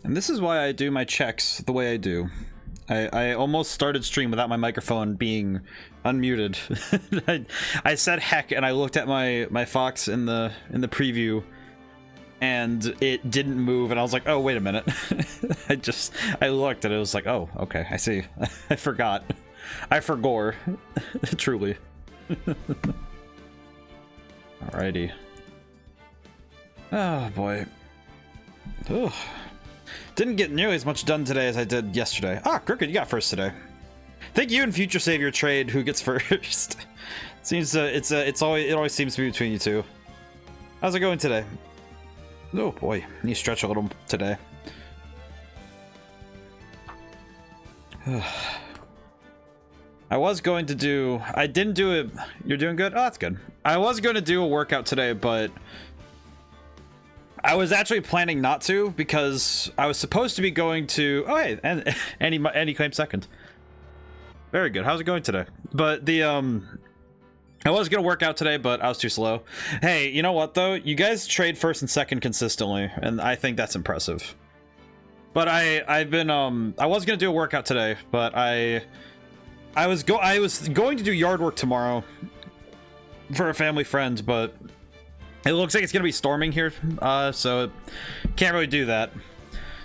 And this is why I do my checks the way I do. I almost started stream without my microphone being unmuted. I said heck, and I looked at my Fox in the preview, and it didn't move, and I was like, oh, wait a minute. I looked, and it was like, oh, okay, I see. I forgot. I forgore. Truly. Alrighty. Oh, boy. Ugh. Didn't get nearly as much done today as I did yesterday. Ah, Crooked, you got first today. Thank you and Future Savior trade who gets first. Seems it always seems to be between you two. How's it going today? Oh boy, you stretch a little today. I was going to do. I didn't do it. You're doing good. Oh, that's good. I was going to do a workout today, but I was actually planning not to because I was supposed to be going to. Oh hey, and any claim second. Very good. How's it going today? But the I was gonna work out today, but I was too slow. Hey, you know what though? You guys trade first and second consistently, and I think that's impressive. But I've been I was gonna do a workout today, but I was going to do yard work tomorrow for a family friend, but it looks like it's gonna be storming here, so can't really do that.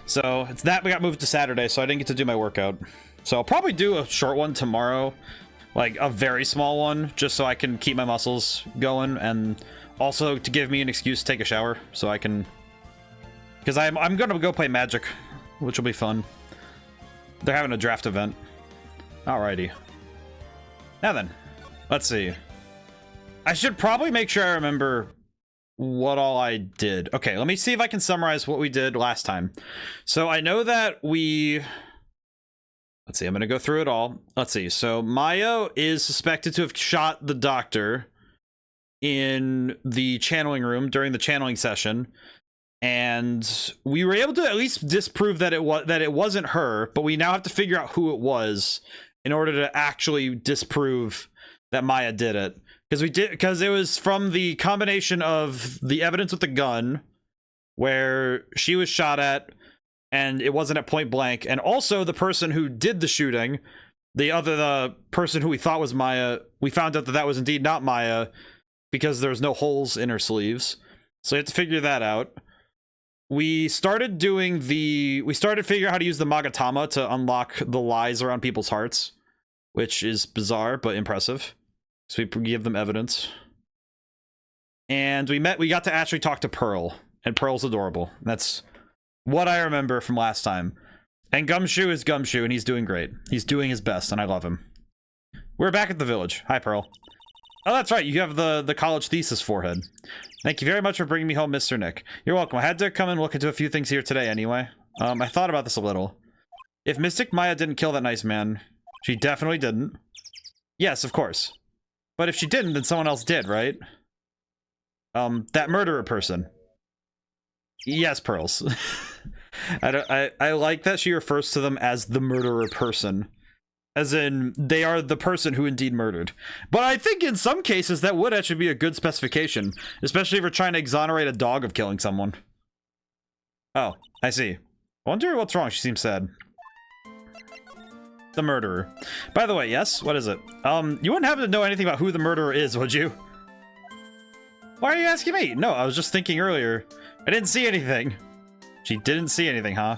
So it's that we got moved to Saturday, so I didn't get to do my workout. So I'll probably do a short one tomorrow, like a very small one, just so I can keep my muscles going, and also to give me an excuse to take a shower, so I can, because I'm gonna go play Magic, which will be fun. They're having a draft event. Alrighty. Now then, let's see. I should probably make sure I remember what all I did. Okay, let me see if I can summarize what we did last time. So I know that we... Let's see, I'm going to go through it all. Let's see. So Maya is suspected to have shot the doctor in the channeling room during the channeling session. And we were able to at least disprove that it wasn't her, but we now have to figure out who it was in order to actually disprove that Maya did it. Because it was from the combination of the evidence with the gun, where she was shot at, and it wasn't at point blank, and also the person who did the shooting, the person who we thought was Maya, we found out that that was indeed not Maya, because there was no holes in her sleeves. So you have to figure that out. We started figuring out how to use the Magatama to unlock the lies around people's hearts, which is bizarre, but impressive. So we give them evidence. And we got to actually talk to Pearl, and Pearl's adorable. That's what I remember from last time. And Gumshoe is Gumshoe, and he's doing great. He's doing his best, and I love him. We're back at the village. Hi, Pearl. Oh, that's right. You have the college thesis forehead. Thank you very much for bringing me home, Mr. Nick. You're welcome. I had to come and look into a few things here today anyway. I thought about this a little. If Mystic Maya didn't kill that nice man, she definitely didn't. Yes, of course. But if she didn't, then someone else did, right? That murderer person. Yes, Pearls. I like that she refers to them as the murderer person. As in, they are the person who indeed murdered. But I think in some cases that would actually be a good specification. Especially if we're trying to exonerate a dog of killing someone. Oh, I see. I wonder what's wrong. She seems sad. The murderer. By the way, yes? What is it? You wouldn't happen to know anything about who the murderer is, would you? Why are you asking me? No, I was just thinking earlier. I didn't see anything. She didn't see anything, huh?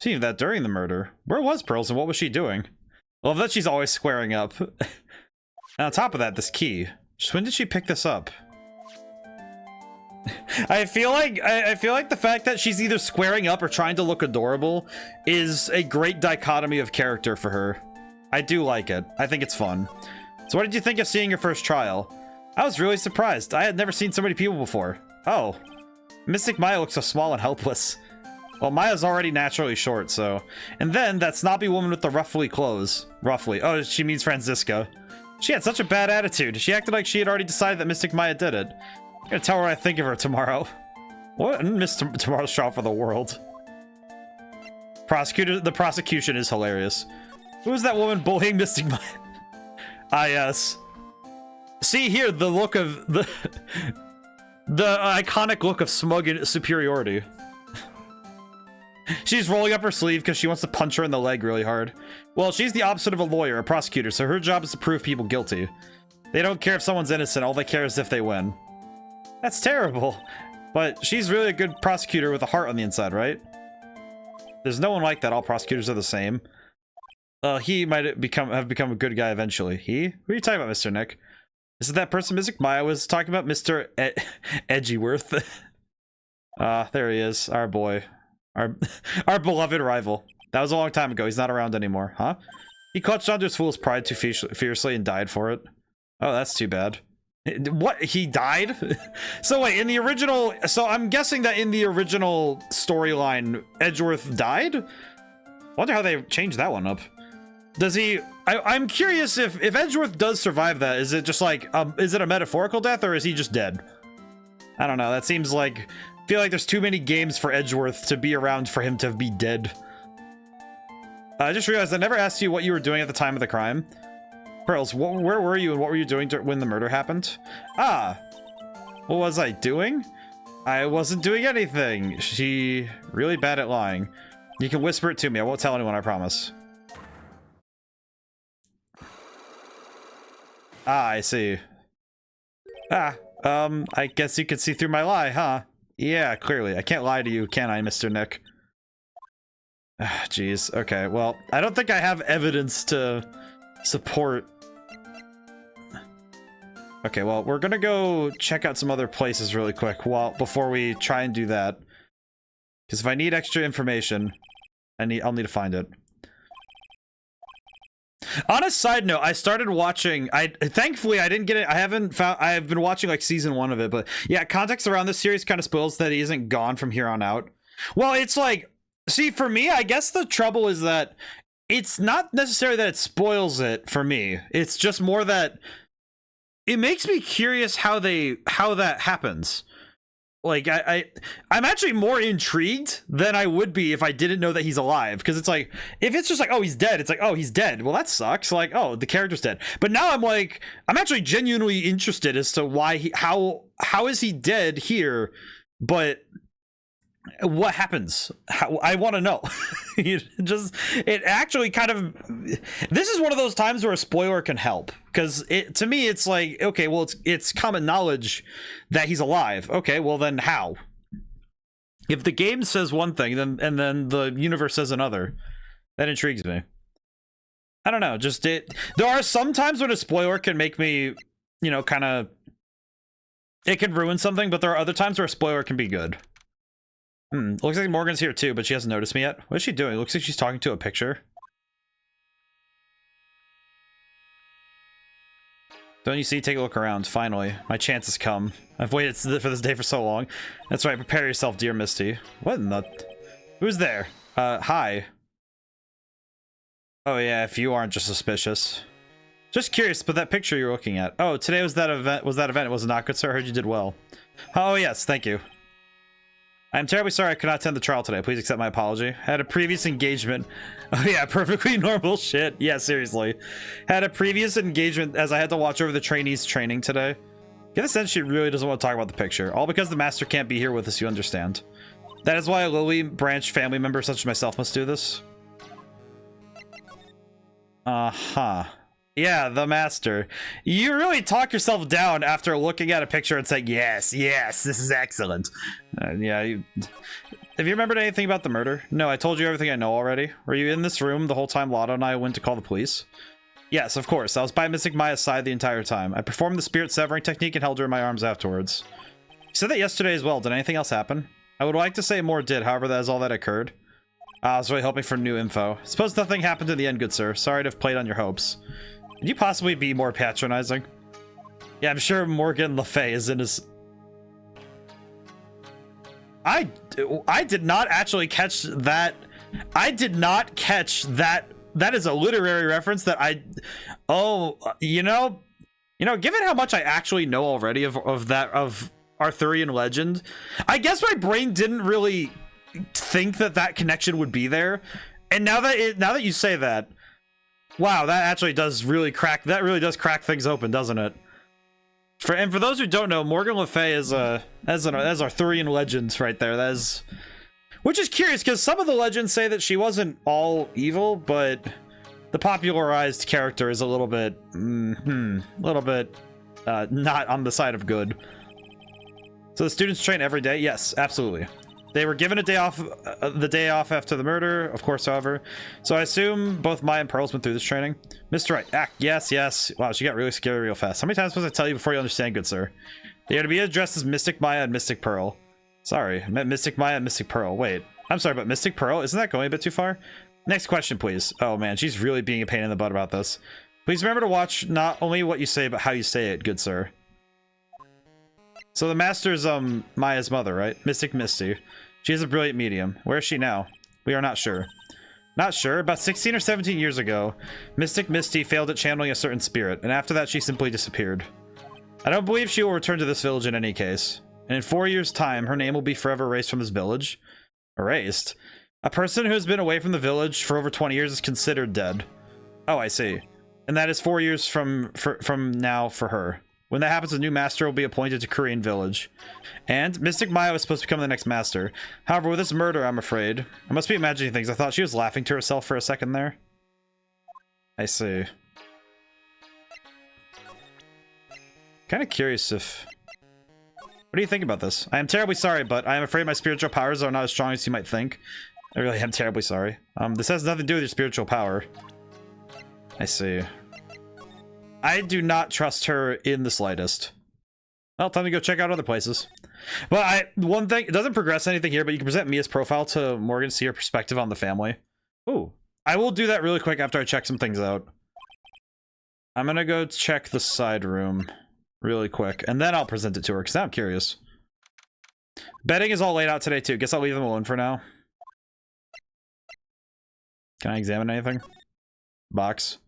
Seeing that during the murder. Where was Pearls and what was she doing? Love that she's always squaring up. And on top of that, this key. Just when did she pick this up? I feel like the fact that she's either squaring up or trying to look adorable is a great dichotomy of character for her. I do like it. I think it's fun. So what did you think of seeing your first trial? I was really surprised. I had never seen so many people before. Oh. Mystic Maya looks so small and helpless. Well, Maya's already naturally short, so... And then, that snobby woman with the ruffly clothes. Ruffly. Oh, she means Franziska. She had such a bad attitude. She acted like she had already decided that Mystic Maya did it. I'm gonna tell her what I think of her tomorrow. What? Miss Tomorrow's shot for the world. The prosecution is hilarious. Who is that woman bullying Mystic Maya? Ah, yes. See here, the look of... The iconic look of smug superiority. She's rolling up her sleeve because she wants to punch her in the leg really hard. Well, she's the opposite of a lawyer, a prosecutor, so her job is to prove people guilty. They don't care if someone's innocent, all they care is if they win. That's terrible. But she's really a good prosecutor with a heart on the inside, right? There's no one like that, all prosecutors are the same. He might have become a good guy eventually. He? Who are you talking about, Mr. Nick? Is it that person Mystic Maya was talking about, Mr. Edgyworth? There he is, our boy. Our beloved rival. That was a long time ago. He's not around anymore, huh? He clutched onto his fool's pride too fiercely and died for it. Oh, that's too bad. What? He died? So wait, in the original... So I'm guessing that in the original storyline, Edgeworth died? Wonder how they changed that one up. Does he... I'm curious if Edgeworth does survive that, is it just like... is it a metaphorical death or is he just dead? I don't know. That seems like... I feel like there's too many games for Edgeworth to be around for him to be dead. I just realized I never asked you what you were doing at the time of the crime. Pearls, where were you and what were you doing when the murder happened? Ah, what was I doing? I wasn't doing anything. She really bad at lying. You can whisper it to me. I won't tell anyone, I promise. Ah, I see. Ah, I guess you could see through my lie, huh? Yeah, clearly. I can't lie to you, can I, Mr. Nick? Ah, jeez. Okay, well, I don't think I have evidence to support. Okay, well, we're gonna go check out some other places really quick before we try and do that. Because if I need extra information, I'll need to find it. On a side note, I started watching, thankfully I didn't get it, I've been watching like season 1 of it, but yeah, context around this series kind of spoils that he isn't gone from here on out. Well, it's like, see, for me, I guess the trouble is that it's not necessarily that it spoils it for me. It's just more that it makes me curious how that happens. Like, I'm actually more intrigued than I would be if I didn't know that he's alive. Because it's like, if it's just like, oh, he's dead, it's like, oh, he's dead. Well, that sucks. Like, oh, the character's dead. But now I'm like, I'm actually genuinely interested as to why how is he dead here, but what happens? I want to know. It actually kind of, this is one of those times where a spoiler can help, because to me it's like, okay, well, it's common knowledge that he's alive. Okay, well then how? If the game says one thing, and then the universe says another, that intrigues me. I don't know, there are some times when a spoiler can make me, you know, kind of, it can ruin something, but there are other times where a spoiler can be good. Looks like Morgan's here too, but she hasn't noticed me yet. What is she doing? Looks like she's talking to a picture. Don't you see? Take a look around. Finally, my chance has come. I've waited for this day for so long. That's right. Prepare yourself, dear Misty. What in the... Who's there? Hi. Oh yeah, if you aren't just suspicious. Just curious, but that picture you're looking at. Oh, today was that event. It was not good, sir. I heard you did well. Oh yes, thank you. I'm terribly sorry I could not attend the trial today. Please accept my apology. I had a previous engagement. Oh yeah, perfectly normal shit. Yeah, seriously. Had a previous engagement as I had to watch over the trainees' training today. Get the sense she really doesn't want to talk about the picture. All because the master can't be here with us, you understand. That is why a Lily branch family member such as myself must do this. Uh-huh. Yeah, the master. You really talk yourself down after looking at a picture and saying, yes, yes, this is excellent. Yeah, have you remembered anything about the murder? No, I told you everything I know already. Were you in this room the whole time Lotto and I went to call the police? Yes, of course. I was by Mystic Maya's side the entire time. I performed the spirit severing technique and held her in my arms afterwards. You said that yesterday as well. Did anything else happen? I would like to say more did, however, that is all that occurred. I was really hoping for new info. Suppose nothing happened in the end, good sir. Sorry to have played on your hopes. Could you possibly be more patronizing? Yeah, I'm sure Morgan Le Fay is in his... I did not actually catch that. I did not catch that. That is a literary reference that I... Oh, you know, given how much I actually know already of Arthurian legend, I guess my brain didn't really think that connection would be there. And now that you say that, wow, that actually does really crack things open, doesn't it? For those who don't know, Morgan Le Fay is as Arthurian legends right there. That is Which is curious, because some of the legends say that she wasn't all evil, but the popularized character is a little bit, not on the side of good. So the students train every day? Yes, absolutely. They were given a day off, the day off after the murder, of course, however. So I assume both Maya and Pearl's went through this training. Mr. Wright, yes, yes. Wow, she got really scary real fast. How many times must I tell you before you understand, good sir? They are to be addressed as Mystic Maya and Mystic Pearl. Sorry, I meant Mystic Maya and Mystic Pearl. Wait, I'm sorry, but Mystic Pearl? Isn't that going a bit too far? Next question, please. Oh man, she's really being a pain in the butt about this. Please remember to watch not only what you say, but how you say it, good sir. So the master's, Maya's mother, right? Mystic Misty. She is a brilliant medium. Where is she now? We are not sure. Not sure? About 16 or 17 years ago, Mystic Misty failed at channeling a certain spirit, and after that she simply disappeared. I don't believe she will return to this village in any case. And in 4 years' time, her name will be forever erased from this village. Erased? A person who has been away from the village for over 20 years is considered dead. Oh, I see. And that is 4 years from now for her. When that happens, a new master will be appointed to Korean village. And Mystic Maya was supposed to become the next master. However, with this murder, I'm afraid. I must be imagining things. I thought she was laughing to herself for a second there. I see. Kind of curious if... What do you think about this? I am terribly sorry, but I am afraid my spiritual powers are not as strong as you might think. I really am terribly sorry. This has nothing to do with your spiritual power. I see. I do not trust her in the slightest. Well, time to go check out other places. But one thing, it doesn't progress anything here, but you can present Mia's profile to Morgan to see her perspective on the family. Ooh. I will do that really quick after I check some things out. I'm gonna go check the side room really quick, and then I'll present it to her, because now I'm curious. Bedding is all laid out today, too. Guess I'll leave them alone for now. Can I examine anything? Box.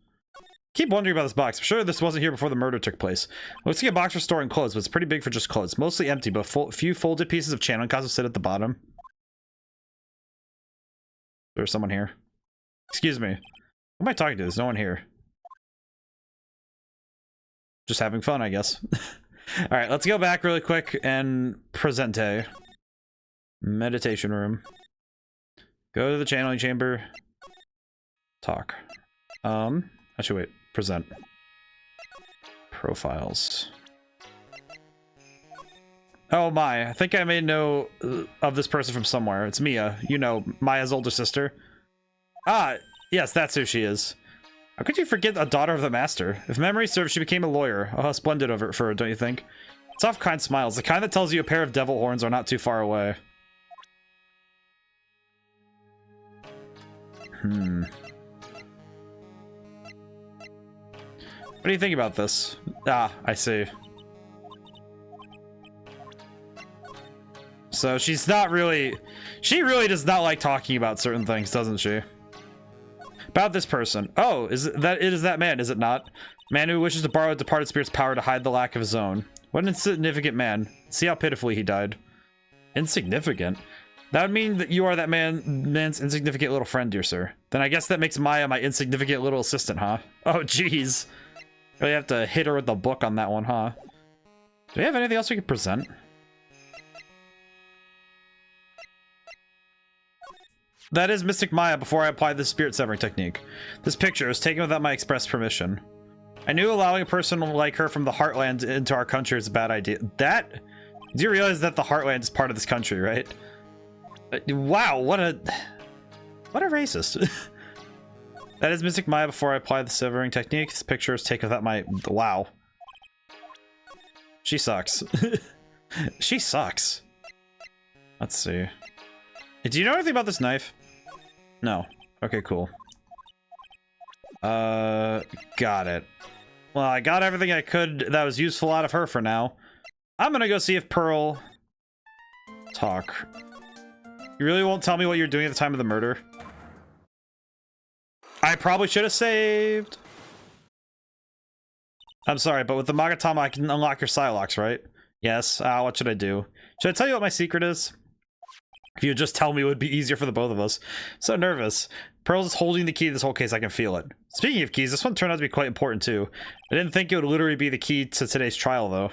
Keep wondering about this box. I'm sure this wasn't here before the murder took place. Looks like a box for storing clothes, but it's pretty big for just clothes. Mostly empty, but a few folded pieces of channeling cosmos sit at the bottom. There's someone here. Excuse me. Who am I talking to? There's no one here. Just having fun, I guess. Alright, let's go back really quick and presente. Meditation room. Go to the channeling chamber. Talk. Actually, wait. Present. Profiles. Oh my, I think I may know of this person from somewhere. It's Mia. You know, Maya's older sister. Ah, yes, that's who she is. How could you forget a daughter of the master? If memory serves, she became a lawyer. Oh, how splendid of her for her, don't you think? Soft, kind smiles. The kind that tells you a pair of devil horns are not too far away. What do you think about this? Ah, I see. So she's not really... She really does not like talking about certain things, doesn't she? About this person. Oh, it is that man, is it not? Man who wishes to borrow a departed spirit's power to hide the lack of his own. What an insignificant man. See how pitifully he died. Insignificant? That would mean that you are that man's insignificant little friend, dear sir. Then I guess that makes Maya my insignificant little assistant, huh? Oh, jeez. Really have to hit her with the book on that one, huh? Do we have anything else we could present? That is Mystic Maya before I applied the spirit severing technique. This picture was taken without my express permission. I knew allowing a person like her from the Heartland into our country is a bad idea. Do you realize that the Heartland is part of this country, right? Wow, what a racist. That is Mystic Maya before I applied the severing technique. This picture is taken without my... Wow. She sucks. She sucks. Let's see. Do you know anything about this knife? No. Okay, cool. Got it. Well, I got everything I could that was useful out of her for now. I'm gonna go see if Pearl... Talk. You really won't tell me what you're doing at the time of the murder? I probably should have saved. I'm sorry, but with the Magatama, I can unlock your Psylocks, right? Yes. What should I do? Should I tell you what my secret is? If you would just tell me, it would be easier for the both of us. So nervous. Pearl's holding the key to this whole case. I can feel it. Speaking of keys, this one turned out to be quite important, too. I didn't think it would literally be the key to today's trial, though.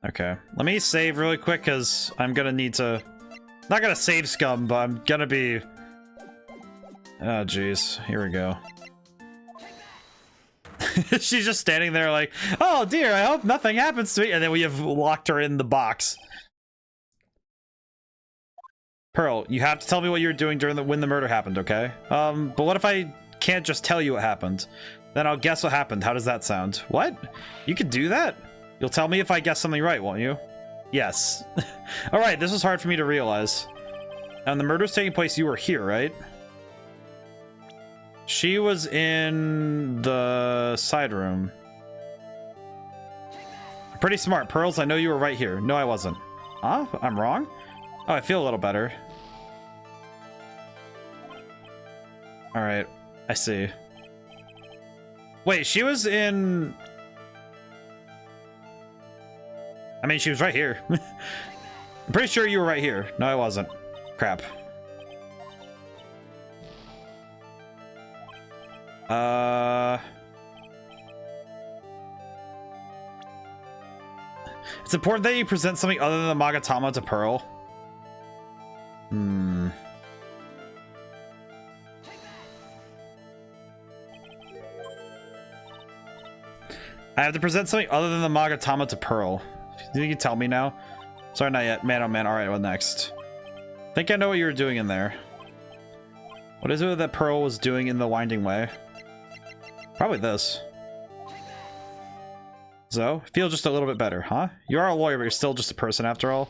Okay. Let me save really quick, because I'm gonna need to Not gonna save scum, but I'm gonna be... Oh, jeez. Here we go. She's just standing there like, oh dear, I hope nothing happens to me. And then we have locked her in the box. Pearl, you have to tell me what you were doing during when the murder happened, okay? But what if I can't just tell you what happened? Then I'll guess what happened. How does that sound? What? You could do that? You'll tell me if I guess something right, won't you? Yes. Alright, this was hard for me to realize. Now, when the murder's taking place, you were here, right? She was in the side room. Pretty smart, Pearls. I know you were right here. No, I wasn't. Huh? I'm wrong? Oh, I feel a little better. Alright, I see. Wait, she was in... I mean, she was right here. I'm pretty sure you were right here. No, I wasn't. Crap. It's important that you present something other than the Magatama to Pearl. I have to present something other than the Magatama to Pearl. You think you can tell me now? Sorry, not yet. Man, oh man. Alright, what next? I think I know what you were doing in there. What is it that Pearl was doing in the winding way? Probably this. So, feel just a little bit better, huh? You are a lawyer, but you're still just a person after all.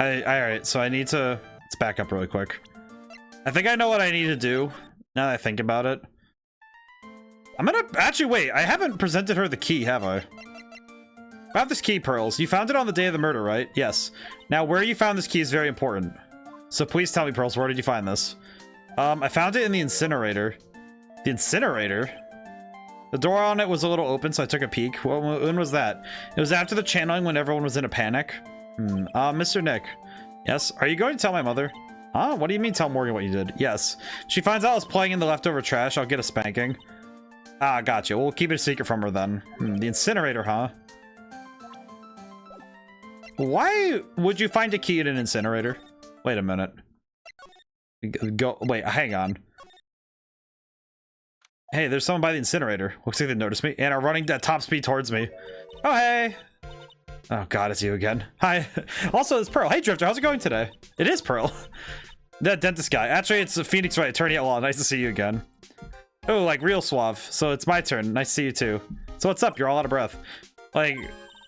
Alright, so I need to... Let's back up really quick. I think I know what I need to do, now that I think about it. I'm gonna... Actually, wait, I haven't presented her the key, have I? I have this key, Pearls. You found it on the day of the murder, right? Yes. Now, where you found this key is very important. So please tell me, Pearls, where did you find this? I found it in the incinerator. The incinerator? The door on it was a little open, so I took a peek. When was that? It was after the channeling when everyone was in a panic. Mr. Nick. Yes? Are you going to tell my mother? Huh? What do you mean tell Morgan what you did? Yes. She finds out I was playing in the leftover trash. I'll get a spanking. Ah, gotcha. We'll keep it a secret from her then. The incinerator, huh? Why would you find a key in an incinerator? Wait a minute. Wait, hang on. Hey, there's someone by the incinerator. Looks like they noticed me and are running at top speed towards me. Oh, hey. Oh, God, it's you again. Hi. Also, it's Pearl. Hey, Drifter, how's it going today? It is Pearl. That dentist guy. Actually, it's Phoenix Wright, attorney at law. Nice to see you again. Oh, like real suave. So it's my turn. Nice to see you too. So what's up? You're all out of breath. Like,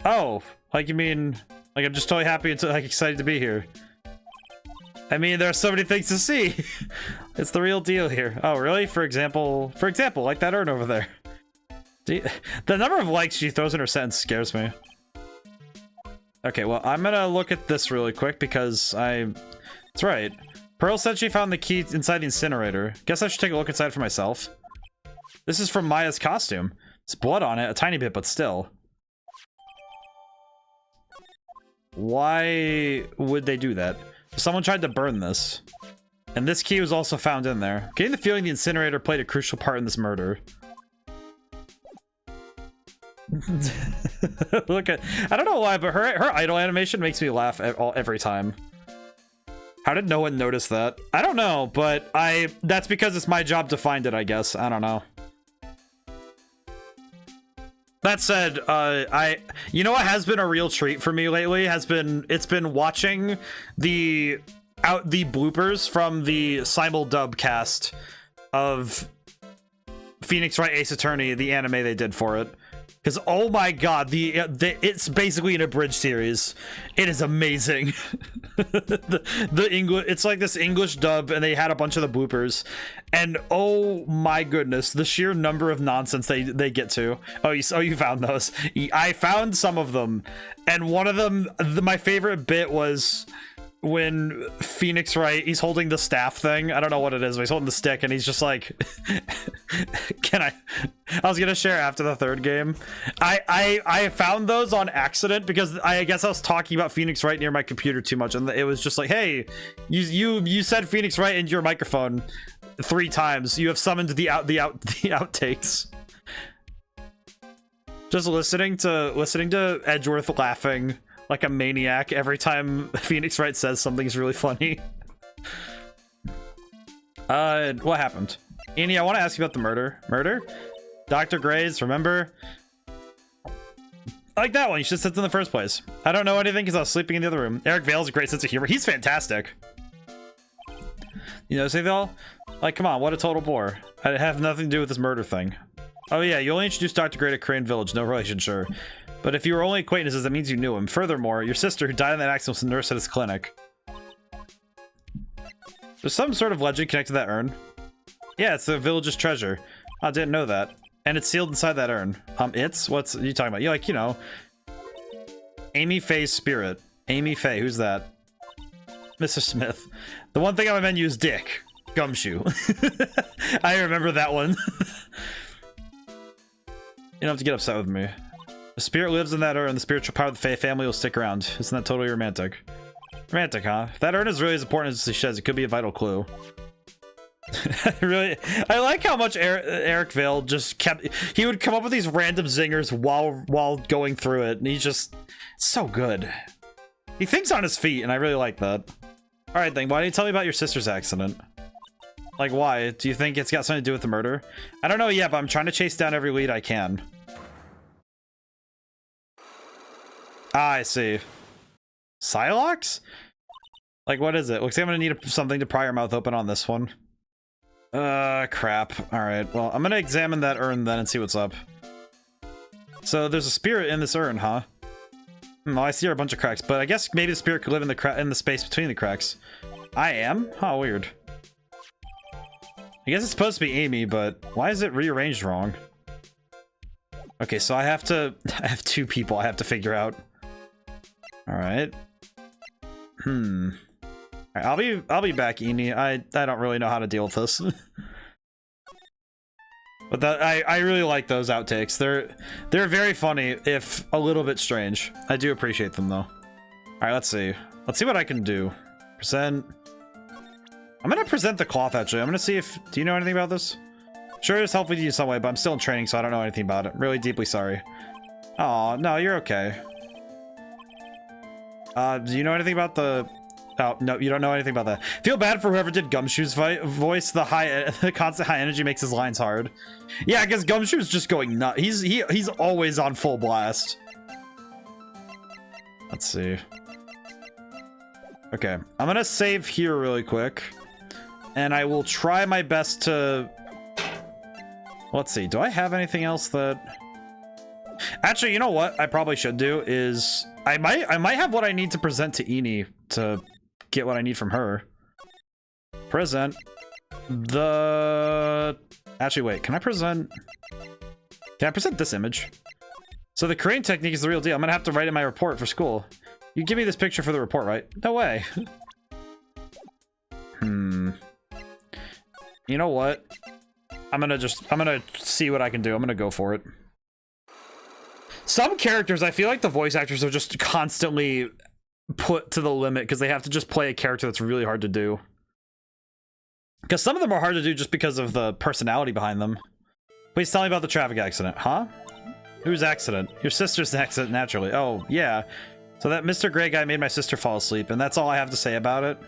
oh, like you mean... Like, I'm just totally happy and like excited to be here. I mean, there are so many things to see. It's the real deal here. Oh, really? For example, like that urn over there. The number of likes she throws in her sentence scares me. Okay, well, I'm gonna look at this really quick because that's right. Pearl said she found the key inside the incinerator. Guess I should take a look inside for myself. This is from Maya's costume. There's blood on it, a tiny bit, but still. Why would they do that? Someone tried to burn this. And this key was also found in there. Getting the feeling the incinerator played a crucial part in this murder. Look at... I don't know why, but her idle animation makes me laugh every time. How did no one notice that? I don't know, but that's because it's my job to find it, I guess. I don't know. That said, you know what has been a real treat for me lately it's been watching the bloopers from the simul-dub cast of Phoenix Wright Ace Attorney, the anime they did for it. Because oh my god, it's basically an abridged series. It is amazing. the English, it's like this English dub, and they had a bunch of the bloopers, and oh my goodness, the sheer number of nonsense they get to. Oh, you found those? I found some of them, and one of them, my favorite bit was when Phoenix Wright, he's holding the staff thing. I don't know what it is, but he's holding the stick, and he's just like, I was gonna share after the third game. I found those on accident because I guess I was talking about Phoenix Wright near my computer too much, and it was just like, hey, you said Phoenix Wright into your microphone. 3 times. You have summoned the outtakes. Just listening to Edgeworth laughing like a maniac every time Phoenix Wright says something's really funny. What happened? Annie, I want to ask you about the murder. Dr. Gray's, remember? Like that one, you should have said in the first place. I don't know anything because I was sleeping in the other room. Eric Vale's a great sense of humor. He's fantastic. You know, say Vale? Like, come on, what a total bore. I have nothing to do with this murder thing. Oh yeah, you only introduced Dr. Gray to Crane Village, no relation, sure. But if you were only acquaintances, that means you knew him. Furthermore, your sister who died in that accident was a nurse at his clinic. There's some sort of legend connected to that urn. Yeah, it's the village's treasure. I didn't know that. And it's sealed inside that urn. What's you talking about? You like, you know, Amy Faye's spirit. Amy Faye, who's that? Mr. Smith. The one thing on my menu is dick. Gumshoe. I remember that one. You don't have to get upset with me. The spirit lives in that urn, and the spiritual power of the Faye family will stick around. Isn't that totally romantic? Romantic, huh? If that urn is really as important as he says, it could be a vital clue. I like how much Eric Vale just kept. He would come up with these random zingers while going through it, and he's just so good. He thinks on his feet, and I really like that. All right, then. Why didn't you tell me about your sister's accident? Like, why? Do you think it's got something to do with the murder? I don't know yet, but I'm trying to chase down every lead I can. Ah, I see. Psylocke? Like, what is it? Looks like I'm gonna need something to pry your mouth open on this one. Crap. Alright, well, I'm gonna examine that urn then and see what's up. So, there's a spirit in this urn, huh? Well, I see a bunch of cracks, but I guess maybe the spirit could live in the space between the cracks. I am? How weird. I guess it's supposed to be Amy, but why is it rearranged wrong? Okay, so I have 2 people I have to figure out. Alright. Alright, I'll be back, Eni. I don't really know how to deal with this. But I really like those outtakes. They're very funny, if a little bit strange. I do appreciate them though. Alright, let's see. Let's see what I can do. Present. I'm gonna present the cloth actually. I'm gonna see if do you know anything about this? Sure, it's helpful to you in some way, but I'm still in training, so I don't know anything about it. I'm really deeply sorry. Aw, no, you're okay. Do you know anything about the... Oh, no, you don't know anything about that. Feel bad for whoever did Gumshoe's voice. The constant high energy makes his lines hard. Yeah, because Gumshoe's just going nuts. He's always on full blast. Let's see. Okay, I'm gonna save here really quick. And I will try my best to... Let's see, do I have anything else that... Actually, you know what I probably should do is... I might have what I need to present to Eni to get what I need from her. Present the... Actually, wait, can I present this image? So the crane technique is the real deal. I'm gonna have to write in my report for school. You give me this picture for the report, right? No way. You know what? I'm gonna see what I can do. I'm gonna go for it. Some characters, I feel like the voice actors are just constantly put to the limit because they have to just play a character that's really hard to do. Because some of them are hard to do just because of the personality behind them. Please tell me about the traffic accident. Huh? Whose accident? Your sister's accident, naturally. Oh, yeah. So that Mr. Gray guy made my sister fall asleep, and that's all I have to say about it?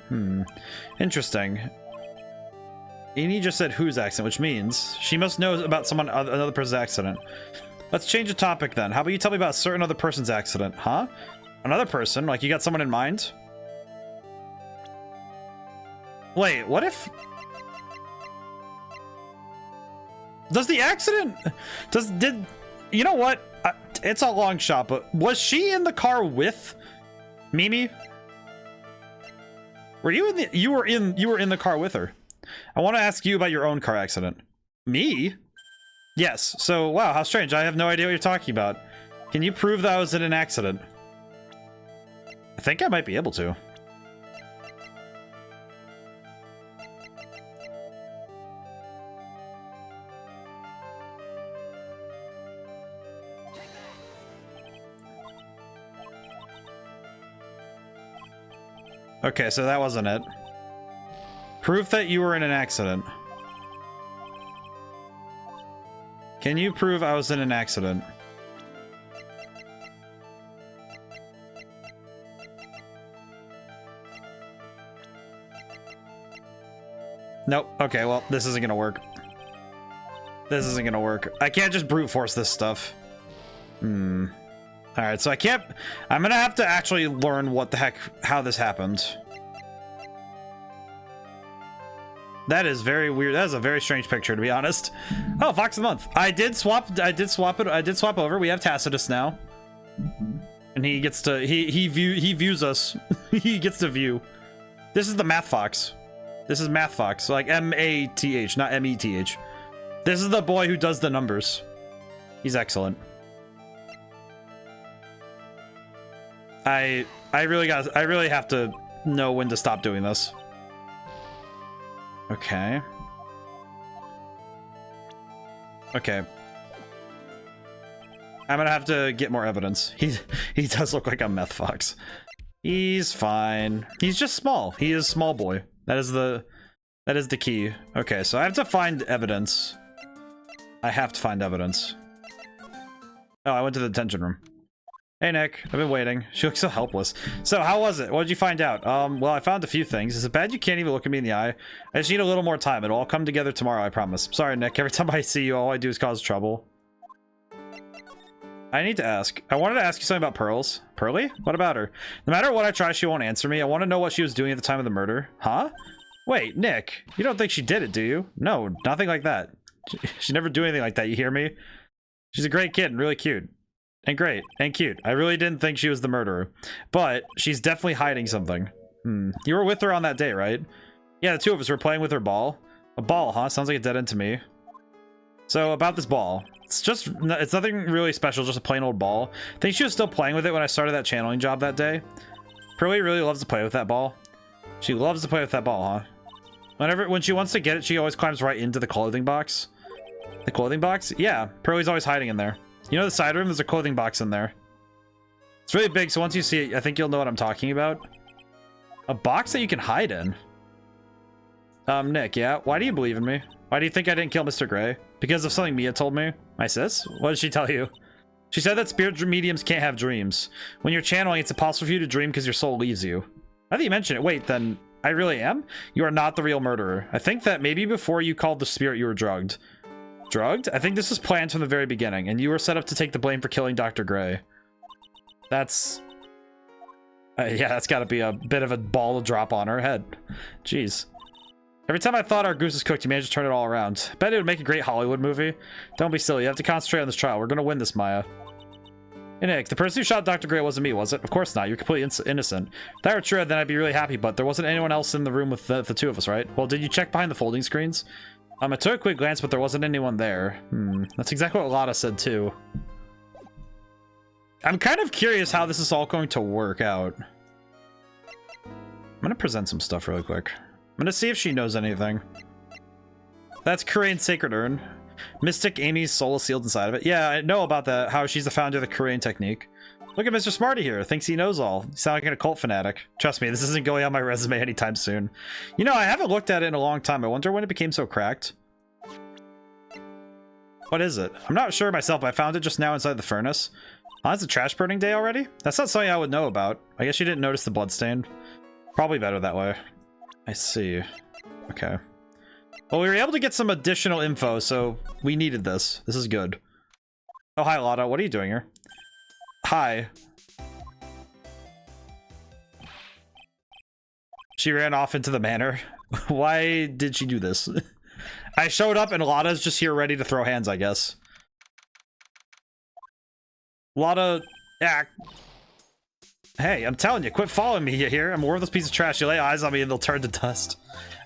Interesting. Eni just said whose accident, which means she must know about another person's accident. Let's change the topic then. How about you tell me about a certain other person's accident? Huh? Another person? Like you got someone in mind? Wait, what if... Does the accident... You know what? It's a long shot, but was she in the car with Mimi? Were you in the... You were in the car with her. I want to ask you about your own car accident. Me? Yes. So, wow, how strange. I have no idea what you're talking about. Can you prove that I was in an accident? I think I might be able to. Okay, so that wasn't it. Proof that you were in an accident. Can you prove I was in an accident? Nope. Okay, well, this isn't gonna work. This isn't gonna work. I can't just brute force this stuff. Alright, so I can't... I'm gonna have to actually learn what the heck... how this happened. That is very weird. That is a very strange picture, to be honest. Oh, Fox of the Month. I did swap over. We have Tacitus now. And he gets to... He views us. He gets to view. This is the Math Fox. This is Math Fox. Like M-A-T-H, not M-E-T-H. This is the boy who does the numbers. He's excellent. I really have to know when to stop doing this. Okay. Okay. I'm gonna have to get more evidence. He does look like a meth fox. He's fine. He's just small. He is small boy. That is the key. Okay, so I have to find evidence. I have to find evidence. Oh, I went to the detention room. Hey, Nick. I've been waiting. She looks so helpless. So, how was it? What did you find out? Well, I found a few things. Is it bad you can't even look at me in the eye? I just need a little more time. It'll all come together tomorrow, I promise. Sorry, Nick. Every time I see you, all I do is cause trouble. I need to ask. I wanted to ask you something about Pearls. Pearly? What about her? No matter what I try, she won't answer me. I want to know what she was doing at the time of the murder. Huh? Wait, Nick. You don't think she did it, do you? No, nothing like that. She'd never do anything like that, you hear me? She's a great kid and really cute. And great. And cute. I really didn't think she was the murderer. But she's definitely hiding something. You were with her on that day, right? Yeah, the two of us were playing with her ball. A ball, huh? Sounds like a dead end to me. So, about this ball. It's nothing really special, just a plain old ball. I think she was still playing with it when I started that channeling job that day. Pearly really loves to play with that ball. She loves to play with that ball, huh? When she wants to get it, she always climbs right into the clothing box. The clothing box? Yeah, Pearly's always hiding in there. You know the side room? There's a clothing box in there. It's really big, so once you see it, I think you'll know what I'm talking about. A box that you can hide in? Nick, yeah? Why do you believe in me? Why do you think I didn't kill Mr. Gray? Because of something Mia told me? My sis? What did she tell you? She said that spirit mediums can't have dreams. When you're channeling, it's impossible for you to dream because your soul leaves you. I think you mentioned it. Wait, then I really am? You are not the real murderer. I think that maybe before you called the spirit, you were drugged. Drugged? I think this was planned from the very beginning, and you were set up to take the blame for killing Dr. Gray. That's... yeah, that's gotta be a bit of a ball to drop on her head. Jeez. Every time I thought our goose is cooked, you managed to turn it all around. Bet it would make a great Hollywood movie. Don't be silly. You have to concentrate on this trial. We're gonna win this, Maya. Hey, Nick, the person who shot Dr. Gray wasn't me, was it? Of course not. You're completely innocent. If that were true, then I'd be really happy, but there wasn't anyone else in the room with the two of us, right? Well, did you check behind the folding screens? I took a quick glance, but there wasn't anyone there. That's exactly what Lotta said, too. I'm kind of curious how this is all going to work out. I'm gonna present some stuff really quick. I'm gonna see if she knows anything. That's Korean Sacred Urn. Mystic Amy's soul is sealed inside of it. Yeah, I know about that, how she's the founder of the Korean technique. Look at Mr. Smarty here. Thinks he knows all. You sound like an occult fanatic. Trust me, this isn't going on my resume anytime soon. You know, I haven't looked at it in a long time. I wonder when it became so cracked. What is it? I'm not sure myself, but I found it just now inside the furnace. Oh, it's a trash burning day already? That's not something I would know about. I guess you didn't notice the bloodstain. Probably better that way. I see. Okay. Well, we were able to get some additional info, so we needed this. This is good. Oh, hi, Lotta. What are you doing here? Hi. She ran off into the manor. Why did she do this? I showed up and Lotta's just here ready to throw hands, I guess. Lotta... Yeah. Hey, I'm telling you, quit following me here. I'm a worthless piece of trash. You lay eyes on me and they'll turn to dust.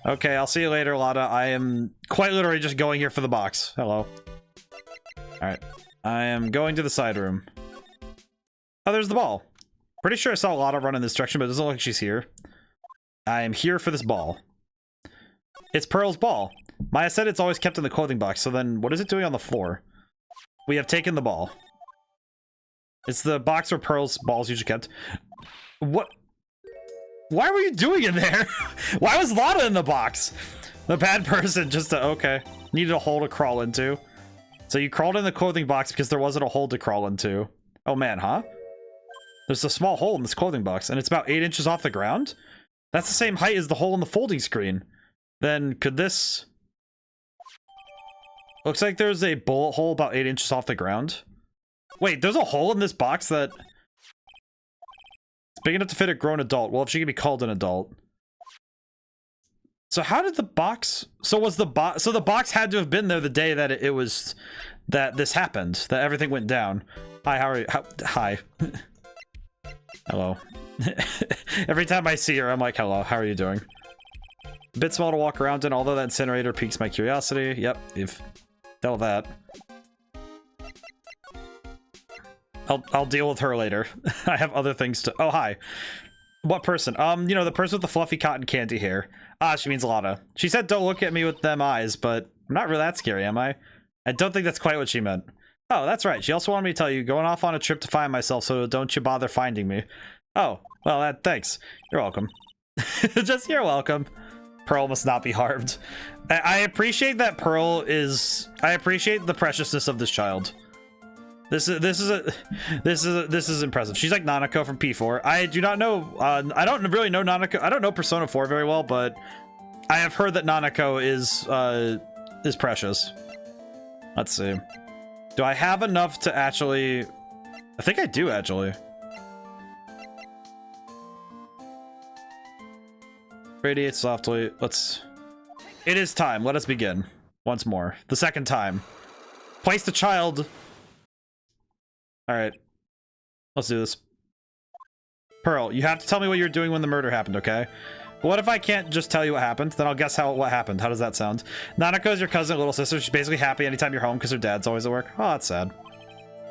Okay, I'll see you later, Lotta. I am quite literally just going here for the box. Hello. Alright. I am going to the side room. Oh, there's the ball. Pretty sure I saw Lotta run in this direction, but it doesn't look like she's here. I am here for this ball. It's Pearl's ball. Maya said it's always kept in the clothing box, so then what is it doing on the floor? We have taken the ball. It's the box where Pearl's ball's usually kept. What? Why were you doing in there? Why was Lotta in the box? The bad person just to, okay. Needed a hole to crawl into. So you crawled in the clothing box because there wasn't a hole to crawl into. Oh man, huh? There's a small hole in this clothing box, and it's about 8 inches off the ground? That's the same height as the hole in the folding screen. Then could this... Looks like there's a bullet hole about 8 inches off the ground. Wait, there's a hole in this box that... It's big enough to fit a grown adult. Well, if she can be called an adult. So how did the box... So was the box... So the box had to have been there the day that it was... That this happened. That everything went down. Hi, how are you? Hi. Hello. Every time I see her, I'm like, hello, how are you doing? A bit small to walk around in, although that incinerator piques my curiosity. Yep, you've dealt with that. I'll deal with her later. I have other things to... Oh, hi. What person? You know, the person with the fluffy cotton candy hair. Ah, she means Lotta. She said don't look at me with them eyes, but I'm not really that scary, am I? I don't think that's quite what she meant. Oh, that's right. She also wanted me to tell you, going off on a trip to find myself, so don't you bother finding me. Oh, well, thanks. You're welcome. Just, you're welcome. Pearl must not be harmed. I appreciate that Pearl is... I appreciate the preciousness of this child. This is impressive. She's like Nanako from P4. I do not know... I don't really know Nanako. I don't know Persona 4 very well, but I have heard that Nanako is precious. Let's see. Do I have enough to actually... I think I do, actually. Radiate softly. Let's... It is time. Let us begin. Once more. The second time. Place the child. Alright. Let's do this. Pearl, you have to tell me what you're doing when the murder happened, okay? But what if I can't just tell you what happened? Then I'll guess what happened. How does that sound? Nanako is your cousin, little sister. She's basically happy anytime you're home because her dad's always at work. Oh, that's sad.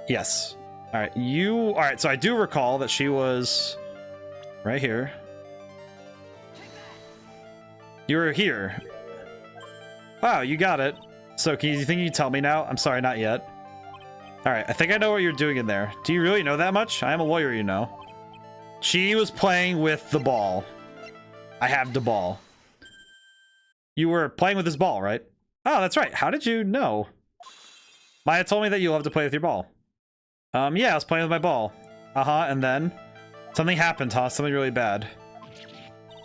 Yes. Alright, Alright, so I do recall that she was... right here. You were here. Wow, you got it. So, do you think you can tell me now? I'm sorry, not yet. Alright, I think I know what you're doing in there. Do you really know that much? I am a lawyer, you know. She was playing with the ball. I have the ball. You were playing with this ball, right? Oh, that's right. How did you know? Maya told me that you love to play with your ball. Yeah, I was playing with my ball. Uh-huh, and then? Something happened, huh? Something really bad.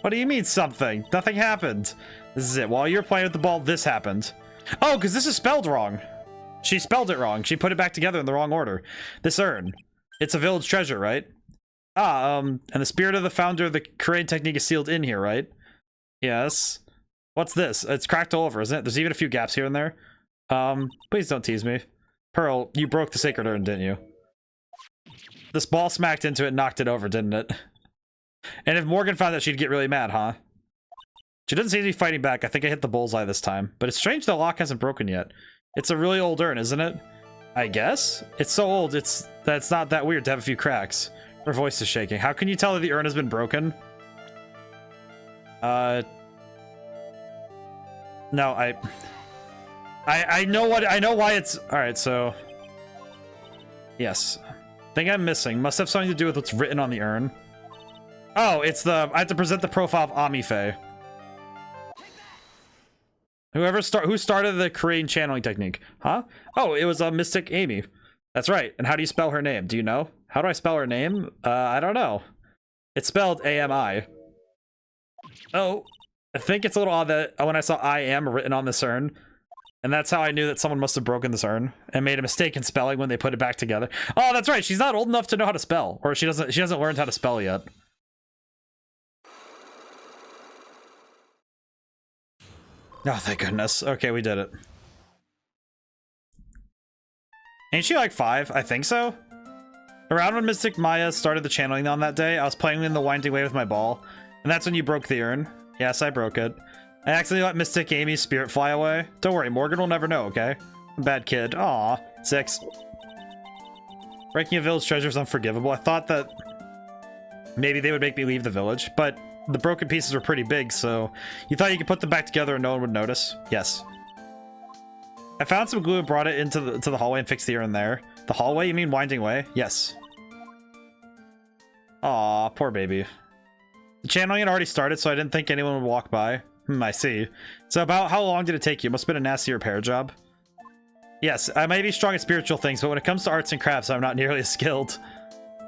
What do you mean, something? Nothing happened. This is it. While you were playing with the ball, this happened. Oh, because this is spelled wrong. She spelled it wrong. She put it back together in the wrong order. This urn. It's a village treasure, right? Ah, and the spirit of the founder of the Korean technique is sealed in here, right? Yes. What's this? It's cracked all over, isn't it? There's even a few gaps here and there. Please don't tease me. Pearl, you broke the sacred urn, didn't you? This ball smacked into it and knocked it over, didn't it? And if Morgan found out, she'd get really mad, huh? She doesn't seem to be fighting back. I think I hit the bullseye this time. But it's strange the lock hasn't broken yet. It's a really old urn, isn't it? I guess? It's so old, that's not that weird to have a few cracks. Her voice is shaking. How can you tell that the urn has been broken? No, I know why it's... Alright, so... Yes. Thing I'm missing must have something to do with what's written on the urn. Oh, it's the... I have to present the profile of Amife. Who started the Korean channeling technique? Huh? Oh, it was Mystic Amy. That's right. And how do you spell her name? Do you know? How do I spell her name? I don't know. It's spelled A-M-I. Oh, I think it's a little odd that when I saw I am written on this urn, and that's how I knew that someone must have broken this urn and made a mistake in spelling when they put it back together. Oh, that's right. She's not old enough to know how to spell, or she hasn't learned how to spell yet. Oh, thank goodness. Okay, we did it. Ain't she like 5? I think so. Around when Mystic Maya started the channeling on that day, I was playing in the winding way with my ball, and that's when you broke the urn. Yes, I broke it. I accidentally let Mystic Amy's spirit fly away. Don't worry, Morgan will never know, okay? Bad kid. Aw. 6. Breaking a village treasure is unforgivable. I thought that maybe they would make me leave the village, but the broken pieces were pretty big, so you thought you could put them back together and no one would notice? Yes. I found some glue and brought it into the hallway and fixed the urn there. The hallway? You mean winding way? Yes. Aw, poor baby. The channeling had already started, so I didn't think anyone would walk by. I see. So about how long did it take you? Must have been a nasty repair job. Yes, I may be strong at spiritual things, but when it comes to arts and crafts, I'm not nearly as skilled.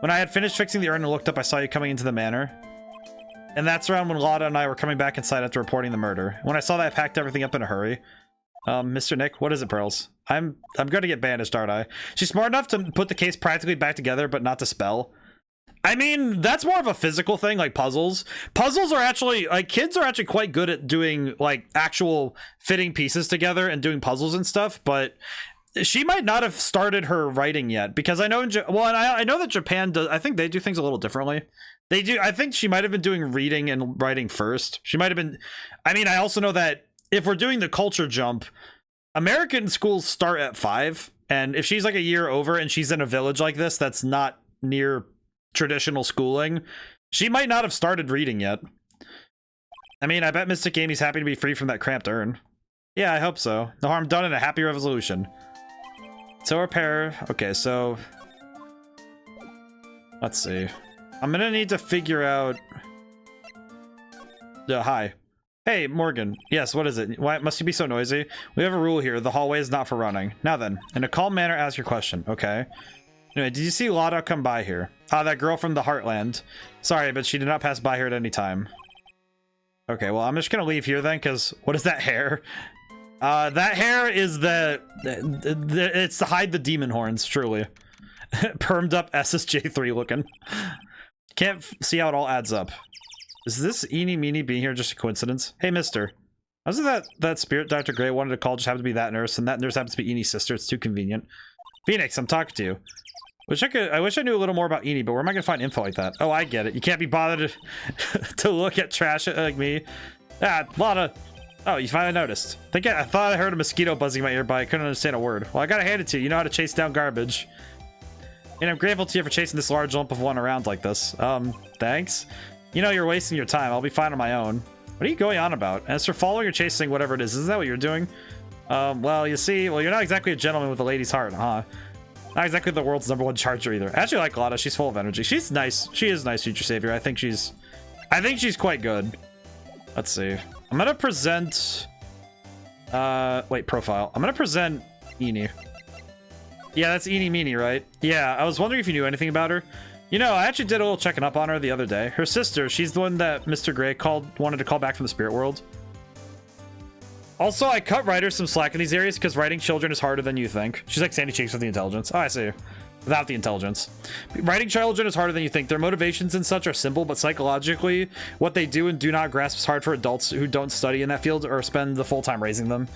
When I had finished fixing the urn and looked up, I saw you coming into the manor. And that's around when Lada and I were coming back inside after reporting the murder. When I saw that, I packed everything up in a hurry. Mr. Nick, what is it, Pearls? I'm gonna get banished, aren't I? She's smart enough to put the case practically back together, but not to spell. I mean, that's more of a physical thing, like puzzles. Puzzles are actually, like, kids are actually quite good at doing, like, actual fitting pieces together and doing puzzles and stuff, but she might not have started her writing yet, because I know and I know that Japan does, I think they do things a little differently. They do, I think she might have been doing reading and writing first. She might have been, I mean, I also know that if we're doing the culture jump, American schools start at 5, and if she's like a year over and she's in a village like this that's not near traditional schooling, she might not have started reading yet. I mean, I bet Mystic Amy's happy to be free from that cramped urn. Yeah, I hope so. No harm done and a happy resolution. So repair. Okay, so let's see. I'm gonna need to figure out. Hi. Hey, Morgan. Yes, what is it? Why must you be so noisy? We have a rule here. The hallway is not for running. Now then, in a calm manner, ask your question. Okay. Anyway, did you see Lada come by here? Ah, that girl from the Heartland. Sorry, but she did not pass by here at any time. Okay, well, I'm just gonna leave here then, because what is that hair? That hair is it's to hide the demon horns, truly. Permed up SSJ3 looking. Can't see how it all adds up. Is this eeny meeny being here just a coincidence? Hey, mister. Wasn't that spirit Dr. Gray wanted to call just happened to be that nurse, and that nurse happens to be Eny's sister. It's too convenient. Phoenix, I'm talking to you. I wish I knew a little more about Eny, but where am I gonna find info like that? Oh, I get it. You can't be bothered to look at trash like me. Ah, Lada. Oh, you finally noticed. I thought I heard a mosquito buzzing in my ear, but I couldn't understand a word. Well, I gotta hand it to you. You know how to chase down garbage. And I'm grateful to you for chasing this large lump of one around like this. Thanks. You know, you're wasting your time. I'll be fine on my own. What are you going on about? As for following or chasing whatever it is that what you're doing? Well, you see, you're not exactly a gentleman with a lady's heart, huh? Not exactly the world's #1 charger either. I actually like Lada. She's full of energy. She's nice. She is nice, Future Savior. I think she's quite good. Let's see. I'm gonna present. Wait, profile. I'm gonna present Eny. Yeah, that's Eeny Meeny, right? Yeah, I was wondering if you knew anything about her. You know, I actually did a little checking up on her the other day. Her sister, she's the one that Mr. Gray wanted to call back from the spirit world. Also, I cut writers some slack in these areas because writing children is harder than you think. She's like Sandy Cheeks with the intelligence. Oh, I see. Without the intelligence. Writing children is harder than you think. Their motivations and such are simple, but psychologically, what they do and do not grasp is hard for adults who don't study in that field or spend the full time raising them.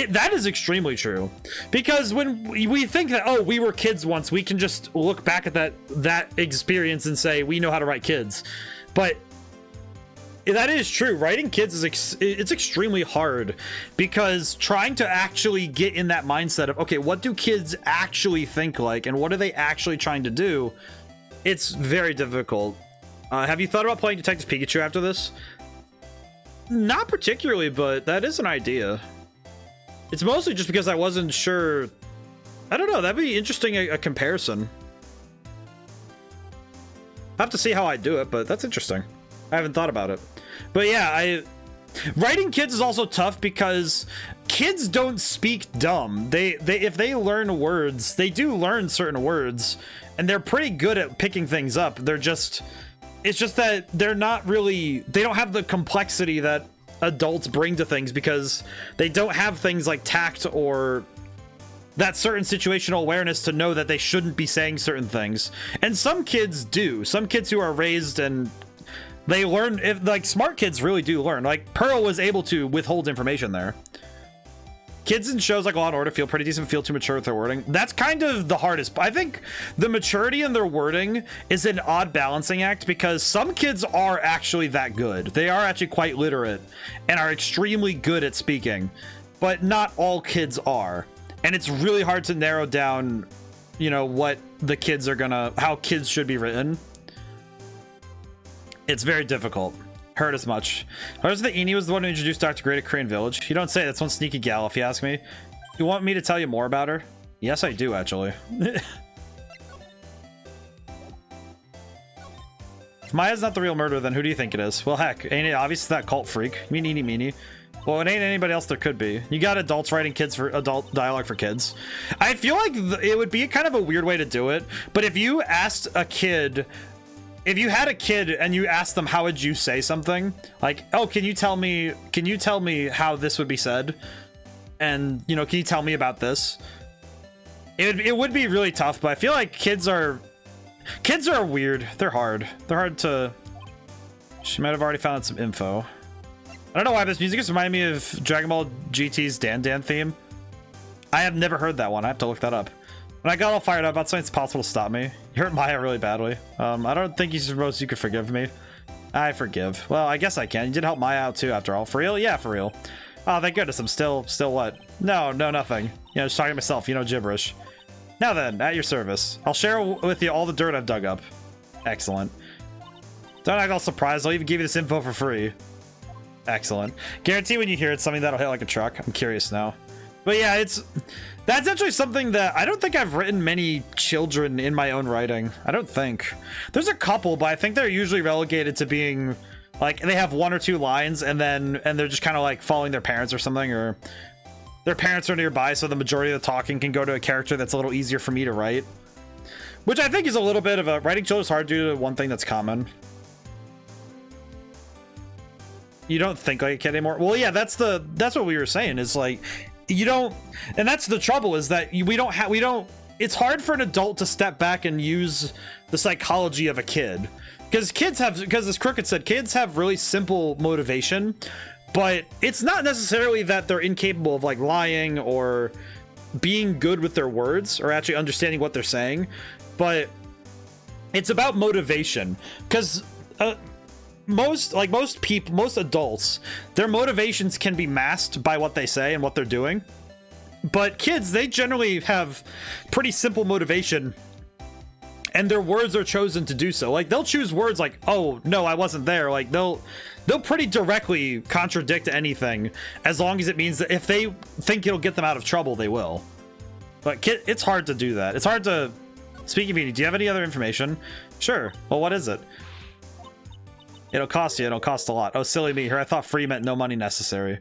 That is extremely true. Because when we think that, oh, we were kids once, we can just look back at that experience and say, we know how to write kids. But that is true. Writing kids is it's extremely hard because trying to actually get in that mindset of, okay, what do kids actually think like and what are they actually trying to do? It's very difficult. Have you thought about playing Detective Pikachu after this? Not particularly, but that is an idea. It's mostly just because I wasn't sure. I don't know. That'd be interesting, a comparison. I have to see how I do it, but that's interesting. I haven't thought about it. But yeah, writing kids is also tough because kids don't speak dumb. If they learn words, they do learn certain words, and they're pretty good at picking things up. It's just that they don't have the complexity that adults bring to things because they don't have things like tact or that certain situational awareness to know that they shouldn't be saying certain things. And some kids do. Some kids who are raised and they learn, like smart kids really do learn. Like Pearl was able to withhold information there. Kids in shows like Law and Order feel pretty decent, feel too mature with their wording. That's kind of the hardest. I think the maturity in their wording is an odd balancing act because some kids are actually that good. They are actually quite literate and are extremely good at speaking, but not all kids are. And it's really hard to narrow down, you know, what the kids are how kids should be written. It's very difficult. Heard as much. Heard that Eny was the one who introduced Dr. Gray to Crane Village. You don't say. That's one sneaky gal, if you ask me. You want me to tell you more about her? Yes, I do, actually. If Maya's not the real murderer, then who do you think it is? Well, heck, ain't it obvious that cult freak? You mean Eeny Meeny? Well, it ain't anybody else there could be. You got adults writing kids for adult dialogue for kids. I feel like it would be kind of a weird way to do it, but if you asked a kid, if you had a kid and you asked them how would you say something, like, oh, can you tell me how this would be said, and you know, can you tell me about this, it would be really tough. But I feel like kids are weird. They're hard to. She might have already found some info. I don't know why this music is reminding me of Dragon Ball GT's Dan Dan theme. I have never heard that one. I have to look that up. When I got all fired up about something, it's possible to stop me. You hurt Maya really badly. I don't think you could forgive me. I forgive. Well, I guess I can. You did help Maya out too, after all. For real? Yeah, for real. Oh, thank goodness. I'm still what? No, nothing. You know, just talking to myself. You know, gibberish. Now then, at your service. I'll share with you all the dirt I've dug up. Excellent. Don't act all surprised. I'll even give you this info for free. Excellent. Guarantee when you hear it's something that'll hit like a truck. I'm curious now. But yeah, that's actually something that I don't think I've written many children in my own writing. I don't think. There's a couple, but I think they're usually relegated to being like they have 1 or 2 lines and they're just kind of like following their parents or something, or their parents are nearby, so the majority of the talking can go to a character that's a little easier for me to write. Which I think is a little bit of a writing children is hard due to one thing that's common. You don't think like a kid anymore. Well, yeah, that's what we were saying, is like you don't, and that's the trouble, is that we don't it's hard for an adult to step back and use the psychology of a kid, because as Crooked said, kids have really simple motivation, but it's not necessarily that they're incapable of like lying or being good with their words or actually understanding what they're saying, but it's about motivation. Because most adults, their motivations can be masked by what they say and what they're doing, but kids, they generally have pretty simple motivation and their words are chosen to do so. Like they'll choose words like, oh no, I wasn't there. Like they'll pretty directly contradict anything, as long as it means that if they think it'll get them out of trouble, they will. But it's hard to do that. It's hard to. Speaking of meaning, do you have any other information? Sure. Well, what is it? It'll cost you. It'll cost a lot. Oh, silly me. Here, I thought free meant no money necessary.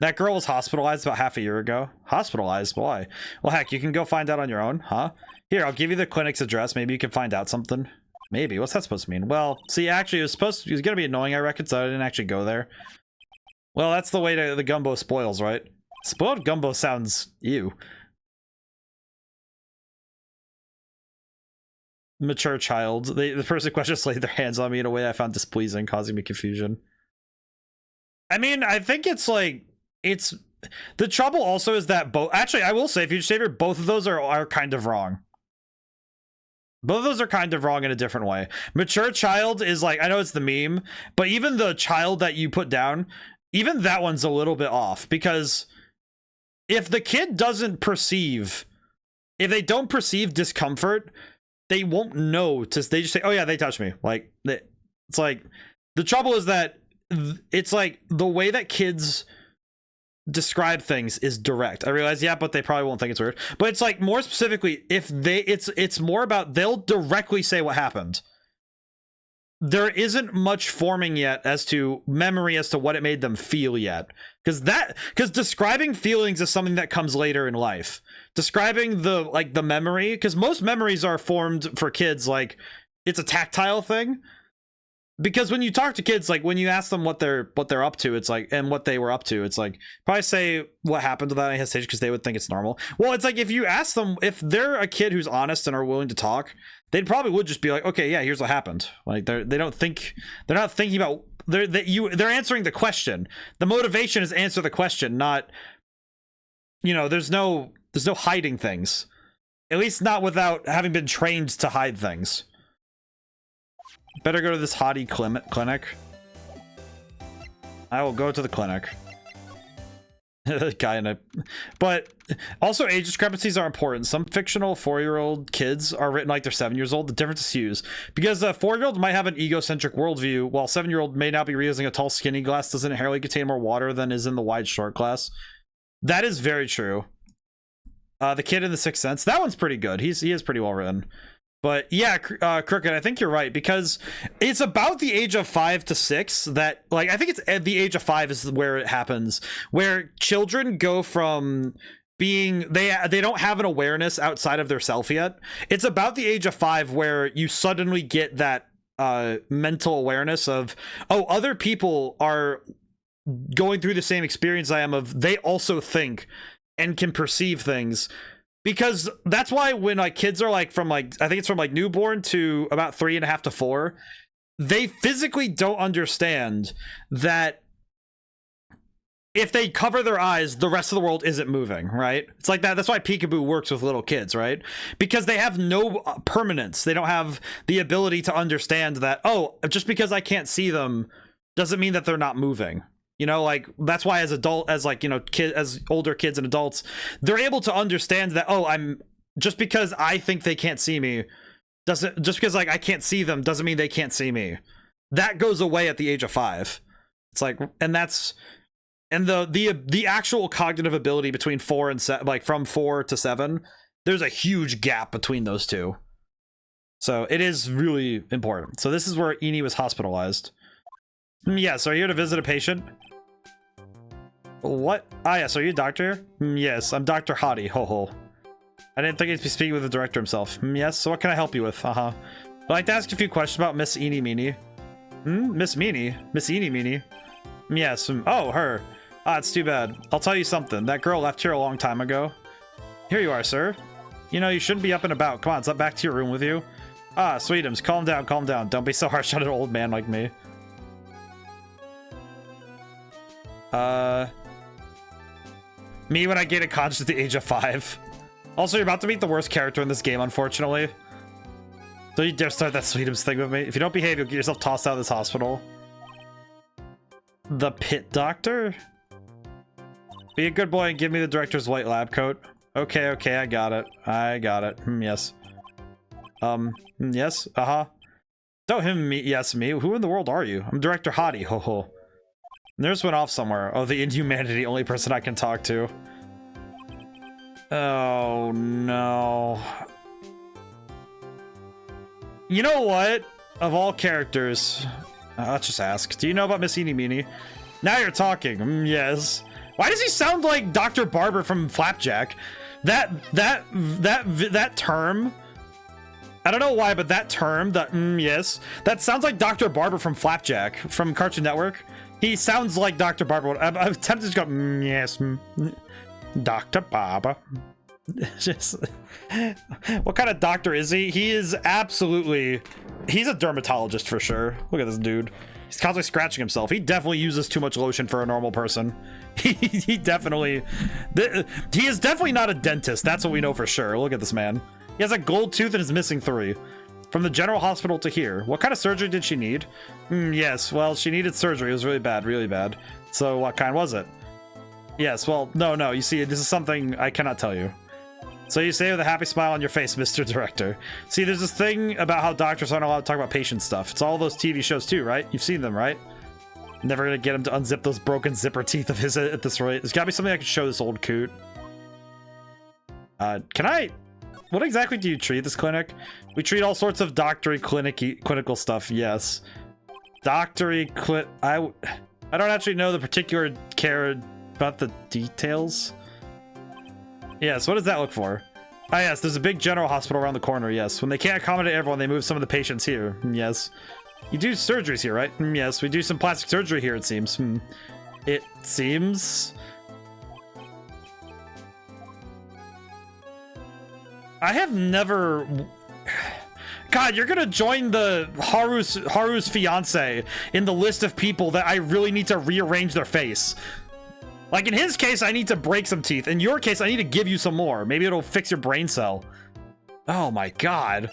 That girl was hospitalized about half a year ago. Hospitalized? Why? Well, heck, you can go find out on your own, huh? Here, I'll give you the clinic's address. Maybe you can find out something. Maybe. What's that supposed to mean? Well, see, actually, it was going to be annoying, I reckon, so I didn't actually go there. Well, that's the way the gumbo spoils, right? Spoiled gumbo sounds ew. Mature child. The person in question just laid their hands on me in a way I found displeasing, causing me confusion. I mean, I think it's like, it's the trouble also is that both, actually, I will say, if you favor, both of those are kind of wrong. Both of those are kind of wrong in a different way. Mature child is like, I know it's the meme, but even the child that you put down, even that one's a little bit off, because if the kid doesn't perceive, if they don't perceive discomfort, they won't know they just say, oh yeah, they touched me. Like, it's like, the trouble is that it's like the way that kids describe things is direct. I realize, yeah, but they probably won't think it's weird. But it's like, more specifically, if it's more about, they'll directly say what happened. There isn't much forming yet as to memory as to what it made them feel yet. Because describing feelings is something that comes later in life. Describing the memory, because most memories are formed for kids, like, it's a tactile thing. Because when you talk to kids, like when you ask them what they're up to, it's like, and what they were up to, it's like, probably say what happened without any hesitation, because they would think it's normal. Well, it's like, if you ask them, if they're a kid who's honest and are willing to talk, they probably would just be like, okay, yeah, here's what happened. Like they're not thinking about, they're answering the question. The motivation is answer the question, not, you know, there's no hiding things. At least not without having been trained to hide things. Better go to this hottie clinic. I will go to the clinic. Guy in it. But also, age discrepancies are important. Some fictional 4-year-old kids are written like they're 7 years old. The difference is huge. Because a 4-year-old might have an egocentric worldview, while 7-year-old may not be reusing a tall, skinny glass doesn't inherently contain more water than is in the wide, short glass. That is very true. The Kid in the Sixth Sense. That one's pretty good. He is pretty well written. But yeah, Crooked, I think you're right, because it's about the age of 5 to 6 that, like, I think it's at the age of 5 is where it happens, where children go from being, they don't have an awareness outside of their self yet. It's about the age of 5 where you suddenly get that mental awareness of, oh, other people are going through the same experience I am, of they also think and can perceive things. Because that's why when like kids are like from like, I think it's from like newborn to about 3.5 to 4, they physically don't understand that if they cover their eyes, the rest of the world isn't moving, right? It's like that. That's why peekaboo works with little kids, right? Because they have no permanence. They don't have the ability to understand that, oh, just because I can't see them doesn't mean that they're not moving. You know, like, that's why as like, you know, as older kids and adults, they're able to understand that, oh, just because I think they can't see me just because like I can't see them doesn't mean they can't see me. That goes away at the age of 5. It's like, and the actual cognitive ability between 4 and 7, like from 4 to 7, there's a huge gap between those two. So it is really important. So this is where Eni was hospitalized. Yes, are you here to visit a patient? What? Ah, yes, are you a doctor? Yes, I'm Dr. Hottie. Ho ho. I didn't think he'd be speaking with the director himself. Yes, so what can I help you with? I'd like to ask a few questions about Miss Eenie Meenie. Miss Meenie? Miss Eenie Meenie? Yes, oh, her. Ah, it's too bad. I'll tell you something. That girl left here a long time ago. Here you are, sir. You know, you shouldn't be up and about. Come on, let's back to your room with you. Ah, Sweetums, calm down, calm down. Don't be so harsh on an old man like me. Me when I gain a conscience at the age of 5. Also, you're about to meet the worst character in this game, unfortunately. Don't you dare start that Sweetums thing with me. If you don't behave, you'll get yourself tossed out of this hospital. The pit doctor? Be a good boy and give me the director's white lab coat. Okay, okay, I got it. I got it. Yes. Yes? Don't him me. Yes, me. Who in the world are you? I'm Director Hottie. Ho ho. Nurse went off somewhere. Oh, the inhumanity, only person I can talk to. Oh, no. You know what? Of all characters, let's just ask. Do you know about Miss Eenie Meenie? Now you're talking. Yes. Why does he sound like Dr. Barber from Flapjack? That term. I don't know why, but that term, yes, that sounds like Dr. Barber from Flapjack from Cartoon Network. He sounds like Dr. Barber. I'm tempted to go, yes, Dr. Barber. Just, what kind of doctor is he? He is absolutely, he's a dermatologist for sure. Look at this dude. He's constantly scratching himself. He definitely uses too much lotion for a normal person. He definitely, he is definitely not a dentist. That's what we know for sure. Look at this man. He has a gold tooth and is missing 3. From the general hospital to here. What kind of surgery did she need? Yes, well, she needed surgery. It was really bad, really bad. So what kind was it? Yes, well, no, you see, this is something I cannot tell you. So you say with a happy smile on your face, Mr. Director. See, there's this thing about how doctors aren't allowed to talk about patient stuff. It's all those TV shows too, right? You've seen them, right? Never gonna get him to unzip those broken zipper teeth of his at this rate. There's gotta be something I can show this old coot. Can I... What exactly do you treat this clinic? We treat all sorts of doctory clinical stuff, yes. Doctory I don't actually know the particular care about the details. Yes, what does that look for? Ah, yes, there's a big general hospital around the corner, yes. When they can't accommodate everyone, they move some of the patients here, yes. You do surgeries here, right? Yes, we do some plastic surgery here, it seems. It seems... I have never... God, you're gonna join the Haru's fiance in the list of people that I really need to rearrange their face. Like in his case, I need to break some teeth. In your case, I need to give you some more. Maybe it'll fix your brain cell. Oh my God.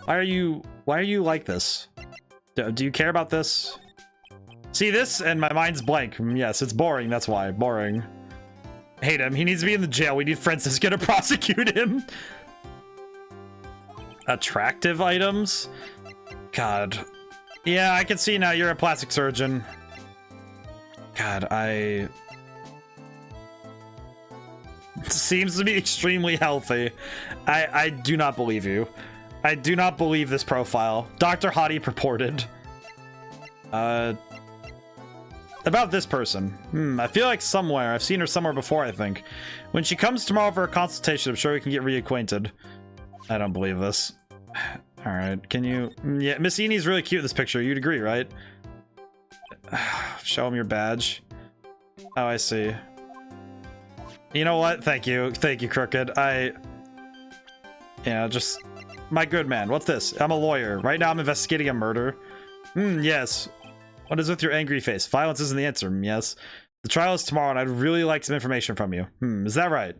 Why are you like this? Do you care about this? See this? And my mind's blank. Yes, it's boring. That's why. Boring. Hate him. He needs to be in the jail. We need Francisca to prosecute him. Attractive items? God. Yeah, I can see now you're a plastic surgeon. God, seems to be extremely healthy. I do not believe you. I do not believe this profile. Dr. Hottie purported. About this person. I feel like somewhere. I've seen her somewhere before, I think. When she comes tomorrow for a consultation, I'm sure we can get reacquainted. I don't believe this. Alright, can you... Yeah, Miss Eni's really cute in this picture. You'd agree, right? Show him your badge. Oh, I see. You know what? Thank you. Thank you, Crooked. Yeah, just... My good man. What's this? I'm a lawyer. Right now I'm investigating a murder. Yes. What is with your angry face? Violence isn't the answer. Yes. The trial is tomorrow and I'd really like some information from you. Is that right?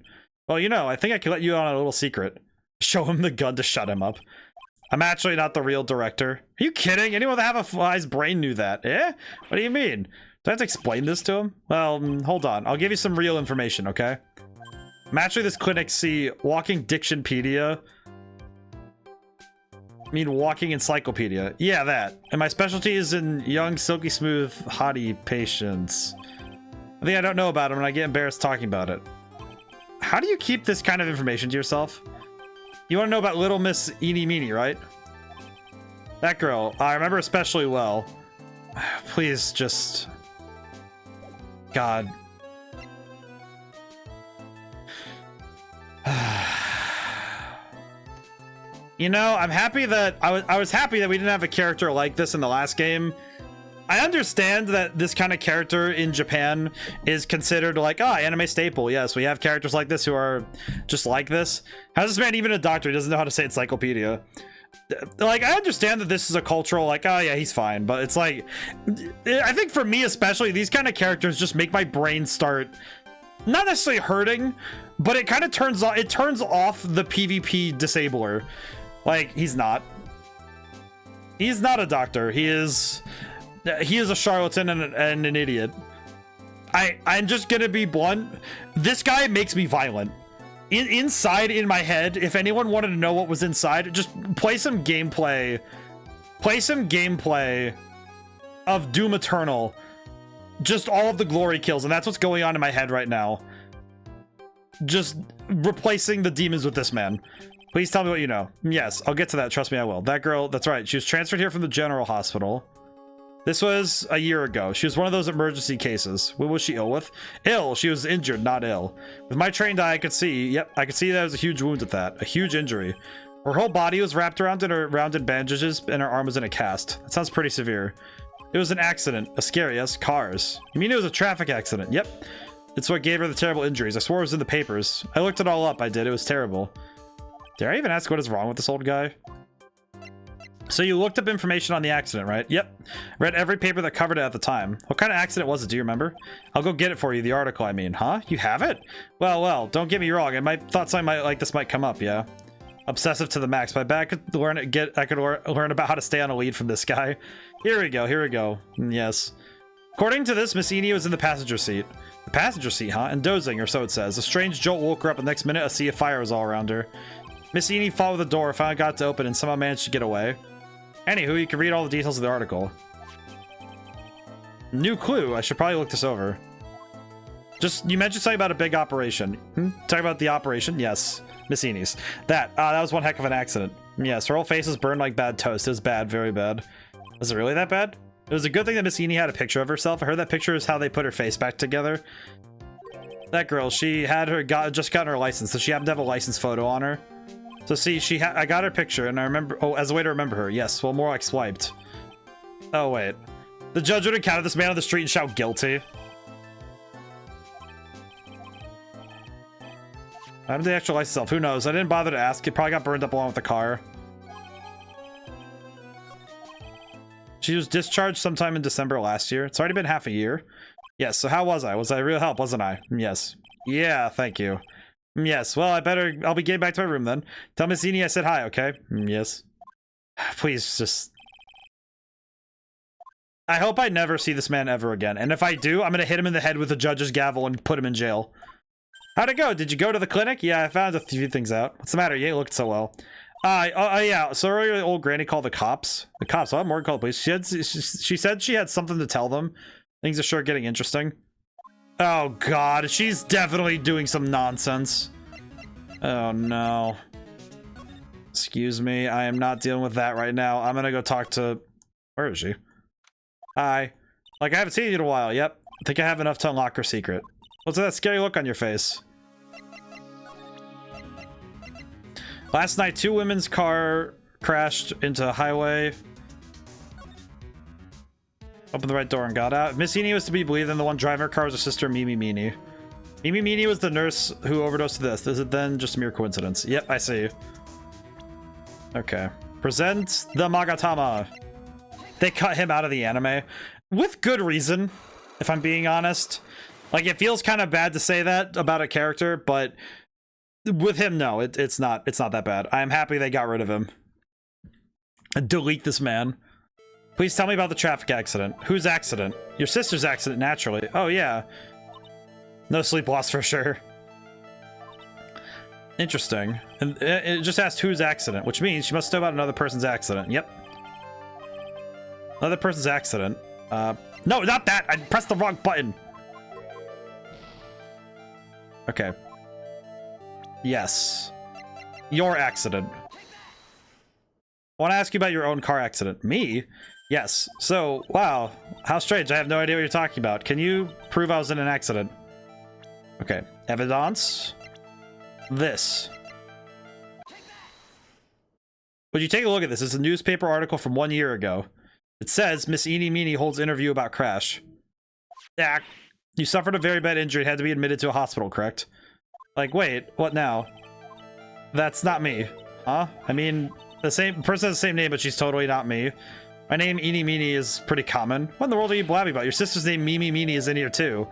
Well, you know, I think I can let you on a little secret. Show him the gun to shut him up. I'm actually not the real director. Are you kidding? Anyone that have a fly's brain knew that. Eh? What do you mean? Do I have to explain this to him? Well, hold on. I'll give you some real information, okay? I'm actually this clinic, see, walking dictionpedia. I mean, walking encyclopedia. Yeah, that. And my specialty is in young, silky smooth, hottie patients. I think I don't know about them and I get embarrassed talking about it. How do you keep this kind of information to yourself? You want to know about Little Miss Eenie Meenie, right? That girl, I remember especially well. Please, just... God. You know, I'm happy that I was happy that we didn't have a character like this in the last game. I understand that this kind of character in Japan is considered like, anime staple. Yes, we have characters like this who are just like this. How's this man even a doctor? He doesn't know how to say encyclopedia. Like, I understand that this is a cultural, like, oh yeah, he's fine. But it's like, I think for me especially, these kind of characters just make my brain start, not necessarily hurting, but it kind of turns off the PvP disabler. Like, he's not a doctor. He is a charlatan and an idiot. I'm just gonna be blunt. This guy makes me violent. Inside in my head, if anyone wanted to know what was inside, just play some gameplay. Play some gameplay of Doom Eternal. Just all of the glory kills, and that's what's going on in my head right now. Just replacing the demons with this man. Please tell me what you know. Yes, I'll get to that. Trust me, I will. That girl, that's right. She was transferred here from the general hospital. This was a year ago. She was one of those emergency cases. What was she ill with? Ill. She was injured, not ill. With my trained eye, I could see. Yep, I could see that was a huge wound at that. A huge injury. Her whole body was wrapped around in bandages, and her arm was in a cast. That sounds pretty severe. It was an accident. A scary, yes. Cars. You mean it was a traffic accident? Yep. It's what gave her the terrible injuries. I swore it was in the papers. I looked it all up. I did. It was terrible. Dare I even ask what is wrong with this old guy? So you looked up information on the accident, right? Yep. Read every paper that covered it at the time. What kind of accident was it? Do you remember? I'll go get it for you. The article, I mean. Huh? You have it? Well, don't get me wrong. I thought something like this might come up, yeah. Obsessive to the max. But I bet I could learn about how to stay on a lead from this guy. Here we go. Yes. According to this, Miss Eni was in the passenger seat. The passenger seat, huh? And dozing, or so it says. A strange jolt woke her up. The next minute, a sea of fire was all around her. Miss Eni followed the door, finally got to open, and somehow managed to get away. Anywho, you can read all the details of the article. New clue. I should probably look this over. You mentioned something about a big operation. Talking about the operation? Yes. Miss Eni's. That was one heck of an accident. Yes, her whole face was burned like bad toast. It was bad, very bad. Was it really that bad? It was a good thing that Miss Eni had a picture of herself. I heard that picture is how they put her face back together. That girl, she had just gotten her license, so she happened to have a license photo on her. So see, I got her picture, and I remember. Oh, as a way to remember her. Yes, well, more like swiped. Oh wait, the judge would encounter this man on the street and shout guilty. How did the actual license itself? Who knows? I didn't bother to ask. It probably got burned up along with the car. She was discharged sometime in December last year. It's already been half a year. Yes. So how was I? Was I real help? Wasn't I? Yes. Yeah. Thank you. Yes, well, I'll be getting back to my room then. Tell Miss Eni I said hi, okay? Yes. Please, just... I hope I never see this man ever again. And if I do, I'm gonna hit him in the head with the judge's gavel and put him in jail. How'd it go? Did you go to the clinic? Yeah, I found a few things out. What's the matter? You ain't looked so well. Yeah, so earlier the old granny called the cops. The cops? I'm more called police. She said she had something to tell them. Things are sure getting interesting. Oh god, she's definitely doing some nonsense. Oh no. Excuse me, I am not dealing with that right now. I'm gonna go talk to... Where is she? Hi. Like, I haven't seen you in a while. Yep. I think I have enough to unlock her secret. What's that scary look on your face? Last night, 2 women's car crashed into a highway. Opened the right door and got out. Miss Eni was to be believed, and the one driving her car was her sister, Mimi Meanie. Mimi Meanie was the nurse who overdosed to this. Is it then just a mere coincidence? Yep, I see. Okay. Present the Magatama. They cut him out of the anime. With good reason, if I'm being honest. Like, it feels kind of bad to say that about a character, but with him, no, it's not that bad. I'm happy they got rid of him. Delete this man. Please tell me about the traffic accident. Whose accident? Your sister's accident, naturally. Oh, yeah. No sleep loss for sure. Interesting. And it just asked whose accident, which means she must know about another person's accident. Yep. Another person's accident. No, not that! I pressed the wrong button! Okay. Yes. Your accident. I want to ask you about your own car accident. Me? Yes. So, wow. How strange. I have no idea what you're talking about. Can you prove I was in an accident? Okay. Evidence. This. Would you take a look at this? It's a newspaper article from 1 year ago. It says, Miss Eenie Meenie holds interview about crash. Yeah. You suffered a very bad injury and had to be admitted to a hospital, correct? Like, wait, what now? That's not me. Huh? I mean, the same person has the same name, but she's totally not me. My name, Eenie Meenie, is pretty common. What in the world are you blabbing about? Your sister's name, Mimi Meenie, is in here too.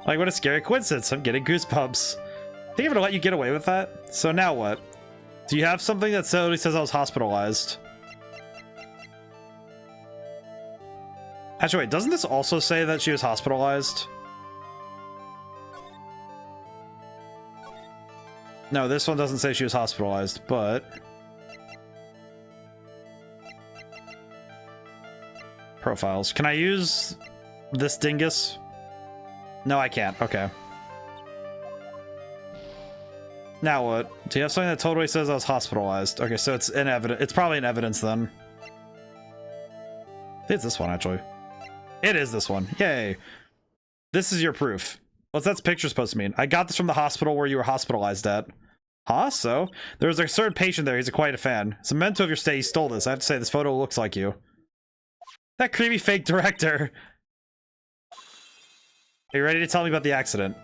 Like, what a scary coincidence. I'm getting goosebumps. I think I'm gonna let you get away with that. So now what? Do you have something that totally says I was hospitalized? Actually, wait, doesn't this also say that she was hospitalized? No, this one doesn't say she was hospitalized, but... Profiles. Can I use this dingus? No, I can't. Okay. Now what? Do you have something that totally says I was hospitalized? Okay, so it's in evidence. It's probably in evidence then. It's this one, actually. It is this one. Yay. This is your proof. What's that picture supposed to mean? I got this from the hospital where you were hospitalized at. Huh? So? There was a certain patient there. He's quite a fan. It's a memento of your stay. He stole this. I have to say, this photo looks like you. That creepy fake director. Are you ready to tell me about the accident?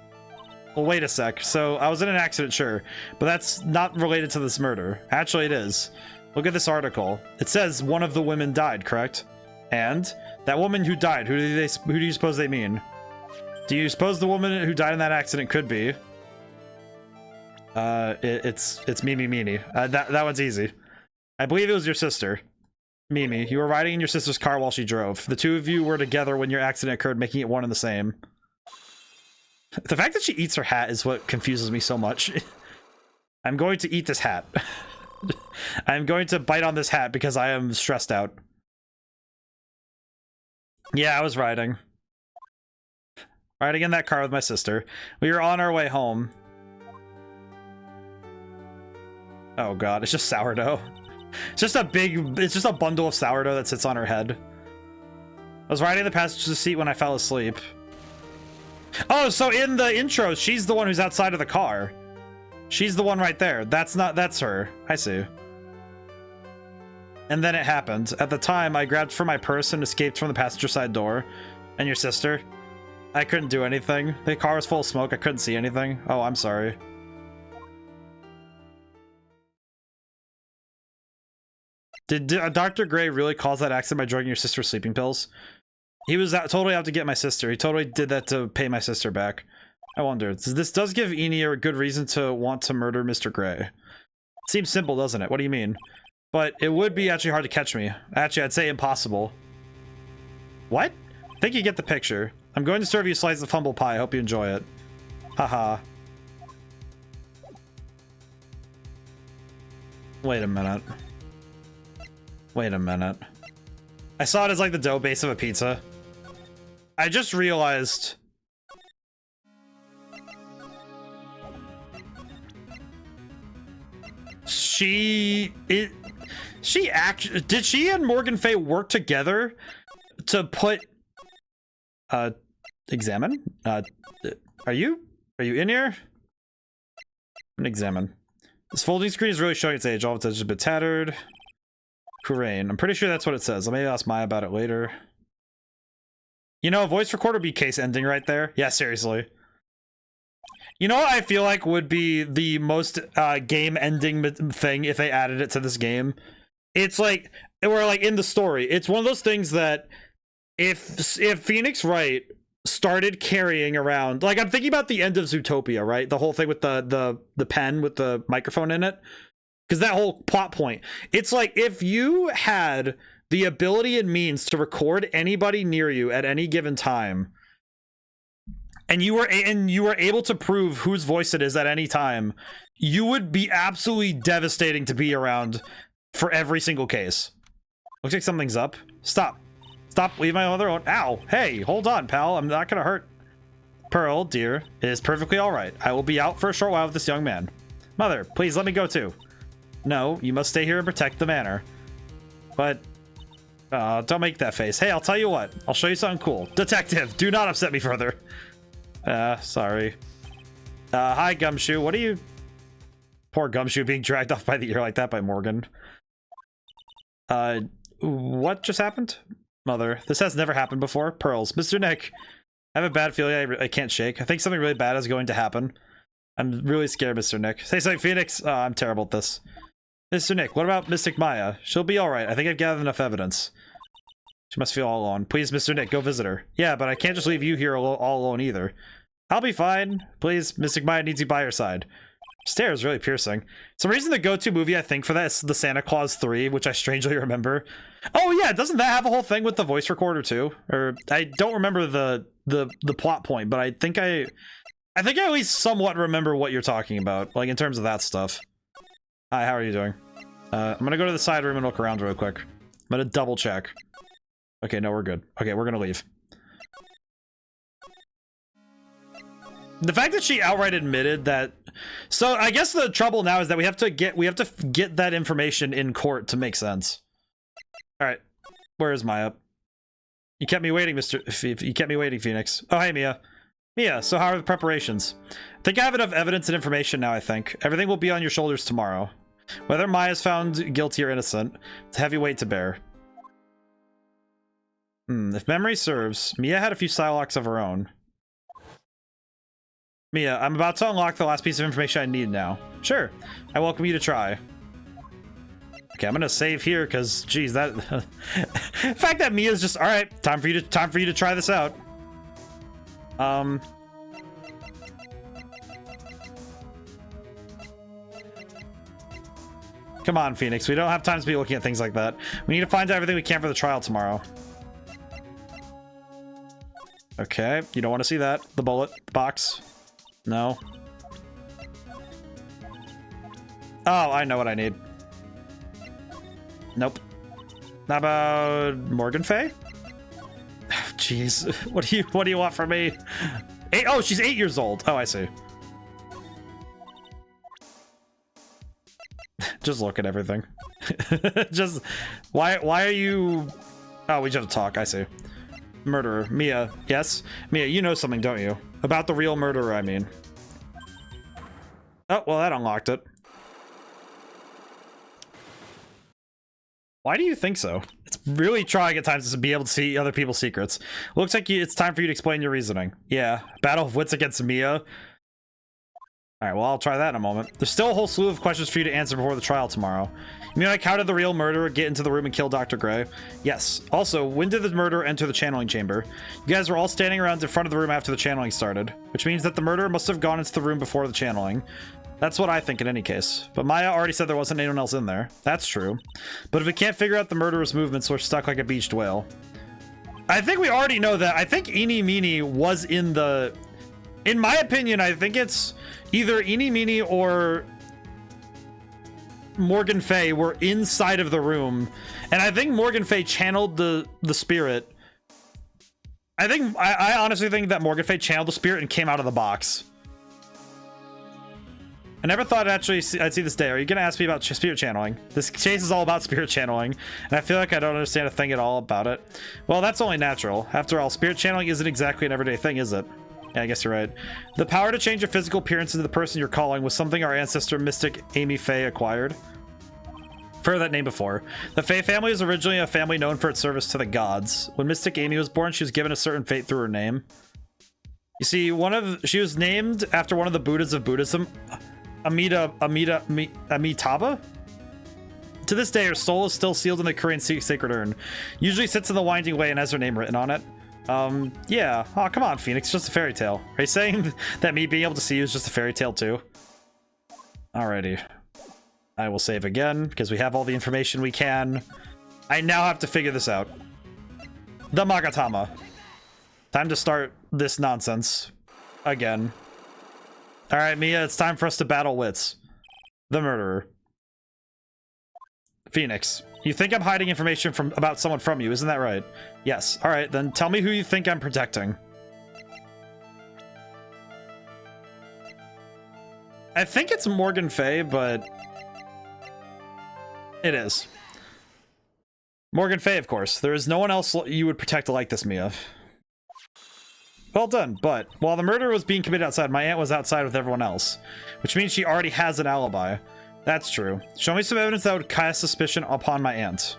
Well, wait a sec. So, I was in an accident, sure. But that's not related to this murder. Actually, it is. Look at this article. It says one of the women died, correct? And that woman who died, who do you suppose they mean? Do you suppose the woman who died in that accident could be? It's Mimi Meanie. That one's easy. I believe it was your sister. Mimi, you were riding in your sister's car while she drove. The two of you were together when your accident occurred, making it one and the same. The fact that she eats her hat is what confuses me so much. I'm going to eat this hat. I'm going to bite on this hat because I am stressed out. Yeah, I was riding. Riding in that car with my sister. We were on our way home. Oh god, it's just sourdough. It's just a bundle of sourdough that sits on her head. I was riding in the passenger seat when I fell asleep. Oh, so in the intro, she's the one who's outside of the car. She's the one right there. That's her. I see. And then it happened. At the time, I grabbed for my purse and escaped from the passenger side door. And your sister? I couldn't do anything. The car was full of smoke. I couldn't see anything. Oh, I'm sorry. Did Dr. Gray really cause that accident by drugging your sister's sleeping pills? He was totally out to get my sister. He totally did that to pay my sister back. I wonder. This does give Eni a good reason to want to murder Mr. Gray. Seems simple, doesn't it? What do you mean? But it would be actually hard to catch me. Actually, I'd say impossible. What? I think you get the picture. I'm going to serve you a slice of humble pie. I hope you enjoy it. Haha. Wait a minute. Wait a minute. I saw it as like the dough base of a pizza. I just realized... Did she and Morgan Fay work together to put examine? Are you in here? I'm gonna examine. This folding screen is really showing its age. All of its edges a bit tattered. Kurain. I'm pretty sure that's what it says. I'll maybe ask Maya about it later. You know, a voice recorder would be case ending right there. Yeah, seriously. You know what I feel like would be the most game ending thing if they added it to this game? It's like, we're like in the story. It's one of those things that if Phoenix Wright started carrying around, like I'm thinking about the end of Zootopia, right? The whole thing with the pen with the microphone in it. Because that whole plot point, it's like if you had the ability and means to record anybody near you at any given time, and you were able to prove whose voice it is at any time, you would be absolutely devastating to be around for every single case. Looks like something's up. Stop, leave my mother alone. Ow, hey, hold on, pal, I'm not gonna hurt. Pearl, dear, it is perfectly all right. I will be out for a short while with this young man. Mother, please let me go too. No, you must stay here and protect the manor. But, don't make that face. Hey, I'll tell you what. I'll show you something cool. Detective, do not upset me further. Sorry. Hi, Gumshoe. What are you... Poor Gumshoe being dragged off by the ear like that by Morgan. What just happened? Mother, this has never happened before. Pearls. Mr. Nick, I have a bad feeling I can't shake. I think something really bad is going to happen. I'm really scared, Mr. Nick. Say something, Phoenix. I'm terrible at this. Mr. Nick, what about Mystic Maya? She'll be alright. I think I've gathered enough evidence. She must feel all alone. Please, Mr. Nick, go visit her. Yeah, but I can't just leave you here all alone either. I'll be fine. Please, Mystic Maya needs you by her side. Stare is really piercing. Some reason the go-to movie I think for that is the Santa Claus 3, which I strangely remember. Oh yeah, doesn't that have a whole thing with the voice recorder too? Or I don't remember the plot point, but I think I at least somewhat remember what you're talking about, like in terms of that stuff. Hi, how are you doing? I'm gonna go to the side room and look around real quick. I'm gonna double check. Okay, no, we're good. Okay, we're gonna leave. The fact that she outright admitted that... So, I guess the trouble now is that we have to get that information in court to make sense. Alright. Where is Maya? You kept me waiting, You kept me waiting, Phoenix. Oh, hey, Mia. Mia, so how are the preparations? I think I have enough evidence and information now, I think. Everything will be on your shoulders tomorrow. Whether Maya's found guilty or innocent, it's a heavy weight to bear. If memory serves, Mia had a few psylocks of her own. Mia, I'm about to unlock the last piece of information I need now. Sure, I welcome you to try. Okay, I'm gonna save here because, geez, that the fact that Mia's just all right. Time for you to try this out. Come on, Phoenix. We don't have time to be looking at things like that. We need to find out everything we can for the trial tomorrow. Okay, you don't want to see that. The bullet box. No. Oh, I know what I need. Nope. How about Morgan Fay? Jeez, what do you want from me? Oh, she's 8 years old. Oh, I see. Just look at everything. Just why are you? Oh, we just have to talk. I see. Murderer, Mia. Yes, Mia. You know something, don't you? About the real murderer, I mean. Oh, well, that unlocked it. Why do you think so? It's really trying at times to be able to see other people's secrets. Looks like it's time for you to explain your reasoning. Yeah, battle of wits against Mia. Alright, well, I'll try that in a moment. There's still a whole slew of questions for you to answer before the trial tomorrow. You mean like, how did the real murderer get into the room and kill Dr. Gray? Yes. Also, when did the murderer enter the channeling chamber? You guys were all standing around in front of the room after the channeling started, which means that the murderer must have gone into the room before the channeling. That's what I think in any case. But Maya already said there wasn't anyone else in there. That's true. But if we can't figure out the murderer's movements, we're stuck like a beached whale. I think we already know that. I think Eeny Meeny was in the... In my opinion, I think it's either Eeny Meeny or Morgan Fay were inside of the room. And I think Morgan Fay channeled the spirit. I honestly think that Morgan Fay channeled the spirit and came out of the box. I never thought I'd see this day. Are you gonna ask me about spirit channeling? This chase is all about spirit channeling, and I feel like I don't understand a thing at all about it. Well, that's only natural. After all, spirit channeling isn't exactly an everyday thing, is it? Yeah, I guess you're right. The power to change your physical appearance into the person you're calling was something our ancestor mystic Amy Faye acquired. I've heard that name before. The Faye family is originally a family known for its service to the gods. When Mystic Amy was born, she was given a certain fate through her name. You see, she was named after one of the Buddhas of Buddhism, Amitabha? To this day, her soul is still sealed in the Korean sacred urn. Usually sits in the winding way and has her name written on it. Yeah. Oh, come on, Phoenix. It's just a fairy tale. Are you saying that me being able to see you is just a fairy tale too? Alrighty. I will save again, because we have all the information we can. I now have to figure this out. The Magatama. Time to start this nonsense. Again. Alright, Mia, it's time for us to battle wits. The murderer. Phoenix. You think I'm hiding information about someone from you, isn't that right? Yes. Alright, then tell me who you think I'm protecting. I think it's Morgan Fay, but... it is. Morgan Fay, of course. There is no one else you would protect like this, Mia. Well done, but while the murder was being committed outside, my aunt was outside with everyone else, which means she already has an alibi. That's true. Show me some evidence that would cast suspicion upon my aunt.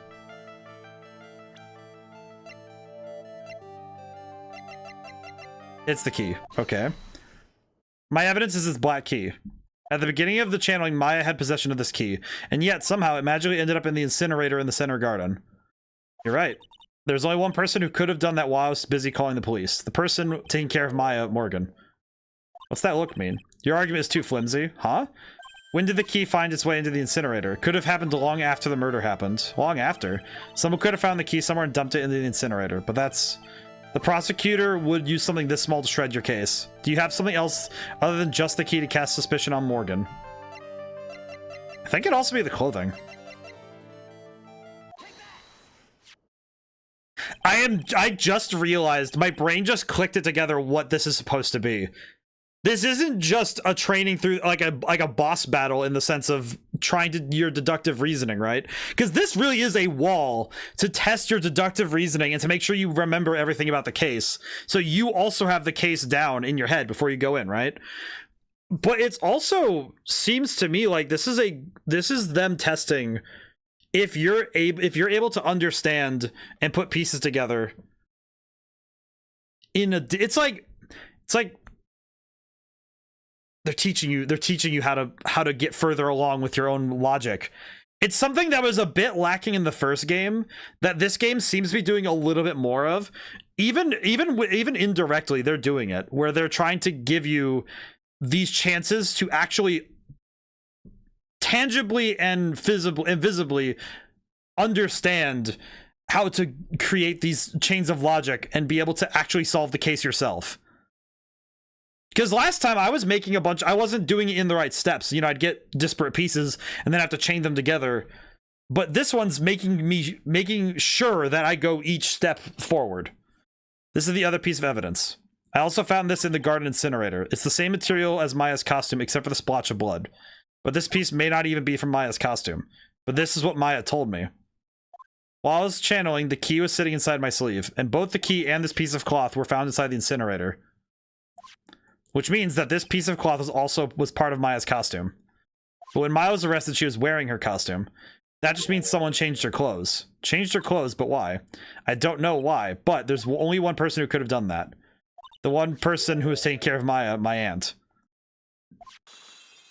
It's the key. Okay. My evidence is this black key. At the beginning of the channeling, Maya had possession of this key, and yet somehow it magically ended up in the incinerator in the center garden. You're right. There's only one person who could have done that while I was busy calling the police. The person taking care of Maya, Morgan. What's that look mean? Your argument is too flimsy. Huh? When did the key find its way into the incinerator? Could have happened long after the murder happened. Long after? Someone could have found the key somewhere and dumped it into the incinerator, but that's... The prosecutor would use something this small to shred your case. Do you have something else other than just the key to cast suspicion on Morgan? I think it'd also be the clothing. I just realized, my brain just clicked it together what this is supposed to be. This isn't just a training through like a boss battle in the sense of trying to your deductive reasoning, right? Because this really is a wall to test your deductive reasoning and to make sure you remember everything about the case. So you also have the case down in your head before you go in, right? But it's also seems to me like this is them testing if you're able to understand and put pieces together in a it's like they're teaching you how to get further along with your own logic. It's something that was a bit lacking in the first game that this game seems to be doing a little bit more of. Even indirectly they're doing it, where they're trying to give you these chances to actually tangibly and visibly understand how to create these chains of logic and be able to actually solve the case yourself. Because last time I was making I wasn't doing it in the right steps. You know, I'd get disparate pieces and then have to chain them together. But this one's making sure that I go each step forward. This is the other piece of evidence. I also found this in the garden incinerator. It's the same material as Maya's costume except for the splotch of blood. But this piece may not even be from Maya's costume. But this is what Maya told me. While I was channeling, the key was sitting inside my sleeve, and both the key and this piece of cloth were found inside the incinerator. Which means that this piece of cloth was part of Maya's costume. But when Maya was arrested, she was wearing her costume. That just means someone changed her clothes. Changed her clothes, but why? I don't know why, but there's only one person who could have done that. The one person who was taking care of Maya, my aunt.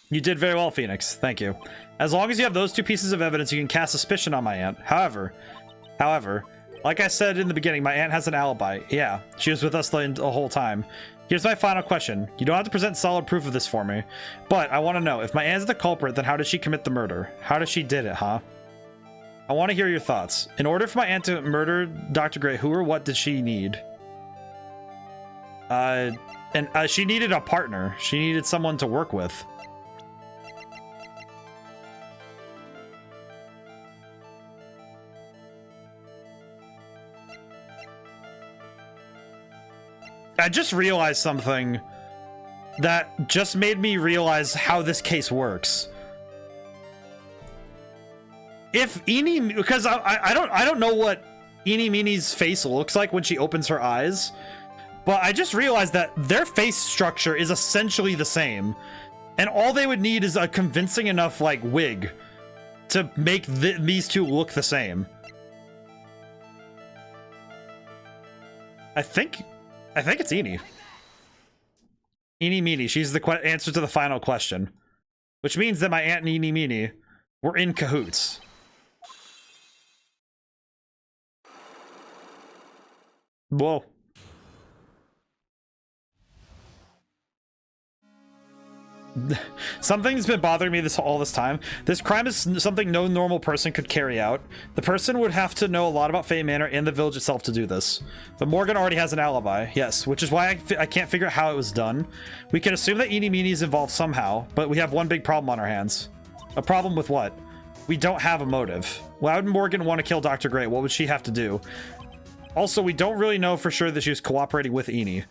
You did very well, Phoenix. Thank you. As long as you have those two pieces of evidence, you can cast suspicion on my aunt. However, like I said in the beginning, my aunt has an alibi. Yeah, she was with us the whole time. Here's my final question. You don't have to present solid proof of this for me, but I want to know, if my aunt's the culprit, then how did she commit the murder? How did she did it, huh? I want to hear your thoughts. In order for my aunt to murder Dr. Gray, who or what did she need? She needed a partner. She needed someone to work with. I just realized something. that just made me realize how this case works. If Eeny, because I don't know what Eeny Meeny's face looks like when she opens her eyes, but I just realized that their face structure is essentially the same, and all they would need is a convincing enough like wig to make these two look the same. I think it's Eeny. Eeny Meeny. She's the answer to the final question, which means that my aunt and Eeny Meeny were in cahoots. Whoa. Something's been bothering me all this time. This crime is something no normal person could carry out. The person would have to know a lot about Fate Manor and the village itself to do this. But Morgan already has an alibi, yes, which is why I can't figure out how it was done. We can assume that Eeny Meeny is involved somehow, but we have one big problem on our hands. A problem with what? We don't have a motive. Why would Morgan want to kill Dr. Gray? What would she have to do? Also, we don't really know for sure that she was cooperating with Eeny.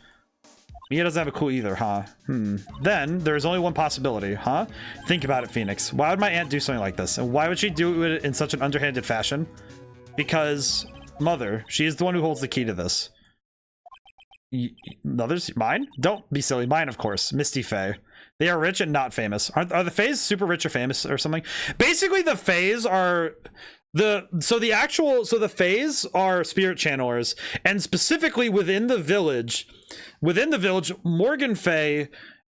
Mia doesn't have a clue either, huh? Then, there's only one possibility, huh? Think about it, Phoenix. Why would my aunt do something like this? And why would she do it in such an underhanded fashion? Because, Mother, she is the one who holds the key to this. Mother's? Mine? Don't be silly. Mine, of course. Misty Fae. They are rich and not famous. Are the Faes super rich or famous or something? Basically, the Faes are... the Faes are spirit channelers, and specifically within the village, Morgan Fae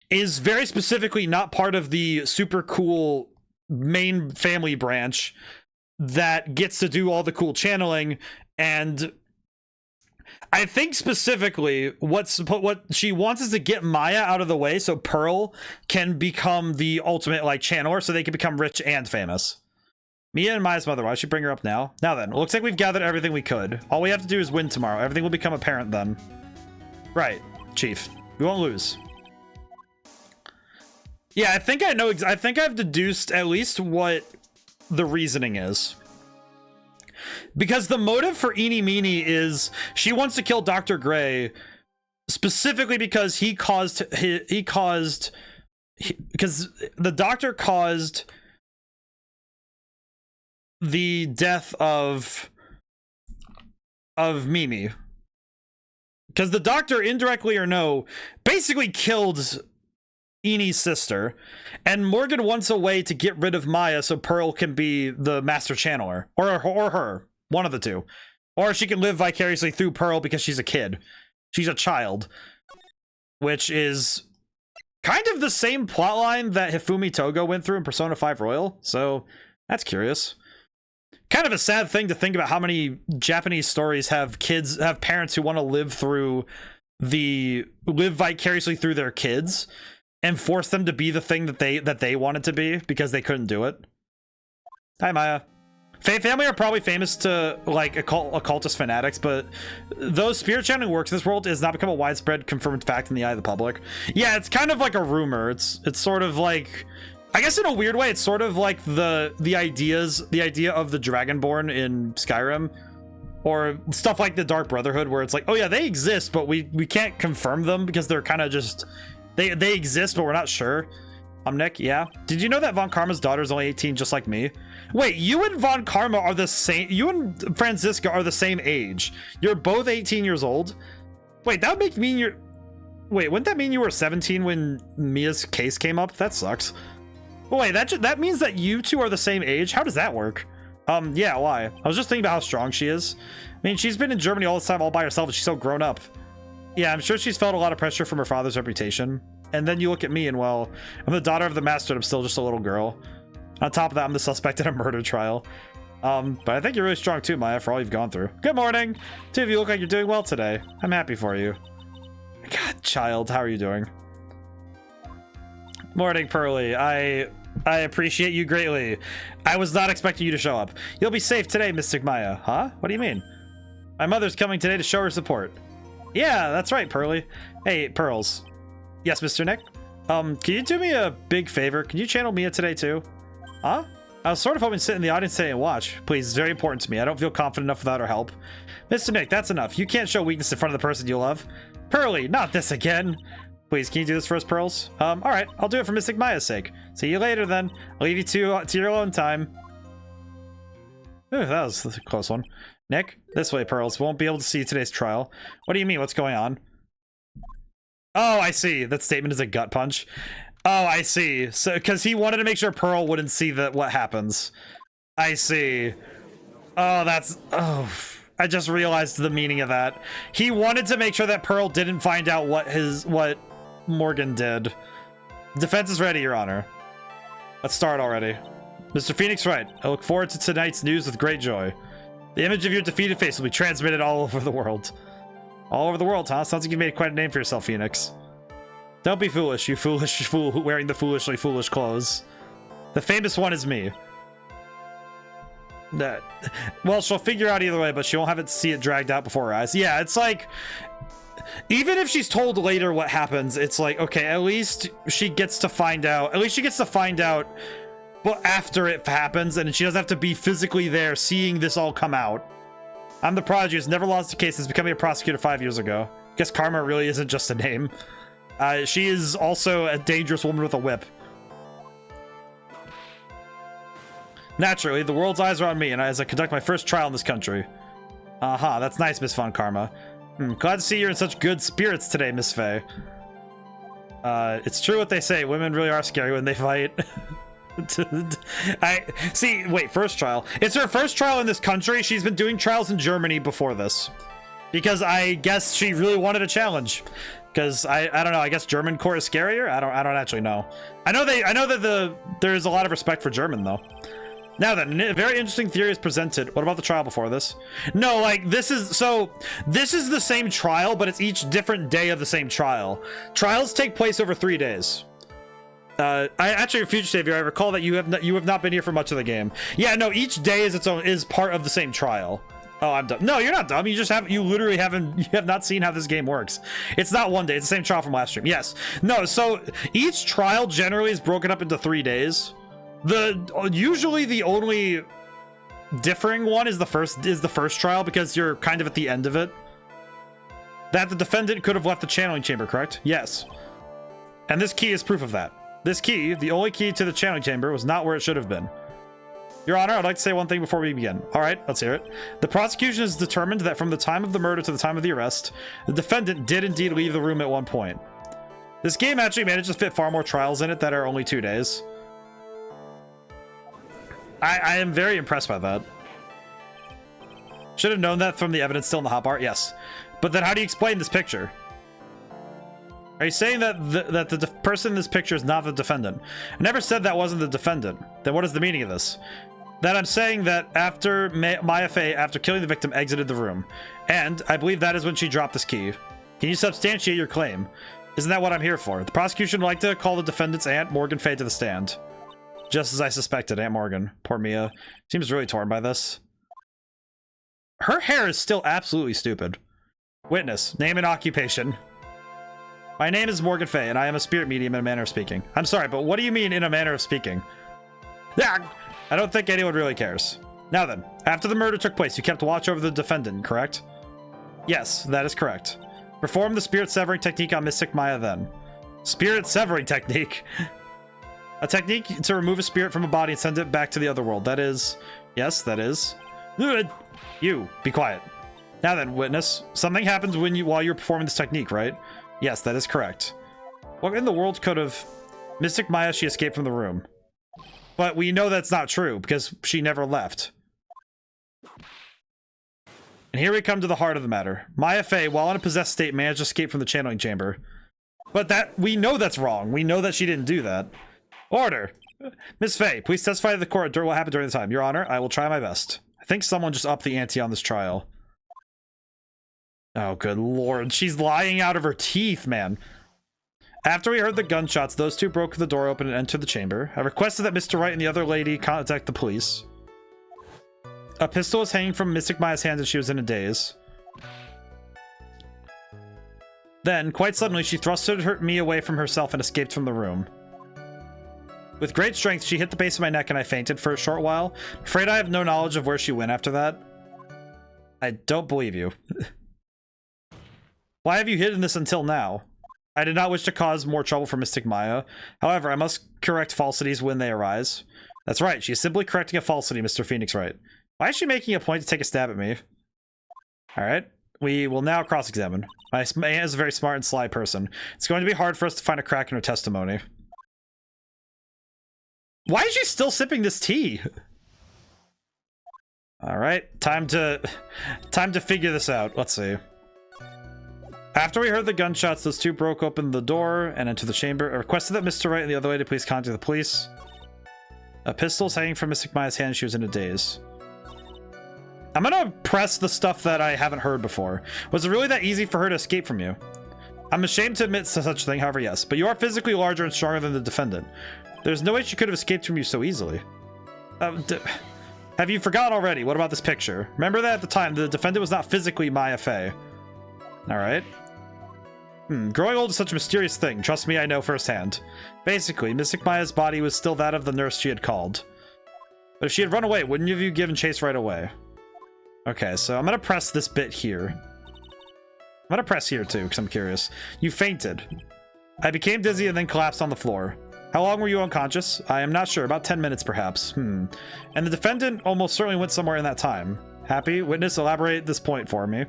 is very specifically not part of the super cool main family branch that gets to do all the cool channeling. And I think specifically what she wants is to get Maya out of the way so Pearl can become the ultimate like channeler, so they can become rich and famous. Mia and Maya's mother. Why should bring her up now? Now then, it looks like we've gathered everything we could. All we have to do is win tomorrow. Everything will become apparent then. Right, Chief. We won't lose. Yeah, I think I know. I think I've deduced at least what the reasoning is. Because the motive for Eeny Meeny is she wants to kill Dr. Gray specifically because because the doctor caused the death of Mimi, because the doctor, indirectly or no, basically killed Eeny's sister, and Morgan wants a way to get rid of Maya so Pearl can be the master channeler, or her, one of the two, or she can live vicariously through Pearl because she's a kid, she's a child, which is kind of the same plotline that Hifumi Togo went through in Persona 5 Royal, so that's curious. Kind of a sad thing to think about how many Japanese stories have parents who want to live vicariously through their kids and force them to be the thing that they wanted to be because they couldn't do it. Hi, Maya. Fae family are probably famous to like occultist fanatics, but those spirit channeling works in this world has not become a widespread confirmed fact in the eye of the public. Yeah, it's kind of like a rumor. It's sort of like, I guess in a weird way, it's sort of like the idea of the Dragonborn in Skyrim, or stuff like the Dark Brotherhood, where it's like, oh yeah, they exist, but we can't confirm them because they're kind of just they exist, but we're not sure. Nick, yeah. Did you know that Von Karma's daughter is only 18, just like me? Wait, you and Von Karma are the same. You and Franziska are the same age. You're both 18 years old. Wait, that would mean you're. Wait, wouldn't that mean you were 17 when Mia's case came up? That sucks. Wait, that means that you two are the same age? How does that work? Yeah, why? I was just thinking about how strong she is. I mean, she's been in Germany all this time all by herself, and she's so grown up. Yeah, I'm sure she's felt a lot of pressure from her father's reputation. And then you look at me and, well, I'm the daughter of the master, and I'm still just a little girl. On top of that, I'm the suspect in a murder trial. But I think you're really strong too, Maya, for all you've gone through. Good morning! Two of you look like you're doing well today. I'm happy for you. God, child, how are you doing? Morning, Pearly. I appreciate you greatly. I was not expecting you to show up. You'll be safe today, Mystic Maya. Huh? What do you mean? My mother's coming today to show her support. Yeah, that's right, Pearly. Hey, Pearls. Yes, Mr. Nick? Can you do me a big favor? Can you channel Mia today, too? Huh? I was sort of hoping to sit in the audience today and watch. Please, it's very important to me. I don't feel confident enough without her help. Mr. Nick, that's enough. You can't show weakness in front of the person you love. Pearly, not this again. Please, can you do this for us, Pearls? All right, I'll do it for Mystic Maya's sake. See you later, then. I'll leave you to your own time. Ooh, that was a close one. Nick, this way, Pearls. Won't be able to see today's trial. What do you mean? What's going on? Oh, I see. That statement is a gut punch. Oh, I see. So, because he wanted to make sure Pearl wouldn't see what happens. I see. Oh, that's... Oh, I just realized the meaning of that. He wanted to make sure that Pearl didn't find out what Morgan did. Defense is ready, Your Honor. Let's start already. Mr. Phoenix Wright, I look forward to tonight's news with great joy. The image of your defeated face will be transmitted all over the world. All over the world, huh? Sounds like you've made quite a name for yourself, Phoenix. Don't be foolish, you foolish fool wearing the foolishly foolish clothes. The famous one is me. Well, she'll figure out either way, but she won't have it see it dragged out before her eyes. Yeah, it's like... Even if she's told later what happens, it's like, okay, at least she gets to find out. At least she gets to find out but after it happens, and she doesn't have to be physically there seeing this all come out. I'm the prodigy who's never lost a case since becoming a prosecutor 5 years ago. Guess karma really isn't just a name. She is also a dangerous woman with a whip. Naturally, the world's eyes are on me, and as I conduct my first trial in this country. That's nice, Miss Von Karma. Glad to see you're in such good spirits today, Miss Faye. It's true what they say. Women really are scary when they fight. Wait, first trial. It's her first trial in this country. She's been doing trials in Germany before this. Because I guess she really wanted a challenge. Because I don't know, I guess German court is scarier? I don't actually know. I know that there's a lot of respect for German though. Now then, a very interesting theory is presented. What about the trial before this? No, like, this is the same trial, but it's each different day of the same trial. Trials take place over 3 days. I actually, future savior, I recall that you have not been here for much of the game. Yeah, no, each day is part of the same trial. Oh, I'm dumb. No, you're not dumb. You literally have not seen how this game works. It's not 1 day. It's the same trial from last stream. Yes. No, so each trial generally is broken up into 3 days. Usually the only differing one is the first trial, because you're kind of at the end of it. That the defendant could have left the channeling chamber, correct? Yes. And this key is proof of that. This key, the only key to the channeling chamber, was not where it should have been. Your Honor, I'd like to say one thing before we begin. All right, let's hear it. The prosecution has determined that from the time of the murder to the time of the arrest, the defendant did indeed leave the room at one point. This game actually managed to fit far more trials in it that are only 2 days. I am very impressed by that. Should have known that from the evidence still in the hotbar. Yes. But then how do you explain this picture? Are you saying that the person in this picture is not the defendant? I never said that wasn't the defendant. Then what is the meaning of this? That I'm saying that after Maya Fey, after killing the victim, exited the room. And I believe that is when she dropped this key. Can you substantiate your claim? Isn't that what I'm here for? The prosecution would like to call the defendant's aunt, Morgan Fey, to the stand. Just as I suspected, Aunt Morgan. Poor Mia. Seems really torn by this. Her hair is still absolutely stupid. Witness. Name and occupation. My name is Morgan Fey, and I am a spirit medium in a manner of speaking. I'm sorry, but what do you mean in a manner of speaking? I don't think anyone really cares. Now then, after the murder took place, you kept watch over the defendant, correct? Yes, that is correct. Perform the spirit severing technique on Mystic Maya then. Spirit severing technique? A technique to remove a spirit from a body and send it back to the other world. That is... Yes, that is... You, be quiet. Now then, witness. Something happens while you're performing this technique, right? Yes, that is correct. What in the world could have... Mystic Maya, she escaped from the room. But we know that's not true, because she never left. And here we come to the heart of the matter. Maya Fey, while in a possessed state, managed to escape from the channeling chamber. But we know that's wrong. We know that she didn't do that. Order! Miss Fey, please testify to the court what happened during the time. Your Honor, I will try my best. I think someone just upped the ante on this trial. Oh, good lord. She's lying out of her teeth, man. After we heard the gunshots, those two broke the door open and entered the chamber. I requested that Mr. Wright and the other lady contact the police. A pistol was hanging from Mystic Maya's hand and she was in a daze. Then, quite suddenly, she thrusted me away from herself and escaped from the room. With great strength, she hit the base of my neck and I fainted for a short while. Afraid I have no knowledge of where she went after that. I don't believe you. Why have you hidden this until now? I did not wish to cause more trouble for Mystic Maya. However, I must correct falsities when they arise. That's right, she's simply correcting a falsity, Mr. Phoenix Wright. Why is she making a point to take a stab at me? Alright, we will now cross-examine. My aunt is a very smart and sly person. It's going to be hard for us to find a crack in her testimony. Why is she still sipping this tea? Alright, time to figure this out. Let's see. After we heard the gunshots, those two broke open the door and entered the chamber. I requested that Mr. Wright and the other lady please contact the police. A pistol is hanging from Mystic Maya's hand. She was in a daze. I'm gonna press the stuff that I haven't heard before. Was it really that easy for her to escape from you? I'm ashamed to admit to such a thing, however, yes. But you are physically larger and stronger than the defendant. There's no way she could have escaped from you so easily. Have you forgotten already? What about this picture? Remember that at the time, the defendant was not physically Maya Fey. Alright. Growing old is such a mysterious thing. Trust me, I know firsthand. Basically, Mystic Maya's body was still that of the nurse she had called. But if she had run away, wouldn't you have given chase right away? Okay, so I'm gonna press this bit here. I'm gonna press here too, because I'm curious. You fainted. I became dizzy and then collapsed on the floor. How long were you unconscious? I am not sure. About 10 minutes, perhaps. And the defendant almost certainly went somewhere in that time. Happy? Witness, elaborate this point for me.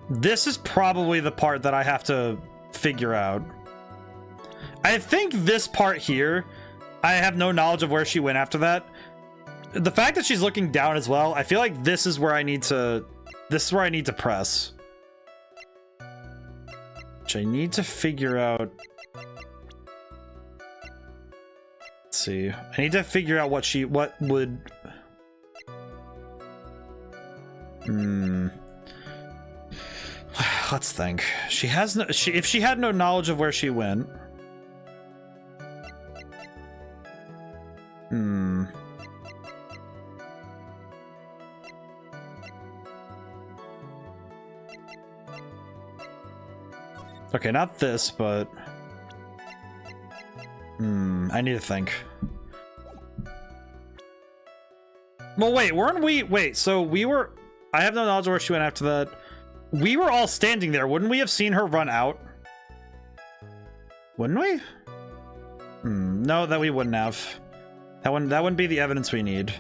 This is probably the part that I have to figure out. I think this part here, I have no knowledge of where she went after that. The fact that she's looking down as well, I feel like this is where I need to... This is where I need to press. Which I need to figure out... Let's see. I need to figure out what she... What would... Let's think. She has no... if she had no knowledge of where she went... Okay, not this, but... I need to think. Well, wait, weren't we... Wait, so we were... I have no knowledge of where she went after that. We were all standing there. Wouldn't we have seen her run out? Wouldn't we? No, that we wouldn't have. That wouldn't be the evidence we need.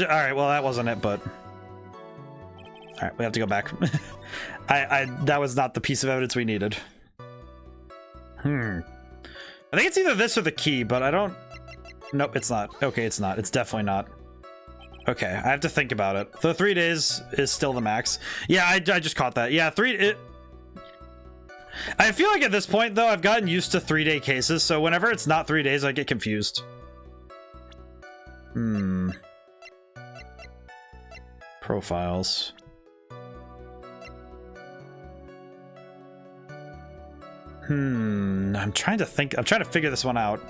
Alright, well, that wasn't it, but... Alright, we have to go back. That was not the piece of evidence we needed. I think it's either this or the key, but I don't... Nope, it's not. Okay, it's not. It's definitely not. Okay, I have to think about it. The 3 days is still the max. Yeah, I just caught that. Yeah, I feel like at this point, though, I've gotten used to 3-day cases, so whenever it's not 3 days, I get confused. Profiles. I'm trying to think. I'm trying to figure this one out.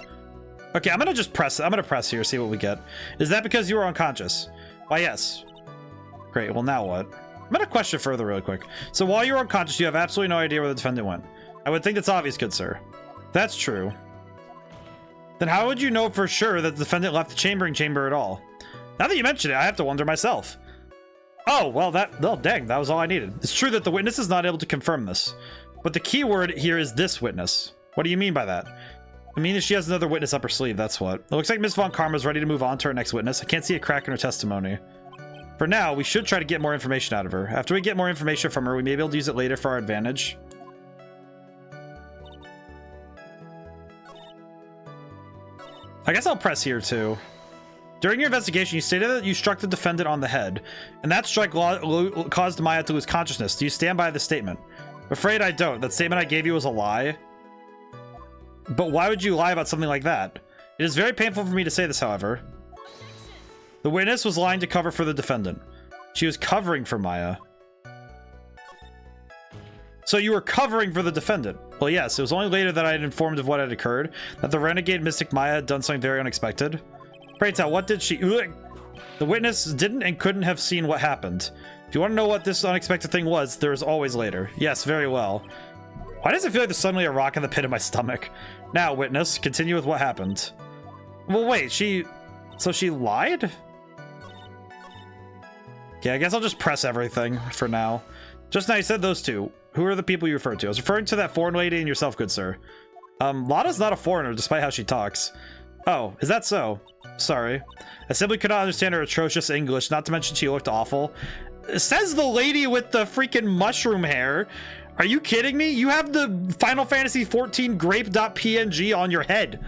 Okay, I'm gonna just press. I'm gonna press here, see what we get. Is that because you were unconscious? Why, yes. Great, well, now what? I'm gonna question further really quick. So while you were unconscious, you have absolutely no idea where the defendant went. I would think that's obvious, good sir. If that's true. Then how would you know for sure that the defendant left the chambering chamber at all? Now that you mention it, I have to wonder myself. Oh, well, dang, that was all I needed. It's true that the witness is not able to confirm this. But the key word here is this witness. What do you mean by that? I mean that she has another witness up her sleeve, that's what. It looks like Ms. Von Karma is ready to move on to our next witness. I can't see a crack in her testimony. For now, we should try to get more information out of her. After we get more information from her, we may be able to use it later for our advantage. I guess I'll press here too. During your investigation, you stated that you struck the defendant on the head, and that strike caused Maya to lose consciousness. Do you stand by this statement? I'm afraid I don't. That statement I gave you was a lie. But why would you lie about something like that? It is very painful for me to say this, however. The witness was lying to cover for the defendant. She was covering for Maya. So you were covering for the defendant? Well, yes. It was only later that I had informed of what had occurred, that the renegade Mystic Maya had done something very unexpected. Pray tell, what did she... The witness didn't and couldn't have seen what happened. If you want to know what this unexpected thing was, there is always later. Yes, very well. Why does it feel like there's suddenly a rock in the pit of my stomach? Now, witness, continue with what happened. Well, wait, so she lied? Okay, I guess I'll just press everything for now. Just now you said those two. Who are the people you referred to? I was referring to that foreign lady and yourself, good sir. Lada's not a foreigner, despite how she talks. Oh, is that so? Sorry. I simply could not understand her atrocious English, not to mention she looked awful. Says the lady with the freaking mushroom hair. Are you kidding me? You have the Final Fantasy XIV grape.png on your head.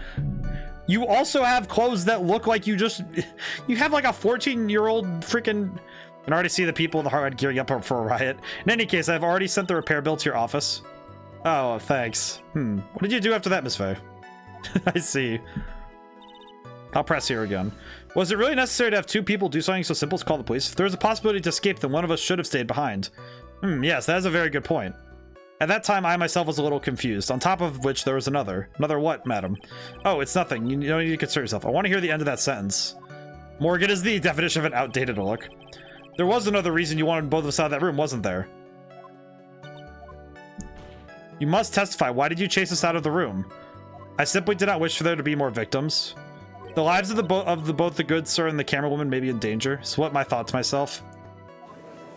You also have clothes that look like you have like a 14-year-old freaking... I can already see the people in the hard gearing up for a riot. In any case, I've already sent the repair bill to your office. Oh, thanks. What did you do after that, Miss Faye? I see. I'll press here again. Was it really necessary to have two people do something so simple as call the police? If there was a possibility to escape, then one of us should have stayed behind. Yes, that is a very good point. At that time, I myself was a little confused, on top of which there was another. Another what, madam? Oh, it's nothing. You don't need to concern yourself. I want to hear the end of that sentence. Morgan is the definition of an outdated look. There was another reason you wanted both of us out of that room, wasn't there? You must testify. Why did you chase us out of the room? I simply did not wish for there to be more victims. The lives of both the good sir and the camera woman may be in danger. So what my thought to myself?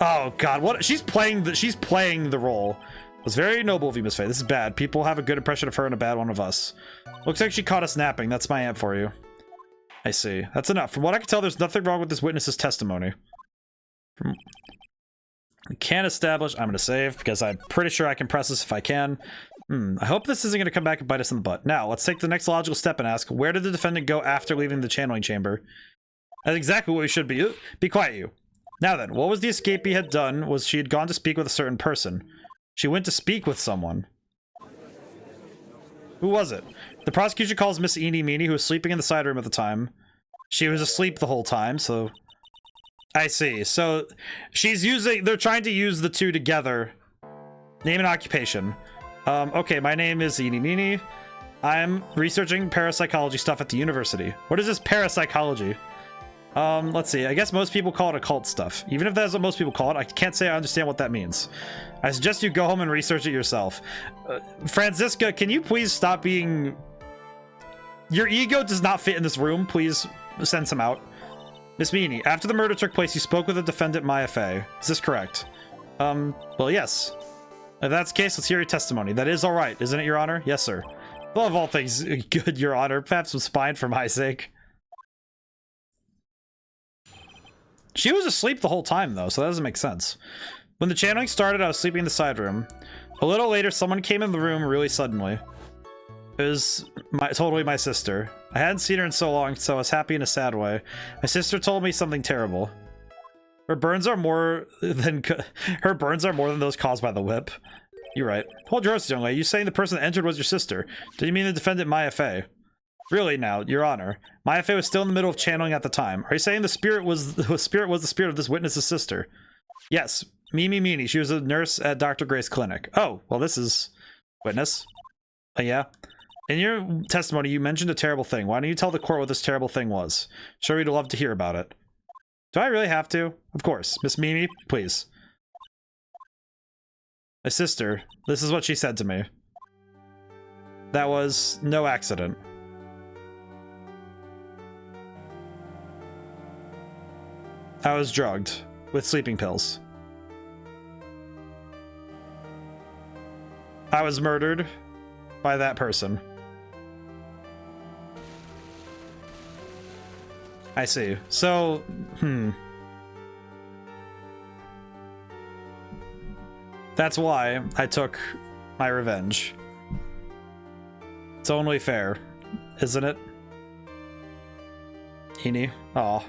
Oh God, what? She's playing the role. It was very noble of you, Miss Faye. This is bad. People have a good impression of her and a bad one of us. Looks like she caught us napping. That's my aunt for you. I see. That's enough. From what I can tell, there's nothing wrong with this witness's testimony. Can't establish. I'm going to save because I'm pretty sure I can press this if I can. I hope this isn't going to come back and bite us in the butt. Now, let's take the next logical step and ask, where did the defendant go after leaving the channeling chamber? That's exactly what we should be. Be quiet, you. Now then, what was the escapee had done was she had gone to speak with a certain person. She went to speak with someone. Who was it? The prosecution calls Miss Eenie Meenie, who was sleeping in the side room at the time. She was asleep the whole time, so... I see. So, they're trying to use the two together. Name and occupation. Okay, my name is Eenie Meenie. I'm researching parapsychology stuff at the university. What is this parapsychology? Let's see. I guess most people call it occult stuff. Even if that's what most people call it, I can't say I understand what that means. I suggest you go home and research it yourself. Franziska, can you please stop being... Your ego does not fit in this room. Please send some out. Miss Meenie, after the murder took place, you spoke with the defendant, Maya Fey. Is this correct? Well, yes. If that's the case, let's hear your testimony. That is all right, isn't it, Your Honor? Yes, sir. Well, of all things, good, Your Honor. Perhaps some spine for my sake. She was asleep the whole time, though, so that doesn't make sense. When the channeling started, I was sleeping in the side room. A little later, someone came in the room really suddenly. It was totally my sister. I hadn't seen her in so long, so I was happy in a sad way. My sister told me something terrible. Her burns are more than those caused by the whip. You're right. Hold your horses, young lady. You saying the person that entered was your sister? Do you mean the defendant, Maya Fey? Really now, Your Honor. Maya Fey was still in the middle of channeling at the time. Are you saying the spirit was the spirit of this witness's sister? Yes. Mimi Meenie. She was a nurse at Dr. Gray's clinic. Oh, well, this is... Witness? Yeah. In your testimony, you mentioned a terrible thing. Why don't you tell the court what this terrible thing was? Sure, we'd love to hear about it. Do I really have to? Of course. Miss Mimi, please. My sister, this is what she said to me. That was no accident. I was drugged with sleeping pills. I was murdered by that person. I see. So, That's why I took my revenge. It's only fair, isn't it? Eenie. Aw.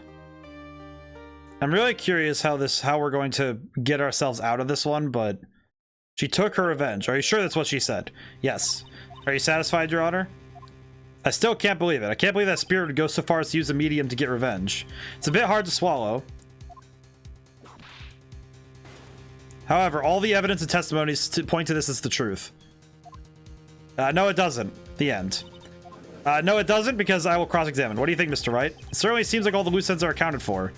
I'm really curious how we're going to get ourselves out of this one, but she took her revenge. Are you sure that's what she said? Yes. Are you satisfied, Your Honor? I still can't believe it. I can't believe that spirit would go so far as to use a medium to get revenge. It's a bit hard to swallow. However, all the evidence and testimonies point to this as the truth. No, it doesn't. The end. No, it doesn't, because I will cross-examine. What do you think, Mr. Wright? It certainly seems like all the loose ends are accounted for.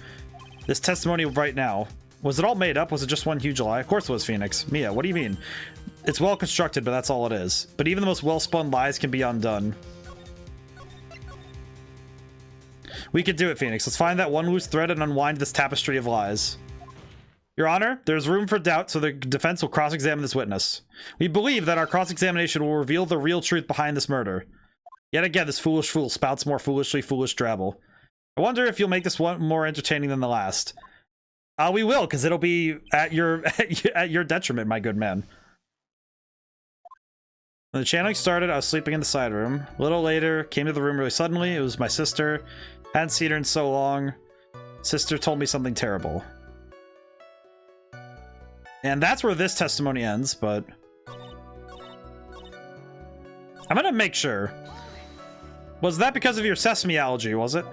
This testimony right now. Was it all made up? Was it just one huge lie? Of course it was, Phoenix. Mia, what do you mean? It's well constructed, but that's all it is. But even the most well-spun lies can be undone. We could do it, Phoenix. Let's find that one loose thread and unwind this tapestry of lies. Your Honor, there's room for doubt, so the defense will cross-examine this witness. We believe that our cross-examination will reveal the real truth behind this murder. Yet again, this foolish fool spouts more foolishly foolish drabble. I wonder if you'll make this one more entertaining than the last. We will, because it'll be at your detriment, my good man. When the channeling started, I was sleeping in the side room. A little later, came to the room really suddenly. It was my sister. Hadn't seen her in so long. Sister told me something terrible. And that's where this testimony ends, but... I'm gonna make sure. Was that because of your sesame allergy, was it?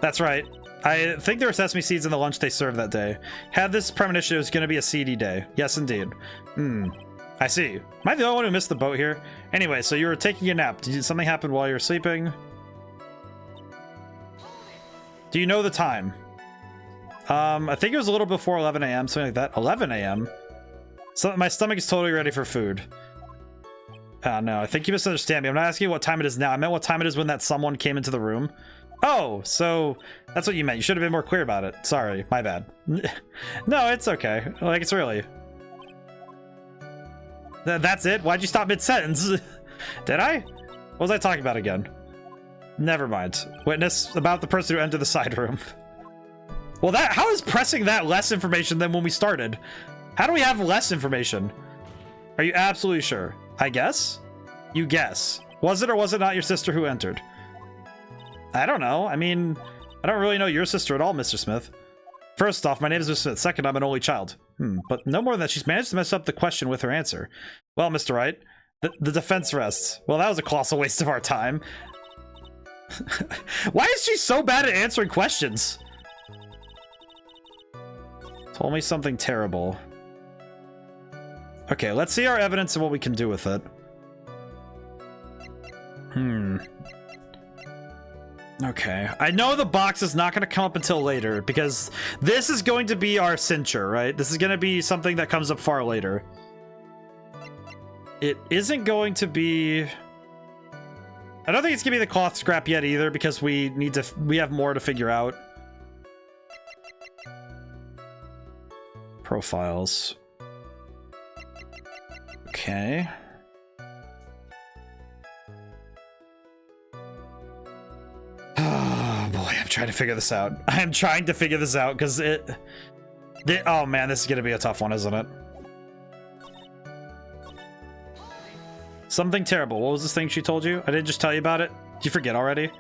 That's right. I think there were sesame seeds in the lunch they served that day. Had this premonition it was gonna be a seedy day. Yes, indeed. I see. Am I the only one who missed the boat here? Anyway, so you were taking a nap. Did something happen while you were sleeping? Do you know the time? I think it was a little before 11 a.m., something like that. 11 a.m.? So my stomach is totally ready for food. No, I think you misunderstand me. I'm not asking you what time it is now. I meant what time it is when that someone came into the room. Oh, so that's what you meant. You should have been more clear about it. Sorry, my bad. No, it's okay. Like, it's really... That's it? Why'd you stop mid-sentence? Did I? What was I talking about again? Never mind. Witness about the person who entered the side room. Well, how is pressing that less information than when we started? How do we have less information? Are you absolutely sure? I guess? You guess. Was it or was it not your sister who entered? I don't know. I mean, I don't really know your sister at all, Mr. Smith. First off, my name is Mr. Smith. Second, I'm an only child. But no more than that, she's managed to mess up the question with her answer. Well, Mr. Wright, the defense rests. Well, that was a colossal waste of our time. Why is she so bad at answering questions? Told me something terrible. Okay, let's see our evidence and what we can do with it. Okay, I know the box is not going to come up until later because this is going to be our cincher, right? This is going to be something that comes up far later. It isn't going to be... I don't think it's going to be the cloth scrap yet either because we have more to figure out. Profiles. Okay. Oh boy, I'm trying to figure this out. I'm trying to figure this out because oh man, this is gonna be a tough one, isn't it? Something terrible. What was this thing she told you? I didn't just tell you about it. Did you forget already?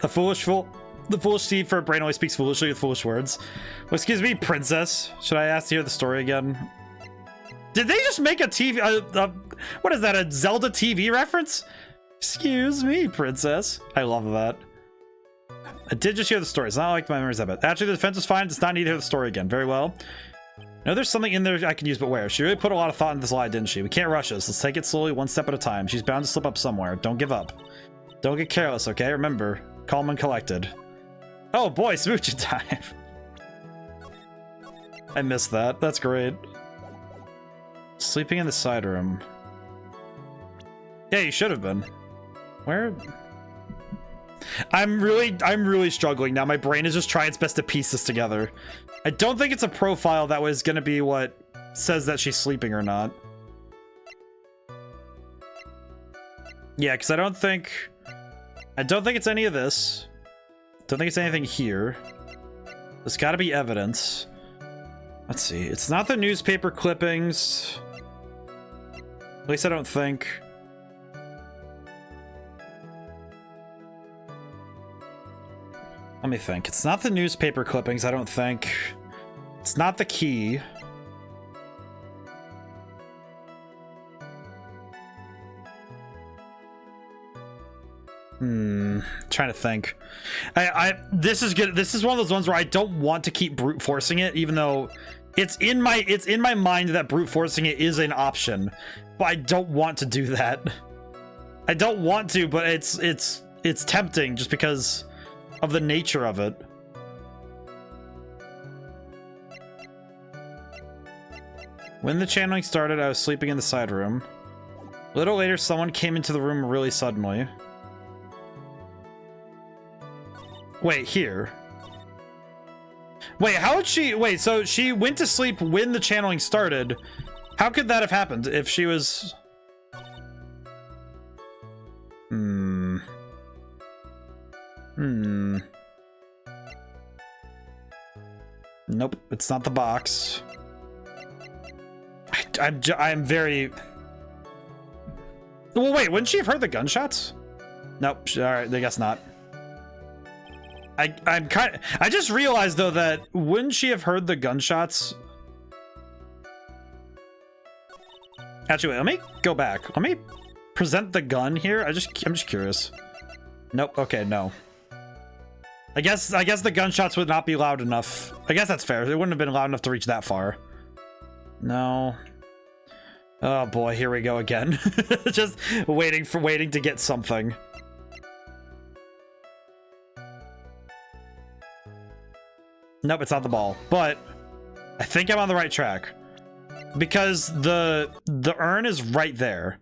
The foolish fool. The foolish seed for a brain only speaks foolishly with foolish words. Well, excuse me, princess. Should I ask to hear the story again? Did they just make a TV... what is that, a Zelda TV reference? Excuse me, princess. I love that. I did just hear the story. It's not like my memories of it. Actually, the defense was fine. Does not need to hear the story again. Very well. No, there's something in there I can use, but where? She really put a lot of thought into this lie, didn't she? We can't rush this. Let's take it slowly, one step at a time. She's bound to slip up somewhere. Don't give up. Don't get careless, okay? Remember, calm and collected. Oh boy, smooching time. I missed that. That's great. Sleeping in the side room. Yeah, you should have been. Where? I'm really struggling now. My brain is just trying its best to piece this together. I don't think it's a profile that was gonna be what says that she's sleeping or not. Yeah, because I don't think it's any of this. Don't think it's anything here. There's got to be evidence. Let's see. It's not the newspaper clippings. At least I don't think. Let me think. It's not the newspaper clippings, I don't think. It's not the key. Trying to think. This is good. This is one of those ones where I don't want to keep brute forcing it, even though it's in my mind that brute forcing it is an option, but I don't want to do that. I don't want to, but it's tempting just because of the nature of it. When the channeling started, I was sleeping in the side room. A little later, someone came into the room really suddenly. Wait, here. Wait, how would she... Wait, so she went to sleep when the channeling started. How could that have happened if she was... Nope, it's not the box. I'm very... Well, wait, wouldn't she have heard the gunshots? Nope, alright, I guess not. I just realized, though, that wouldn't she have heard the gunshots? Actually, wait, let me go back. Let me present the gun here. I'm just curious. Nope, okay, no. I guess the gunshots would not be loud enough. I guess that's fair. It wouldn't have been loud enough to reach that far. No. Oh boy, here we go again. Just waiting to get something. Nope, it's not the ball. But I think I'm on the right track. Because the urn is right there.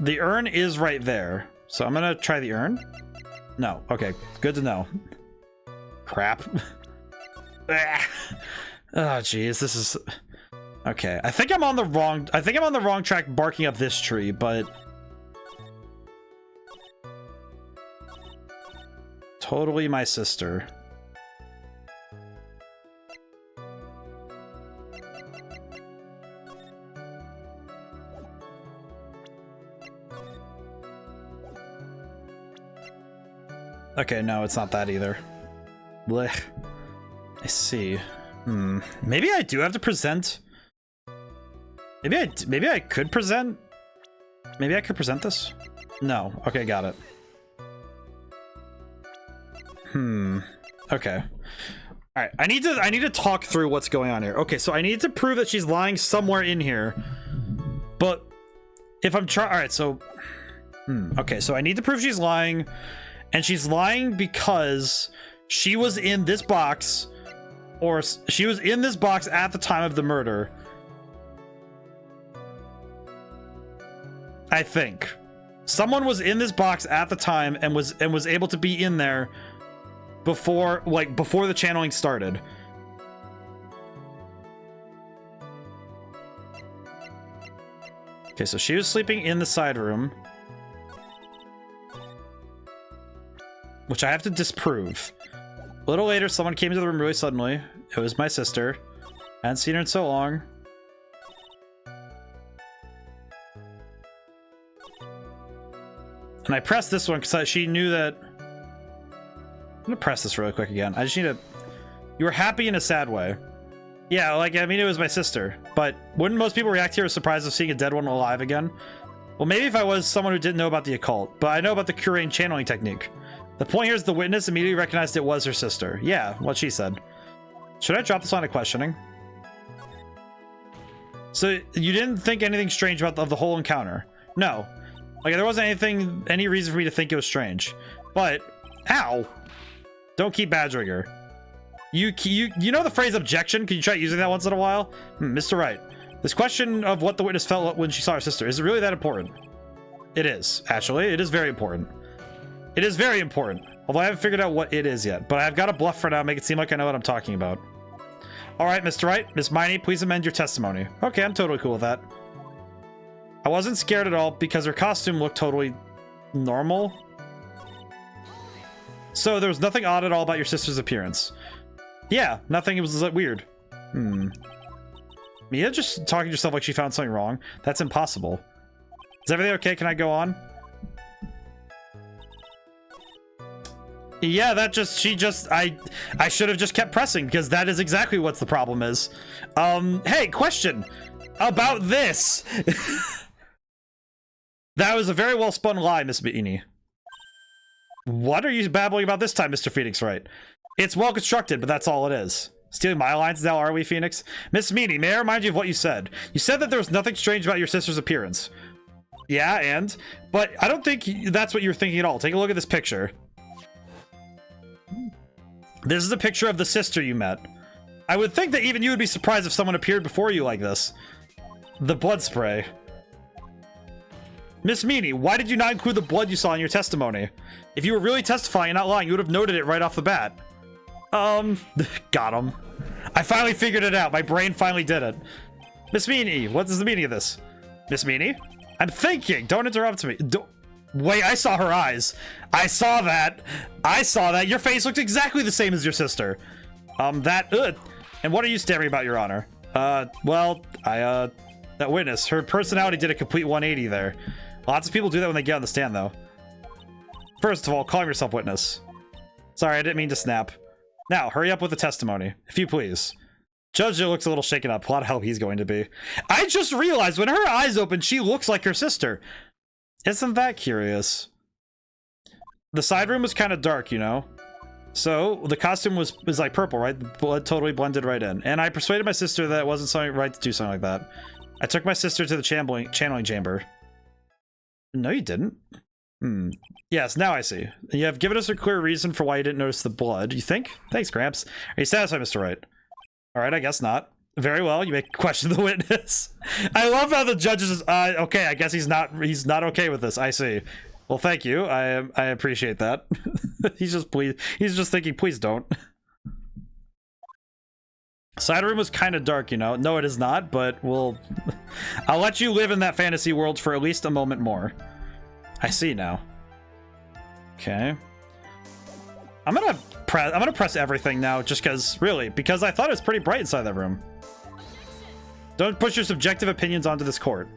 The urn is right there. So I'm gonna try the urn. No. Okay, good to know. Crap. Oh jeez, this is... Okay, I think I'm on the wrong track barking up this tree, but... Totally my sister. Okay, no, it's not that either. Blech. I see. Maybe I do have to present. Maybe I could present. Maybe I could present this. No. Okay, got it. Okay. All right. I need to talk through what's going on here. Okay, so I need to prove that she's lying somewhere in here. But if I'm trying, all right. So, okay. So I need to prove she's lying. And she's lying because she was in this box, or she was in this box at the time of the murder. I think someone was in this box at the time and was able to be in there before the channeling started. Okay, so she was sleeping in the side room, which I have to disprove. A little later, someone came into the room really suddenly. It was my sister. I hadn't seen her in so long. And I pressed this one because she knew that... I'm gonna press this really quick again. I just need to... You were happy in a sad way. Yeah, like, I mean, it was my sister. But wouldn't most people react here as surprised of seeing a dead one alive again? Well, maybe if I was someone who didn't know about the occult. But I know about the Curain channeling technique. The point here is the witness immediately recognized it was her sister. Yeah, what she said. Should I drop this line of questioning? So, you didn't think anything strange about the whole encounter? No. Like, there wasn't any reason for me to think it was strange. But, ow! Don't keep badgering her. You know the phrase objection? Can you try using that once in a while? Mr. Wright, this question of what the witness felt when she saw her sister, is it really that important? It is, actually. It is very important. It is very important. Although I haven't figured out what it is yet. But I've got a bluff for now, make it seem like I know what I'm talking about. Alright, Mr. Wright. Miss Miney, please amend your testimony. Okay, I'm totally cool with that. I wasn't scared at all because her costume looked totally normal. So there was nothing odd at all about your sister's appearance. Yeah, nothing. It was weird. Mia just talking to herself like she found something wrong. That's impossible. Is everything okay? Can I go on? Yeah, I should have just kept pressing because that is exactly what the problem is. Hey, question about this. That was a very well spun lie, Miss Beanie. What are you babbling about this time, Mr. Phoenix Wright? It's well constructed, but that's all it is. Stealing my lines now, are we, Phoenix? Miss Meany, may I remind you of what you said? You said that there was nothing strange about your sister's appearance. Yeah, but I don't think that's what you were thinking at all. Take a look at this picture. This is a picture of the sister you met. I would think that even you would be surprised if someone appeared before you like this. The blood spray. Miss Meanie, why did you not include the blood you saw in your testimony? If you were really testifying and not lying, you would have noted it right off the bat. Got him. I finally figured it out. My brain finally did it. Miss Meanie, what is the meaning of this? Miss Meanie? I'm thinking. Don't interrupt me. Wait, I saw her eyes. I saw that. I saw that. Your face looked exactly the same as your sister. And what are you staring about, Your Honor? Well, that witness, her personality did a complete 180 there. Lots of people do that when they get on the stand, though. First of all, calm yourself, witness. Sorry, I didn't mean to snap. Now, hurry up with the testimony, if you please. Judge looks a little shaken up. A lot of help he's going to be. I just realized when her eyes open, she looks like her sister. Isn't that curious? The side room was kind of dark, you know? So, the costume was like purple, right? The blood totally blended right in. And I persuaded my sister that it wasn't something right to do something like that. I took my sister to the channeling chamber. No, you didn't. Yes, now I see. You have given us a clear reason for why you didn't notice the blood, you think? Thanks, Gramps. Are you satisfied, Mr. Wright? Alright, I guess not. Very well, you may question the witness. I love how the judge is, okay, I guess he's not okay with this, I see. Well, thank you, I appreciate that. he's just thinking, please don't. Side room was kind of dark, you know. No, it is not, but I'll let you live in that fantasy world for at least a moment more. I see now. Okay. I'm gonna press everything now, just because I thought it was pretty bright inside that room. Don't push your subjective opinions onto this court.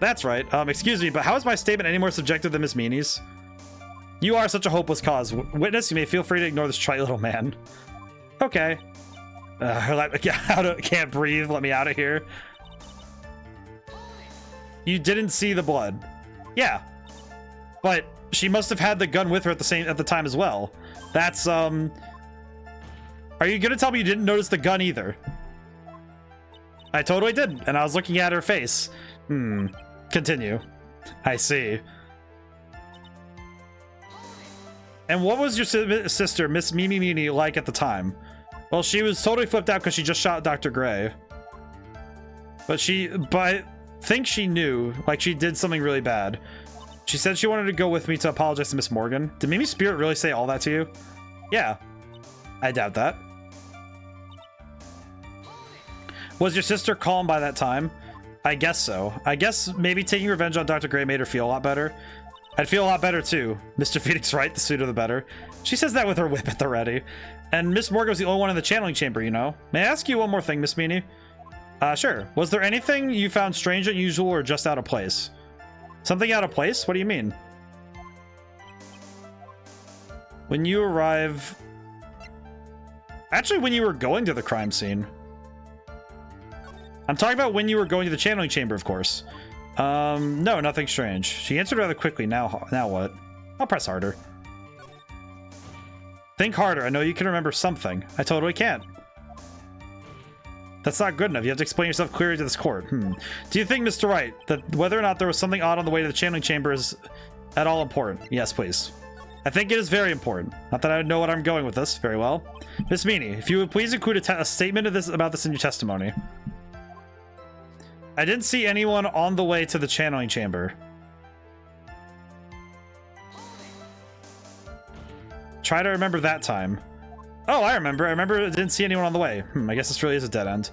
That's right. Excuse me, but how is my statement any more subjective than Miss Meanie's? You are such a hopeless cause. Witness, you may feel free to ignore this trite little man. Okay. Can't breathe. Let me out of here. You didn't see the blood. Yeah. But she must have had the gun with her at the time as well. That's, Are you gonna tell me you didn't notice the gun either? I totally did, and I was looking at her face. Continue. I see. And what was your sister, Miss Mimi Meanie, like at the time? Well, she was totally flipped out because she just shot Dr. Gray. But I think she knew, like she did something really bad. She said she wanted to go with me to apologize to Miss Morgan. Did Mimi Spirit really say all that to you? Yeah. I doubt that. Was your sister calm by that time? I guess so. I guess maybe taking revenge on Dr. Gray made her feel a lot better. I'd feel a lot better too. Mr. Phoenix right, the sooner the better. She says that with her whip at the ready. And Miss Morgan was the only one in the channeling chamber, you know? May I ask you one more thing, Miss Meanie? Sure. Was there anything you found strange, unusual, or just out of place? Something out of place? What do you mean? When you arrive... Actually, when you were going to the crime scene. I'm talking about when you were going to the channeling chamber, of course. No, nothing strange. She answered rather quickly. Now what? I'll press harder. Think harder. I know you can remember something. I totally can't. That's not good enough. You have to explain yourself clearly to this court. Do you think, Mr. Wright, that whether or not there was something odd on the way to the channeling chamber is at all important? Yes, please. I think it is very important. Not that I know what I'm going with this. Very well. Miss Meanie, if you would please include a statement of about this in your testimony. I didn't see anyone on the way to the channeling chamber. Try to remember that time. Oh, I remember. I didn't see anyone on the way. I guess this really is a dead end.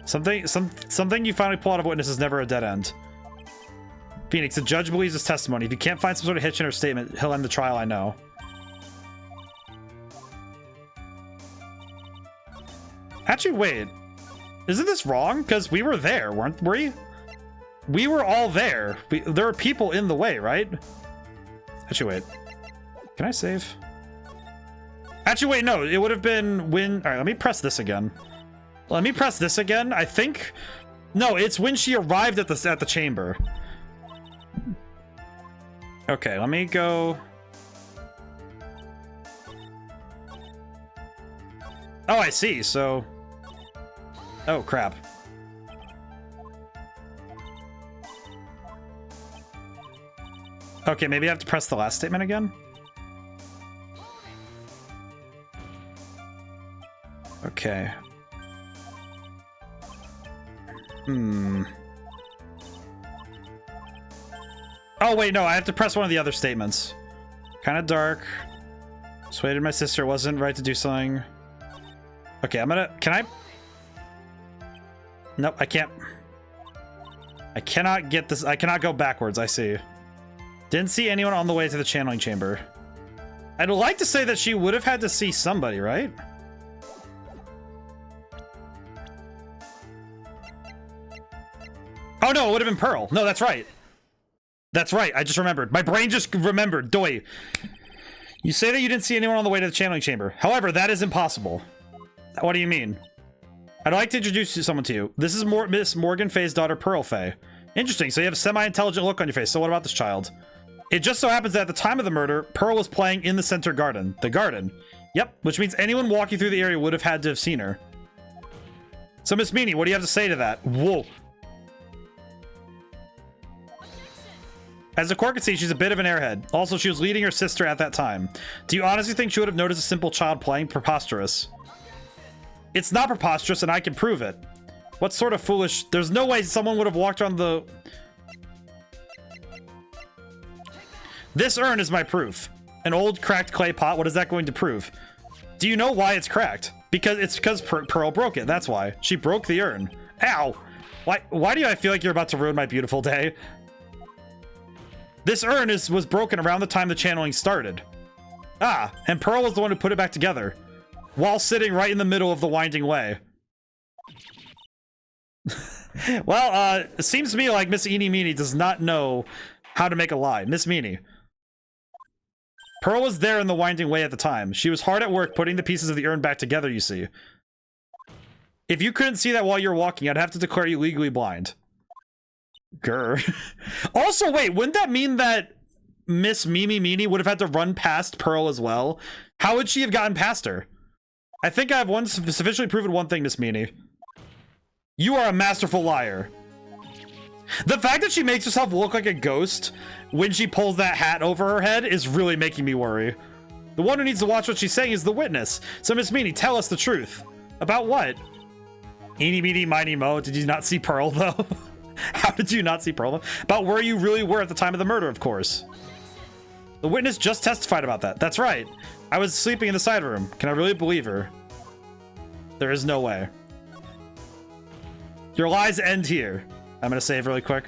Something you finally pull out of witness is never a dead end. Phoenix, the judge believes his testimony. If you can't find some sort of hitch in her statement, he'll end the trial, I know. Actually, wait. Isn't this wrong? Because we were there, weren't we? We were all there. There were people in the way, right? Actually, wait. Can I save? Actually, wait, no. It would have been when... All right, let me press this again. Let me press this again. I think... No, it's when she arrived at the chamber. Okay, let me go... Oh, I see. So... Oh, crap. Okay, maybe I have to press the last statement again? Okay. Oh, wait, no, I have to press one of the other statements. Kind of dark. Persuaded my sister wasn't right to do something. Okay, I'm gonna... Can I... Nope, I can't. I cannot get this. I cannot go backwards, I see. Didn't see anyone on the way to the channeling chamber. I'd like to say that she would have had to see somebody, right? Oh, no, it would have been Pearl. No, that's right. That's right. I just remembered. My brain just remembered. Doi. You say that you didn't see anyone on the way to the channeling chamber. However, that is impossible. What do you mean? I'd like to introduce someone to you. This is Miss Morgan Fay's daughter, Pearl Fay. Interesting. So you have a semi-intelligent look on your face. So what about this child? It just so happens that at the time of the murder, Pearl was playing in the center garden. The garden. Yep. Which means anyone walking through the area would have had to have seen her. So Miss Meanie, what do you have to say to that? Whoa. As the court can see, she's a bit of an airhead. Also, she was leading her sister at that time. Do you honestly think she would have noticed a simple child playing? Preposterous. It's not preposterous, and I can prove it. What sort of foolish... There's no way someone would have walked around the... This urn is my proof. An old cracked clay pot. What is that going to prove? Do you know why it's cracked? It's because Pearl broke it. That's why. She broke the urn. Ow! Why do I feel like you're about to ruin my beautiful day? This urn was broken around the time the channeling started. Ah, and Pearl was the one who put it back together. While sitting right in the middle of the winding way. Well, it seems to me like Miss Eenie Meenie does not know how to make a lie. Miss Meanie. Pearl was there in the winding way at the time. She was hard at work putting the pieces of the urn back together, you see. If you couldn't see that while you're walking, I'd have to declare you legally blind. Grr. Also, wait, wouldn't that mean that Miss Mimi Meanie would have had to run past Pearl as well? How would she have gotten past her? I think I have sufficiently proven one thing, Miss Meanie. You are a masterful liar. The fact that she makes herself look like a ghost when she pulls that hat over her head is really making me worry. The one who needs to watch what she's saying is the witness. So, Miss Meanie, tell us the truth. About what? Eenie, meenie, miny, mo. Did you not see Pearl, though? How did you not see Pearl? About where you really were at the time of the murder, of course. The witness just testified about that. That's right. I was sleeping in the side room. Can I really believe her? There is no way. Your lies end here. I'm gonna save really quick.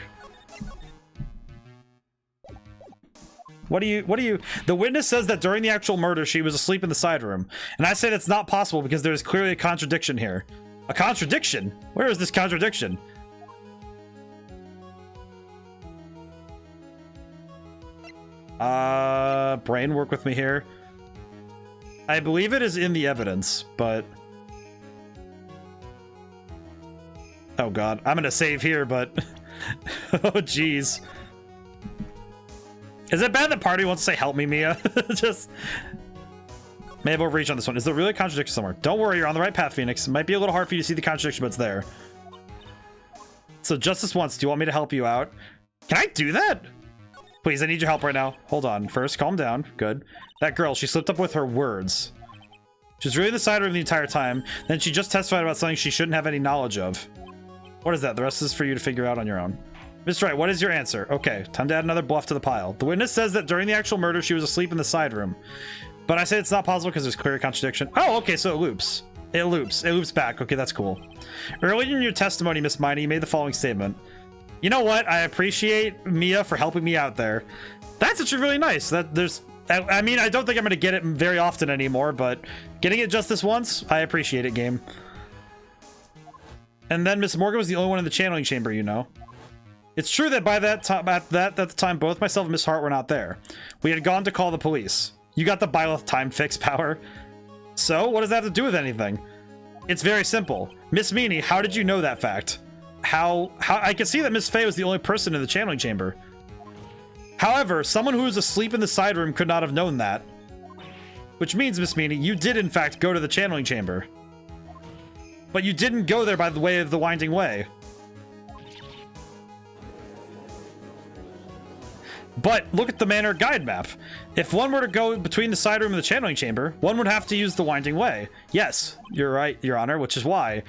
What do you... The witness says that during the actual murder, she was asleep in the side room. And I say that's not possible because there's clearly a contradiction here. A contradiction? Where is this contradiction? Brain, work with me here. I believe it is in the evidence, but... Oh god, I'm gonna save here, but... Oh jeez. Is it bad that party wants to say help me, Mia? Just... May have overreached on this one. Is there really a contradiction somewhere? Don't worry, you're on the right path, Phoenix. It might be a little hard for you to see the contradiction, but it's there. So just this once, do you want me to help you out? Can I do that? Please, I need your help right now. Hold on. First, calm down. Good. That girl, she slipped up with her words. She was really in the side room the entire time. Then she just testified about something she shouldn't have any knowledge of. What is that? The rest is for you to figure out on your own. Miss Wright, what is your answer? Okay, time to add another bluff to the pile. The witness says that during the actual murder, she was asleep in the side room. But I say it's not possible because there's clear contradiction. Oh, okay, so it loops. It loops. It loops back. Okay, that's cool. Earlier in your testimony, Miss Miney, you made the following statement. You know what? I appreciate Mia for helping me out there. That's actually really nice. I mean, I don't think I'm going to get it very often anymore, but getting it just this once, I appreciate it, game. And then Miss Morgan was the only one in the channeling chamber, you know. It's true that by that time, at the time, both myself and Miss Hart were not there. We had gone to call the police. You got the Byleth time fix power. So, what does that have to do with anything? It's very simple. Miss Meanie, how did you know that fact? How I can see that Miss Fay was the only person in the channeling chamber. However, someone who was asleep in the side room could not have known that. Which means, Miss Meanie, you did in fact go to the channeling chamber. But you didn't go there by the way of the winding way. But look at the manor guide map. If one were to go between the side room and the channeling chamber, one would have to use the winding way. Yes, you're right, Your Honor, which is why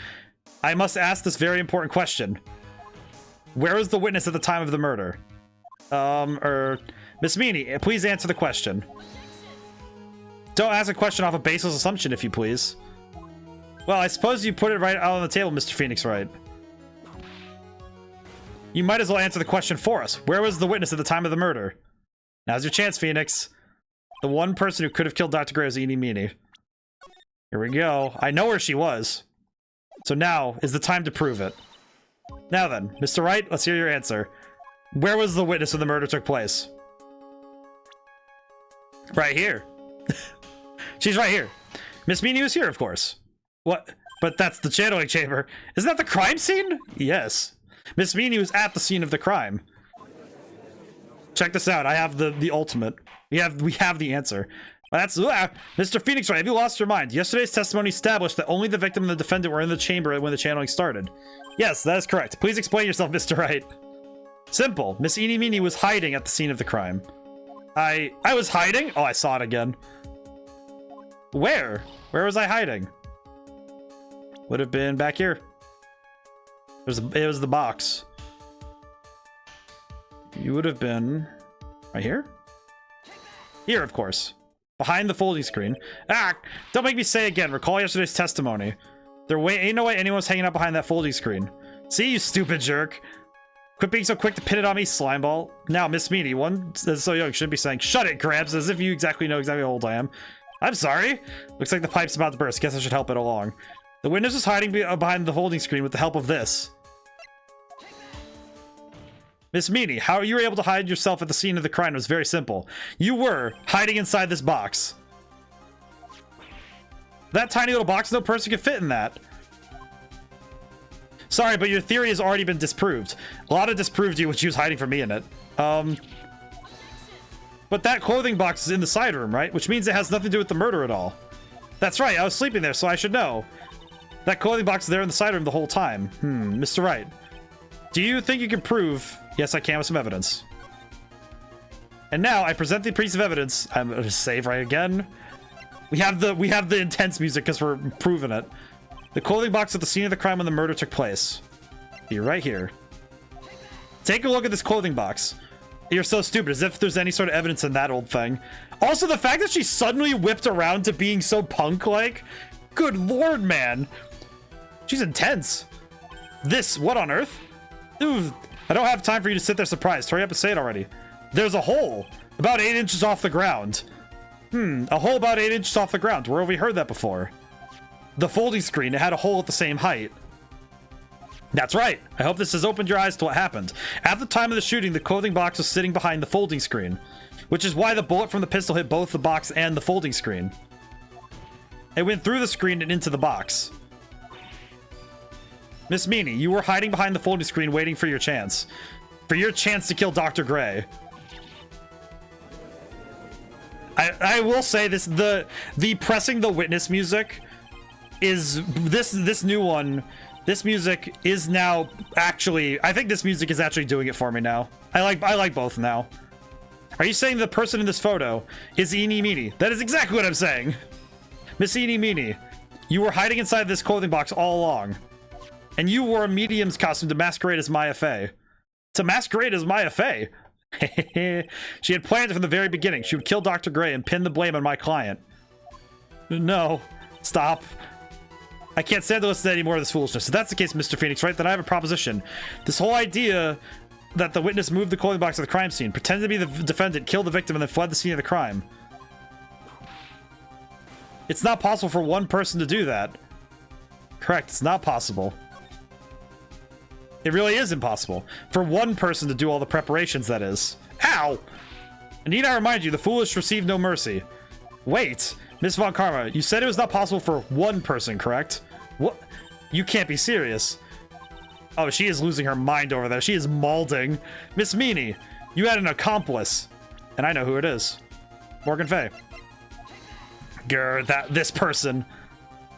I must ask this very important question. Where was the witness at the time of the murder? Miss Meany, please answer the question. Don't ask a question off a baseless assumption, if you please. Well, I suppose you put it right out on the table, Mr. Phoenix Wright. You might as well answer the question for us. Where was the witness at the time of the murder? Now's your chance, Phoenix. The one person who could have killed Dr. Gray was Eenie Meenie. Here we go. I know where she was. So now is the time to prove it. Now then, Mr. Wright, let's hear your answer. Where was the witness when the murder took place? Right here. She's right here. Miss Meanie was here, of course. What? But that's the channeling chamber. Isn't that the crime scene? Yes. Miss Meanie was at the scene of the crime. Check this out. I have the ultimate. We have the answer. That's Mr. Phoenix Wright, have you lost your mind? Yesterday's testimony established that only the victim and the defendant were in the chamber when the channeling started. Yes, that is correct. Please explain yourself, Mr. Wright. Simple. Miss Eenie Meenie was hiding at the scene of the crime. I was hiding? Oh, I saw it again. Where? Where was I hiding? Would have been back here. It was the box. You would have been right here? Here, of course. Behind the folding screen. Ah! Don't make me say again. Recall yesterday's testimony. Ain't no way anyone was hanging out behind that folding screen. See, you stupid jerk. Quit being so quick to pin it on me, slimeball. Now, Miss Meanie, one that's so young shouldn't be saying, "Shut it, Krabs," as if you exactly know exactly how old I am. I'm sorry. Looks like the pipe's about to burst. Guess I should help it along. The witness was hiding behind the folding screen with the help of this. Miss Meanie, how you were able to hide yourself at the scene of the crime was very simple. You were hiding inside this box. That tiny little box, no person could fit in that. Sorry, but your theory has already been disproved. A lot of disproved you when she was hiding from me in it. But that clothing box is in the side room, right? Which means it has nothing to do with the murder at all. That's right, I was sleeping there, so I should know. That clothing box is there in the side room the whole time. Mr. Wright. Do you think you can prove... Yes, I can with some evidence. And now I present the piece of evidence. I'm gonna save right again. We have the intense music because we're proving it. The clothing box at the scene of the crime when the murder took place. Be right here. Take a look at this clothing box. You're so stupid, as if there's any sort of evidence in that old thing. Also, the fact that she suddenly whipped around to being so punk-like. Good lord, man. She's intense. This, what on earth? Ooh, I don't have time for you to sit there surprised. Hurry up and say it already. There's a hole about 8 inches off the ground. A hole about 8 inches off the ground. Where have we heard that before? The folding screen, it had a hole at the same height. That's right. I hope this has opened your eyes to what happened. At the time of the shooting, the clothing box was sitting behind the folding screen, which is why the bullet from the pistol hit both the box and the folding screen. It went through the screen and into the box. Miss Meanie, you were hiding behind the folding screen waiting for your chance. For your chance to kill Dr. Gray. I will say this, the pressing the witness music is this new one. This music is now actually, I think this music is actually doing it for me now. I like both now. Are you saying the person in this photo is Eenie Meenie? That is exactly what I'm saying. Miss Eenie Meenie, you were hiding inside this clothing box all along. And you wore a medium's costume to masquerade as Maya Fey. To masquerade as Maya Fey? She had planned it from the very beginning. She would kill Dr. Gray and pin the blame on my client. No. Stop. I can't stand to listen to any more of this foolishness. If that's the case, Mr. Phoenix, right, then I have a proposition. This whole idea that the witness moved the clothing box to the crime scene, pretended to be the defendant, killed the victim, and then fled the scene of the crime. It's not possible for one person to do that. Correct, it's not possible. It really is impossible. For one person to do all the preparations, that is. Ow! And need I remind you, the foolish receive no mercy. Wait, Miss Von Karma, you said it was not possible for one person, correct? What? You can't be serious. Oh, she is losing her mind over there. She is maulding. Miss Meanie, you had an accomplice. And I know who it is. Morgan Fay. Grr, this person.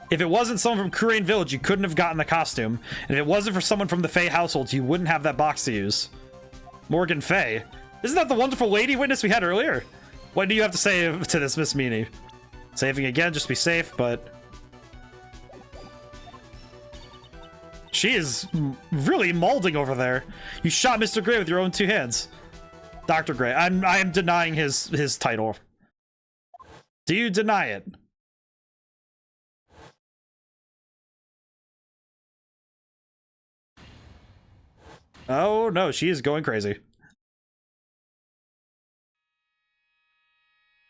If it wasn't someone from Korean Village, you couldn't have gotten the costume. And if it wasn't for someone from the Fey household, you wouldn't have that box to use. Morgan Fay. Isn't that the wonderful lady witness we had earlier? What do you have to say to this, Miss Meanie? Saving again, just be safe, but... She is really mauling over there. You shot Mr. Gray with your own 2 hands. Dr. Gray. I am denying his title. Do you deny it? Oh no, she is going crazy.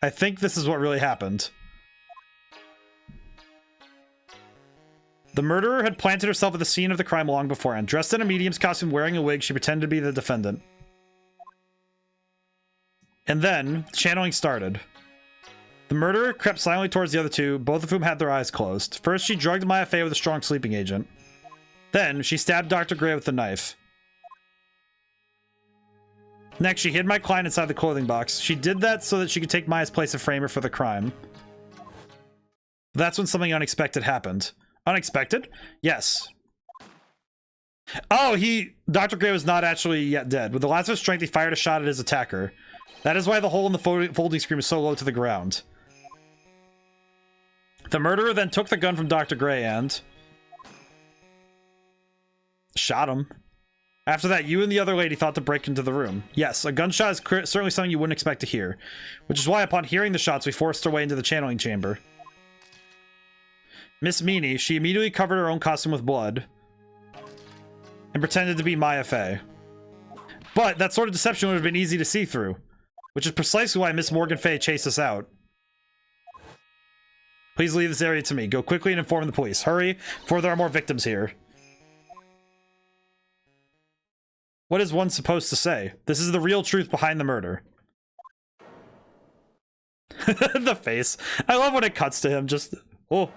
I think this is what really happened. The murderer had planted herself at the scene of the crime long beforehand. Dressed in a medium's costume, wearing a wig, she pretended to be the defendant. And then, channeling started. The murderer crept silently towards the other 2, both of whom had their eyes closed. First, she drugged Maya Fey with a strong sleeping agent. Then, she stabbed Dr. Gray with a knife. Next, she hid my client inside the clothing box. She did that so that she could take Maya's place and frame her for the crime. That's when something unexpected happened. Unexpected? Yes. Oh, Dr. Gray was not actually yet dead. With the last of his strength, he fired a shot at his attacker. That is why the hole in the folding screen is so low to the ground. The murderer then took the gun from Dr. Gray and... shot him. After that, you and the other lady thought to break into the room. Yes, a gunshot is certainly something you wouldn't expect to hear. Which is why upon hearing the shots, we forced our way into the channeling chamber. Miss Meanie, she immediately covered her own costume with blood. And pretended to be Maya Fey. But that sort of deception would have been easy to see through. Which is precisely why Miss Morgan Fey chased us out. Please leave this area to me. Go quickly and inform the police. Hurry, before there are more victims here. What is one supposed to say? This is the real truth behind the murder. The face. I love when it cuts to him, just... oh.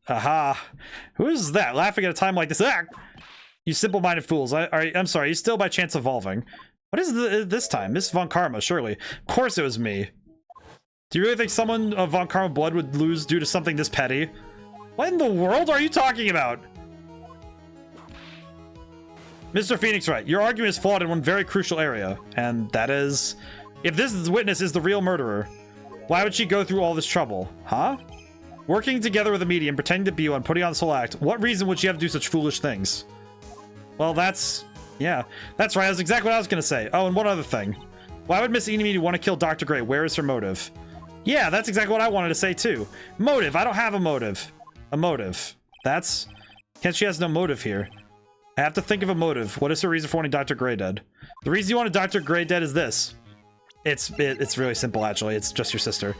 Aha. Who is that? Laughing at a time like this. Ah! You simple-minded fools. I'm sorry, you still by chance evolving. What is this time? Miss Von Karma, surely. Of course it was me. Do you really think someone of Von Karma blood would lose due to something this petty? What in the world are you talking about? Mr. Phoenix Wright, your argument is flawed in one very crucial area, and that is... if this witness is the real murderer, why would she go through all this trouble? Huh? Working together with a medium, pretending to be one, putting on the soul act, what reason would she have to do such foolish things? Well, that's... yeah, that's right, that's exactly what I was gonna say. Oh, and one other thing. Why would Miss Enemy want to kill Dr. Gray? Where is her motive? Yeah, that's exactly what I wanted to say too. Motive, I don't have a motive. A motive. That's... can't she has no motive here. I have to think of a motive. What is her reason for wanting Dr. Gray dead? The reason you wanted Dr. Gray dead is this. It's really simple, actually. It's just your sister.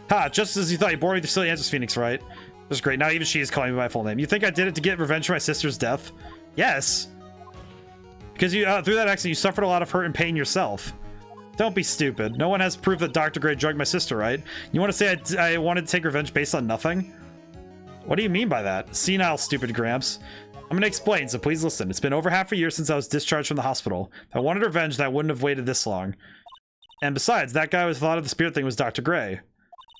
Ha! Just as you thought, you bored with the silly answers, Phoenix, right? That's great. Now even she is calling me by my full name. You think I did it to get revenge for my sister's death? Yes. Because you through that accident, you suffered a lot of hurt and pain yourself. Don't be stupid. No one has proof that Dr. Gray drugged my sister, right? You want to say I wanted to take revenge based on nothing? What do you mean by that? Senile, stupid Gramps. I'm gonna explain, so please listen. It's been over half a year since I was discharged from the hospital. If I wanted revenge, that wouldn't have waited this long. And besides, that guy who thought of the spirit thing was Dr. Gray.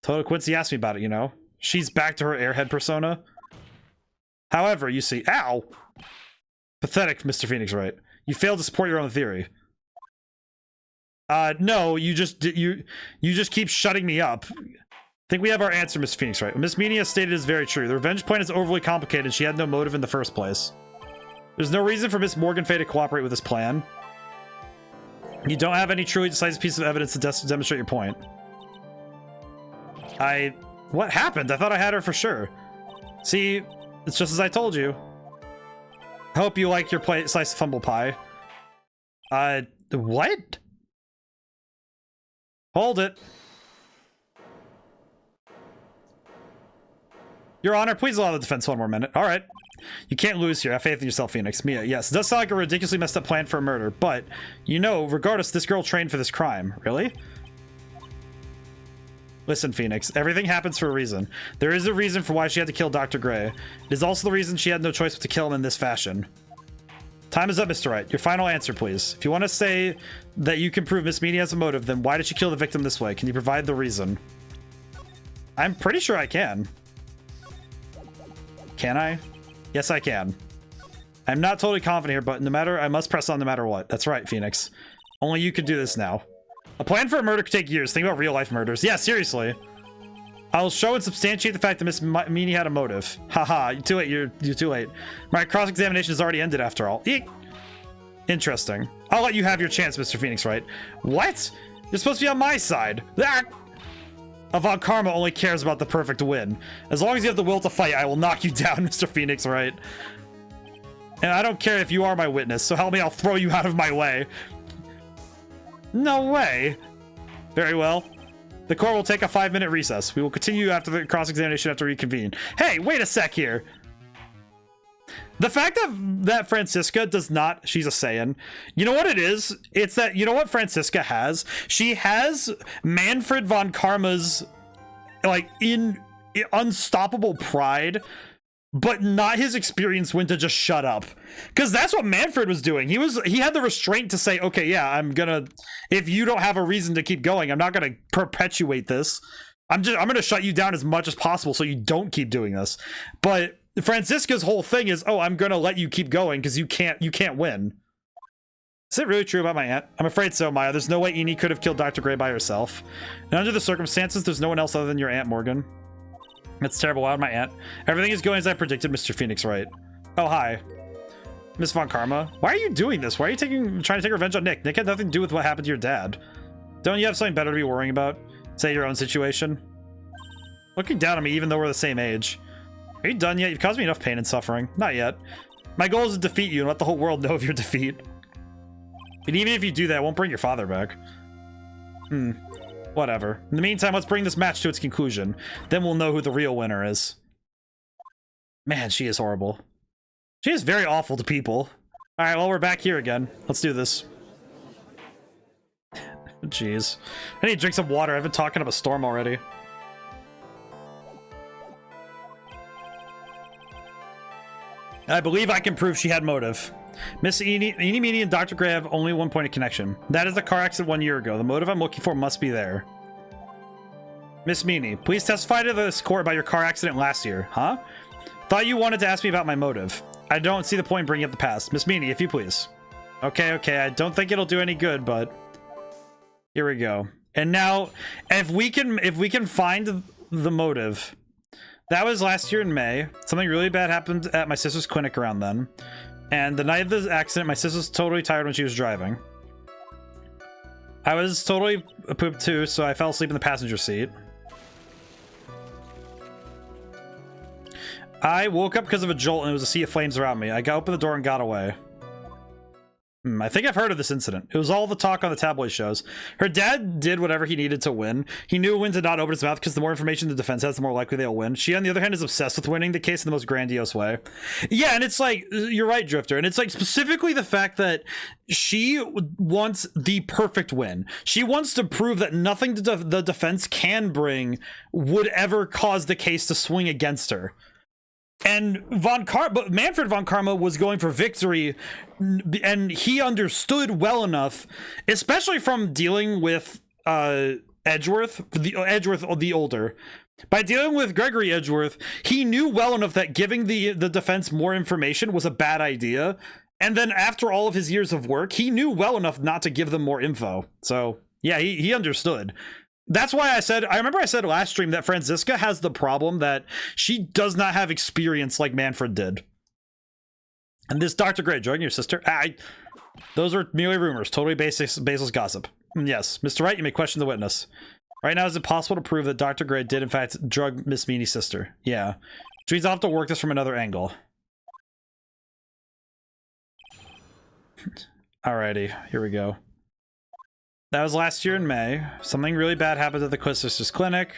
Total Quincy asked me about it, you know? She's back to her airhead persona. However, you see... ow! Pathetic, Mr. Phoenix Wright. You failed to support your own theory. No, you just keep shutting me up. I think we have our answer, Miss Phoenix Wright. What Miss Meanie has stated is very true. The revenge plan is overly complicated and she had no motive in the first place. There's no reason for Miss Morgan Fey to cooperate with this plan. You don't have any truly decisive piece of evidence to demonstrate your point. What happened? I thought I had her for sure. See, it's just as I told you. I hope you like your slice of humble pie. What? Hold it. Your Honor, please allow the defense one more minute. All right. You can't lose here. Have faith in yourself, Phoenix. Mia, yes, it does sound like a ridiculously messed up plan for a murder, but, you know, regardless, this girl trained for this crime. Really? Listen, Phoenix, everything happens for a reason. There is a reason for why she had to kill Dr. Gray. It is also the reason she had no choice but to kill him in this fashion. Time is up, Mr. Wright. Your final answer, please. If you want to say that you can prove Miss Meanie has a motive, then why did she kill the victim this way? Can you provide the reason? I'm pretty sure I can. Can I? Yes, I can. I'm not totally confident here, but I must press on no matter what. That's right, Phoenix. Only you could do this now. A plan for a murder could take years. Think about real-life murders. Yeah, seriously. I'll show and substantiate the fact that Miss Meanie had a motive. Haha, you're too late. You're too late. My cross-examination has already ended after all. Eek. Interesting. I'll let you have your chance, Mr. Phoenix Wright. What? You're supposed to be on my side. Ah! Von Karma only cares about the perfect win. As long as you have the will to fight, I will knock you down, Mr. Phoenix Wright. And I don't care if you are my witness, so help me, I'll throw you out of my way. No way. Very well. The court will take a 5-minute recess. We will continue after the cross-examination after reconvene. Hey, wait a sec here. The fact that Francisca does not, she's a Saiyan. You know what it is? It's that, you know what Francisca has? She has Manfred von Karma's, like, unstoppable pride, but not his experience when to just shut up. Because that's what Manfred was doing. He had the restraint to say, okay, yeah, I'm gonna, if you don't have a reason to keep going, I'm not gonna perpetuate this. I'm gonna shut you down as much as possible so you don't keep doing this. But Francisca's whole thing is, oh, I'm gonna let you keep going because you can't win. Is it really true about my aunt? I'm afraid so, Maya. There's no way Eni could have killed Dr. Gray by herself. And under the circumstances, there's no one else other than your Aunt Morgan. That's terrible. Why, my aunt? Everything is going as I predicted, Mr. Phoenix Wright. Oh, hi. Miss Von Karma. Why are you doing this? Why are you trying to take revenge on Nick? Nick had nothing to do with what happened to your dad. Don't you have something better to be worrying about? Say your own situation. Looking down on me even though we're the same age. Are you done yet? You've caused me enough pain and suffering. Not yet. My goal is to defeat you and let the whole world know of your defeat. And even if you do that, it won't bring your father back. Whatever. In the meantime, let's bring this match to its conclusion. Then we'll know who the real winner is. Man, she is horrible. She is very awful to people. Alright, well, we're back here again. Let's do this. Jeez. I need to drink some water. I've been talking up a storm already. I believe I can prove she had motive. Miss Eenie Meenie and Dr. Gray have only one point of connection. That is the car accident 1 year ago. The motive I'm looking for must be there. Miss Meanie, please testify to this court about your car accident last year. Huh? Thought you wanted to ask me about my motive. I don't see the point in bringing up the past. Miss Meanie, if you please. Okay, I don't think it'll do any good, but here we go. And now, if we can find the motive. That was last year in May. Something really bad happened at my sister's clinic around then. And the night of the accident, my sister was totally tired when she was driving. I was totally pooped too, so I fell asleep in the passenger seat. I woke up because of a jolt and it was a sea of flames around me. I got open the door and got away. I think I've heard of this incident. It was all the talk on the tabloid shows. Her dad did whatever he needed to win. He knew when to not open his mouth because the more information the defense has, the more likely they'll win. She, on the other hand, is obsessed with winning the case in the most grandiose way. Yeah, and it's like, you're right, Drifter. And it's like specifically the fact that she wants the perfect win. She wants to prove that nothing the defense can bring would ever cause the case to swing against her. And Manfred von Karma was going for victory, and he understood well enough, especially from dealing with Edgeworth the older. By dealing with Gregory Edgeworth, he knew well enough that giving the defense more information was a bad idea. And then after all of his years of work, he knew well enough not to give them more info. So yeah, he understood. That's why I remember I said last stream that Francisca has the problem that she does not have experience like Manfred did. And this Dr. Gray drugging your sister? Those are merely rumors, totally baseless gossip. Yes, Mr. Wright, you may question the witness. Right now, is it possible to prove that Dr. Gray did in fact drug Miss Meanie's sister? Yeah. Which means I'll have to work this from another angle. Alrighty, here we go. That was last year in May. Something really bad happened at the Quiz Sisters clinic.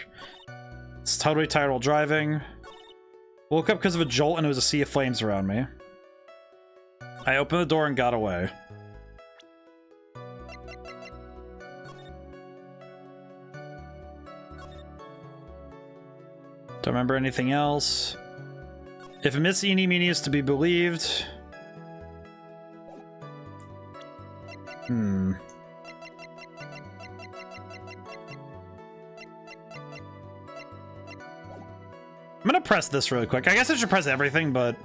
It's totally tired while driving. Woke up because of a jolt and it was a sea of flames around me. I opened the door and got away. Don't remember anything else. If Miss Eenie Meenie is to be believed... I'm gonna press this really quick. I guess I should press everything, but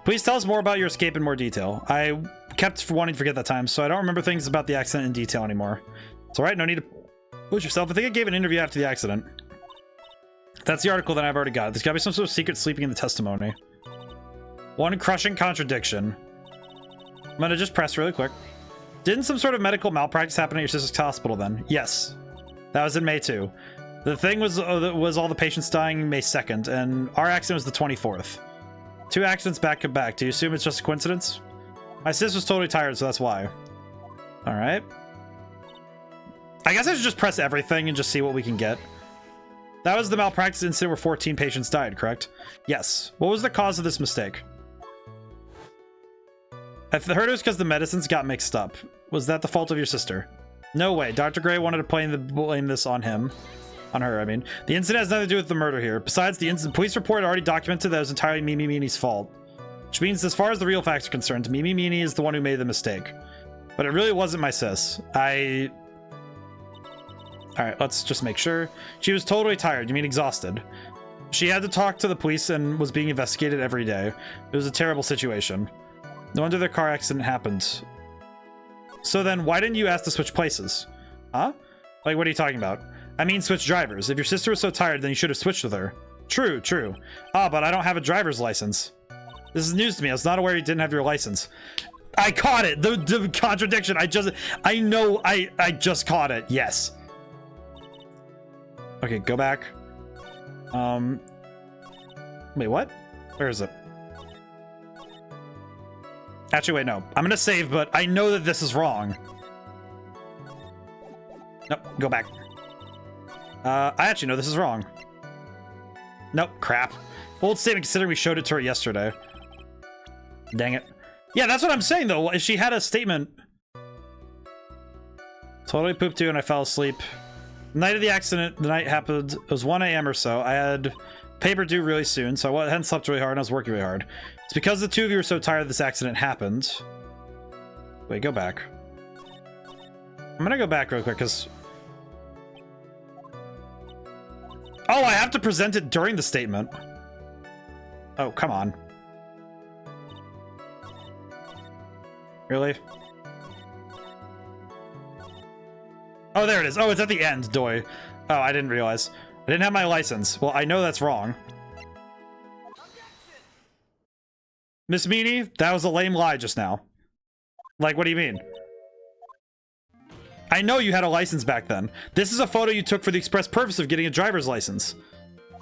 Please tell us more about your escape in more detail. I kept wanting to forget that time, so I don't remember things about the accident in detail anymore. It's alright, no need to push yourself. I think I gave an interview after the accident. That's the article that I've already got. There's gotta be some sort of secret sleeping in the testimony. One crushing contradiction. I'm gonna just press really quick. Didn't some sort of medical malpractice happen at your sister's hospital then? Yes. That was in May too. The thing was all the patients dying May 2nd, and our accident was the 24th. 2 accidents back to back. Do you assume it's just a coincidence? My sis was totally tired, so that's why. Alright. I guess I should just press everything and just see what we can get. That was the malpractice incident where 14 patients died, correct? Yes. What was the cause of this mistake? I heard it was because the medicines got mixed up. Was that the fault of your sister? No way. Dr. Gray wanted to blame this on him. On her, I mean. The incident has nothing to do with the murder here. Besides, the police report already documented that it was entirely Mimi Meanie's fault. Which means, as far as the real facts are concerned, Mimi Meanie is the one who made the mistake. But it really wasn't my sis. Alright, let's just make sure. She was totally tired. You mean exhausted. She had to talk to the police and was being investigated every day. It was a terrible situation. No wonder their car accident happened. So then, why didn't you ask to switch places? Huh? Like, what are you talking about? I mean, switch drivers. If your sister was so tired, then you should have switched with her. True, true. Ah, but I don't have a driver's license. This is news to me. I was not aware you didn't have your license. I caught it! The contradiction. I just caught it. Yes. Okay, go back. Wait, what? Where is it? Actually, wait, no. I'm gonna save, but I know that this is wrong. Nope, go back. I actually know this is wrong. Nope, crap. Bold statement considering we showed it to her yesterday. Dang it. Yeah, that's what I'm saying, though. If she had a statement... Totally pooped too and I fell asleep. The night of the accident, the night happened, it was 1 a.m. or so. I had paper due really soon, so I hadn't slept really hard and I was working really hard. It's because the two of you were so tired this accident happened. Wait, go back. I'm gonna go back real quick, because... Oh, I have to present it during the statement. Oh, come on. Really? Oh, there it is. Oh, it's at the end, doy. Oh, I didn't realize. I didn't have my license. Well, I know that's wrong. Miss Meanie, that was a lame lie just now. Like, what do you mean? I know you had a license back then. This is a photo you took for the express purpose of getting a driver's license.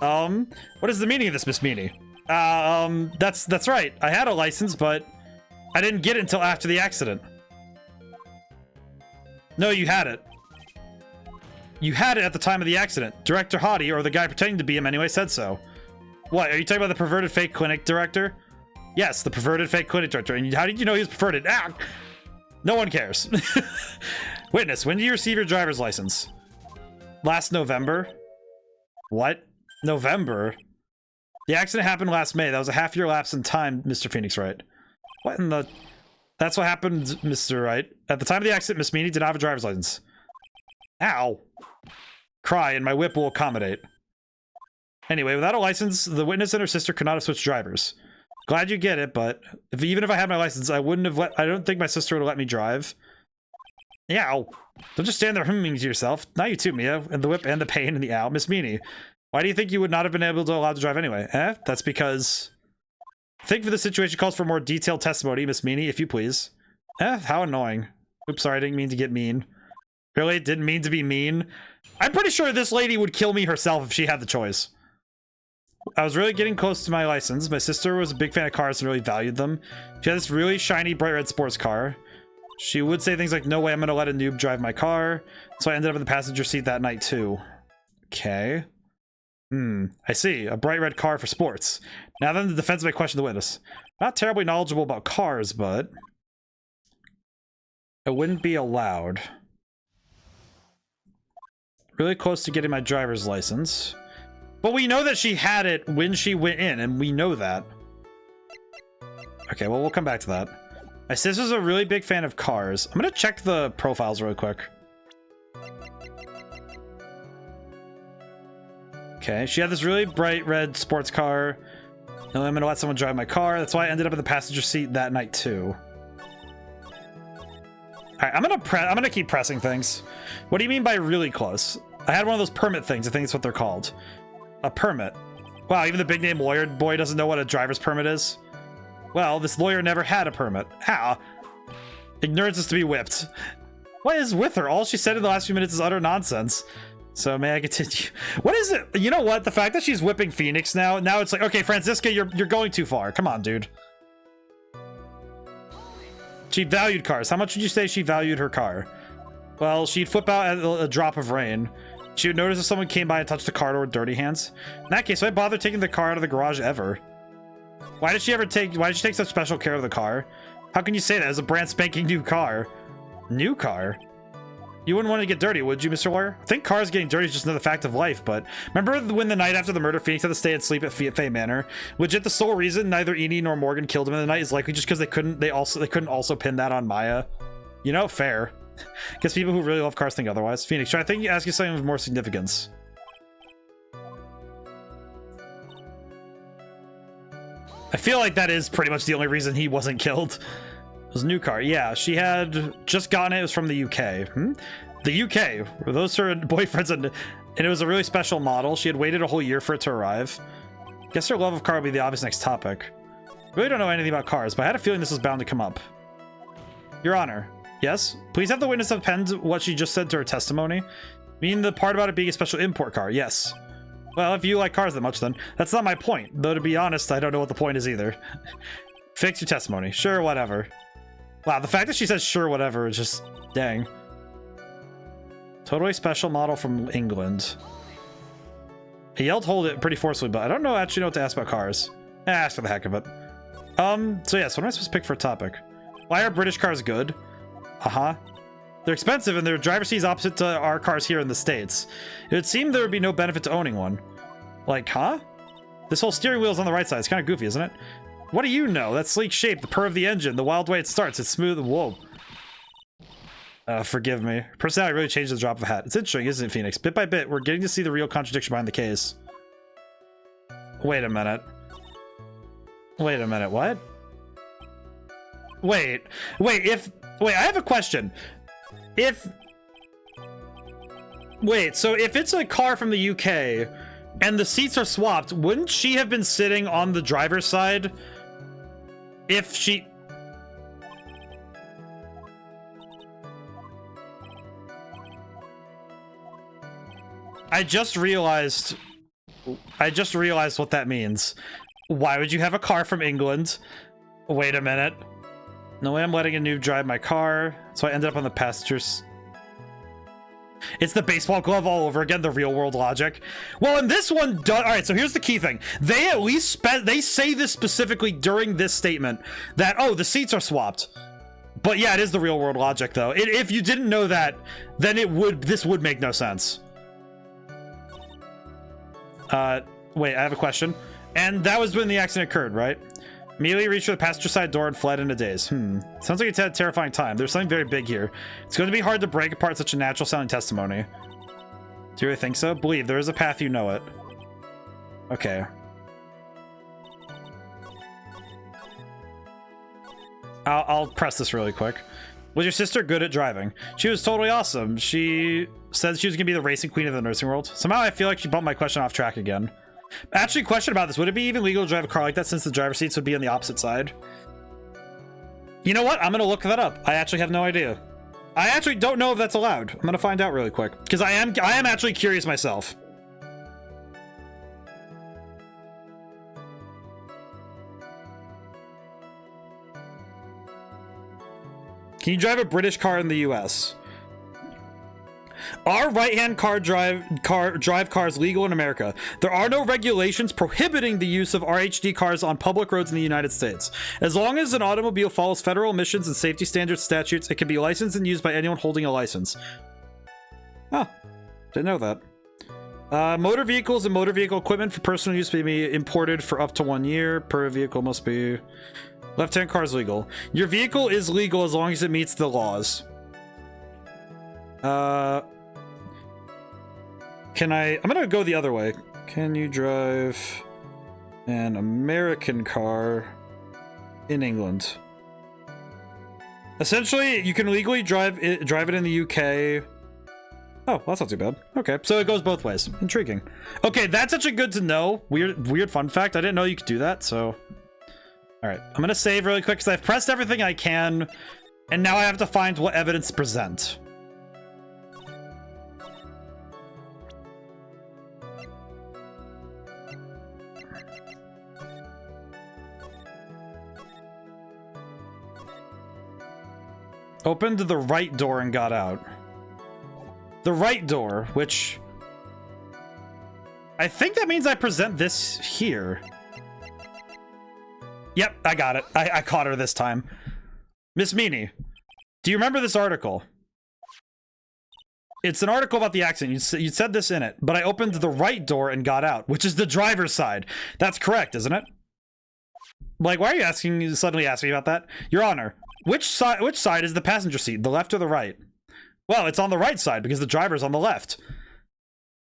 What is the meaning of this, Miss Meanie? That's right. I had a license, but I didn't get it until after the accident. No, you had it. You had it at the time of the accident. Director Hottie, or the guy pretending to be him anyway, said so. What, are you talking about the perverted fake clinic director? Yes, the perverted fake clinic director. And how did you know he was perverted? Ah! No one cares. Witness, when did you receive your driver's license? Last November? What? November? The accident happened last May. That was a half-year lapse in time, Mr. Phoenix Wright. What in the... That's what happened, Mr. Wright. At the time of the accident, Miss Meanie did not have a driver's license. Ow. Cry, and my whip will accommodate. Anyway, without a license, the witness and her sister could not have switched drivers. Glad you get it, but even if I had my license, I wouldn't have I don't think my sister would have let me drive. Yeah, don't just stand there humming to yourself. Not you too, Mia. And the whip and the pain and the ow. Miss Meanie, why do you think you would not have been allowed to drive anyway? That's because... I think for the situation calls for more detailed testimony, Miss Meanie, if you please. How annoying. Oops, sorry, I didn't mean to get mean. Really? Didn't mean to be mean? I'm pretty sure this lady would kill me herself if she had the choice. I was really getting close to my license. My sister was a big fan of cars and really valued them. She had this really shiny, bright red sports car. She would say things like, no way I'm gonna let a noob drive my car. So I ended up in the passenger seat that night too. Okay. I see. A bright red car for sports. Now then, the defense may question the witness. Not terribly knowledgeable about cars, but... it wouldn't be allowed. Really close to getting my driver's license. But we know that she had it when she went in, and we know that. Okay, well, we'll come back to that. My sister's a really big fan of cars. I'm gonna check the profiles real quick. Okay, she had this really bright red sports car. No, I'm gonna let someone drive my car. That's why I ended up in the passenger seat that night too. Alright, I'm gonna keep pressing things. What do you mean by really close? I had one of those permit things. I think that's what they're called. A permit. Wow, even the big name lawyer boy doesn't know what a driver's permit is? Well, this lawyer never had a permit. How? Ignorance is to be whipped. What is with her? All she said in the last few minutes is utter nonsense. So may I continue? What is it? You know what? The fact that she's whipping Phoenix now it's like, okay, Franziska, you're going too far. Come on, dude. She valued cars. How much would you say she valued her car? Well, she'd flip out at a drop of rain. She would notice if someone came by and touched the car door with dirty hands. In that case, why bother taking the car out of the garage ever? Why did she take such special care of the car? How can you say that? It's a brand spanking new car. New car? You wouldn't want to get dirty, would you, Mr. Lawyer? I think cars getting dirty is just another fact of life, but remember when the night after the murder, Phoenix had to stay and sleep at Faye Manor? Legit, the sole reason neither Edie nor Morgan killed him in the night is likely just because they couldn't also pin that on Maya. You know, fair. Guess people who really love cars think otherwise. Phoenix, try to ask you something of more significance. I feel like that is pretty much the only reason he wasn't killed. It was a new car. Yeah, she had just gotten it. It was from the UK. The UK. Were those her boyfriends? And it was a really special model. She had waited a whole year for it to arrive. Guess her love of car would be the obvious next topic. Really don't know anything about cars, but I had a feeling this was bound to come up. Your Honor. Yes? Please have the witness append what she just said to her testimony. Mean the part about it being a special import car. Yes. Well, if you like cars that much, then that's not my point. Though, to be honest, I don't know what the point is either. Fix your testimony. Sure, whatever. Wow, the fact that she says sure, whatever is just... dang. Totally special model from England. He yelled hold it pretty forcefully, but I don't actually know what to ask about cars. Ask for the heck of it. So yes, what am I supposed to pick for a topic? Why are British cars good? Uh-huh. They're expensive and their driver's seat is opposite to our cars here in the States. It would seem there would be no benefit to owning one. Like, huh? This whole steering wheel's on the right side. It's kind of goofy, isn't it? What do you know? That sleek shape, the purr of the engine, the wild way it starts, it's smooth. Whoa. Forgive me. Personality really changed the drop of a hat. It's interesting, isn't it, Phoenix? Bit by bit, we're getting to see the real contradiction behind the case. Wait a minute. Wait a minute, what? Wait, I have a question. So if it's a car from the UK and the seats are swapped, wouldn't she have been sitting on the driver's side? If she... I just realized what that means. Why would you have a car from England? Wait a minute. No way I'm letting a noob drive my car. So I ended up on the passengers. It's the baseball glove all over again, the real world logic. Well, in this one, all right, so here's the key thing. They at least they say this specifically during this statement that, oh, the seats are swapped. But yeah, it is the real world logic though. If you didn't know that, then this would make no sense. Wait, I have a question. And that was when the accident occurred, right? Immediately reached for the passenger side door and fled in a daze. Sounds like it's had a terrifying time. There's something very big here. It's going to be hard to break apart such a natural sounding testimony. Do you really think so? Believe there is a path, you know it. Okay. I'll press this really quick. Was your sister good at driving? She was totally awesome. She said she was going to be the racing queen of the nursing world. Somehow I feel like she bumped my question off track again. Actually, question about this. Would it be even legal to drive a car like that since the driver's seats would be on the opposite side? You know what? I'm going to look that up. I actually have no idea. I actually don't know if that's allowed. I'm going to find out really quick. Because I am actually curious myself. Can you drive a British car in the US? Are right-hand drive cars legal in America? There are no regulations prohibiting the use of RHD cars on public roads in the United States. As long as an automobile follows federal emissions and safety standards statutes, it can be licensed and used by anyone holding a license. Oh, didn't know that. Motor vehicles and motor vehicle equipment for personal use may be imported for up to 1 year. Per vehicle must be... Left-hand car is legal. Your vehicle is legal as long as it meets the laws. I'm gonna go the other way. Can you drive An American car in England. Essentially, you can legally drive it in the UK. Oh, well, that's not too bad. Okay, so it goes both ways. Intriguing. Okay, that's actually good to know. Weird fun fact. I didn't know you could do that, so... Alright, I'm gonna save really quick because I've pressed everything I can, and now I have to find what evidence to present. Opened the right door and got out. The right door, which... I think that means I present this here. Yep, I got it. I caught her this time. Miss Meanie, do you remember this article? It's an article about the accident. You said this in it, but I opened the right door and got out, which is the driver's side. That's correct, isn't it? Like, why are you suddenly asking me about that? Your Honor, which side is the passenger seat, the left or the right? Well, it's on the right side because the driver's on the left.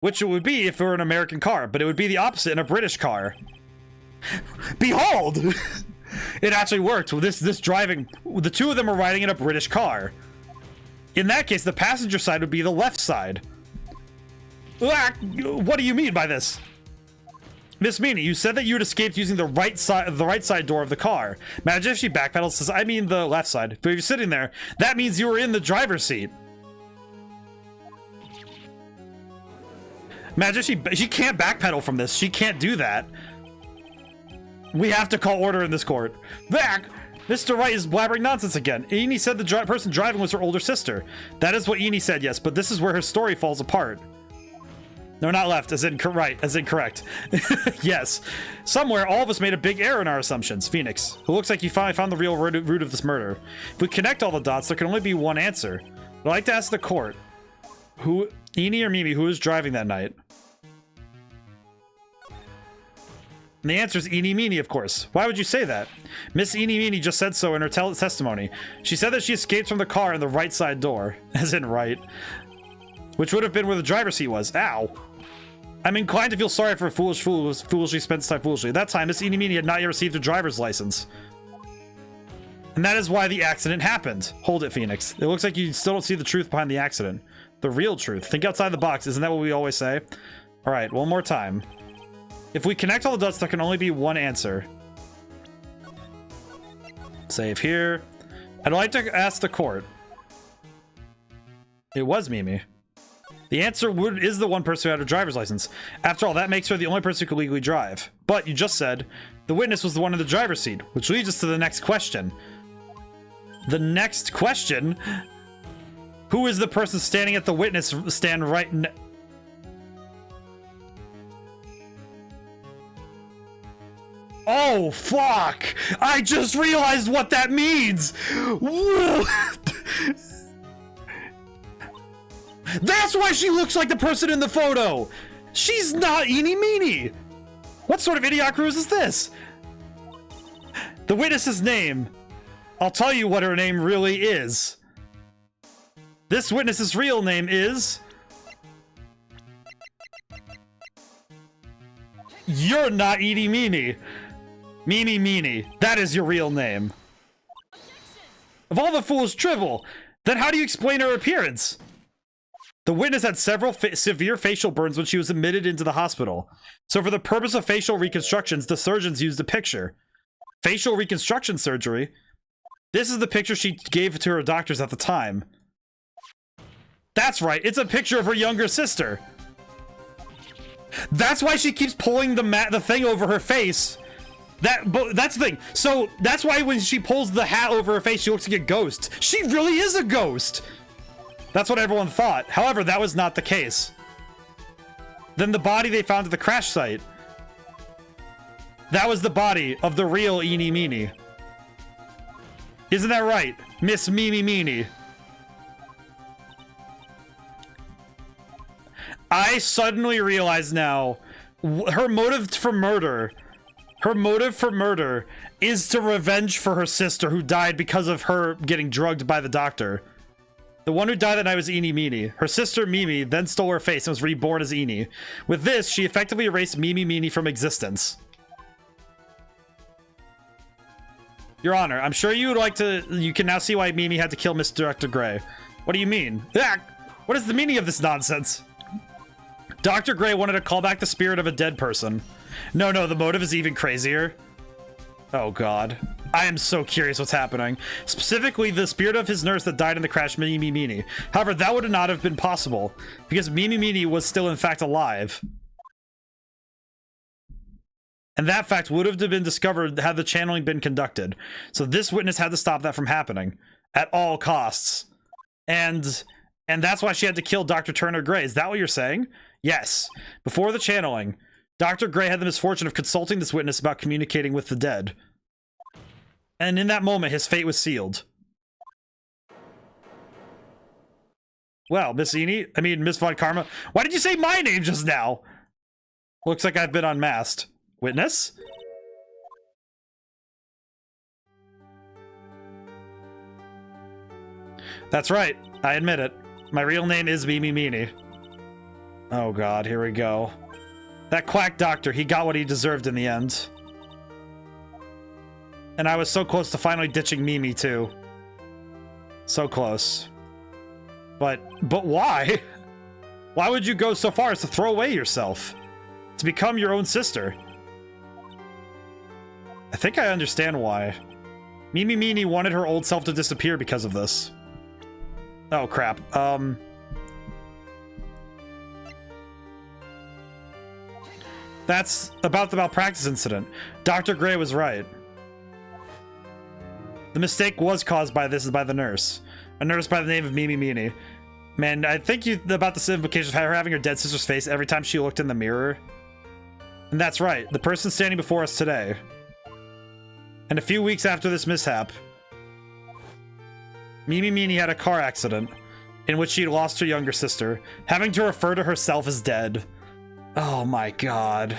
Which it would be if it were an American car, but it would be the opposite in a British car. Behold! It actually worked. This driving, the two of them are riding in a British car. In that case, the passenger side would be the left side. What do you mean by this? Miss Meanie, you said that you had escaped using the right side door of the car. Imagine if she backpedals, says, I mean the left side. But if you're sitting there, that means you were in the driver's seat. Imagine she can't backpedal from this. She can't do that. We have to call order in this court. Back! Mr. Wright is blabbering nonsense again. Eni said the person driving was her older sister. That is what Eni said, yes, but this is where her story falls apart. No, not left, as in right, as in correct. Yes. Somewhere, all of us made a big error in our assumptions. Phoenix, it looks like you finally found the real root of this murder. If we connect all the dots, there can only be one answer. I'd like to ask the court, Eni or Mimi, who was driving that night? And the answer is Eenie Meenie, of course. Why would you say that? Miss Eenie Meenie just said so in her testimony. She said that she escaped from the car in the right side door. As in right. Which would have been where the driver's seat was. Ow. I'm inclined to feel sorry for a foolish fool who foolishly spent his time foolishly. At that time, Miss Eenie Meenie had not yet received a driver's license. And that is why the accident happened. Hold it, Phoenix. It looks like you still don't see the truth behind the accident. The real truth. Think outside the box. Isn't that what we always say? Alright, one more time. If we connect all the dots, there can only be one answer. Save here. I'd like to ask the court. It was Mimi. The answer is the one person who had a driver's license. After all, that makes her the only person who could legally drive. But you just said the witness was the one in the driver's seat, which leads us to the next question. The next question? Who is the person standing at the witness stand right now? Oh, fuck! I just realized what that means! What? That's why she looks like the person in the photo! She's not Eenie Meenie! What sort of idiocracy is this? The witness's name. I'll tell you what her name really is. This witness's real name is... You're not Eenie Meenie. Meanie Meanie, that is your real name. Of all the fool's drivel, then how do you explain her appearance? The witness had several severe facial burns when she was admitted into the hospital. So for the purpose of facial reconstructions, the surgeons used a picture. Facial reconstruction surgery? This is the picture she gave to her doctors at the time. That's right, it's a picture of her younger sister. That's why she keeps pulling the thing over her face. That's the thing. So that's why when she pulls the hat over her face, she looks like a ghost. She really is a ghost. That's what everyone thought. However, that was not the case. Then the body they found at the crash site. That was the body of the real Eenie Meenie. Isn't that right, Miss Mimi Meenie? I suddenly realize now, her motive for murder is to revenge for her sister who died because of her getting drugged by the doctor. The one who died that night was Eenie Meenie. Her sister Mimi then stole her face and was reborn as Eenie. With this, she effectively erased Mimi Meenie from existence. Your Honor, I'm sure you would like to... You can now see why Mimi had to kill Mr. Dr. Gray. What do you mean? What is the meaning of this nonsense? Dr. Gray wanted to call back the spirit of a dead person. No, the motive is even crazier. Oh, God. I am so curious what's happening. Specifically, the spirit of his nurse that died in the crash, Mimi Meanie. However, that would not have been possible, because Mimi Meanie was still, in fact, alive. And that fact would have been discovered had the channeling been conducted. So this witness had to stop that from happening at all costs. And that's why she had to kill Dr. Turner Gray. Is that what you're saying? Yes. Before the channeling, Dr. Gray had the misfortune of consulting this witness about communicating with the dead. And in that moment, his fate was sealed. Well, Miss Von Karma. Why did you say my name just now? Looks like I've been unmasked. Witness? That's right. I admit it. My real name is Mimi Meanie. Oh God, here we go. That quack doctor, he got what he deserved in the end. And I was so close to finally ditching Mimi too. So close. But why? Why would you go so far as to throw away yourself? To become your own sister? I think I understand why. Mimi Meanie wanted her old self to disappear because of this. Oh crap. That's about the malpractice incident. Dr. Gray was right. The mistake was caused by the nurse. A nurse by the name of Mimi Meanie. Man, I think about the implications of her having her dead sister's face every time she looked in the mirror. And that's right, the person standing before us today. And a few weeks after this mishap, Mimi Meanie had a car accident in which she lost her younger sister, having to refer to herself as dead. Oh my God.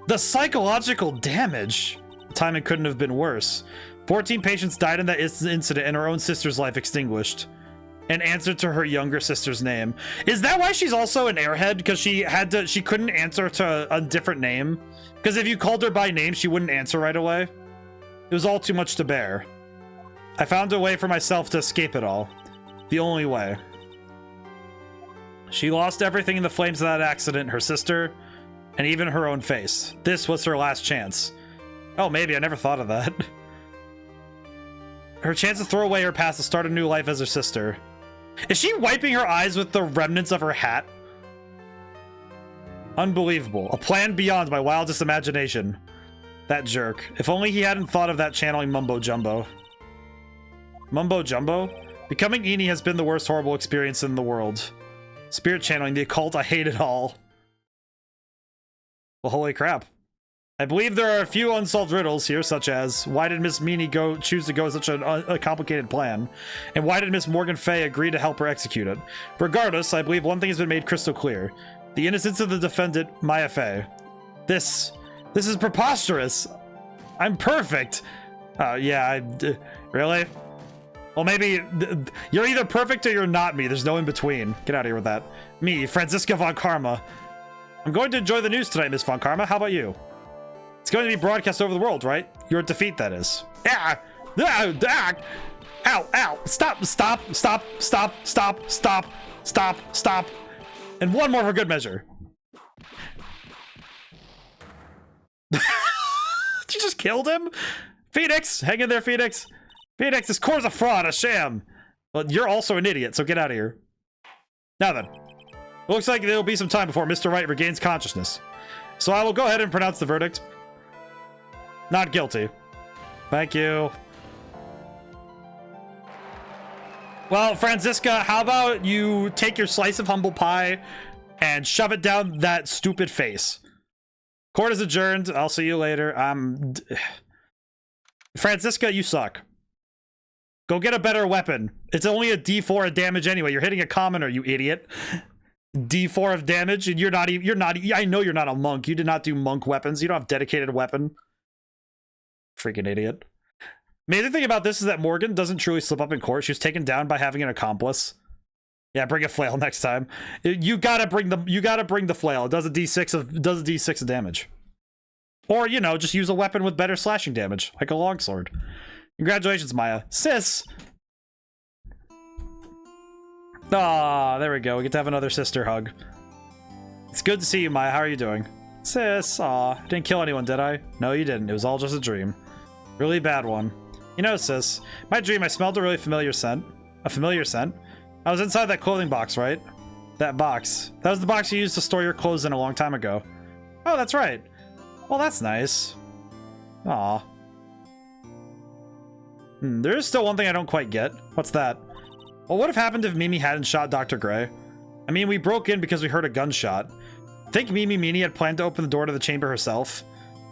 The psychological damage! The timing couldn't have been worse. 14 patients died in that incident and her own sister's life extinguished. And answered to her younger sister's name. Is that why she's also an airhead? Because she couldn't answer to a different name? Because if you called her by name, she wouldn't answer right away. It was all too much to bear. I found a way for myself to escape it all. The only way. She lost everything in the flames of that accident, her sister, and even her own face. This was her last chance. Oh, maybe. I never thought of that. Her chance to throw away her past to start a new life as her sister. Is she wiping her eyes with the remnants of her hat? Unbelievable. A plan beyond my wildest imagination. That jerk. If only he hadn't thought of that channeling mumbo-jumbo. Mumbo-jumbo? Becoming Eni has been the worst horrible experience in the world. Spirit channeling, the occult, I hate it all. Well, holy crap. I believe there are a few unsolved riddles here, such as, why did Miss Meanie choose to go with such a complicated plan? And why did Miss Morgan Fay agree to help her execute it? Regardless, I believe one thing has been made crystal clear. The innocence of the defendant, Maya Fay. This is preposterous. I'm perfect. Yeah, really? Well, maybe you're either perfect or you're not me. There's no in between. Get out of here with that. Me, Franziska von Karma. I'm going to enjoy the news tonight, Miss von Karma. How about you? It's going to be broadcast over the world, right? Your defeat, that is. Ah! Ah! Ah! Ow! Ow! Stop! Stop! Stop! Stop! Stop! Stop! Stop! Stop! And one more for good measure. You just killed him? Phoenix! Hang in there, Phoenix! Phoenix, this core's a fraud, a sham! Well, you're also an idiot, so get out of here. Now then. It looks like there'll be some time before Mr. Wright regains consciousness. So I will go ahead and pronounce the verdict. Not guilty. Thank you. Well, Franziska, how about you take your slice of humble pie and shove it down that stupid face? Court is adjourned. I'll see you later. Franziska, you suck. Go get a better weapon. It's only a D4 of damage anyway. You're hitting a commoner, you idiot. D4 of damage, and you're not. I know you're not a monk. You did not do monk weapons. You don't have dedicated weapon. Freaking idiot. Amazing thing about this is that Morgan doesn't truly slip up in court. She was taken down by having an accomplice. Yeah, bring a flail next time. You gotta bring the flail. It does a D6 of damage. Or, you know, just use a weapon with better slashing damage, like a longsword. Congratulations, Maya. Sis! Ah, there we go. We get to have another sister hug. It's good to see you, Maya. How are you doing? Sis, aw. Didn't kill anyone, did I? No, you didn't. It was all just a dream. Really bad one. You know, sis, my dream, I smelled a really familiar scent. A familiar scent? I was inside that clothing box, right? That box. That was the box you used to store your clothes in a long time ago. Oh, that's right. Well, that's nice. Aw. There is still one thing I don't quite get. What's that? Well, what if happened if Mimi hadn't shot Dr. Gray? I mean, we broke in because we heard a gunshot. Think Mimi Meanie had planned to open the door to the chamber herself?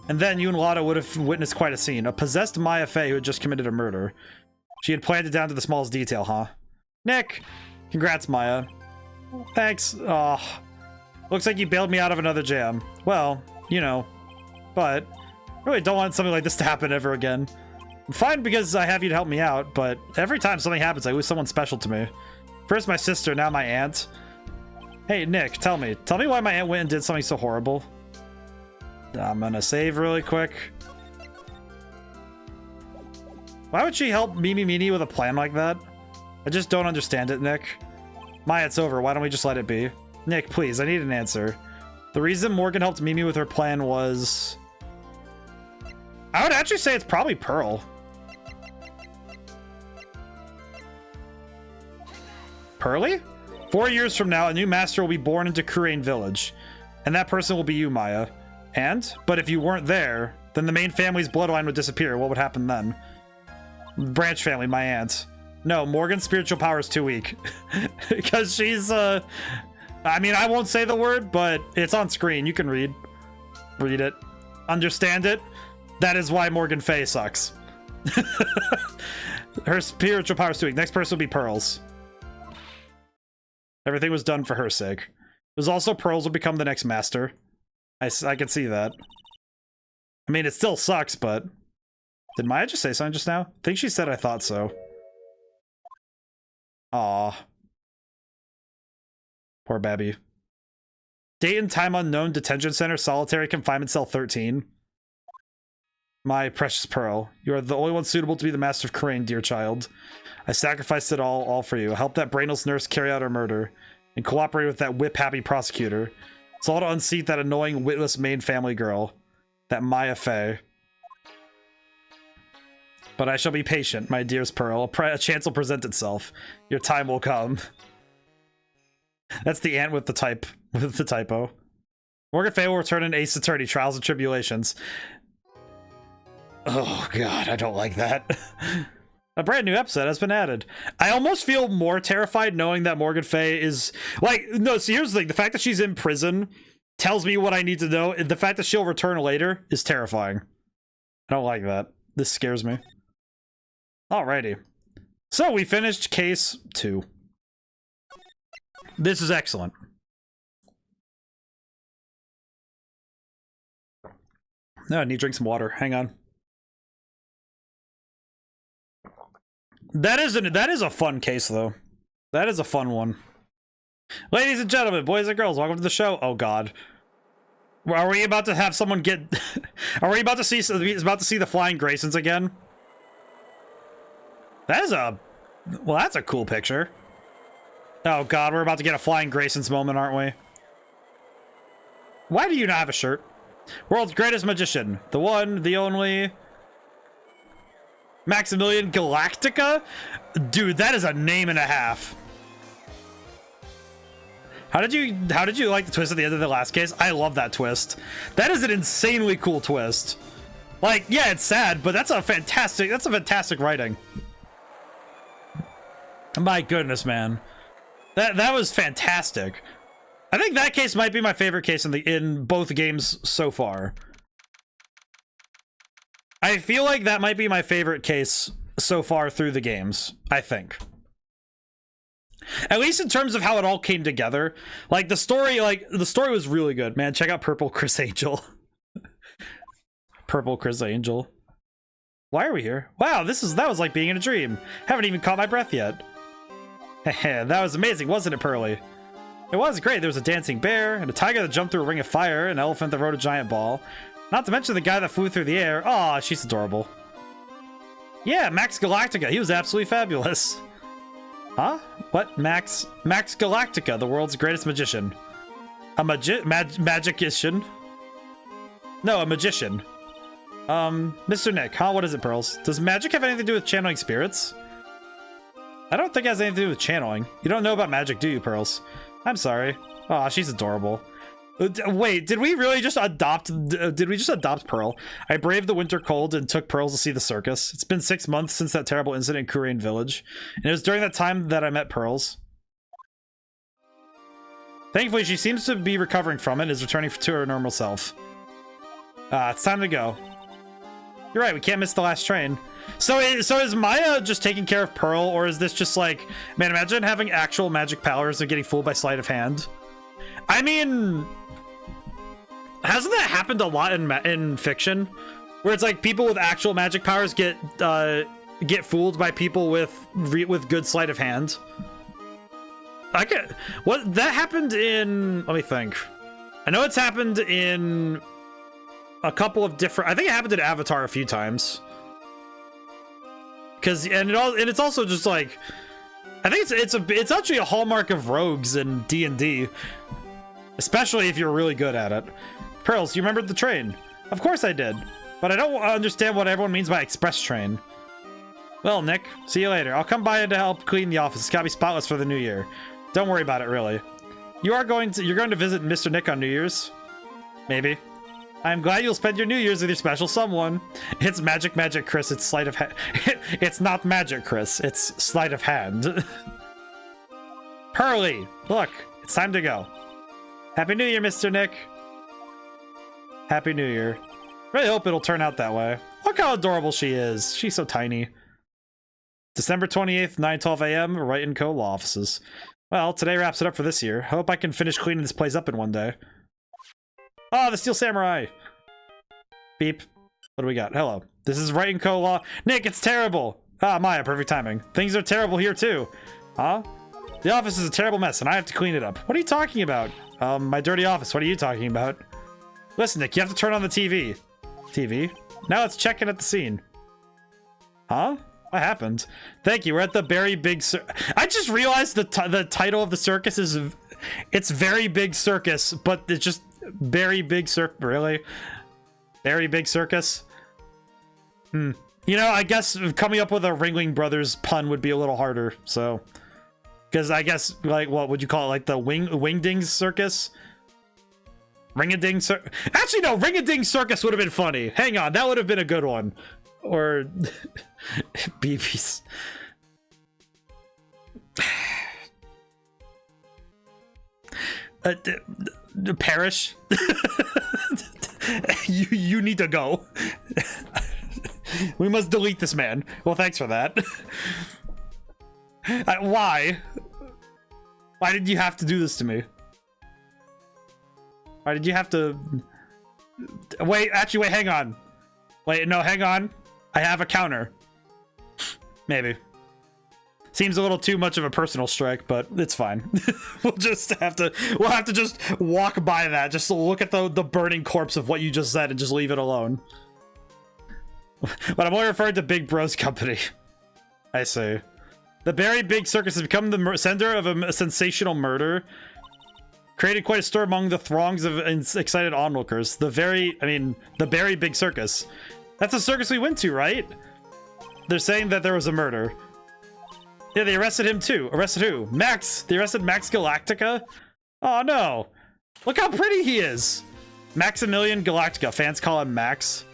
And then you and Lotta would have witnessed quite a scene. A possessed Maya Fey who had just committed a murder. She had planned it down to the smallest detail, huh? Nick! Congrats, Maya. Thanks. Oh, looks like you bailed me out of another jam. Well, you know. But I really don't want something like this to happen ever again. I'm fine because I have you to help me out, but every time something happens, I lose someone special to me. First my sister, now my aunt. Hey, Nick, tell me why my aunt went and did something so horrible. I'm gonna save really quick. Why would she help Mimi Meanie with a plan like that? I just don't understand it, Nick. Maya, it's over. Why don't we just let it be? Nick, please, I need an answer. The reason Morgan helped Mimi with her plan was... I would actually say it's probably Pearl. Pearly? 4 years from now, a new master will be born into Kurain Village. And that person will be you, Maya. But if you weren't there, then the main family's bloodline would disappear. What would happen then? Branch family, my aunt. No, Morgan's spiritual power is too weak. Because she's, I mean, I won't say the word, but it's on screen. You can read it. Understand it? That is why Morgan Fey sucks. Her spiritual power is too weak. Next person will be Pearls. Everything was done for her sake. It was also Pearls will become the next master. I can see that. I mean, it still sucks, but... Did Maya just say something just now? I think she said I thought so. Aw. Poor Babby. Date and time unknown, detention center, solitary confinement cell 13. My precious Pearl, you are the only one suitable to be the master of Kurain, dear child. I sacrificed it all for you. Help that brainless nurse carry out her murder, and cooperate with that whip-happy prosecutor. It's all to unseat that annoying, witless main family girl. That Maya Fey. But I shall be patient, my dearest Pearl. A chance will present itself. Your time will come. That's the ant with the typo. Morgan Fey will return in Ace Attorney, Trials and Tribulations. Oh god, I don't like that. A brand new episode has been added. I almost feel more terrified knowing that Morgan Fey is... Like, no, so here's the thing. The fact that she's in prison tells me what I need to know. The fact that she'll return later is terrifying. I don't like that. This scares me. Alrighty. So we finished case 2. This is excellent. No, I need to drink some water. Hang on. That is a fun case, though. That is a fun one. Ladies and gentlemen, boys and girls, welcome to the show. Oh god. Are we about to have someone get... Are we about to see the Flying Graysons again? That is a... Well, that's a cool picture. Oh god, we're about to get a Flying Graysons moment, aren't we? Why do you not have a shirt? World's greatest magician. The one, the only... Maximilian Galactica? Dude, that is a name and a half. How did you like the twist at the end of the last case? I love that twist. That is an insanely cool twist. Like, yeah, it's sad, but that's a fantastic writing. My goodness, man. That was fantastic. I think that case might be my favorite case in both games so far. I feel like that might be my favorite case so far through the games, I think. At least in terms of how it all came together. Like, the story was really good. Man, check out Purple Chris Angel. Purple Chris Angel. Why are we here? Wow, that was like being in a dream. Haven't even caught my breath yet. That was amazing, wasn't it, Pearly? It was great. There was a dancing bear, and a tiger that jumped through a ring of fire, an elephant that rode a giant ball. Not to mention the guy that flew through the air. Aw, she's adorable. Yeah, Max Galactica. He was absolutely fabulous. Huh? What? Max Galactica, the world's greatest magician. A magician? No, a magician. Mr. Nick, huh? What is it, Pearls? Does magic have anything to do with channeling spirits? I don't think it has anything to do with channeling. You don't know about magic, do you, Pearls? I'm sorry. Aw, she's adorable. Wait, did we really just adopt Pearl? I braved the winter cold and took Pearls to see the circus. It's been 6 months since that terrible incident in Korean Village, and it was during that time that I met Pearls. Thankfully, she seems to be recovering from it and is returning to her normal self. It's time to go. You're right, we can't miss the last train. So is Maya just taking care of Pearl, or is this just like, man, imagine having actual magic powers and getting fooled by sleight of hand? I mean, hasn't that happened a lot in fiction, where it's like people with actual magic powers get fooled by people with good sleight of hand? What that happened in? Let me think. I know it's happened in a couple of different. I think it happened in Avatar a few times. And it's also just like, I think it's actually a hallmark of rogues in D&D, especially if you're really good at it. Pearls, you remembered the train? Of course I did, but I don't understand what everyone means by express train. Well, Nick, see you later. I'll come by to help clean the office. It's gotta be spotless for the new year. Don't worry about it, really. You're going to visit Mr. Nick on New Year's? Maybe. I'm glad you'll spend your New Year's with your special someone. It's magic, Chris. It's sleight of hand. It's not magic, Chris. It's sleight of hand. Pearly, look, it's time to go. Happy New Year, Mr. Nick. Happy New Year. Really hope it'll turn out that way. Look how adorable she is. She's so tiny. December 28th, 9:12 a.m. Wright & Co. Law Offices. Well, today wraps it up for this year. Hope I can finish cleaning this place up in one day. Oh, the Steel Samurai. Beep. What do we got? Hello. This is Wright & Co. Law. Nick, it's terrible. Ah, Maya, perfect timing. Things are terrible here, too. Huh? The office is a terrible mess, and I have to clean it up. What are you talking about? My dirty office. What are you talking about? Listen, Nick, you have to turn on the TV. TV? Now let's check in at the scene. Huh? What happened? Thank you. We're at the Very Big I just realized the title of the circus is... It's Very Big Circus, but it's just Very Big Really? Very Big Circus? You know, I guess coming up with a Ringling Brothers pun would be a little harder, so... Because I guess, like, what would you call it? Like the Wingdings Circus? Ring-a-ding Circus? Actually, no, Ring-a-ding Circus would have been funny. Hang on, that would have been a good one. Or... BB's... Parish? you need to go. We must delete this man. Well, thanks for that. Why? Why did you have to do this to me? Why did you have to... Wait, actually, wait, hang on. Wait, no, hang on. I have a counter. Maybe. Seems a little too much of a personal strike, but it's fine. We'll have to just walk by that, just to look at the burning corpse of what you just said and just leave it alone. But I'm only referring to Big Bro's company. I see. The Very Big Circus has become the center of a sensational murder. Created quite a stir among the throngs of excited onlookers. The Very Big Circus. That's a circus we went to, right? They're saying that there was a murder. Yeah, they arrested him too. Arrested who? Max! They arrested Max Galactica? Oh no. Look how pretty he is. Maximilian Galactica. Fans call him Max.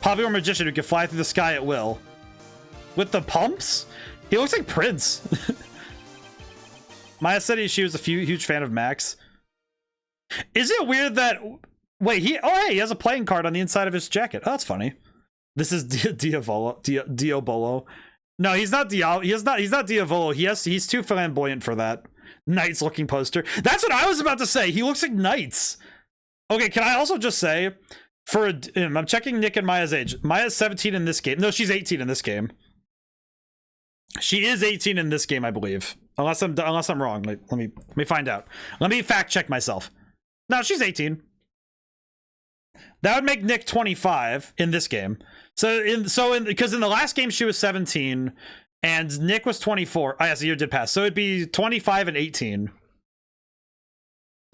Popular magician who can fly through the sky at will. With the pumps? He looks like Prince. Maya said she was a huge fan of Max. Is it weird that... Wait, hey, he has a playing card on the inside of his jacket. Oh, that's funny. This is Diabolo. No, he's not he's not Diavolo. He's too flamboyant for that. Knights looking poster. That's what I was about to say. He looks like Knights. Okay, can I also just say, I'm checking Nick and Maya's age. Maya's 17 in this game. No, she's 18 in this game. She is 18 in this game, I believe. Unless I'm wrong. Like, let me find out. Let me fact check myself. No, she's 18. that would make Nick 25 in this game. Because in the last game she was 17 and Nick was 24. Oh, yes, the year did pass. So it'd be 25 and 18.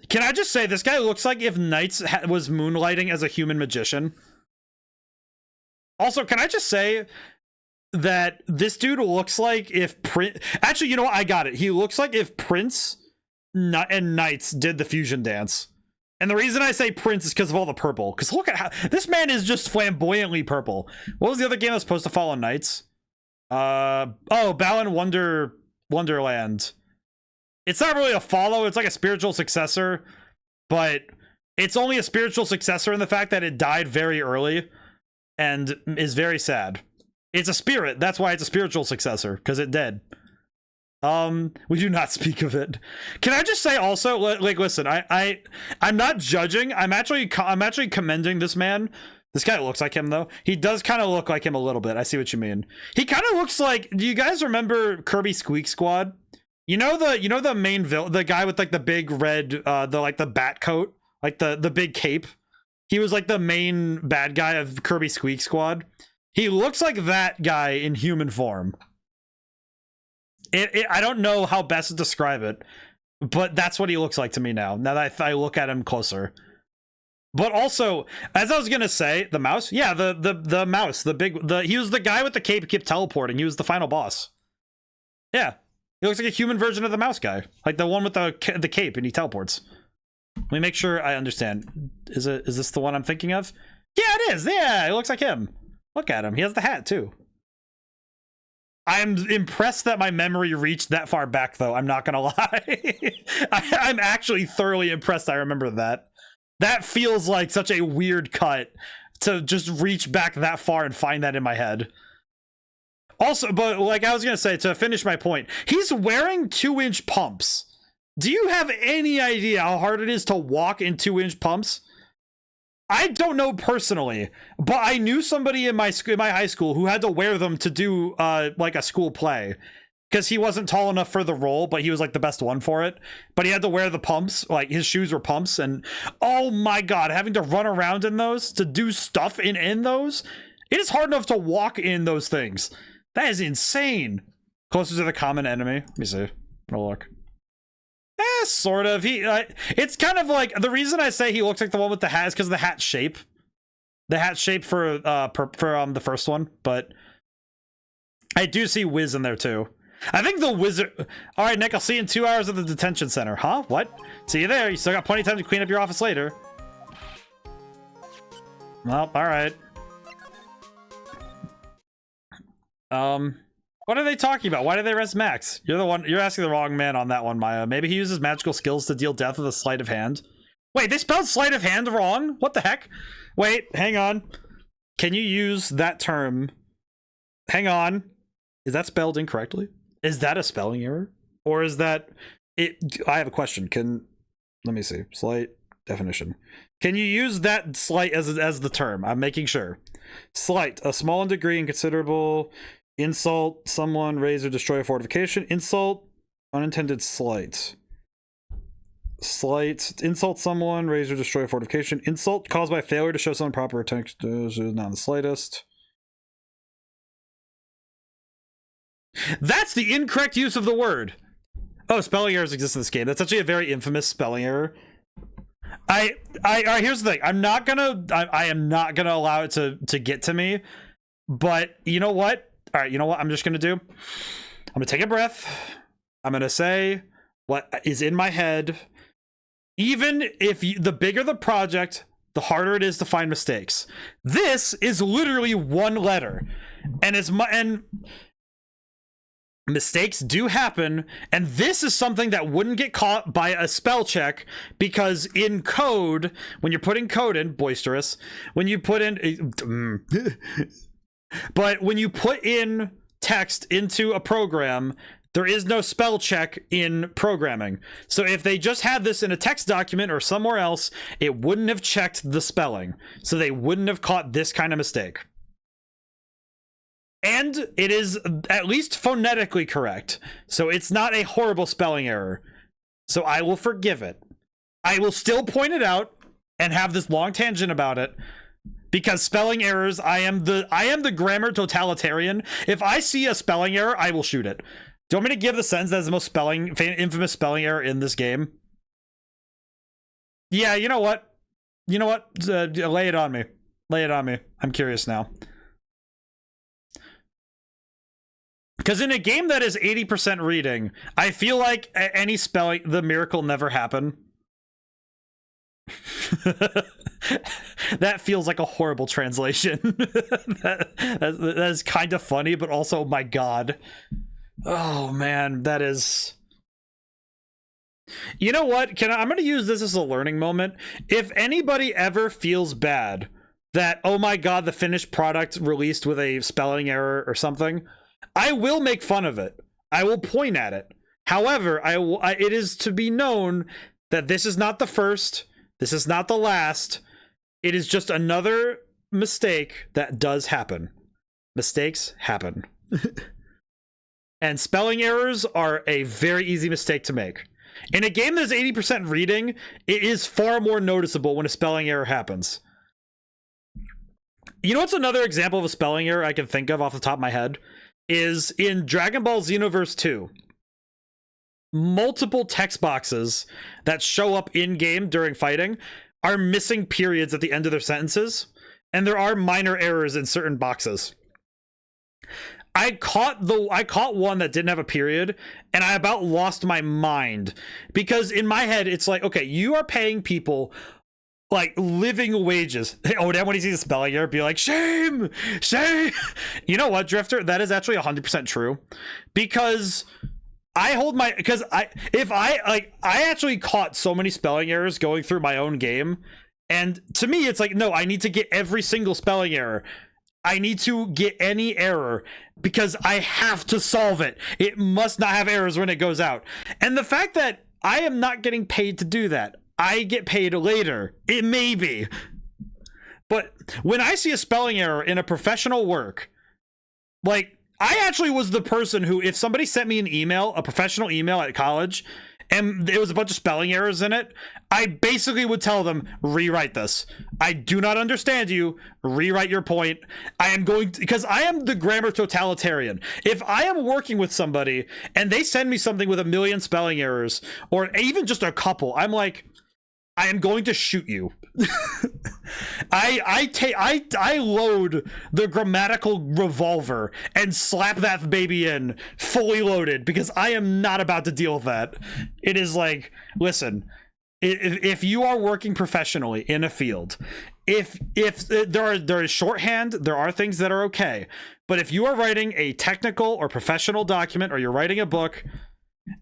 Can I just say, this guy looks like if Knights was moonlighting as a human magician. Also, can I just say that this dude looks like if Prince... Actually, you know what? I got it. He looks like if Prince and Knights did the fusion dance. And the reason I say Prince is because of all the purple. Because look at how... This man is just flamboyantly purple. What was the other game that was supposed to follow Knights? Balan Wonderland. It's not really a follow, it's like a spiritual successor, but it's only a spiritual successor in the fact that it died very early and is very sad. It's a spirit, that's why it's a spiritual successor, because it dead. We do not speak of it. Can I just say also, like, listen, I'm not judging, I'm actually commending this man. This guy looks like him, though. He does kind of look like him a little bit. I see what you mean. He kind of looks like... Do you guys remember Kirby Squeak Squad? You know the main villain, the guy with like the big red, the bat coat, like the big cape. He was like the main bad guy of Kirby Squeak Squad. He looks like that guy in human form. I don't know how best to describe it, but that's what he looks like to me now. Now that I look at him closer. But also, as I was gonna say, the mouse, yeah, the mouse, he was the guy with the cape who kept teleporting. He was the final boss. Yeah. He looks like a human version of the mouse guy. Like the one with the cape and he teleports. Let me make sure I understand. Is this the one I'm thinking of? Yeah, it is. Yeah, it looks like him. Look at him. He has the hat too. I'm impressed that my memory reached that far back, though. I'm not gonna lie. I'm actually thoroughly impressed I remember that. That feels like such a weird cut to just reach back that far and find that in my head. Also, but like I was gonna say, to finish my point, he's wearing 2-inch pumps. Do you have any idea how hard it is to walk in 2-inch pumps? I don't know personally, but I knew somebody in my high school who had to wear them to do like a school play, because he wasn't tall enough for the role, but he was like the best one for it. But he had to wear the pumps, like his shoes were pumps, and oh my god, having to run around in those to do stuff in those, it is hard enough to walk in those things. That is insane. Closer to the common enemy. Let me see. Oh, look. Sort of. It's kind of like, the reason I say he looks like the one with the hat is because of the hat shape. The hat shape for the first one, but I do see Wiz in there too. I think the wizard... All right, Nick, I'll see you in 2 hours at the detention center. Huh? What? See you there. You still got plenty of time to clean up your office later. Well, all right. What are they talking about? Why did they arrest Max? You're asking the wrong man on that one, Maya. Maybe he uses magical skills to deal death with a sleight of hand. Wait, they spelled sleight of hand wrong? What the heck? Wait, hang on. Can you use that term? Hang on. Is that spelled incorrectly? Is that a spelling error? Or is that it? I have a question. Let me see. Slight definition. Can you use that slight as the term? I'm making sure. Slight, a small in degree and considerable. Insult someone, raise or destroy a fortification. Insult, unintended slight. Slight, insult someone, raise or destroy a fortification. Insult caused by failure to show someone proper attention, not the slightest. That's the incorrect use of the word. Oh, spelling errors exist in this game. That's actually a very infamous spelling error. Here's the thing. I am not gonna allow it to get to me. But you know what? All right, you know what I'm just gonna do? I'm gonna take a breath. I'm gonna say what is in my head. Even if the bigger the project, the harder it is to find mistakes. This is literally one letter, and mistakes do happen, and this is something that wouldn't get caught by a spell check, because in code, when you're putting code in, boisterous, when you put in but when you put in text into a program, there is no spell check in programming. So if they just had this in a text document or somewhere else, it wouldn't have checked the spelling. So they wouldn't have caught this kind of mistake. And it is at least phonetically correct. So it's not a horrible spelling error. So I will forgive it. I will still point it out. and have this long tangent about it. Because spelling errors, I am the grammar totalitarian. If I see a spelling error, I will shoot it. Do you want me to give the sentence that's the most infamous spelling error in this game? Yeah, you know what? You know what? Lay it on me. Lay it on me. I'm curious now. Because in a game that is 80% reading, I feel like any spelling, the miracle never happened. That feels like a horrible translation. that is kind of funny, but also, my God. Oh, man, that is... You know what? I'm going to use this as a learning moment. If anybody ever feels bad that, oh my God, the finished product released with a spelling error or something, I will make fun of it. I will point at it. However, it is to be known that this is not the first. This is not the last. It is just another mistake that does happen. Mistakes happen. And spelling errors are a very easy mistake to make. In a game that's 80% reading, it is far more noticeable when a spelling error happens. You know what's another example of a spelling error I can think of off the top of my head? Is in Dragon Ball Xenoverse 2. Multiple text boxes that show up in-game during fighting are missing periods at the end of their sentences, and there are minor errors in certain boxes. I caught one that didn't have a period, and I about lost my mind, because in my head it's like, okay, you are paying people like living wages. Hey, ODaM, when he sees a spelling error, be like, shame. You know what, Drifter? That is actually 100% true, because I actually caught so many spelling errors going through my own game, and to me it's like, no, I need to get every single spelling error. I need to get any error because I have to solve it. It must not have errors when it goes out. And the fact that I am not getting paid to do that, I get paid later. It may be. But when I see a spelling error in a professional work, like, I actually was the person who, if somebody sent me an email, a professional email at college, and there was a bunch of spelling errors in it, I basically would tell them, rewrite this. I do not understand you. Rewrite your point. I am going to, because I am the grammar totalitarian. If I am working with somebody and they send me something with a million spelling errors, or even just a couple, I'm like, I am going to shoot you. I load the grammatical revolver and slap that baby in fully loaded, because I am not about to deal with that. It is like, listen, if you are working professionally in a field, if there is shorthand, there are things that are okay, but if you are writing a technical or professional document, or you're writing a book,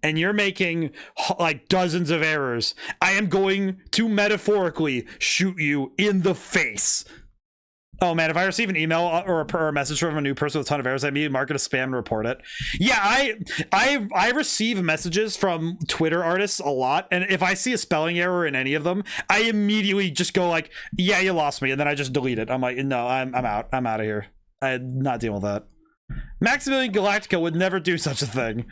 and you're making like dozens of errors, I am going to metaphorically shoot you in the face. Oh man, if I receive an email or a message from a new person with a ton of errors, I immediately mark it as spam and report it. Yeah, I receive messages from Twitter artists a lot, and if I see a spelling error in any of them, I immediately just go like, yeah, you lost me, and then I just delete it. I'm like, no, I'm out. I'm out of here. I'm not dealing with that. Maximilian Galactica would never do such a thing.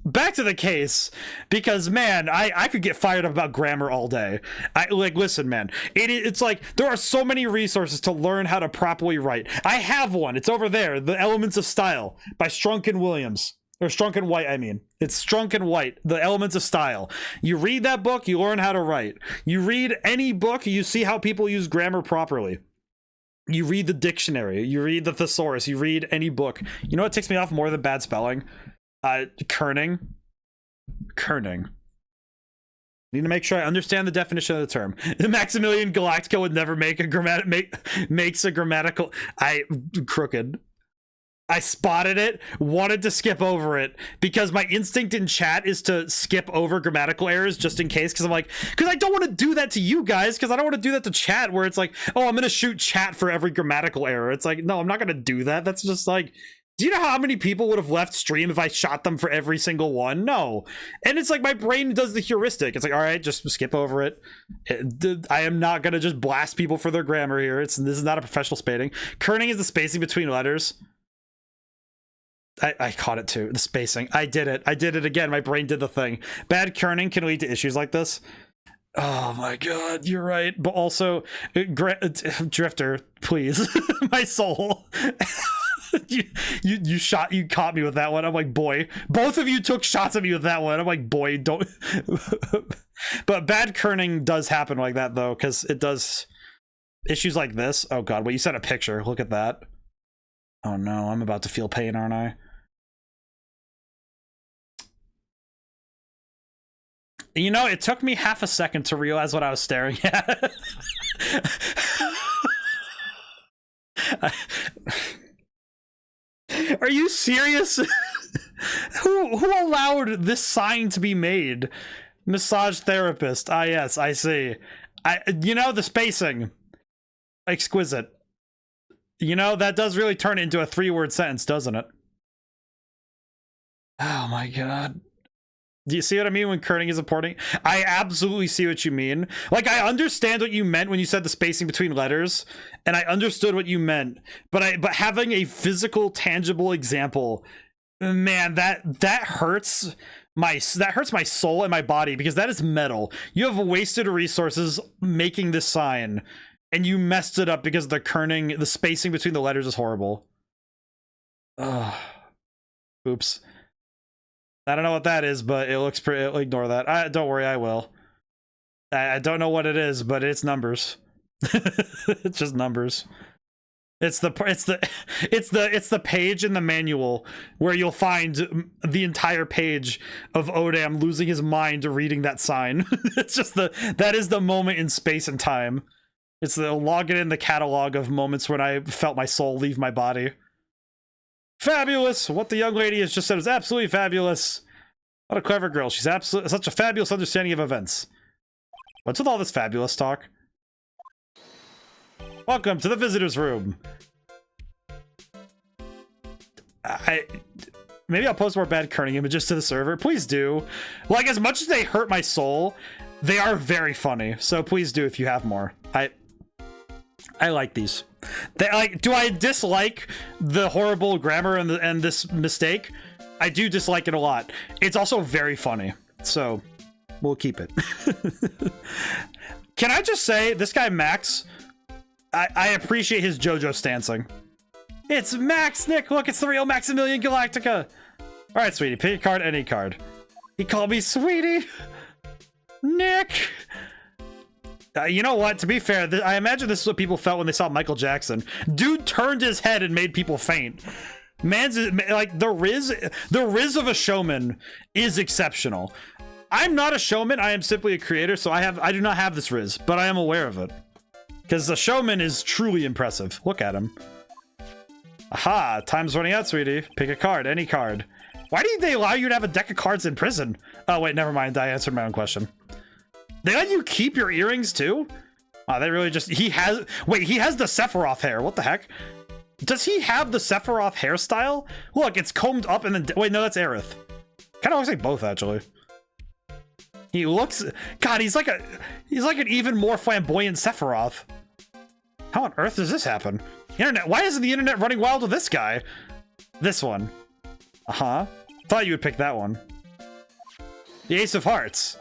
Back to the case, because man, I could get fired up about grammar all day. Listen, man, it's like there are so many resources to learn how to properly write. I have one. It's over there, The Elements of Style by Strunk and Williams. Or Strunk and White, I mean. It's Strunk and White, The Elements of Style. You read that book, you learn how to write. You read any book, you see how people use grammar properly. You read the dictionary, you read the thesaurus, you read any book. You know what ticks me off more than bad spelling? Kerning. Need to make sure I understand the definition of the term. Maximilian Galactica would never make a makes a grammatical... crooked. I spotted it, wanted to skip over it, because my instinct in chat is to skip over grammatical errors just in case, because I don't want to do that to you guys, because I don't want to do that to chat, where it's like, oh, I'm going to shoot chat for every grammatical error. It's like, no, I'm not going to do that. That's just like, do you know how many people would have left stream if I shot them for every single one? No. And it's like, my brain does the heuristic. It's like, all right, just skip over it. I am not going to just blast people for their grammar here. This is not a professional spading. Kerning is the spacing between letters. I caught it too. The spacing. I did it again. My brain did the thing. Bad kerning can lead to issues like this. Oh my god, you're right. But also, Drifter, please, my soul. you caught me with that one. I'm like, boy, both of you took shots at me with that one. I'm like, boy, don't. But bad kerning does happen like that though, because it does issues like this. Oh god, wait, you sent a picture. Look at that. Oh no, I'm about to feel pain, aren't I? You know, it took me half a second to realize what I was staring at. Are you serious? Who allowed this sign to be made? Massage therapist. Ah, yes, I see. You know, the spacing. Exquisite. You know, that does really turn it into a 3-word sentence, doesn't it? Oh my god. Do you see what I mean when kerning is important? I absolutely see what you mean. Like, I understand what you meant when you said the spacing between letters, and I understood what you meant, but having a physical, tangible example, man, that hurts my soul and my body, because that is metal. You have wasted resources making this sign, and you messed it up because the kerning, the spacing between the letters is horrible. Ugh. Oops. I don't know what that is, but it looks pretty. Ignore that. Don't worry, I will. I don't know what it is, but it's numbers. It's just numbers. It's the page in the manual where you'll find the entire page of ODaM losing his mind reading that sign. It's just that is the moment in space and time. It's the log it in the catalog of moments when I felt my soul leave my body. Fabulous! What the young lady has just said is absolutely fabulous. What a clever girl. She's absolutely such a fabulous understanding of events. What's with all this fabulous talk? Welcome to the visitor's room. Maybe I'll post more bad kerning images to the server. Please do. Like, as much as they hurt my soul, they are very funny. So please do if you have more. I like these. Do I dislike the horrible grammar and this mistake? I do dislike it a lot. It's also very funny, so we'll keep it. Can I just say, this guy Max, I appreciate his JoJo stancing. It's Max, Nick. Look, it's the real Maximilian Galactica. All right, sweetie, pick a card, any card. He called me sweetie. Nick. You know what? To be fair, I imagine this is what people felt when they saw Michael Jackson. Dude turned his head and made people faint. Man's like the riz of a showman is exceptional. I'm not a showman. I am simply a creator, so I do not have this riz, but I am aware of it because the showman is truly impressive. Look at him. Aha! Time's running out, sweetie. Pick a card, any card. Why did they allow you to have a deck of cards in prison? Oh wait, never mind. I answered my own question. They let you keep your earrings too? Oh, they really just... He has the Sephiroth hair. What the heck? Does he have the Sephiroth hairstyle? Look, it's combed up and then... Wait, no, that's Aerith. Kind of looks like both, actually. He looks... God, he's like an even more flamboyant Sephiroth. How on earth does this happen? Internet... Why isn't the internet running wild with this guy? This one. Uh-huh. Thought you would pick that one. The Ace of Hearts.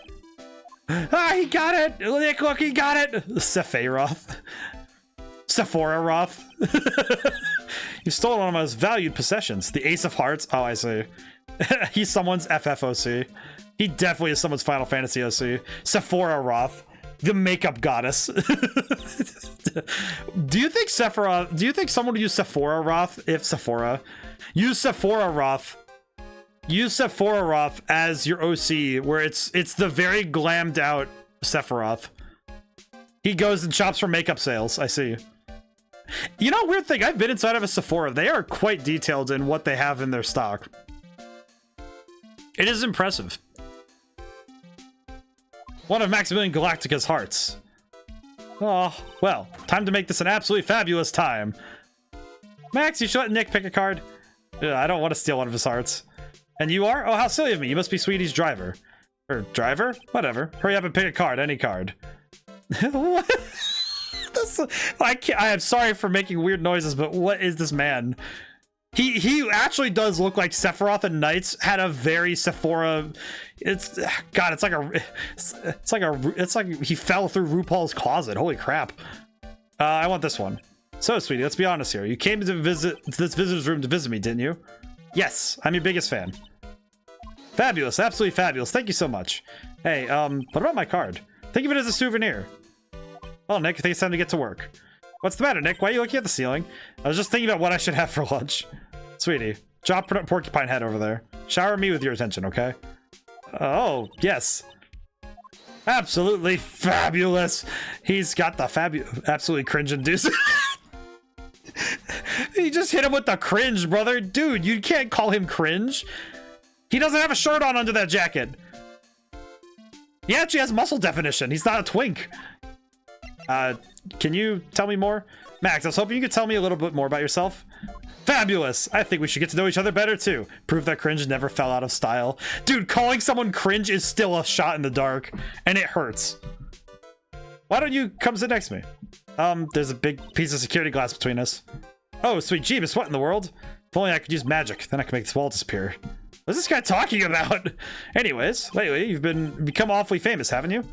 Ah, he got it! Nick, look, he got it! Sephiroth. Sephiroth. You stole one of my most valued possessions. The Ace of Hearts. Oh, I see. He's someone's FFOC. He definitely is someone's Final Fantasy OC. Sephiroth. The makeup goddess. Do you think someone would use Sephiroth if Sephora? Use Sephiroth. Use Sephiroth as your OC, where it's the very glammed out Sephiroth. He goes and shops for makeup sales. I see. You know, weird thing. I've been inside of a Sephora. They are quite detailed in what they have in their stock. It is impressive. One of Maximilian Galactica's hearts. Oh, well, time to make this an absolutely fabulous time. Max, you should let Nick pick a card. I don't want to steal one of his hearts. And you are? Oh, how silly of me. You must be Sweetie's driver. Or driver? Whatever. Hurry up and pick a card. Any card. What? I am sorry for making weird noises, but what is this man? He actually does look like Sephiroth and Knights had a very Sephora. It's God. It's like he fell through RuPaul's closet. Holy crap. I want this one. So, sweetie, let's be honest here. You came to visit this visitor's room to visit me, didn't you? Yes, I'm your biggest fan. Fabulous, absolutely fabulous. Thank you so much. Hey, what about my card? Think of it as a souvenir. Oh, Nick, I think it's time to get to work. What's the matter, Nick? Why are you looking at the ceiling? I was just thinking about what I should have for lunch. Sweetie, drop porcupine head over there. Shower me with your attention, okay? Oh, yes. Absolutely fabulous. He's got the absolutely cringe-inducing. He just hit him with the cringe, brother. Dude, you can't call him cringe. He doesn't have a shirt on under that jacket. He actually has muscle definition. He's not a twink. Can you tell me more? Max, I was hoping you could tell me a little bit more about yourself. Fabulous. I think we should get to know each other better, too. Prove that cringe never fell out of style. Dude, calling someone cringe is still a shot in the dark, and it hurts. Why don't you come sit next to me? There's a big piece of security glass between us. Oh, sweet Jeebus, what in the world? If only I could use magic, then I could make this wall disappear. What's this guy talking about? Anyways, lately you've become awfully famous, haven't you?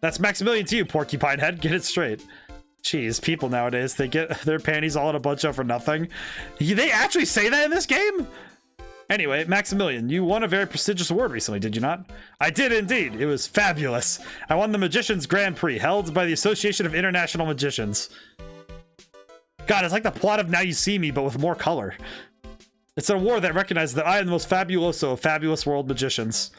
That's Maximilian to you, porcupine head. Get it straight. Jeez, people nowadays, they get their panties all in a bunch of for nothing. They actually say that in this game? Anyway, Maximilian, you won a very prestigious award recently, did you not? I did indeed. It was fabulous. I won the Magician's Grand Prix, held by the Association of International Magicians. God, it's like the plot of Now You See Me, but with more color. It's an award that recognizes that I am the most fabuloso of fabulous world magicians.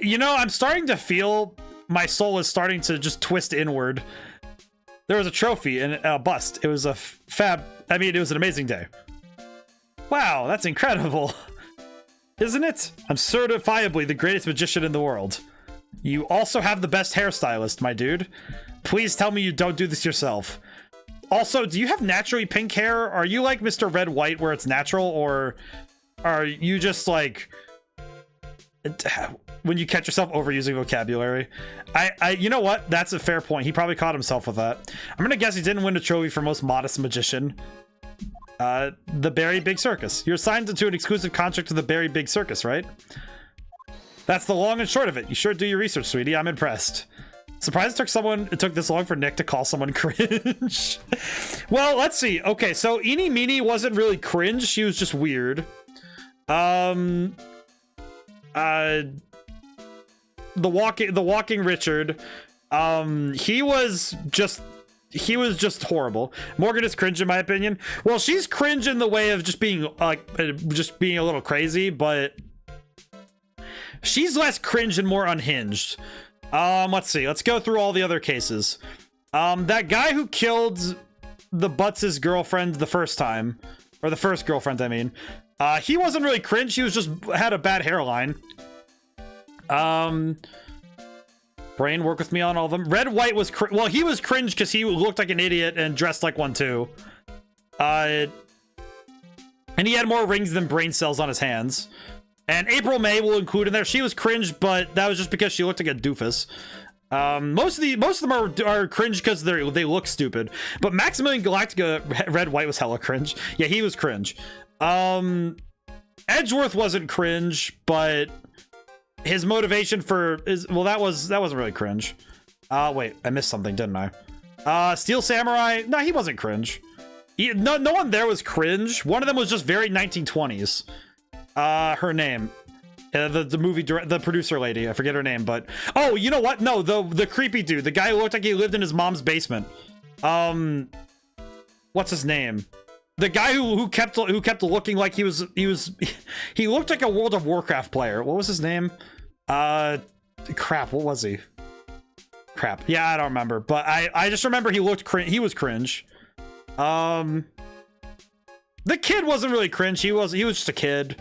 You know, I'm starting to feel my soul is starting to just twist inward. There was a trophy and a bust. It was a it was an amazing day. Wow, that's incredible. Isn't it? I'm certifiably the greatest magician in the world. You also have the best hairstylist, my dude. Please tell me you don't do this yourself. Also, do you have naturally pink hair? Are you like Mr. Red White where it's natural, or are you just like when you catch yourself overusing vocabulary? You know what? That's a fair point. He probably caught himself with that. I'm gonna guess he didn't win a trophy for most modest magician. The Berry Big Circus. You're signed to an exclusive contract to the Berry Big Circus, right? That's the long and short of it. You sure do your research, sweetie. I'm impressed. Surprised it took this long for Nick to call someone cringe. Well, let's see. Okay, so Eenie Meenie wasn't really cringe. She was just weird. The walking Richard. He was just horrible. Morgan is cringe in my opinion. Well, she's cringe in the way of just being a little crazy, but she's less cringe and more unhinged. Let's see. Let's go through all the other cases. That guy who killed the Butts' girlfriend the first time, or the first girlfriend, I mean, he wasn't really cringe. He was just had a bad hairline. Brain, work with me on all of them. Red White was well, he was cringe because he looked like an idiot and dressed like one too. And he had more rings than brain cells on his hands. And April May will include in there. She was cringe, but that was just because she looked like a doofus. Most of them are cringe because they look stupid. But Maximilian Galactica Red White was hella cringe. Yeah, he was cringe. Edgeworth wasn't cringe, but his motivation for that wasn't really cringe. Wait, I missed something, didn't I? Steel Samurai. No, he wasn't cringe. No one there was cringe. One of them was just very 1920s. Her name, the producer lady, I forget her name, but oh, you know what? No, the creepy dude, the guy who looked like he lived in his mom's basement. What's his name? The guy who kept looking like he looked like a World of Warcraft player. What was his name? Crap, what was he? Crap. Yeah, I don't remember, but I just remember he was cringe. The kid wasn't really cringe. He was just a kid.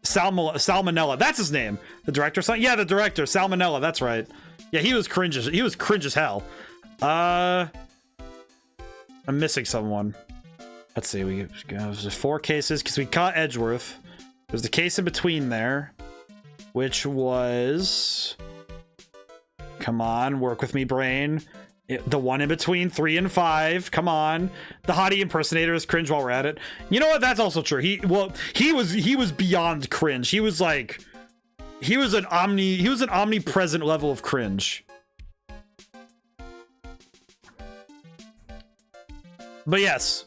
Salmonella, that's his name. The director, yeah, the director, Salmonella, that's right. Yeah, he was cringe as hell. I'm missing someone. Let's see, there's 4 cases because we caught Edgeworth. There's the case in between there, which was, come on, work with me, brain. The one in between 3 and 5. Come on. The hottie impersonator is cringe while we're at it. You know what? That's also true. He was beyond cringe. He was like, he was an omnipresent level of cringe. But yes,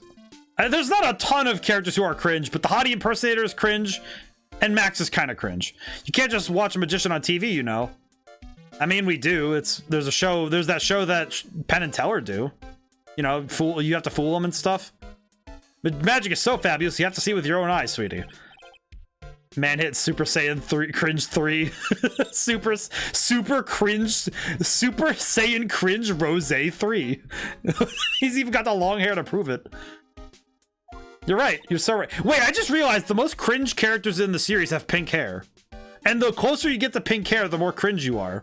there's not a ton of characters who are cringe, but the hottie impersonator is cringe, and Max is kind of cringe. You can't just watch a magician on TV, you know. I mean, we do. There's that show that Penn and Teller do. You know, you have to fool them and stuff. But magic is so fabulous, you have to see it with your own eyes, sweetie. Man hit Super Saiyan 3, cringe 3. super cringe, Super Saiyan cringe Rose 3. He's even got the long hair to prove it. You're right. You're so right. Wait, I just realized the most cringe characters in the series have pink hair. And the closer you get to pink hair, the more cringe you are.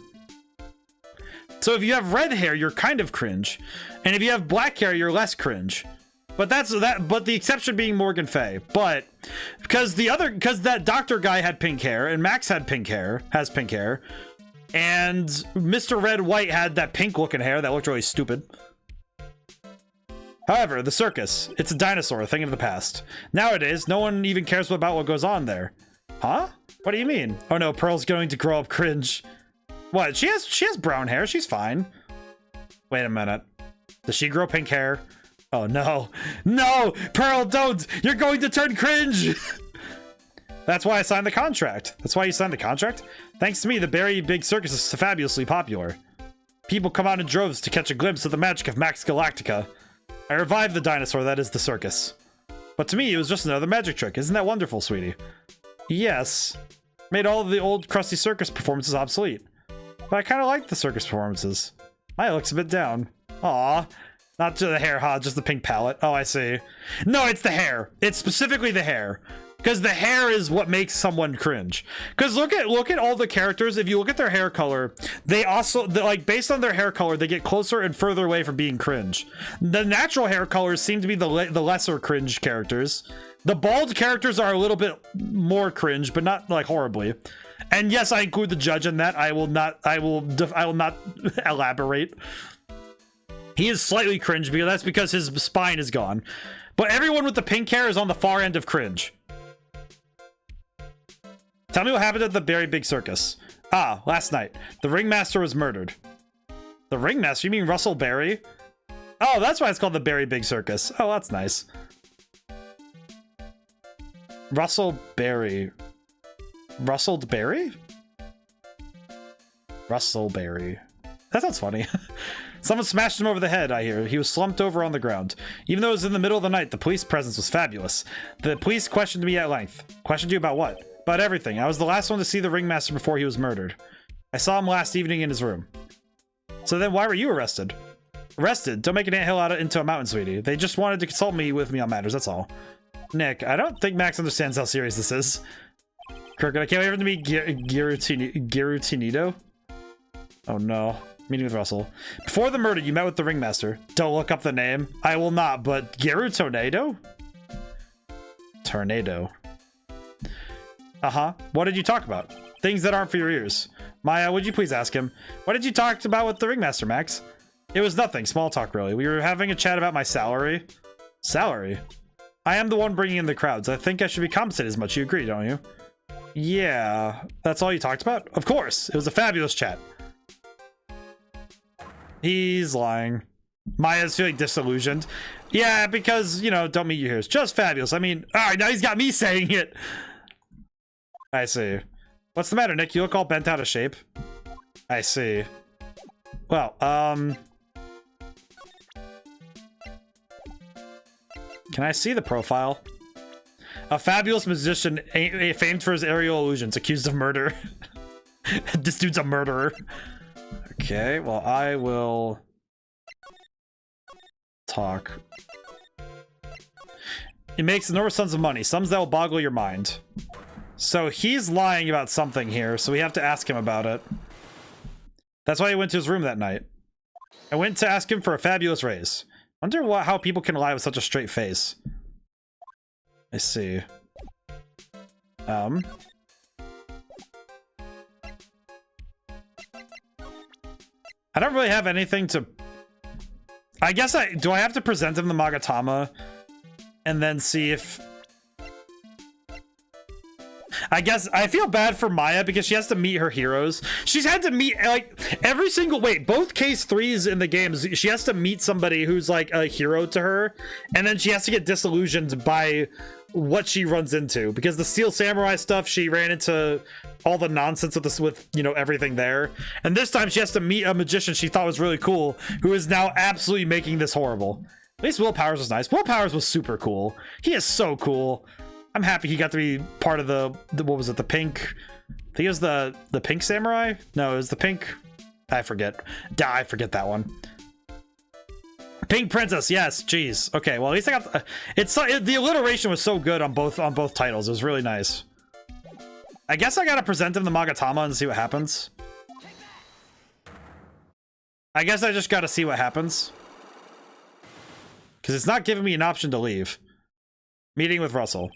So if you have red hair, you're kind of cringe. And if you have black hair, you're less cringe. But but the exception being Morgan Fay. But because that doctor guy had pink hair and Max had pink hair, has pink hair, and Mr. Red White had that pink looking hair that looked really stupid. However, the circus, it's a dinosaur, a thing of the past. Nowadays, no one even cares about what goes on there. Huh? What do you mean? Oh no, Pearl's going to grow up cringe. What? She has brown hair. She's fine. Wait a minute. Does she grow pink hair? Oh no. No! Pearl, don't! You're going to turn cringe! That's why I signed the contract. That's why you signed the contract? Thanks to me, the Very Big Circus is fabulously popular. People come out in droves to catch a glimpse of the magic of Max Galactica. I revived the dinosaur that is the circus. But to me, it was just another magic trick. Isn't that wonderful, sweetie? Yes. Made all of the old crusty circus performances obsolete. But I kind of like the circus performances. My looks a bit down. Aw. Not just the hair, huh? Just the pink palette. Oh, I see. No, it's the hair. It's specifically the hair. Because the hair is what makes someone cringe. Because look at all the characters. If you look at their hair color, they also, like, based on their hair color, they get closer and further away from being cringe. The natural hair colors seem to be the lesser cringe characters. The bald characters are a little bit more cringe, but not like horribly. And yes, I include the judge in that. I will not elaborate. He is slightly cringe because that's because his spine is gone. But everyone with the pink hair is on the far end of cringe. Tell me what happened at the Very Big Circus. Ah, last night. The ringmaster was murdered. The ringmaster? You mean Russell Berry? Oh, that's why it's called the Very Big Circus. Oh, that's nice. Russell Berry. Rustled Berry? Russell Berry. That sounds funny. Someone smashed him over the head, I hear. He was slumped over on the ground. Even though it was in the middle of the night, the police presence was fabulous. The police questioned me at length. Questioned you about what? About everything. I was the last one to see the ringmaster before he was murdered. I saw him last evening in his room. So then why were you arrested? Arrested? Don't make an anthill out into a mountain, sweetie. They just wanted to consult with me on matters, that's all. Nick, I don't think Max understands how serious this is. Crooked, I can't wait for him to meet Girutinito. Oh no. Meeting with Russell. Before the murder, you met with the ringmaster. Don't look up the name. I will not, but Girutornado? Tornado. Uh-huh. What did you talk about? Things that aren't for your ears. Maya, would you please ask him? What did you talk about with the ringmaster, Max? It was nothing. Small talk, really. We were having a chat about my salary. Salary? I am the one bringing in the crowds. I think I should be compensated as much. You agree, don't you? Yeah. That's all you talked about? Of course. It was a fabulous chat. He's lying. Maya's feeling disillusioned. Yeah, because, you know, don't meet your heroes. Just fabulous. I mean, all right, now he's got me saying it. I see. What's the matter, Nick? You look all bent out of shape. I see. Well, can I see the profile? A fabulous musician famed for his aerial illusions, accused of murder. This dude's a murderer. Okay, well, I will talk. It makes enormous sums of money, sums that will boggle your mind. So he's lying about something here, so we have to ask him about it. That's why I went to his room that night. I went to ask him for a fabulous raise. Wonder how people can lie with such a straight face. I see. I don't really have anything to I guess do I have to present him the Magatama and then see if... I guess I feel bad for Maya because she has to meet her heroes. She's had to meet like every single both case 3s in the games. She has to meet somebody who's like a hero to her, and then she has to get disillusioned by what she runs into, because the Steel Samurai stuff, she ran into all the nonsense with this, with, you know, everything there. And this time she has to meet a magician she thought was really cool, who is now absolutely making this horrible. At least Will Powers was nice. Will Powers was super cool. He is so cool. I'm happy he got to be part of the what was it, the pink, I think it was the pink samurai? No, it was the pink, I forget. I forget that one. Pink Princess, yes, jeez. Okay, well at least I got the alliteration was so good on both titles. It was really nice. I guess I gotta present him the Magatama and see what happens. I guess I just gotta see what happens. Because it's not giving me an option to leave. Meeting with Russell.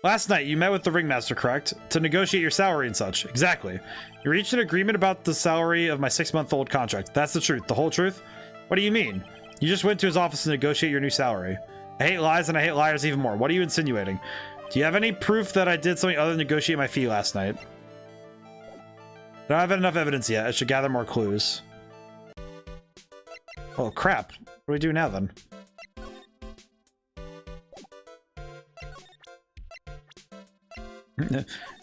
Last night, you met with the ringmaster, correct? To negotiate your salary and such. Exactly. You reached an agreement about the salary of my 6-month-old contract. That's the truth. The whole truth? What do you mean? You just went to his office to negotiate your new salary. I hate lies and I hate liars even more. What are you insinuating? Do you have any proof that I did something other than negotiate my fee last night? I don't have enough evidence yet. I should gather more clues. Oh, crap. What do we do now, then?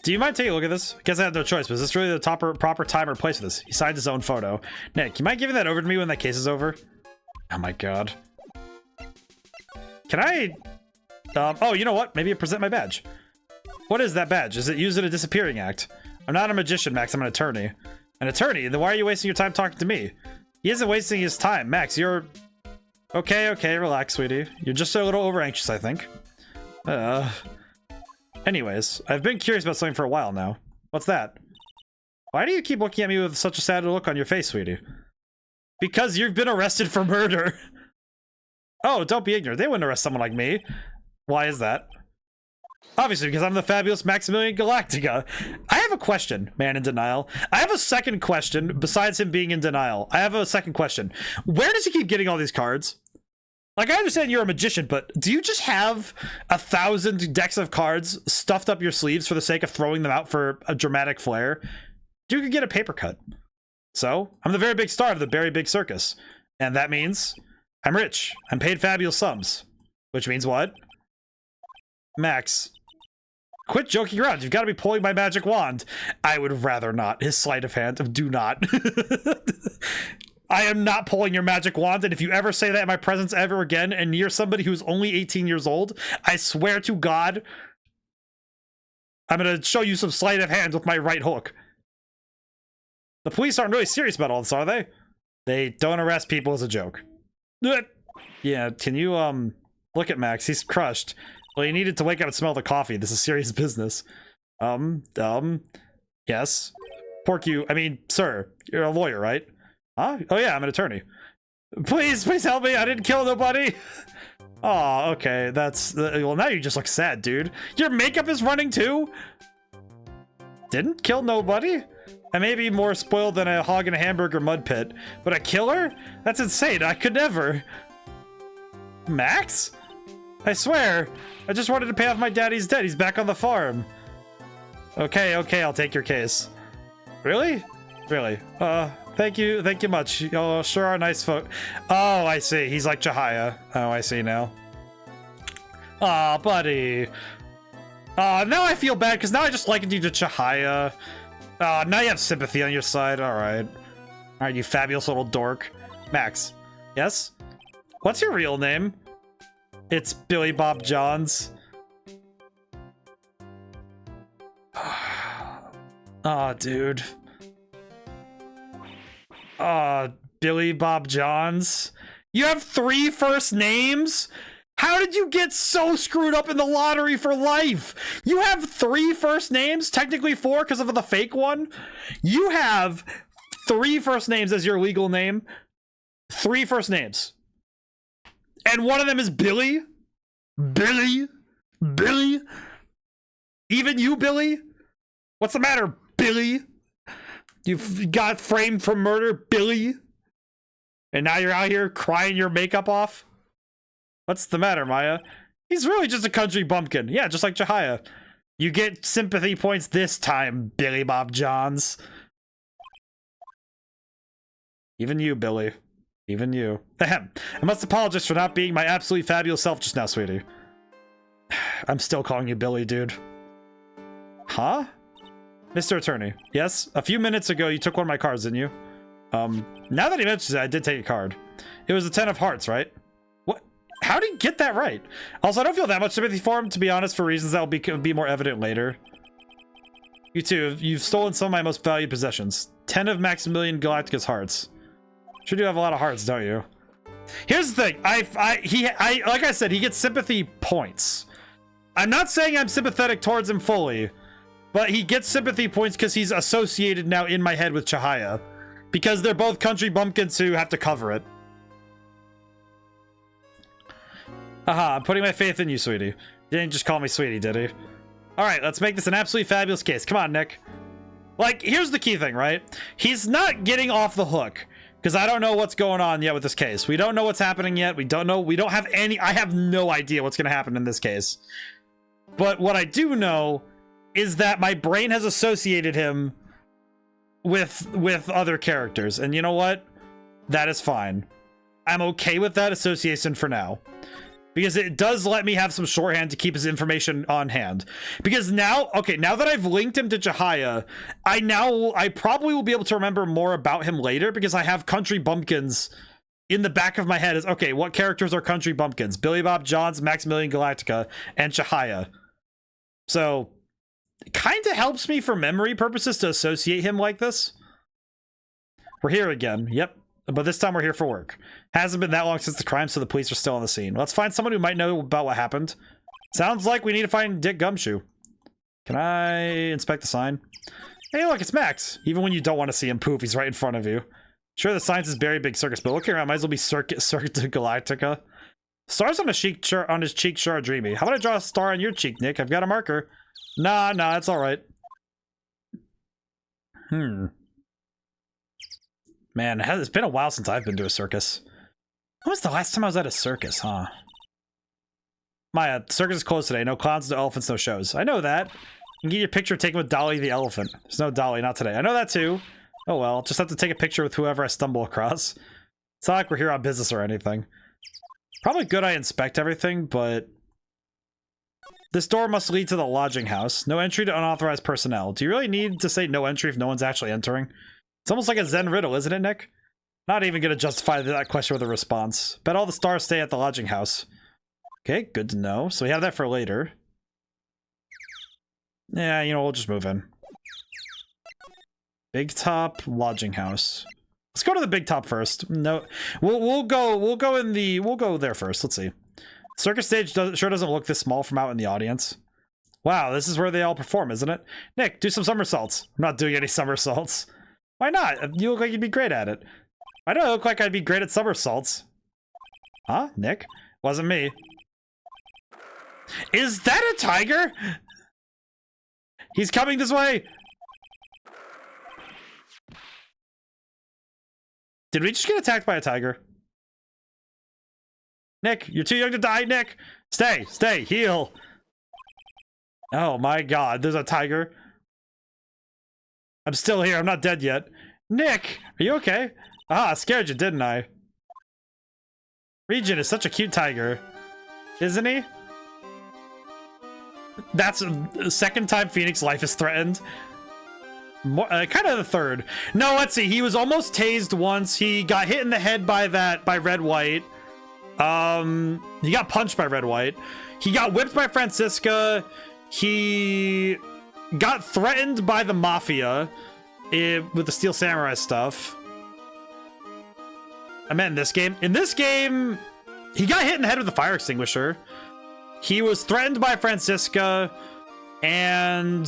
Do you mind taking a look at this? I guess I have no choice, but is this really the proper time or place for this? He signed his own photo. Nick, you mind giving that over to me when that case is over? Oh my god. Can I... oh, you know what? Maybe I present my badge. What is that badge? Is it used in a disappearing act? I'm not a magician, Max. I'm an attorney. An attorney? Then why are you wasting your time talking to me? He isn't wasting his time. Max, you're... Okay, relax, sweetie. You're just a little over-anxious, I think. Anyways, I've been curious about something for a while now. What's that? Why do you keep looking at me with such a sad look on your face, sweetie? Because you've been arrested for murder. Oh, don't be ignorant. They wouldn't arrest someone like me. Why is that? Obviously, because I'm the fabulous Maximilian Galactica. I have a question, man in denial. I have a second question, besides him being in denial. I have a second question. Where does he keep getting all these cards? Like, I understand you're a magician, but do you just have 1,000 decks of cards stuffed up your sleeves for the sake of throwing them out for a dramatic flair? You could get a paper cut. So, I'm the very big star of the very big circus. And that means I'm rich. I'm paid fabulous sums. Which means what? Max, quit joking around. You've got to be pulling my magic wand. I would rather not. His sleight of hand. Do not. I am not pulling your magic wand, and if you ever say that in my presence ever again, and you're somebody who's only 18 years old, I swear to God, I'm gonna show you some sleight of hand with my right hook. The police aren't really serious about all this, are they? They don't arrest people as a joke. Yeah, can you, look at Max, he's crushed. Well, he needed to wake up and smell the coffee. This is serious business. Yes. Sir, you're a lawyer, right? Huh? Oh yeah, I'm an attorney. Please help me. I didn't kill nobody. Oh, okay. That's well. Now you just look sad, dude. Your makeup is running too. Didn't kill nobody. I may be more spoiled than a hog in a hamburger mud pit, but a killer? That's insane. I could never. Max? I swear. I just wanted to pay off my daddy's debt. He's back on the farm. Okay. I'll take your case. Really? Really? Thank you much. Y'all sure are nice folk. Oh, I see. He's like Chihaya. Oh, I see now. Aw, buddy. Now I feel bad, because now I just likened you to Chihaya. Now you have sympathy on your side. Alright. Alright, you fabulous little dork. Max. Yes? What's your real name? It's Billy Bob Johns. Aw, dude. Billy Bob Johns. You have 3 first names? How did you get so screwed up in the lottery for life? You have 3 first names? Technically 4 because of the fake one? You have 3 first names as your legal name? 3 first names. And one of them is Billy? Billy? Even you, Billy? What's the matter, Billy? You got framed for murder, Billy? And now you're out here crying your makeup off? What's the matter, Maya? He's really just a country bumpkin. Yeah, just like Chihaya. You get sympathy points this time, Billy Bob Johns. Even you, Billy. Even you. Ahem. I must apologize for not being my absolutely fabulous self just now, sweetie. I'm still calling you Billy, dude. Huh? Mr. Attorney. Yes? A few minutes ago, you took one of my cards, didn't you? Now that he mentions it, I did take a card. It was the 10 of hearts, right? What? How did he get that right? Also, I don't feel that much sympathy for him, to be honest, for reasons that will be more evident later. You too. You've stolen some of my most valued possessions. 10 of Maximilian Galactica's hearts. Sure do have a lot of hearts, don't you? Here's the thing. Like I said, he gets sympathy points. I'm not saying I'm sympathetic towards him fully, but he gets sympathy points because he's associated now in my head with Chihaya. Because they're both country bumpkins who have to cover it. Aha, I'm putting my faith in you, sweetie. You didn't just call me sweetie, did he? Alright, let's make this an absolutely fabulous case. Come on, Nick. Like, here's the key thing, right? He's not getting off the hook. Because I don't know what's going on yet with this case. We don't know what's happening yet. We don't have any... I have no idea what's going to happen in this case. But what I do know is that my brain has associated him with other characters. And you know what? That is fine. I'm okay with that association for now. Because it does let me have some shorthand to keep his information on hand. Because now, okay, now that I've linked him to Chihaya, I probably will be able to remember more about him later because I have country bumpkins in the back of my head as, okay, what characters are country bumpkins? Billy Bob Johns, Maximilian Galactica, and Chihaya. So, it kind of helps me for memory purposes to associate him like this. We're here again. Yep. But this time we're here for work. Hasn't been that long since the crime, so the police are still on the scene. Let's find someone who might know about what happened. Sounds like we need to find Dick Gumshoe. Can I inspect the sign? Hey, look, it's Max. Even when you don't want to see him, poof, he's right in front of you. Sure, the sign says Very Big Circus, but looking around, might as well be Circuit Galactica. Stars on his cheek sure are dreamy. How about I draw a star on your cheek, Nick? I've got a marker. Nah, it's all right. Man, it's been a while since I've been to a circus. When was the last time I was at a circus, huh? Maya, the circus is closed today. No clowns, no elephants, no shows. I know that. You can get your picture taken with Dolly the elephant. There's no Dolly, not today. I know that too. Oh well, just have to take a picture with whoever I stumble across. It's not like we're here on business or anything. Probably good I inspect everything, but... This door must lead to the lodging house. No entry to unauthorized personnel. Do you really need to say no entry if no one's actually entering? It's almost like a Zen riddle, isn't it, Nick? Not even gonna justify that question with a response. Bet all the stars stay at the lodging house. Okay, good to know. So we have that for later. Yeah, you know, we'll just move in. Big top lodging house. Let's go to the big top first. No, we'll go there first. Let's see. Circus stage sure doesn't look this small from out in the audience. Wow, this is where they all perform, isn't it? Nick, do some somersaults. I'm not doing any somersaults. Why not? You look like you'd be great at it. Why do I look like I'd be great at somersaults? Huh, Nick? Wasn't me. Is that a tiger? He's coming this way. Did we just get attacked by a tiger? Nick, you're too young to die, Nick. Stay, heal. Oh my god, there's a tiger. I'm still here, I'm not dead yet. Nick, are you okay? Ah, I scared you, didn't I? Regent is such a cute tiger. Isn't he? That's the second time Phoenix's life is threatened. Kind of the third. No, let's see. He was almost tased once. He got hit in the head by Red White. He got punched by Red White. He got whipped by Francisca. He got threatened by the Mafia with the Steel Samurai stuff. I meant in this game. In this game, he got hit in the head with a fire extinguisher. He was threatened by Francisca, and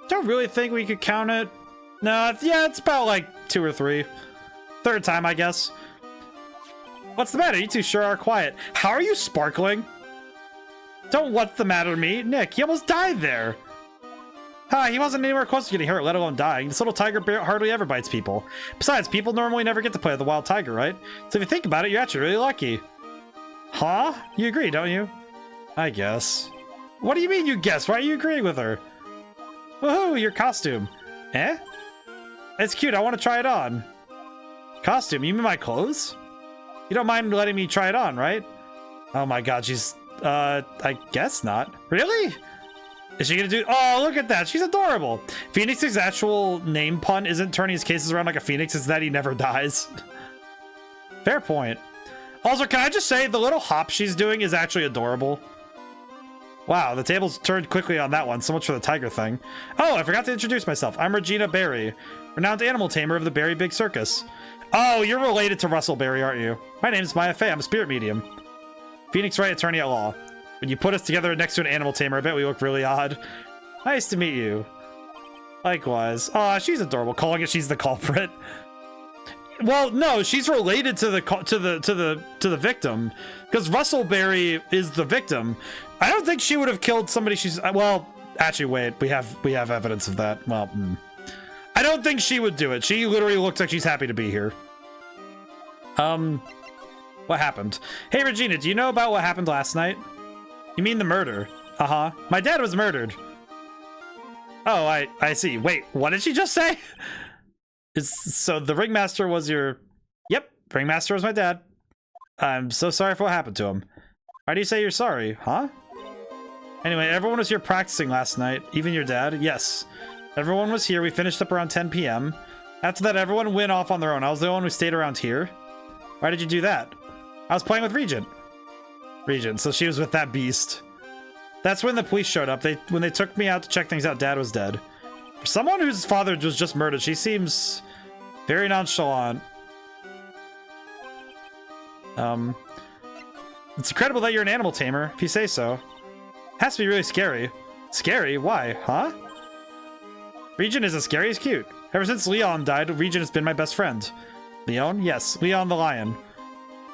don't really think we could count it. No, yeah, it's about like 2 or 3. Third time, I guess. What's the matter? You two sure are quiet. How are you sparkling? Don't what's the matter to me. Nick, you almost died there. Ah, he wasn't anywhere close to getting hurt, let alone dying. This little tiger hardly ever bites people. Besides, people normally never get to play with a wild tiger, right? So if you think about it, you're actually really lucky. Huh? You agree, don't you? I guess. What do you mean you guess? Why are you agreeing with her? Woohoo, your costume. Eh? It's cute, I want to try it on. Costume? You mean my clothes? You don't mind letting me try it on, right? Oh my god, she's... I guess not. Really? Is she gonna do... Oh, look at that, she's adorable. Phoenix's actual name pun isn't turning his cases around like a phoenix, it's that he never dies. Fair point. Also, can I just say, the little hop she's doing is actually adorable. Wow, the tables turned quickly on that one. So much for the tiger thing. Oh, I forgot to introduce myself. I'm Regina Berry, renowned animal tamer of the Berry Big Circus. Oh, you're related to Russell Berry, aren't you? My name's Maya Fey. I'm a spirit medium. Phoenix Wright, attorney at law. When you put us together next to an animal tamer, I bet we look really odd. Nice to meet you. Likewise. Aw, she's adorable. Calling it she's the culprit. Well, no, she's related to the victim, because Russell Berry is the victim. I don't think she would have killed somebody she's... Well, actually, wait. We have evidence of that. Well, I don't think she would do it. She literally looks like she's happy to be here. What happened? Hey, Regina, do you know about what happened last night? You mean the murder? Uh-huh. My dad was murdered. Oh, I see. Wait, what did she just say? So the ringmaster was your... Yep, ringmaster was my dad. I'm so sorry for what happened to him. Why do you say you're sorry, huh? Anyway, everyone was here practicing last night. Even your dad? Yes. Everyone was here. We finished up around 10 p.m. After that, everyone went off on their own. I was the only one who stayed around here. Why did you do that? I was playing with Regent. Regent, so she was with that beast. That's when the police showed up. When they took me out to check things out, Dad was dead. For someone whose father was just murdered, she seems very nonchalant. It's incredible that you're an animal tamer, if you say so. Has to be really scary. Scary? Why? Huh? Regent isn't scary, he's cute. Ever since Leon died, Regent has been my best friend. Leon? Yes, Leon the lion.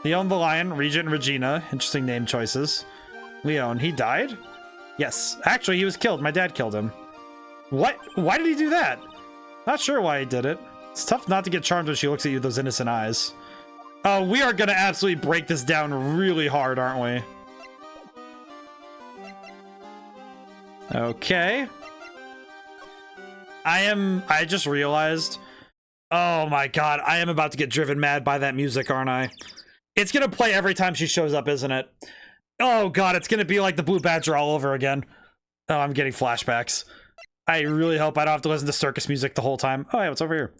Leon the lion, Regent and Regina. Interesting name choices. Leon, he died? Yes. Actually, he was killed. My dad killed him. What? Why did he do that? Not sure why he did it. It's tough not to get charmed when she looks at you with those innocent eyes. Oh, we are gonna absolutely break this down really hard, aren't we? Okay. I just realized. Oh my god, I am about to get driven mad by that music, aren't I? It's gonna play every time she shows up, isn't it? Oh god, it's gonna be like the Blue Badger all over again. Oh, I'm getting flashbacks. I really hope I don't have to listen to circus music the whole time. Oh, yeah, what's over here?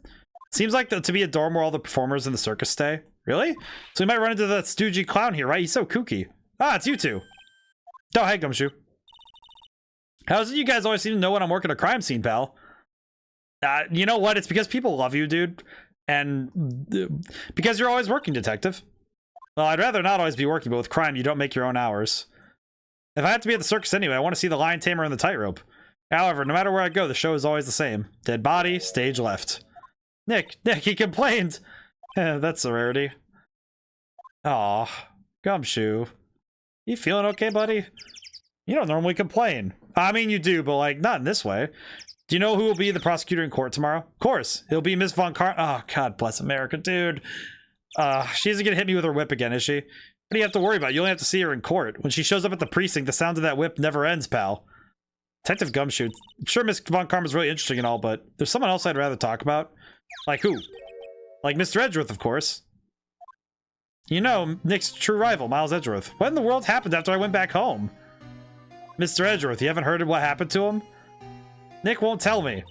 Seems like to be a dorm where all the performers in the circus stay. Really? So we might run into that stoogey clown here, right? He's so kooky. Ah, it's you two. Oh, hey, Gumshoe. How's it you guys always seem to know when I'm working a crime scene, pal? You know what? It's because people love you, dude. And because you're always working, detective. Well, I'd rather not always be working, but with crime, you don't make your own hours. If I have to be at the circus anyway, I want to see the lion tamer and the tightrope. However, no matter where I go, the show is always the same. Dead body, stage left. Nick, he complained. That's a rarity. Aw, Gumshoe. You feeling okay, buddy? You don't normally complain. I mean, you do, but like, not in this way. Do you know who will be the prosecutor in court tomorrow? Of course, it'll be Miss Von Car- Oh, God bless America, dude. She isn't gonna hit me with her whip again, is she? What do you have to worry about? You only have to see her in court. When she shows up at the precinct, the sound of that whip never ends, pal. Detective Gumshoe. I'm sure Miss Von Karma's really interesting and all, but there's someone else I'd rather talk about. Like who? Like Mr. Edgeworth, of course. You know, Nick's true rival, Miles Edgeworth. What in the world happened after I went back home? Mr. Edgeworth, you haven't heard of what happened to him? Nick won't tell me.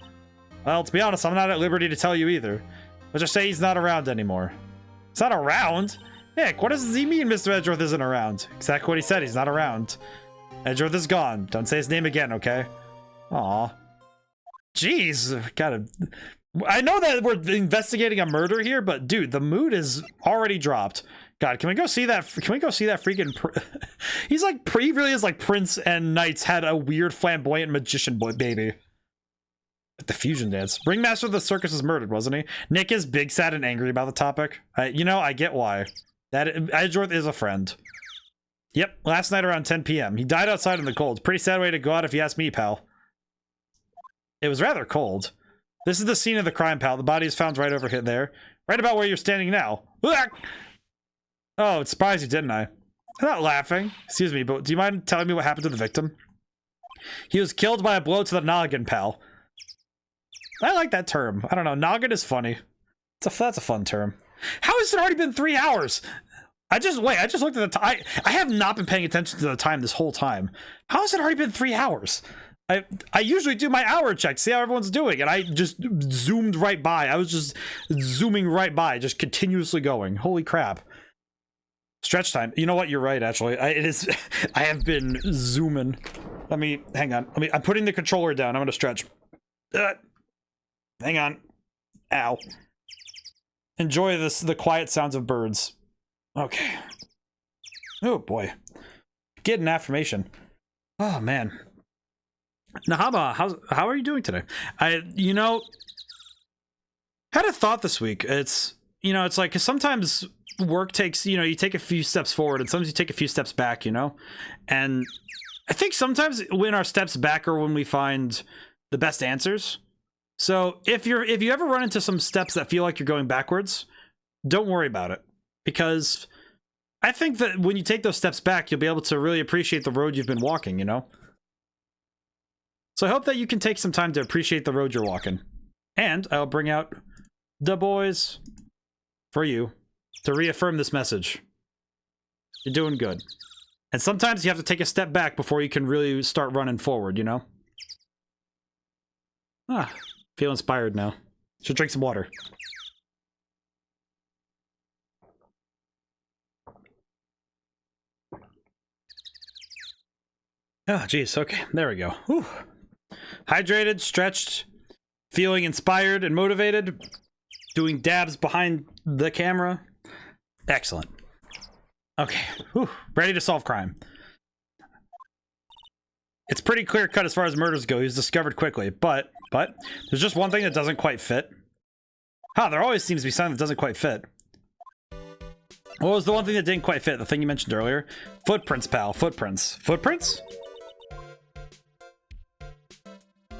Well, to be honest, I'm not at liberty to tell you either. Let's just say he's not around anymore. He's not around? Nick, what does he mean Mr. Edgeworth isn't around? Exactly what he said, he's not around. Edgeworth is gone. Don't say his name again, okay? Aw. Jeez, gotta... I know that we're investigating a murder here, but dude, the mood is already dropped. God, can we go see that? Can we go see that freaking? He's like he really is like Prince and Knights had a weird flamboyant magician boy baby. At the fusion dance, ringmaster of the circus was murdered, wasn't he? Nick is big, sad, and angry about the topic. You know, I get why. That Edgeworth is a friend. Yep, last night around 10 p.m. He died outside in the cold. Pretty sad way to go out if you ask me, pal. It was rather cold. This is the scene of the crime, pal. The body is found right over here there. Right about where you're standing now. Oh, it surprised you, didn't I? I'm not laughing. Excuse me, but do you mind telling me what happened to the victim? He was killed by a blow to the noggin, pal. I like that term. I don't know. Noggin is funny. That's a fun term. How has it already been 3 hours? I just looked at the time. I have not been paying attention to the time this whole time. How has it already been 3 hours? I usually do my hour check, see how everyone's doing, and I just zoomed right by. I was just zooming right by, just continuously going. Holy crap. Stretch time. You know what? You're right, actually. It is. I have been zooming. Hang on. I'm putting the controller down. I'm gonna stretch. Hang on. Ow. Enjoy the quiet sounds of birds. Okay. Oh boy. Get an affirmation. Oh man. Nahaba, how are you doing today? Had a thought this week. It's like, 'cause sometimes work takes, you take a few steps forward and sometimes you take a few steps back, and I think sometimes when our steps back are when we find the best answers. So if you ever run into some steps that feel like you're going backwards, don't worry about it, because I think that when you take those steps back, you'll be able to really appreciate the road you've been walking, So I hope that you can take some time to appreciate the road you're walking. And I'll bring out the boys for you to reaffirm this message. You're doing good. And sometimes you have to take a step back before you can really start running forward, Feel inspired now. Should drink some water. Oh, geez. Okay, there we go. Whew. Hydrated, stretched, feeling inspired and motivated, doing dabs behind the camera. Excellent. Okay, whew. Ready to solve crime. It's pretty clear cut as far as murders go. He was discovered quickly, but there's just one thing that doesn't quite fit. There always seems to be something that doesn't quite fit. What was the one thing that didn't quite fit? The thing you mentioned earlier? Footprints, pal. Footprints. Footprints?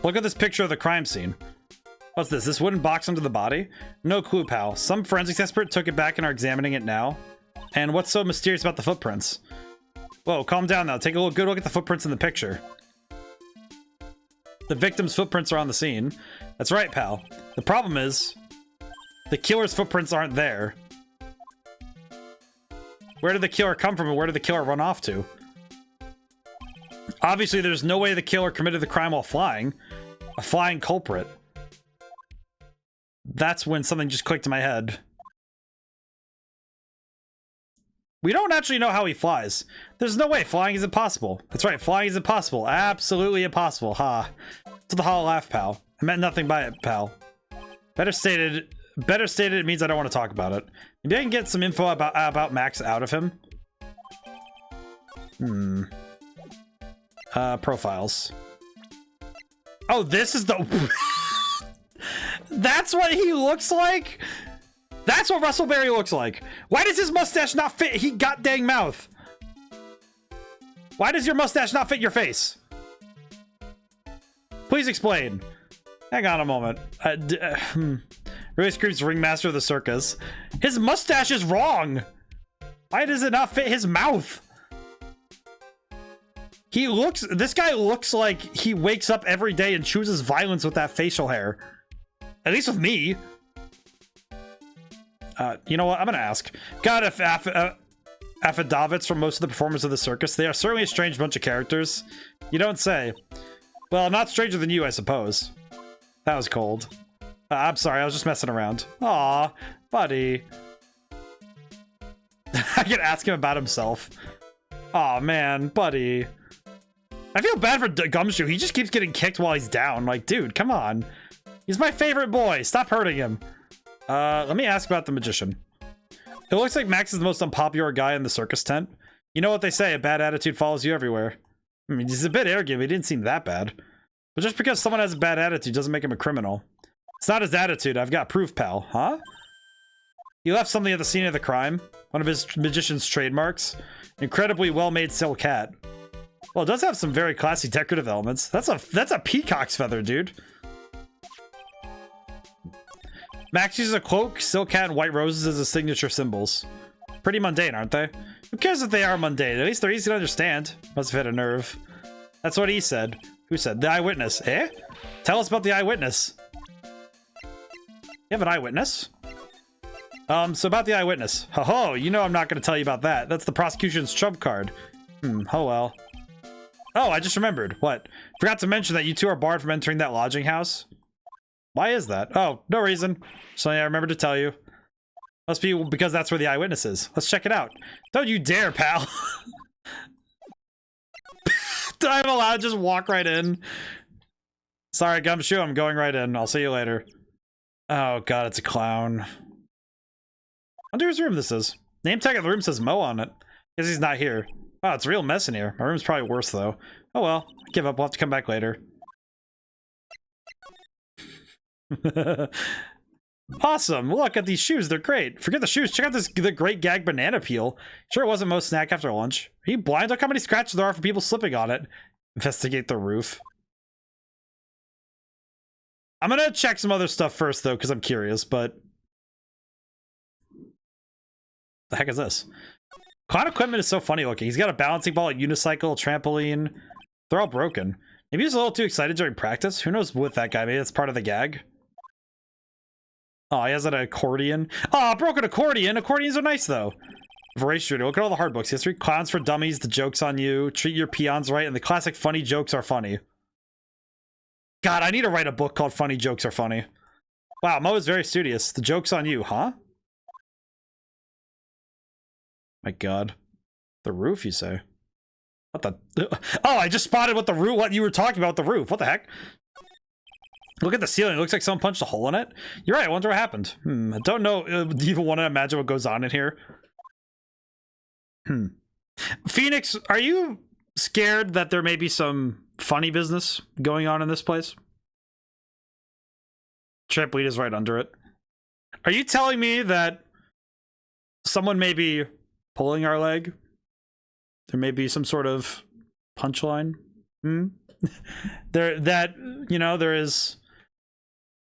Look at this picture of the crime scene. What's this? This wooden box under the body? No clue, pal. Some forensics expert took it back and are examining it now. And what's so mysterious about the footprints? Whoa, calm down now. Take a good look at the footprints in the picture. The victim's footprints are on the scene. That's right, pal. The problem is, the killer's footprints aren't there. Where did the killer come from and where did the killer run off to? Obviously, there's no way the killer committed the crime while flying. A flying culprit. That's when something just clicked in my head. We don't actually know how he flies. There's no way. Flying is impossible. That's right. Flying is impossible. Absolutely impossible. Ha. To the hollow laugh, pal. I meant nothing by it, pal. Better stated, it means I don't want to talk about it. Maybe I can get some info about Max out of him. Profiles. Oh, this is the... That's what he looks like? That's what Russell Berry looks like. Why does his mustache not fit? He got dang mouth. Why does your mustache not fit your face? Please explain. Hang on a moment. Really screams Ringmaster of the Circus. His mustache is wrong. Why does it not fit his mouth? This guy looks like he wakes up every day and chooses violence with that facial hair. At least with me. You know what? I'm gonna ask. Got affidavits from most of the performers of the circus. They are certainly a strange bunch of characters. You don't say. Well, not stranger than you, I suppose. That was cold. I'm sorry, I was just messing around. Aw, buddy. I can ask him about himself. Aw, man, buddy. I feel bad for Gumshoe. He just keeps getting kicked while he's down. Like, dude, come on. He's my favorite boy. Stop hurting him. Let me ask about the magician. It looks like Max is the most unpopular guy in the circus tent. You know what they say, a bad attitude follows you everywhere. I mean, he's a bit arrogant, but he didn't seem that bad. But just because someone has a bad attitude doesn't make him a criminal. It's not his attitude. I've got proof, pal. Huh? He left something at the scene of the crime. One of his magician's trademarks. Incredibly well-made silk hat. Well, it does have some very classy decorative elements. That's a peacock's feather, dude. Max uses a cloak, silk hat, and white roses as his signature symbols. Pretty mundane, aren't they? Who cares if they are mundane? At least they're easy to understand. Must have hit a nerve. That's what he said. Who said? The eyewitness. Eh? Tell us about the eyewitness. You have an eyewitness? So about the eyewitness. Ho-ho, you know I'm not going to tell you about that. That's the prosecution's trump card. Oh well. Oh, I just remembered. What? Forgot to mention that you two are barred from entering that lodging house. Why is that? Oh, no reason. So yeah, I remembered to tell you. Must be because that's where the eyewitness is. Let's check it out. Don't you dare, pal. I'm allowed to just walk right in. Sorry, Gumshoe, I'm going right in. I'll see you later. Oh god, it's a clown. I wonder whose room this is. Name tag of the room says Mo on it. Guess he's not here. Wow, it's a real mess in here. My room's probably worse though. Oh well, I give up. We'll have to come back later. Awesome! Look at these shoes. They're great. Forget the shoes. Check out the great gag banana peel. Sure, it wasn't Mo's snack after lunch. Are you blind? Look how many scratches there are from people slipping on it. Investigate the roof. I'm gonna check some other stuff first though, because I'm curious. But the heck is this? Clown equipment is so funny looking. He's got a balancing ball, a unicycle, a trampoline. They're all broken. Maybe he's a little too excited during practice. Who knows with that guy? Maybe that's part of the gag. Oh, he has an accordion. Oh, broken accordion. Accordions are nice though. Voracious reader. Look at all the hard books. History, clowns for dummies, the joke's on you, treat your peons right, and the classic funny jokes are funny. God, I need to write a book called Funny Jokes Are Funny. Wow, Mo is very studious. The joke's on you, huh? My god. The roof, you say? What the? Oh, I just spotted what the roof. What you were talking about with the roof. What the heck? Look at the ceiling. It looks like someone punched a hole in it. You're right. I wonder what happened. I don't know. Do you even want to imagine what goes on in here? Phoenix, are you scared that there may be some funny business going on in this place? Trampoline is right under it. Are you telling me that someone may be pulling our leg? There may be some sort of punchline. There is,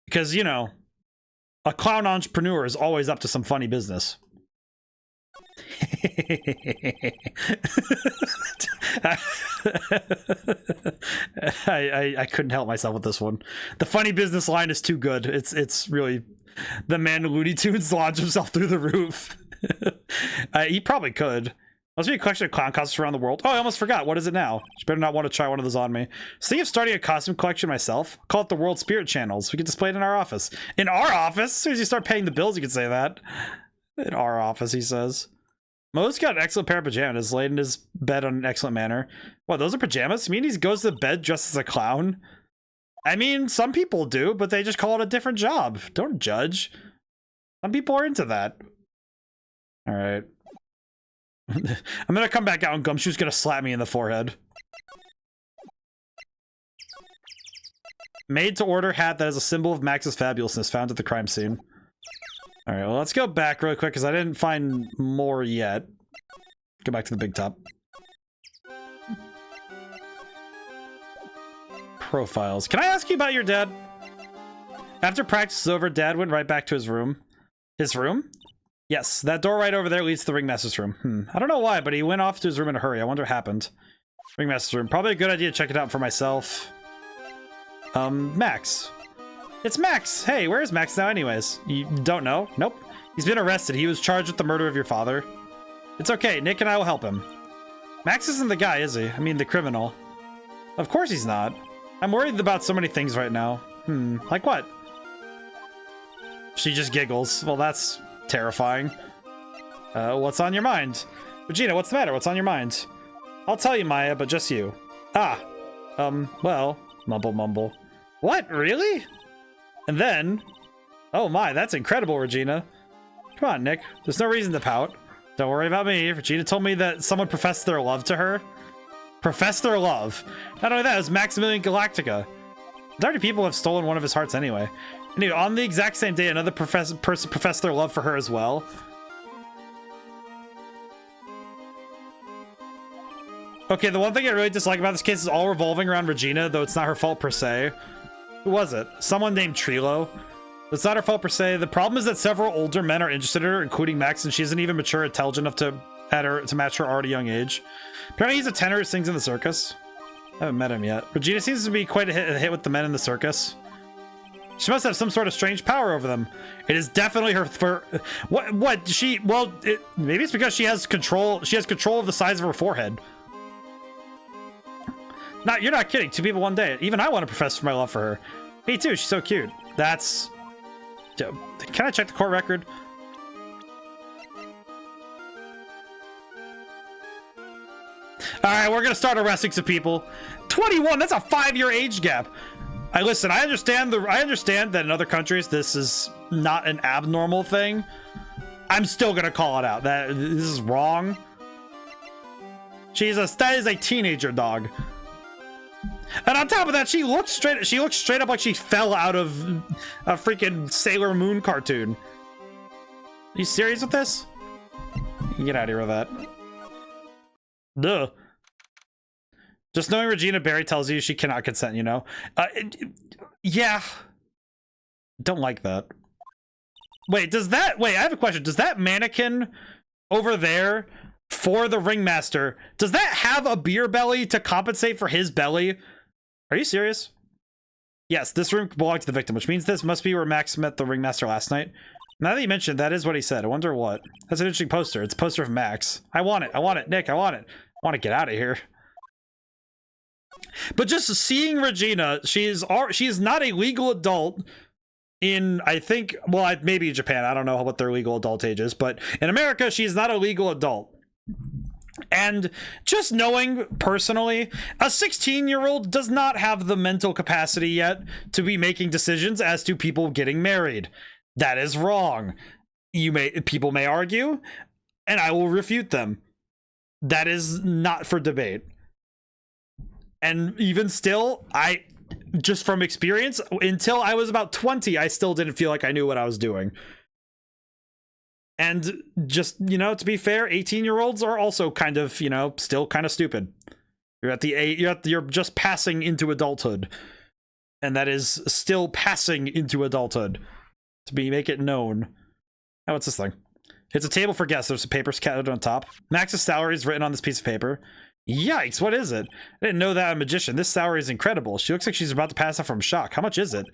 because a clown entrepreneur is always up to some funny business. I couldn't help myself with this one. The funny business line is too good. It's really the man Looney Tunes launched himself through the roof. He probably could. Must be a collection of clown costumes around the world. Oh, I almost forgot. What is it now? You better not want to try one of those on me. So thinking of starting a costume collection myself. Call it the World Spirit Channels. We can display it in our office. In our office? As soon as you start paying the bills, you can say that. In our office, he says. Mo's got an excellent pair of pajamas, laid in his bed on an excellent manner. What, those are pajamas? You mean he goes to bed dressed as a clown? I mean, some people do, but they just call it a different job. Don't judge. Some people are into that. Alright. I'm gonna come back out and Gumshoe's gonna slap me in the forehead. Made to order hat that is a symbol of Max's fabulousness found at the crime scene. Alright, well, let's go back really quick because I didn't find more yet. Go back to the big top. Profiles. Can I ask you about your dad? After practice is over, Dad went right back to his room. His room? Yes, that door right over there leads to the ringmaster's room. I don't know why, but he went off to his room in a hurry. I wonder what happened. Ringmaster's room. Probably a good idea to check it out for myself. Max. It's Max! Hey, where is Max now anyways? You don't know? Nope. He's been arrested. He was charged with the murder of your father. It's okay. Nick and I will help him. Max isn't the guy, is he? I mean, the criminal. Of course he's not. I'm worried about so many things right now. Like what? She just giggles. Well, that's terrifying. What's on your mind? Regina, what's the matter? What's on your mind? I'll tell you, Maya, but just you. Well, mumble mumble. What, really? And then, oh my, that's incredible, Regina. Come on, Nick. There's no reason to pout. Don't worry about me. Regina told me that someone professed their love to her. Professed their love. Not only that, it was Maximilian Galactica. 30 people have stolen one of his hearts anyway. Anyway, on the exact same day, another person professed their love for her as well. Okay, the one thing I really dislike about this case is all revolving around Regina, though it's not her fault per se. Who was it? Someone named Trilo. It's not her fault per se. The problem is that several older men are interested in her, including Max, and she isn't even mature, intelligent enough to match her already young age. Apparently he's a tenor who sings in the circus. I haven't met him yet. Regina seems to be quite a hit with the men in the circus. She must have some sort of strange power over them. It is definitely her what she, well, maybe it's because she has control of the size of her forehead. You're not kidding. 2 people one day. Even I want to profess my love for her. Me too, she's so cute. That's... Can I check the court record? Alright, we're gonna start arresting some people. 21, that's a 5-year age gap. Listen, I understand that in other countries this is not an abnormal thing. I'm still gonna call it out. That this is wrong. That is a teenager, dog. And on top of that, she looks straight up like she fell out of a freaking Sailor Moon cartoon. Are you serious with this? Get out of here with that. Duh. Just knowing Regina Barry tells you she cannot consent, you know? Yeah. Don't like that. Wait, I have a question. Does that mannequin over there for the ringmaster, does that have a beer belly to compensate for his belly? Are you serious? Yes, this room belonged to the victim, which means this must be where Max met the ringmaster last night. Now that you mentioned, that is what he said. I wonder what. That's an interesting poster. It's a poster of Max. I want it. Nick, I want it. I want to get out of here. But just seeing Regina, she is not a legal adult in, I think, well, maybe Japan. I don't know what their legal adult age is, but in America, she's not a legal adult. And just knowing personally, a 16-year-old does not have the mental capacity yet to be making decisions as to people getting married. That is wrong. People may argue, and I will refute them. That is not for debate. And even still, just from experience, until I was about 20, I still didn't feel like I knew what I was doing. And just, to be fair, 18-year-olds are also kind of, still kind of stupid. You're just passing into adulthood. And that is still passing into adulthood. Make it known. Oh, what's this thing? It's a table for guests. There's some papers scattered on top. Max's salary is written on this piece of paper. Yikes, what is it? I didn't know that I'm a magician. This salary is incredible. She looks like she's about to pass out from shock. How much is it?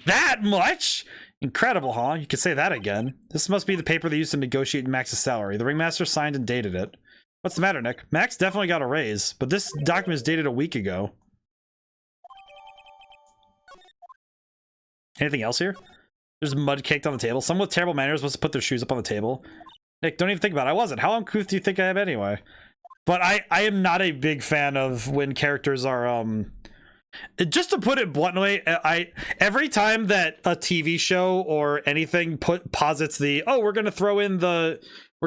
That much? Incredible, huh? You could say that again. This must be the paper they used to negotiate Max's salary. The ringmaster signed and dated it. What's the matter, Nick? Max definitely got a raise, but this document is dated a week ago. Anything else here? There's mud caked on the table. Someone with terrible manners wants to put their shoes up on the table. Nick, don't even think about it. I wasn't. How uncouth do you think I am anyway? But I am not a big fan of when characters are, just to put it bluntly, every time that a TV show or anything posits we're going to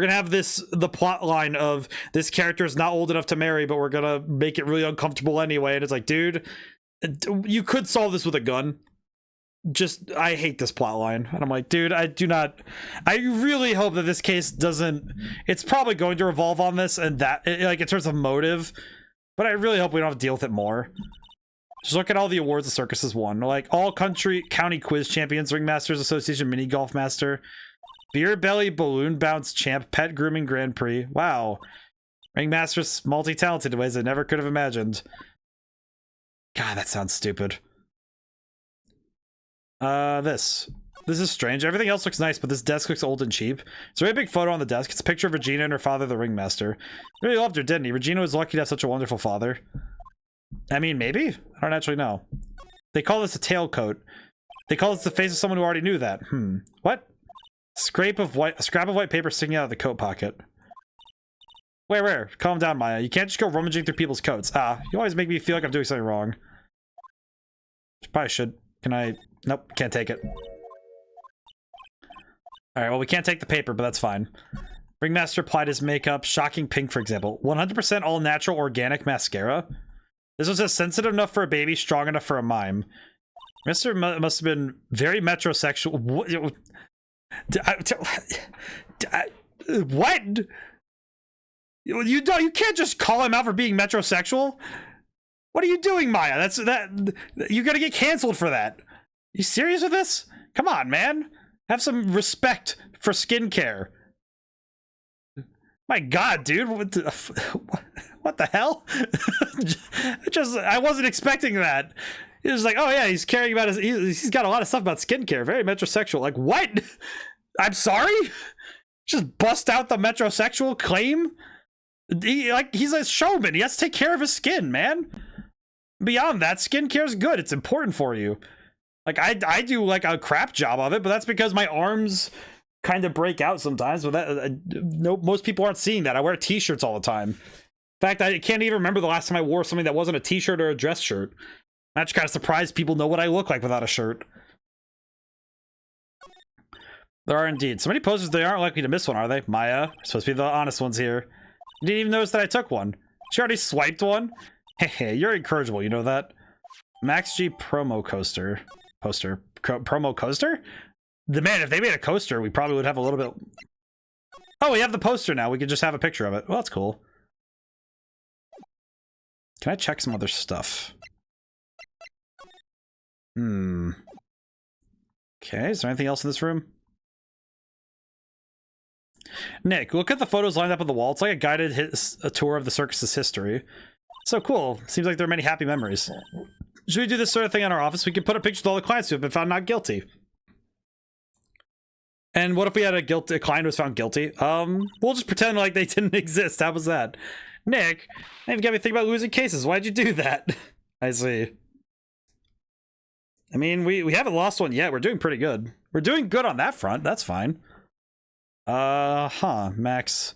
have the plot line of this character is not old enough to marry, but we're going to make it really uncomfortable anyway. And it's like, dude, you could solve this with a gun. I hate this plot line. And I'm like, dude, I really hope that this case it's probably going to revolve on this and that, like, in terms of motive, but I really hope we don't have to deal with it more. Just look at all the awards the circus has won. Like, all county quiz champions, ringmasters association mini golf master, beer belly balloon bounce champ, pet grooming grand prix. Wow. Ringmasters multi-talented in ways I never could have imagined. God, that sounds stupid. This is strange. Everything else looks nice, but this desk looks old and cheap. It's a very big photo on the desk. It's a picture of Regina and her father, the ringmaster. He really loved her, didn't he? Regina was lucky to have such a wonderful father. I mean, maybe? I don't actually know. They call this a tailcoat. They call this the face of someone who already knew that. What? A scrap of white paper sticking out of the coat pocket. Where? Calm down, Maya. You can't just go rummaging through people's coats. You always make me feel like I'm doing something wrong. Probably should. Can I? Nope, can't take it. Alright, well, we can't take the paper, but that's fine. Ringmaster applied his makeup. Shocking pink, for example. 100% all natural organic mascara. This was just sensitive enough for a baby, strong enough for a mime. Mr. Must have been very metrosexual. What? You can't just call him out for being metrosexual. What are you doing, Maya? You're gonna get canceled for that. You serious with this? Come on, man. Have some respect for skincare. My God, dude. What the hell? I wasn't expecting that. He was like, oh yeah, he's caring about he's got a lot of stuff about skincare. Very metrosexual. Like, what? I'm sorry? Just bust out the metrosexual claim? He's a showman. He has to take care of his skin, man. Beyond that, skincare is good. It's important for you. Like, I do like a crap job of it, but that's because my arms kind of break out sometimes. But that no, most people aren't seeing that. I wear t-shirts all the time. In fact, I can't even remember the last time I wore something that wasn't a t-shirt or a dress shirt. I'm actually kind of surprised people know what I look like without a shirt. There are indeed. So many posters, they aren't likely to miss one, are they? Maya, supposed to be the honest ones here. You didn't even notice that I took one. She already swiped one? Hey, you're incorrigible, you know that? Max G promo coaster. Promo coaster? The man, if they made a coaster, we probably would have a little bit... Oh, we have the poster now. We could just have a picture of it. Well, that's cool. Can I check some other stuff? Okay, is there anything else in this room? Nick, look at the photos lined up on the wall. It's like a guided a tour of the circus's history. So cool. Seems like there are many happy memories. Should we do this sort of thing in our office? We can put a picture of all the clients who have been found not guilty. And what if we had a client who was found guilty? We'll just pretend like they didn't exist. How was that? Nick, you've got me thinking about losing cases. Why'd you do that? I see. I mean, we haven't lost one yet. We're doing pretty good. We're doing good on that front. That's fine. Max.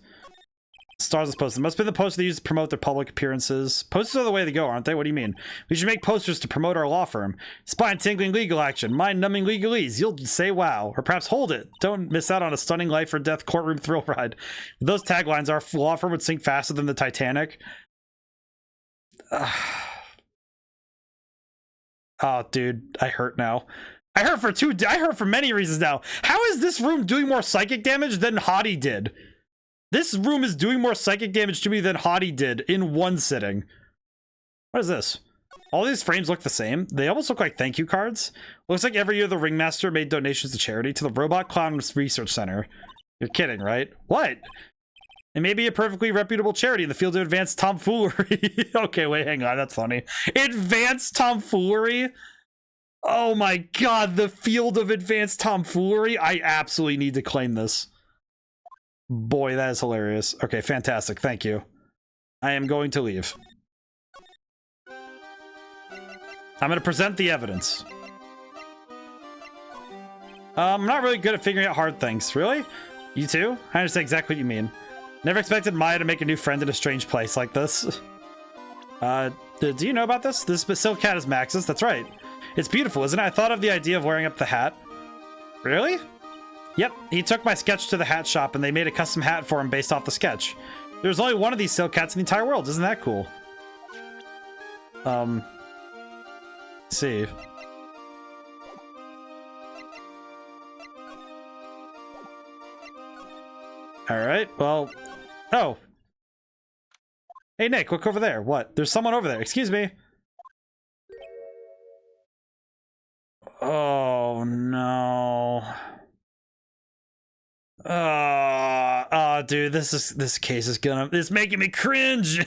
Stars is posted. Must be the poster they use to promote their public appearances. Posters are the way to go, aren't they? What do you mean? We should make posters to promote our law firm. Spine-tingling legal action. Mind-numbing legalese. You'll say wow. Or perhaps hold it. Don't miss out on a stunning life or death courtroom thrill ride. With those taglines, our law firm would sink faster than the Titanic. Oh, dude. I hurt now. I hurt for many reasons now. How is this room doing more psychic damage than Hottie did? This room is doing more psychic damage to me than Hottie did in one sitting. What is this? All these frames look the same. They almost look like thank you cards. Looks like every year the ringmaster made donations to charity to the Robot Clown Research Center. You're kidding, right? What? It may be a perfectly reputable charity in the field of advanced tomfoolery. Okay, wait, hang on. That's funny. Advanced tomfoolery? Oh my God, the field of advanced tomfoolery. I absolutely need to claim this. Boy, that is hilarious. Okay, fantastic. Thank you. I am going to leave. I'm going to present the evidence. I'm not really good at figuring out hard things. Really? You too? I understand exactly what you mean. Never expected Maya to make a new friend in a strange place like this. Do you know about this? This silk cat is Max's. That's right. It's beautiful, isn't it? I thought of the idea of wearing up the hat. Really? Yep, he took my sketch to the hat shop and they made a custom hat for him based off the sketch. There's only one of these silk cats in the entire world. Isn't that cool? Let's see. Alright, well... Oh. Hey, Nick, look over there. What? There's someone over there. Excuse me. Oh, no. Oh, dude, this case is it's making me cringe.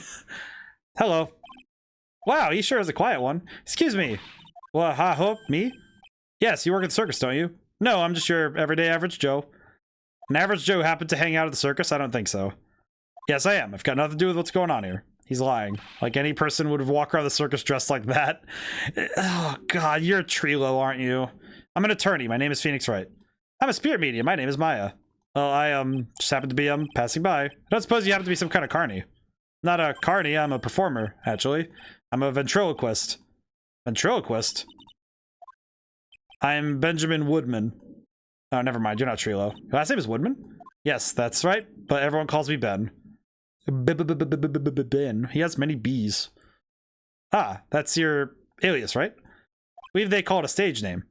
Hello. Wow, he sure is a quiet one. Excuse me. Well, me? Yes, you work at the circus, don't you? No, I'm just your everyday average Joe. An average Joe happened to hang out at the circus? I don't think so. Yes, I am. I've got nothing to do with what's going on here. He's lying. Like any person would have walked around the circus dressed like that. Oh, God, you're a Trilo, aren't you? I'm an attorney. My name is Phoenix Wright. I'm a spirit medium. My name is Maya. Well, I, just happened to be, passing by. I don't suppose you happen to be some kind of carny. Not a carny, I'm a performer, actually. I'm a ventriloquist. Ventriloquist? I'm Benjamin Woodman. Oh, never mind, you're not Trilo. Your last name is Woodman? Yes, that's right, but everyone calls me Ben. Ben. He has many B's. Ah, that's your alias, right? I believe they call it a stage name.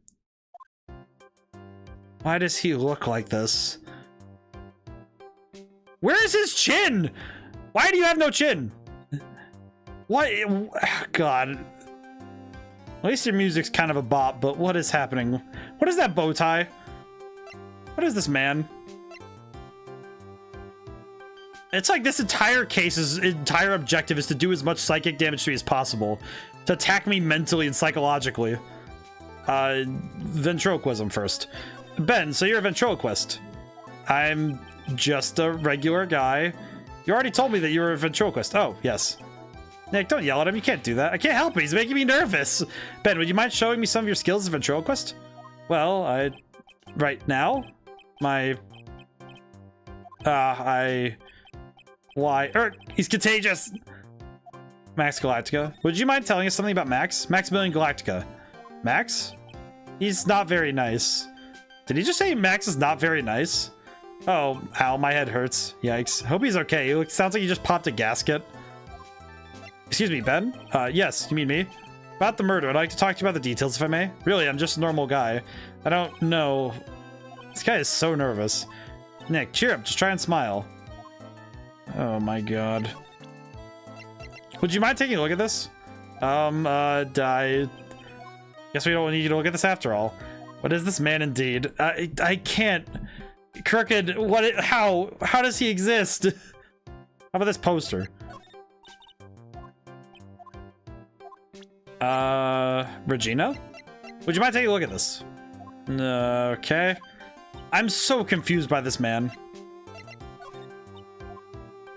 Why does he look like this? Where is his chin? Why do you have no chin? What? God. At least your music's kind of a bop, but what is happening? What is that bow tie? What is this, man? It's like this entire case's entire objective is to do as much psychic damage to me as possible. To attack me mentally and psychologically. Ventriloquism first. Ben, so you're a ventriloquist. I'm just a regular guy. You already told me that you were a ventriloquist. Oh, yes. Nick, don't yell at him. You can't do that. I can't help it. He's making me nervous. Ben, would you mind showing me some of your skills as a ventriloquist? Well, right now, he's contagious. Max Galactica. Would you mind telling us something about Max? Maximilian Galactica. Max? He's not very nice. Did he just say Max is not very nice? Oh, ow, my head hurts. Yikes. Hope he's okay. It sounds like he just popped a gasket. Excuse me, Ben? Yes, you mean me? About the murder, I'd like to talk to you about the details if I may. Really, I'm just a normal guy. I don't know. This guy is so nervous. Nick, cheer up. Just try and smile. Oh my god. Would you mind taking a look at this? I guess we don't need you to look at this after all. What is this man indeed? I can't. Crooked, how does he exist? How about this poster? Regina? Would you mind taking a look at this? Okay. I'm so confused by this man.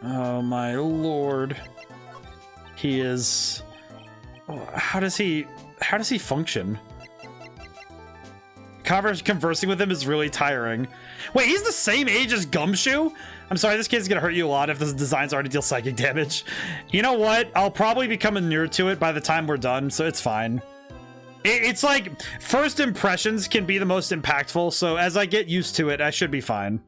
Oh my lord. He is... How does he function? Conversing with him is really tiring. Wait, he's the same age as Gumshoe? I'm sorry, this kid's gonna hurt you a lot if the designs already deal psychic damage. You know what? I'll probably become inured to it by the time we're done, so it's fine. It's like, first impressions can be the most impactful, so as I get used to it, I should be fine.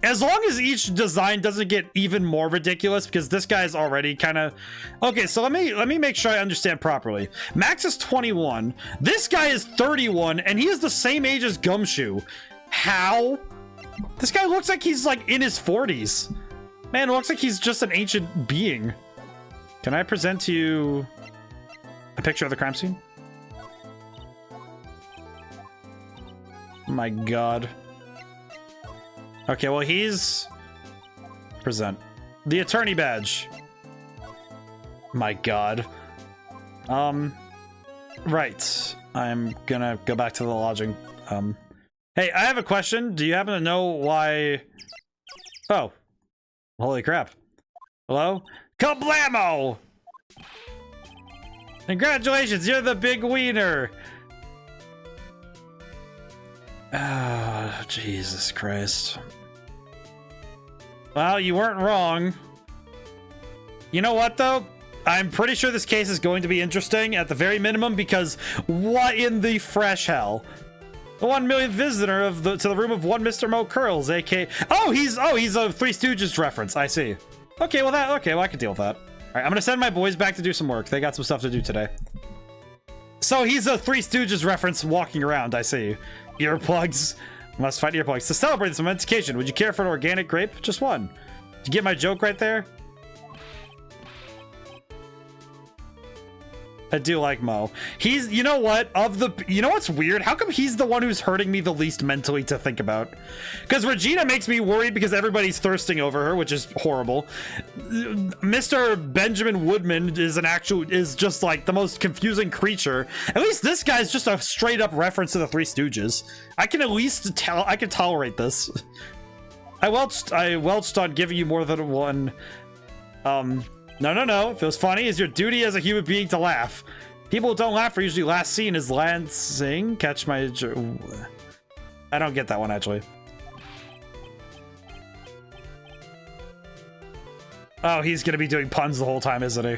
As long as each design doesn't get even more ridiculous, because this guy's already kind of... Okay, so let me make sure I understand properly. Max is 21. This guy is 31, and he is the same age as Gumshoe. How? This guy looks like he's like in his 40s. Man, it looks like he's just an ancient being. Can I present to you a picture of the crime scene? My god. Okay, well, he's... Present. The attorney badge. My god. Right. I'm gonna go back to the lodging. Hey, I have a question. Do you happen to know why... Oh. Holy crap. Hello? Kablamo! Congratulations, you're the big wiener! Oh, Jesus Christ. Well, you weren't wrong. You know what, though? I'm pretty sure this case is going to be interesting at the very minimum, because what in the fresh hell? The 1 millionth visitor to the room of one Mr. Mo Curls, aka... Oh, he's a Three Stooges reference. I see. Okay, well I can deal with that. All right, I'm gonna send my boys back to do some work. They got some stuff to do today. So he's a Three Stooges reference walking around. I see. Earplugs. Must find earplugs. To celebrate this momentous occasion, would you care for an organic grape? Just one. Did you get my joke right there? I do like Mo. He's, you know what? You know what's weird? How come he's the one who's hurting me the least mentally to think about? Because Regina makes me worried because everybody's thirsting over her, which is horrible. Mr. Benjamin Woodman is just like the most confusing creature. At least this guy's just a straight up reference to the Three Stooges. I can at least tell, I can tolerate this. I welched on giving you more than one, No. If it was funny, it's your duty as a human being to laugh. People who don't laugh are usually last seen as Lansing. Catch my... I don't get that one, actually. Oh, he's gonna be doing puns the whole time, isn't he?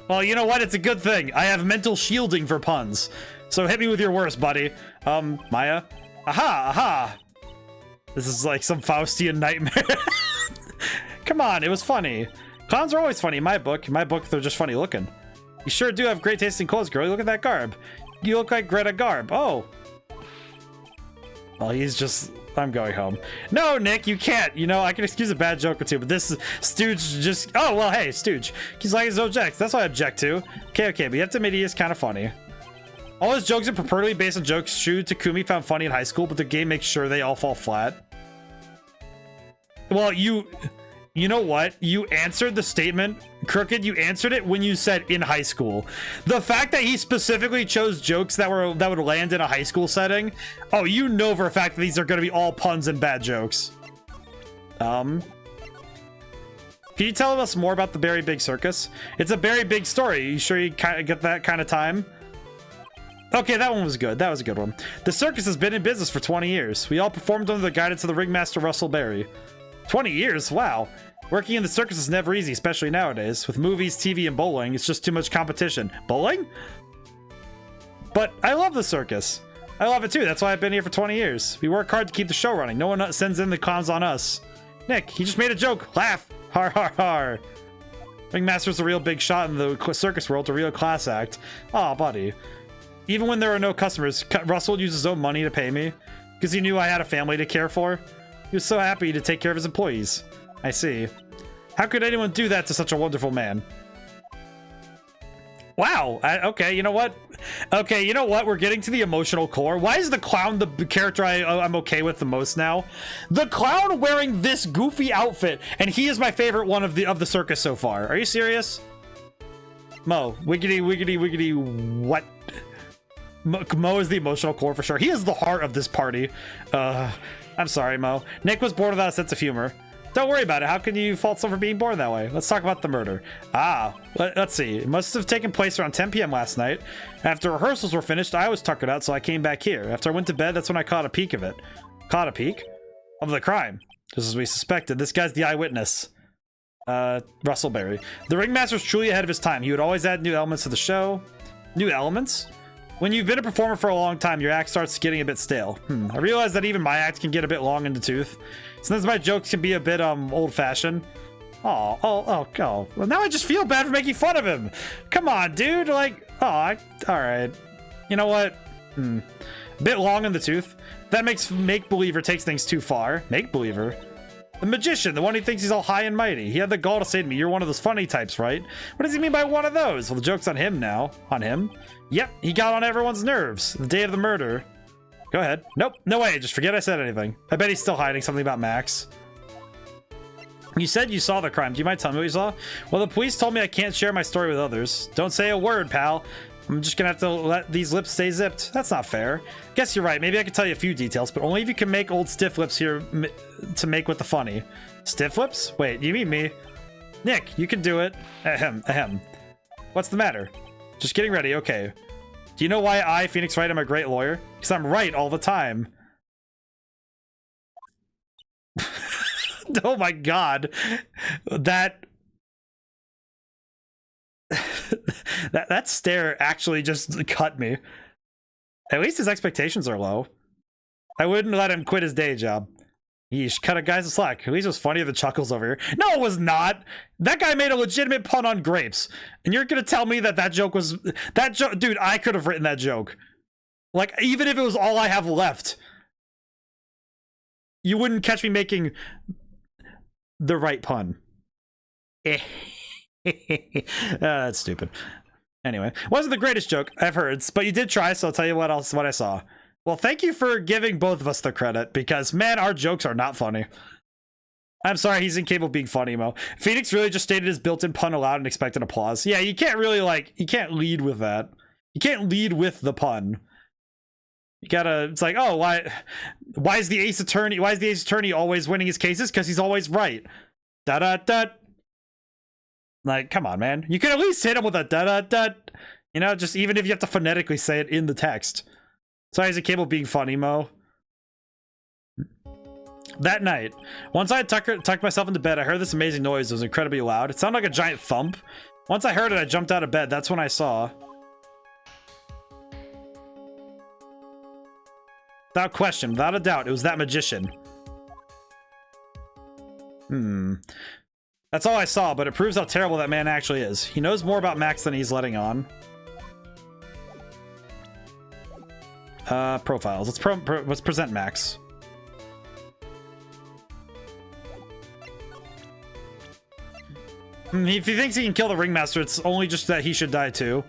Well, you know what? It's a good thing. I have mental shielding for puns. So hit me with your worst, buddy. Maya? Aha! This is like some Faustian nightmare. Come on, it was funny. Clowns are always funny in my book. In my book, they're just funny looking. You sure do have great taste in clothes, girl. Look at that garb. You look like Greta Garb. Oh. Well, he's just I'm going home. No, Nick, you can't. You know, I can excuse a bad joke or two, but this Stooge just... Oh, well, hey, Stooge. He's like his objects. That's what I object to. Okay, but you have to admit he is kind of funny. All his jokes are purportedly based on jokes Shu Takumi found funny in high school, but the game makes sure they all fall flat. Well, you know what? You answered the statement, Crooked. You answered it when you said in high school. The fact that he specifically chose jokes that would land in a high school setting. Oh, you know for a fact that these are going to be all puns and bad jokes. Can you tell us more about the Very Big Circus? It's a very big story. You sure you kind of get that kind of time? Okay, that one was good. That was a good one. The circus has been in business for 20 years. We all performed under the guidance of the ringmaster Russell Berry. 20 years? Wow. Working in the circus is never easy, especially nowadays. With movies, TV, and bowling, it's just too much competition. Bowling? But I love the circus. I love it too. That's why I've been here for 20 years. We work hard to keep the show running. No one sends in the cons on us. Nick, he just made a joke. Laugh. Har har har. Ringmaster's a real big shot in the circus world, a real class act. Aw, buddy. Even when there are no customers, Russell used his own money to pay me because he knew I had a family to care for. He was so happy to take care of his employees. I see. How could anyone do that to such a wonderful man? Wow. Okay, you know what? Okay, you know what? We're getting to the emotional core. Why is the clown the character I'm okay with the most now? The clown wearing this goofy outfit, and he is my favorite one of the circus so far. Are you serious? Mo, wiggity, wiggity, wiggity, what? Mo is the emotional core for sure. He is the heart of this party. I'm sorry, Mo. Nick was born without a sense of humor. Don't worry about it. How can you fault someone for being born that way? Let's talk about the murder. Let's see. It must have taken place around 10 p.m. last night. After rehearsals were finished, I was tuckered out, so I came back here. After I went to bed, that's when I caught a peek of it. Caught a peek? Of the crime. Just as we suspected. This guy's the eyewitness. Russell Berry. The ringmaster's truly ahead of his time. He would always add new elements to the show. New elements? When you've been a performer for a long time, your act starts getting a bit stale. I realize that even my act can get a bit long in the tooth. Sometimes my jokes can be a bit old-fashioned. Oh. Well, now I just feel bad for making fun of him. Come on, dude. Like, all right. You know what? A bit long in the tooth. That makes Make-Believer takes things too far. Make-Believer? The magician, the one who thinks he's all high and mighty. He had the gall to say to me, "You're one of those funny types, right?" What does he mean by one of those? Well, the joke's on him now. On him? Yep, he got on everyone's nerves. The day of the murder. Go ahead. Nope, no way. Just forget I said anything. I bet he's still hiding something about Max. You said you saw the crime. Do you mind telling me what you saw? Well, the police told me I can't share my story with others. Don't say a word, pal. I'm just gonna have to let these lips stay zipped. That's not fair. Guess you're right. Maybe I could tell you a few details, but only if you can make old stiff lips here to make with the funny. Stiff lips? Wait, you mean me? Nick, you can do it. Ahem, ahem. What's the matter? Just getting ready, okay. Do you know why I, Phoenix Wright, am a great lawyer? Because I'm right all the time. Oh my god. That stare actually just cut me. At least his expectations are low. I wouldn't let him quit his day job. Yeesh, cut a guy's a slack. At least it was funnier than Chuckles over here. No, it was not. That guy made a legitimate pun on grapes. And you're gonna tell me that joke was... That joke... Dude, I could have written that joke. Like, even if it was all I have left. You wouldn't catch me making the right pun. That's stupid. Anyway, wasn't the greatest joke I've heard, but you did try, so I'll tell you what I saw. Well, thank you for giving both of us the credit, because, man, our jokes are not funny. I'm sorry, he's incapable of being funny, Mo. Phoenix really just stated his built-in pun aloud and expected applause. Yeah, you can't really, like, you can't lead with that. You can't lead with the pun. You gotta, it's like, oh, why is the ace attorney always winning his cases? Because he's always right. Da-da-da. Like, come on, man. You could at least hit him with a da-da-da. You know, just even if you have to phonetically say it in the text. Sorry, he's incapable of being funny, Mo. That night, once I had tucked myself into bed, I heard this amazing noise. It was incredibly loud. It sounded like a giant thump. Once I heard it, I jumped out of bed. That's when I saw... Without question, without a doubt, it was that magician. That's all I saw, but it proves how terrible that man actually is. He knows more about Max than he's letting on. Profiles. Let's present Max. If he thinks he can kill the ringmaster, it's only just that he should die too.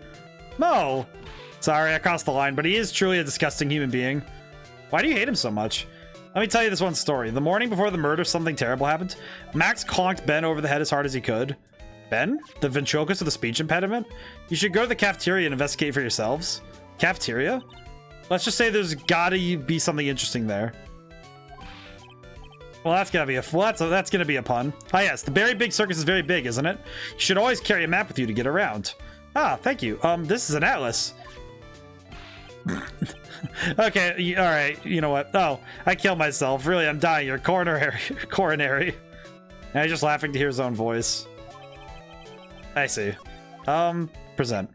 Mo! Sorry, I crossed the line, but he is truly a disgusting human being. Why do you hate him so much? Let me tell you this one story. The morning before the murder, something terrible happened. Max conked Ben over the head as hard as he could. Ben? The ventriloquist with the speech impediment? You should go to the cafeteria and investigate for yourselves. Cafeteria? Let's just say there's gotta be something interesting there. Well, that's gonna be that's gonna be a pun. Ah, yes, the very big circus is very big, isn't it? You should always carry a map with you to get around. Ah, thank you. This is an atlas. Okay, all right. You know what? Oh, I killed myself. Really, I'm dying. You're coronary. Now he's just laughing to hear his own voice. I see. Present.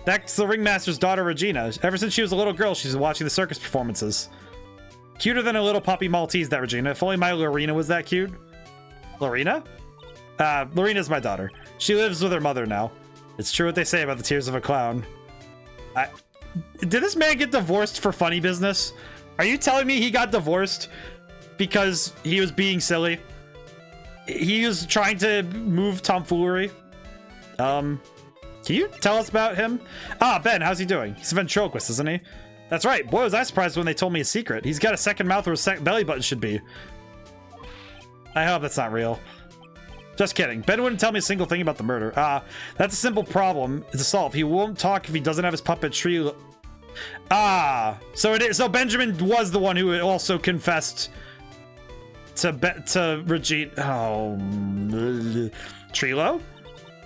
That's the ringmaster's daughter, Regina. Ever since she was a little girl, she's been watching the circus performances. Cuter than a little puppy Maltese, that Regina. If only my Lorena was that cute. Lorena? Lorena's my daughter. She lives with her mother now. It's true what they say about the tears of a clown. Did this man get divorced for funny business? Are you telling me he got divorced because he was being silly? He was trying to move tomfoolery? Can you tell us about him? Ah, Ben, how's he doing? He's a ventriloquist, isn't he? That's right. Boy, was I surprised when they told me a secret. He's got a second mouth where his belly button should be. I hope that's not real. Just kidding. Ben wouldn't tell me a single thing about the murder. That's a simple problem to solve. He won't talk if he doesn't have his puppet tree. So Benjamin was the one who also confessed to Regina. Oh, Trilo?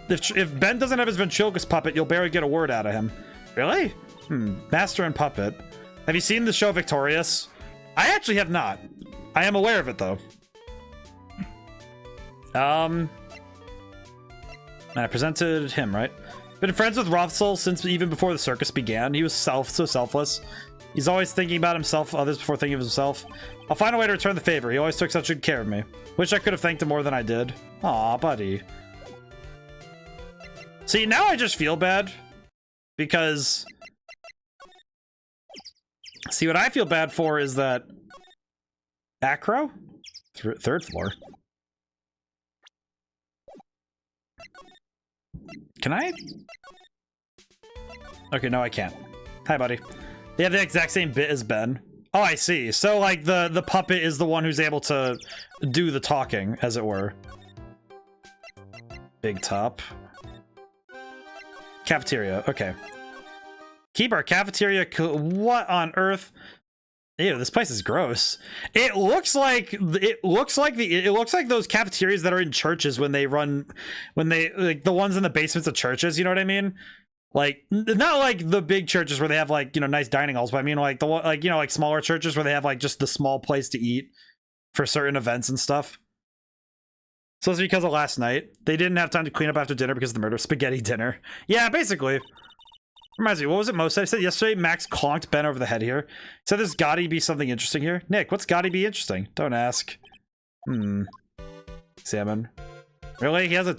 If Ben doesn't have his ventriloquist puppet, you'll barely get a word out of him. Really? Master and puppet. Have you seen the show Victorious? I actually have not. I am aware of it though. I presented him, right? Been friends with Rothsel since even before the circus began. He was so selfless. He's always thinking about himself, others before thinking of himself. I'll find a way to return the favor. He always took such good care of me. Wish I could have thanked him more than I did. Aw, buddy. See, now I just feel bad because... See, what I feel bad for is that... Acro? Third floor. Can I? Okay, no, I can't. Hi, buddy. They have the exact same bit as Ben. Oh, I see. So, like, the puppet is the one who's able to do the talking, as it were. Big top. Cafeteria. Okay. Keep our cafeteria what on earth? Ew, this place is gross. It looks like those cafeterias that are in churches when they like the ones in the basements of churches, you know what I mean? Like not like the big churches where they have like, you know, nice dining halls, but I mean like the like, you know, like smaller churches where they have like just the small place to eat for certain events and stuff. So it's because of last night. They didn't have time to clean up after dinner because of the murder. Spaghetti dinner. Yeah, basically. Reminds me, what was it Mo said? I said yesterday Max conked Ben over the head here. So there's gotta be something interesting here. Nick, what's gotta be interesting? Don't ask. Salmon. Really? He has a...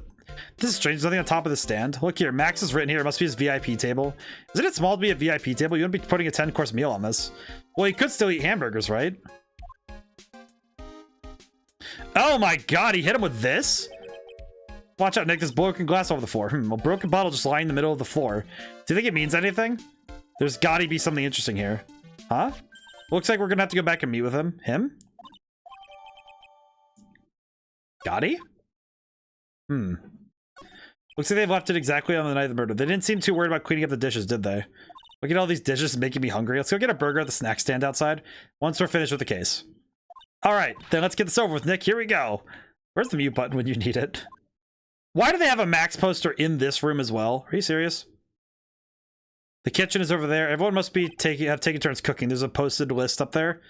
This is strange. There's nothing on top of the stand. Look here. Max is written here. It must be his VIP table. Isn't it small to be a VIP table? You wouldn't be putting a 10-course meal on this. Well, he could still eat hamburgers, right? Oh my god, he hit him with this? Watch out, Nick. There's broken glass over the floor. A broken bottle just lying in the middle of the floor. Do you think it means anything? There's gotta be something interesting here. Huh? Looks like we're gonna have to go back and meet with him. Him? Gotti? Looks like they've left it exactly on the night of the murder. They didn't seem too worried about cleaning up the dishes, did they? Look at all these dishes making me hungry. Let's go get a burger at the snack stand outside once we're finished with the case. Alright, then let's get this over with, Nick. Here we go. Where's the mute button when you need it? Why do they have a Max poster in this room as well? Are you serious? The kitchen is over there. Everyone must be have taken turns cooking. There's a posted list up there.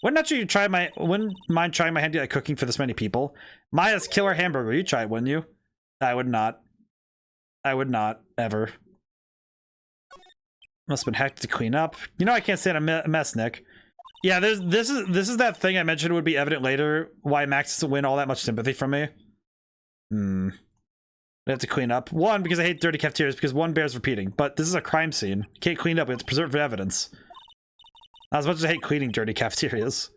Wouldn't mind trying my hand at cooking for this many people. Maya's killer hamburger. You try it, wouldn't you? I would not. I would not ever. Must have been hectic to clean up. You know I can't stand a mess, Nick. Yeah, this is that thing I mentioned would be evident later. Why Max doesn't win all that much sympathy from me. I have to clean up. One, because I hate dirty cafeterias, because one bears repeating. But this is a crime scene. You can't clean up. We have to preserve evidence. Not as much as I hate cleaning dirty cafeterias.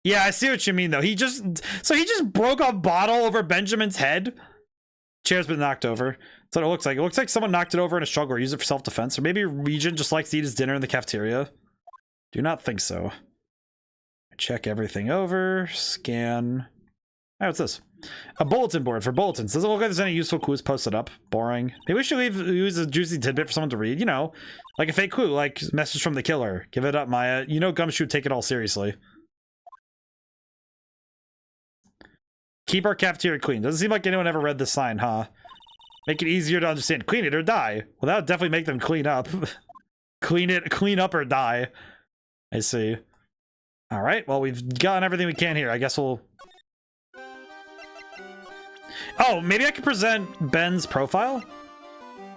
Yeah, I see what you mean, though. He just broke a bottle over Benjamin's head. Chair's been knocked over. That's what it looks like. It looks like someone knocked it over in a struggle or used it for self-defense. Or maybe Regent just likes to eat his dinner in the cafeteria. Do not think so. Check everything over. Scan. Alright, what's this? A bulletin board for bulletins. Doesn't look like there's any useful clues posted up. Boring. Maybe we should use a juicy tidbit for someone to read. You know, like a fake clue, like message from the killer. Give it up, Maya. You know Gumshoe take it all seriously. Keep our cafeteria clean. Doesn't seem like anyone ever read this sign, huh? Make it easier to understand. Clean it or die. Well, that would definitely make them clean up. Clean up or die. I see. Alright, well, we've gotten everything we can here. I guess we'll... Oh, maybe I could present Ben's profile?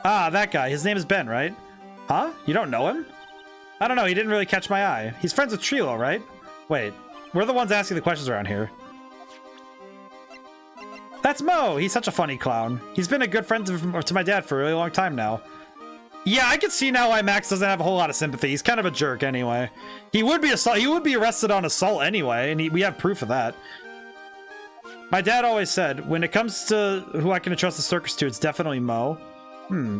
Ah, that guy. His name is Ben, right? Huh? You don't know him? I don't know. He didn't really catch my eye. He's friends with Trilo, right? Wait. We're the ones asking the questions around here. That's Mo! He's such a funny clown. He's been a good friend to my dad for a really long time now. Yeah, I can see now why Max doesn't have a whole lot of sympathy. He's kind of a jerk anyway. He would be arrested on assault anyway, and we have proof of that. My dad always said, when it comes to who I can entrust the circus to, it's definitely Mo.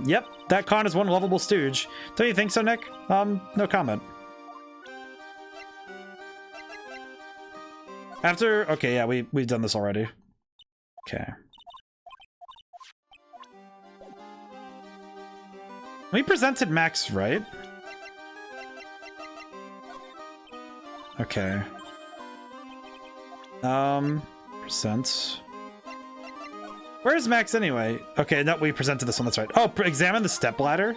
Yep, that con is one lovable stooge. Don't you think so, Nick? No comment. Okay, yeah, we've done this already. Okay. We presented Max, right? Okay. Present. Where is Max anyway? Okay, no, we presented this one, that's right. Oh, examine the stepladder?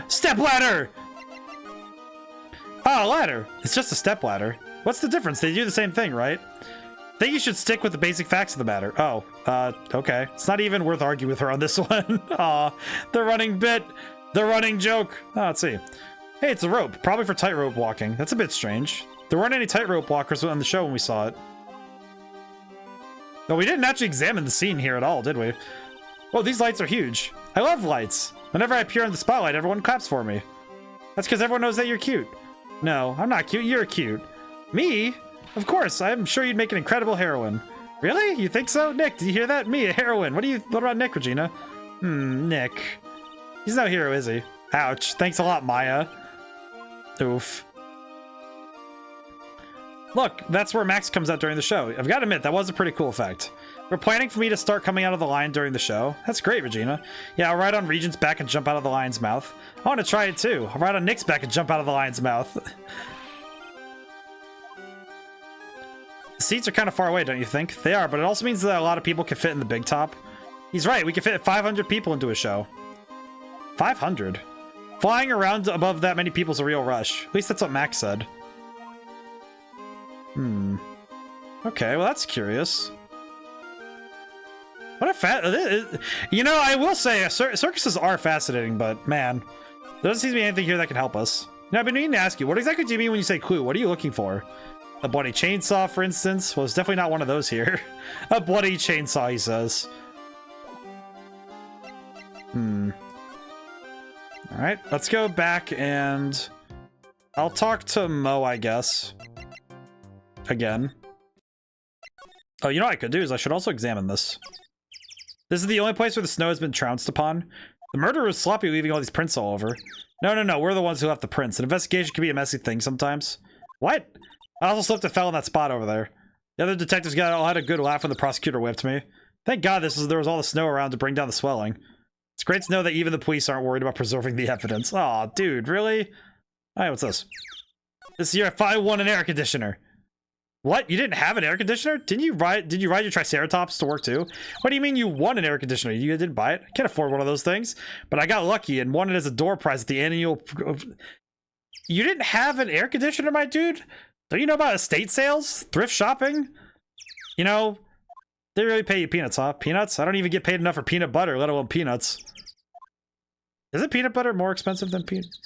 Stepladder! Oh, ladder! It's just a stepladder. What's the difference? They do the same thing, right? I think you should stick with the basic facts of the matter. Oh, okay. It's not even worth arguing with her on this one. Aw, the running bit. The running joke. Oh, let's see. Hey, it's a rope. Probably for tightrope walking. That's a bit strange. There weren't any tightrope walkers on the show when we saw it. No, we didn't actually examine the scene here at all, did we? Oh, these lights are huge. I love lights. Whenever I appear in the spotlight, everyone claps for me. That's because everyone knows that you're cute. No, I'm not cute. You're cute. Me? Of course, I'm sure you'd make an incredible heroine. Really? You think so? Nick, did you hear that? Me, a heroine. What about Nick, Regina? Nick. He's no hero, is he? Ouch. Thanks a lot, Maya. Oof. Look, that's where Max comes out during the show. I've got to admit, that was a pretty cool effect. We're planning for me to start coming out of the lion during the show. That's great, Regina. Yeah, I'll ride on Regent's back and jump out of the lion's mouth. I want to try it too. I'll ride on Nick's back and jump out of the lion's mouth. The seats are kind of far away, don't you think? They are, but it also means that a lot of people can fit in the big top. He's right, we can fit 500 people into a show. 500? Flying around above that many people is a real rush. At least that's what Max said. Okay, well that's curious. What a you know, I will say, circuses are fascinating, but man, there doesn't seem to be anything here that can help us. Now, I've been meaning to ask you, what exactly do you mean when you say clue? What are you looking for? A bloody chainsaw, for instance? Well, it's definitely not one of those here. A bloody chainsaw, he says. Alright, let's go back and... I'll talk to Mo, I guess. Again. Oh, you know what I could do is I should also examine this. This is the only place where the snow has been trounced upon. The murderer was sloppy, leaving all these prints all over. No, we're the ones who left the prints. An investigation can be a messy thing sometimes. What? I also slipped and fell in that spot over there. The other detectives all had a good laugh when the prosecutor whipped me. Thank God there was all the snow around to bring down the swelling. It's great to know that even the police aren't worried about preserving the evidence. Aw, dude, really? Alright, what's this? This year I won an air conditioner. What? You didn't have an air conditioner? Did you ride your Triceratops to work too? What do you mean you won an air conditioner? You didn't buy it? I can't afford one of those things. But I got lucky and won it as a door prize at the annual... You didn't have an air conditioner, my dude? Don't you know about estate sales? Thrift shopping? You know, they really pay you peanuts, huh? Peanuts? I don't even get paid enough for peanut butter, let alone peanuts. Isn't peanut butter more expensive than peanuts?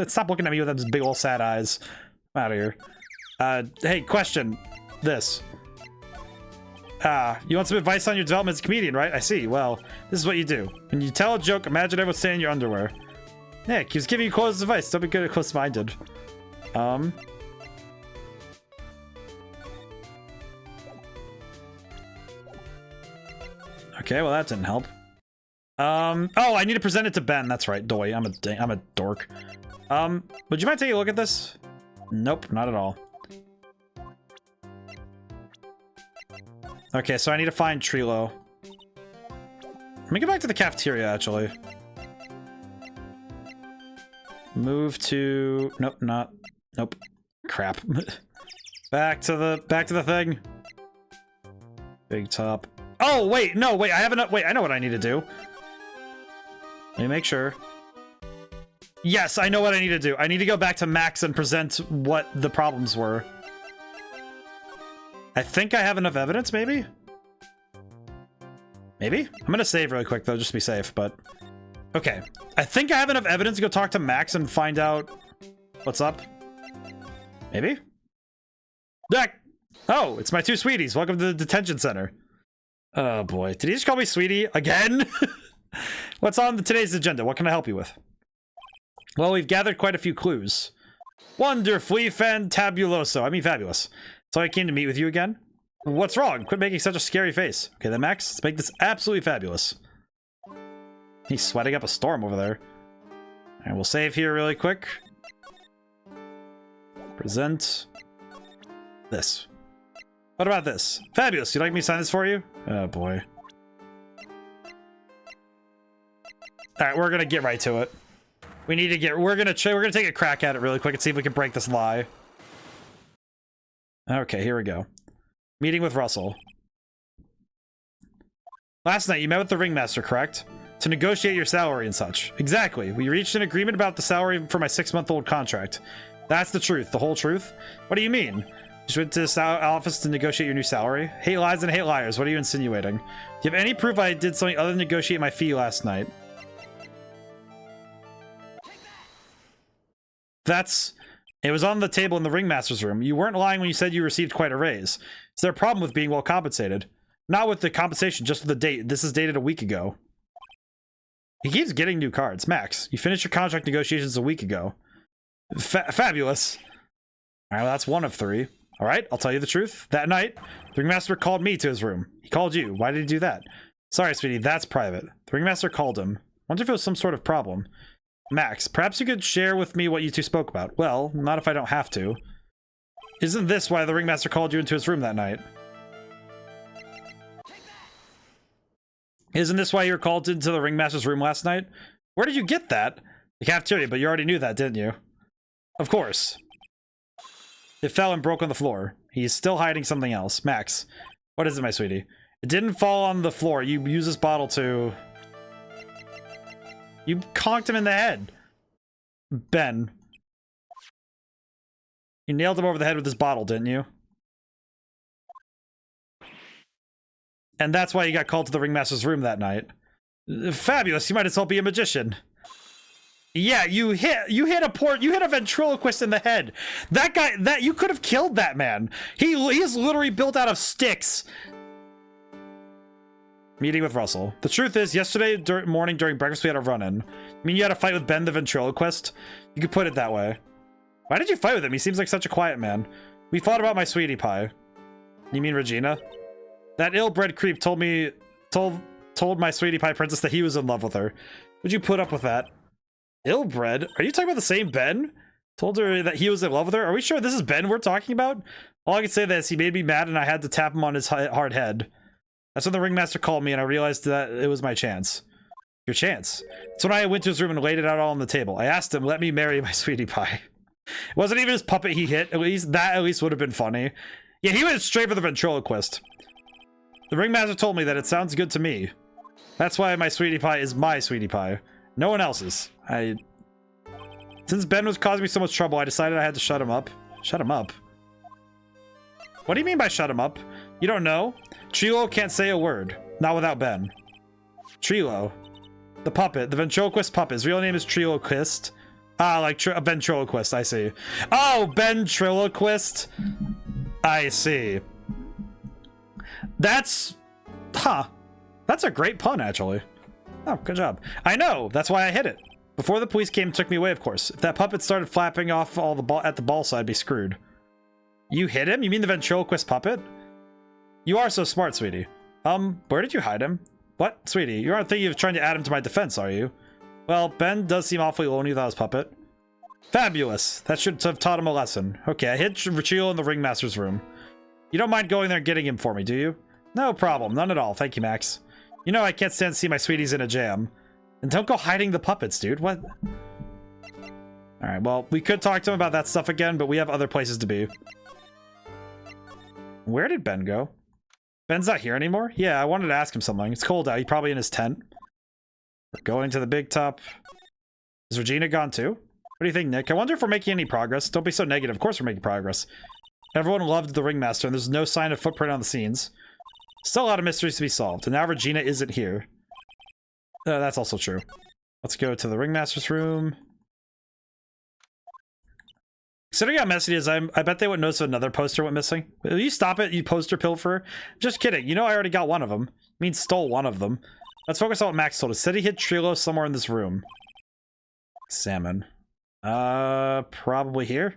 Stop looking at me with those big old sad eyes. I'm out of here. Hey, question. This. You want some advice on your development as a comedian, right? I see. Well, this is what you do. When you tell a joke, imagine everyone's staying in your underwear. Nick, he was giving you close advice. Don't be good at close-minded. Okay, well that didn't help. Oh, I need to present it to Ben. That's right, doy. I'm a dork. Would you mind taking a look at this? Nope, not at all. Okay, so I need to find Trilo. Let me go back to the cafeteria, actually. Move to... Nope, not... Nope. Crap. back to the thing. Big top. Oh, wait, no, wait, I have enough... Wait, I know what I need to do. Let me make sure. Yes, I know what I need to do. I need to go back to Max and present what the problems were. I think I have enough evidence, maybe? Maybe? I'm gonna save really quick, though, just to be safe, but... Okay. I think I have enough evidence to go talk to Max and find out what's up. Maybe? Back! Oh, it's my two sweeties. Welcome to the detention center. Oh, boy. Did he just call me sweetie? Again? What's on today's agenda? What can I help you with? Well, we've gathered quite a few clues. Wonderfully fantabuloso. I mean, fabulous. So I came to meet with you again. What's wrong? Quit making such a scary face. Okay, then, Max, let's make this absolutely fabulous. He's sweating up a storm over there. And we'll save here really quick. Present this. What about this? Fabulous. You'd like me to sign this for you? Oh, boy. All right, we're gonna get right to it. We need to get. We're gonna take a crack at it really quick and see if we can break this lie. Okay, here we go. Meeting with Russell. Last night you met with the ringmaster, correct? To negotiate your salary and such. Exactly. We reached an agreement about the salary for my 6-month-old contract. That's the truth. The whole truth? What do you mean? Just went to the office to negotiate your new salary? Hate lies and hate liars. What are you insinuating? Do you have any proof I did something other than negotiate my fee last night? It was on the table in the ringmaster's room. You weren't lying when you said you received quite a raise. Is there a problem with being well compensated? Not with the compensation, just with the date. This is dated a week ago. He keeps getting new cards. Max, you finished your contract negotiations a week ago. Fabulous. All right, well, that's one of 3. All right, I'll tell you the truth. That night, the ringmaster called me to his room. He called you. Why did he do that? Sorry, sweetie, that's private. The ringmaster called him. Wonder if it was some sort of problem. Max, perhaps you could share with me what you two spoke about. Well, not if I don't have to. Isn't this why the ringmaster called you into his room that night? Isn't this why you were called into the ringmaster's room last night? Where did you get that? The cafeteria, but you already knew that, didn't you? Of course. It fell and broke on the floor. He's still hiding something else. Max, what is it, my sweetie? It didn't fall on the floor. You used this bottle to... You conked him in the head. Ben. You nailed him over the head with this bottle, didn't you? And that's why you got called to the ringmaster's room that night. Fabulous. You might as well be a magician. Yeah, you hit a ventriloquist in the head. That guy, you could have killed that man. He is literally built out of sticks. Meeting with Russell. The truth is, yesterday morning during breakfast, we had a run-in. I mean, you had a fight with Ben the ventriloquist? You could put it that way. Why did you fight with him? He seems like such a quiet man. We fought about my sweetie pie. You mean Regina? That ill-bred creep told my sweetie pie princess that he was in love with her. Would you put up with that? Ill-bred? Are you talking about the same Ben? Told her that he was in love with her? Are we sure this is Ben we're talking about? All I can say is he made me mad and I had to tap him on his hard head. That's when the ringmaster called me and I realized that it was my chance. Your chance? That's when I went to his room and laid it out all on the table. I asked him, let me marry my sweetie pie. It wasn't even his puppet he hit. At least would have been funny. Yeah, he went straight for the ventriloquist. The ringmaster told me that it sounds good to me. That's why my sweetie pie is my sweetie pie. No one else's. Since Ben was causing me so much trouble, I decided I had to shut him up. Shut him up? What do you mean by shut him up? You don't know? Trilo can't say a word. Not without Ben. Trilo. The puppet. The ventriloquist puppet. His real name is Triloquist. Ah, like a ventriloquist. I see. Oh, ventriloquist. I see. That's... Huh. That's a great pun, actually. Oh, good job. I know. That's why I hit it. Before the police came and took me away, of course. If that puppet started flapping off all the ball at the ball side, I'd be screwed. You hit him? You mean the ventriloquist puppet? You are so smart, sweetie. Where did you hide him? What? Sweetie, you aren't thinking of trying to add him to my defense, are you? Well, Ben does seem awfully lonely without his puppet. Fabulous. That should have taught him a lesson. Okay, I hid Richilo in the ringmaster's room. You don't mind going there and getting him for me, do you? No problem. None at all. Thank you, Max. You know I can't stand to see my sweeties in a jam. And don't go hiding the puppets, dude. What? Alright, well, we could talk to him about that stuff again, but we have other places to be. Where did Ben go? Ben's not here anymore? Yeah, I wanted to ask him something. It's cold out. He's probably in his tent. We're going to the big top. Is Regina gone too? What do you think, Nick? I wonder if we're making any progress. Don't be so negative. Of course we're making progress. Everyone loved the ringmaster, and there's no sign of footprint on the scenes. Still a lot of mysteries to be solved, and now Regina isn't here. That's also true. Let's go to the ringmaster's room. Considering how messy it is, I bet they would notice if another poster went missing. Will you stop it, you poster pilferer? Just kidding. You know I already got one of them. I mean, stole one of them. Let's focus on what Max told us. Said he hid Trilo somewhere in this room. Salmon. Probably here?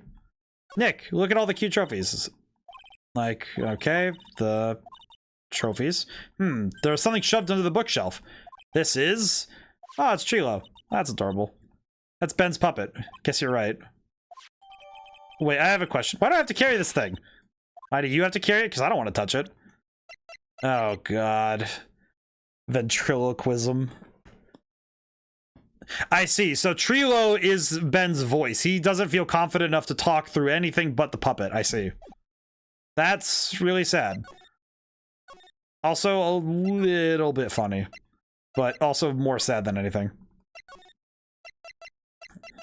Nick, look at all the cute trophies. Like, okay, the trophies. There's something shoved under the bookshelf. This is... Oh, it's Trilo. That's adorable. That's Ben's puppet. Guess you're right. Wait, I have a question. Why do I have to carry this thing? Why do you have to carry it? Because I don't want to touch it. Oh, God. Ventriloquism. I see. So Trilo is Ben's voice. He doesn't feel confident enough to talk through anything but the puppet. I see. That's really sad. Also a little bit funny. But also more sad than anything.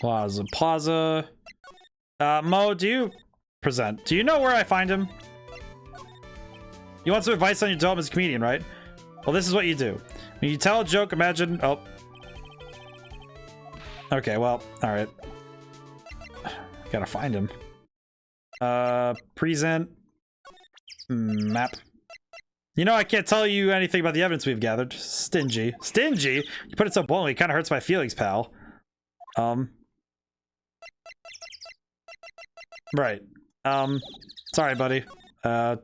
Plaza. Mo, do you present? Do you know where I find him? You want some advice on your development as a comedian, right? Well, this is what you do. When you tell a joke, imagine... Oh. Okay, well, alright. Gotta find him. Present. Map. You know, I can't tell you anything about the evidence we've gathered. Stingy. Stingy? You put it so bluntly, it kind of hurts my feelings, pal. Right. Sorry, buddy. Where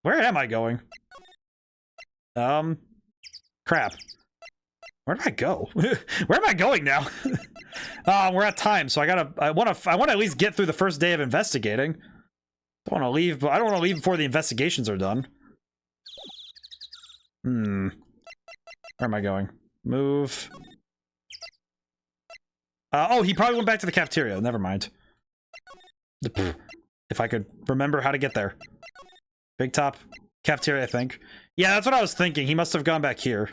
am I going? Crap. Where did I go? Where am I going now? We're at time, so I want to at least get through the first day of investigating. I don't want to leave, but I don't want to leave before the investigations are done. Where am I going? Move. Oh, he probably went back to the cafeteria. Never mind. If I could remember how to get there. Big top. Cafeteria, I think. Yeah, that's what I was thinking. He must have gone back here.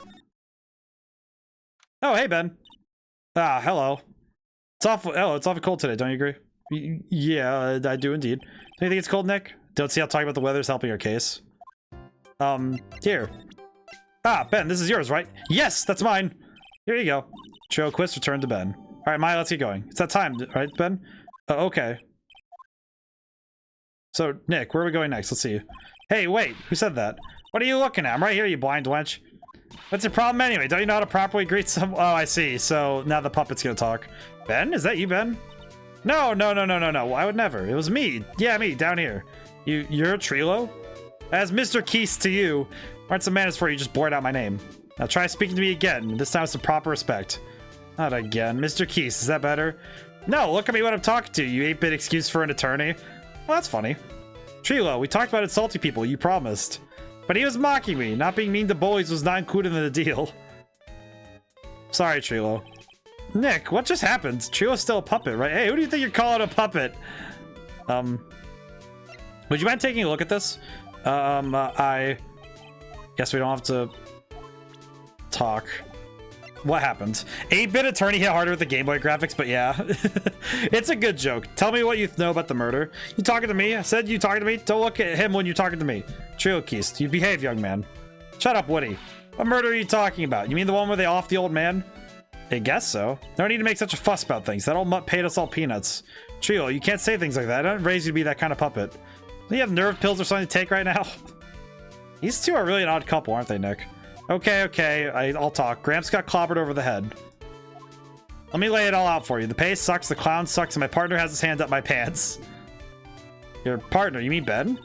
Oh, hey, Ben. Ah, hello. It's awful cold today, don't you agree? Yeah, I do indeed. Do you think it's cold, Nick? Don't see how talking about the weather is helping our case. Here. Ah, Ben, this is yours, right? Yes, that's mine. Here you go. Trio quiz returned to Ben. All right, Maya, let's get going. It's that time, right, Ben? Okay. So, Nick, where are we going next? Let's see. Hey, wait, who said that? What are you looking at? I'm right here, you blind wench. What's your problem anyway? Don't you know how to properly greet some... Oh, I see. So, now the puppet's gonna talk. Ben? Is that you, Ben? No. I would never. It was me. Yeah, me, down here. You're Trilo? As Mr. Keese to you. Aren't some manners for you, just blurt out my name. Now try speaking to me again. This time with some proper respect. Not again. Mr. Keese, is that better? No, look at me when I'm talking to you, 8-bit excuse for an attorney. Well, that's funny. Trilo, we talked about insulting people, you promised. But he was mocking me. Not being mean to bullies was not included in the deal. Sorry, Trilo. Nick, what just happened? Trilo's still a puppet, right? Hey, who do you think you're calling a puppet? Would you mind taking a look at this? I guess we don't have to talk. What happened? 8-bit attorney hit harder with the Game Boy graphics, but yeah. It's a good joke. Tell me what you know about the murder. You talking to me? I said you talking to me? Don't look at him when you're talking to me. Trio Keist, you behave, young man. Shut up, Woody. What murder are you talking about? You mean the one where they off the old man? I guess so. No need to make such a fuss about things. That old mutt paid us all peanuts. Trio, you can't say things like that. I didn't raise you to be that kind of puppet. Do you have nerve pills or something to take right now? These two are really an odd couple, aren't they, Nick? Okay, I'll talk. Gramps got clobbered over the head. Let me lay it all out for you. The pay sucks, the clown sucks, and my partner has his hand up my pants. Your partner? You mean Ben?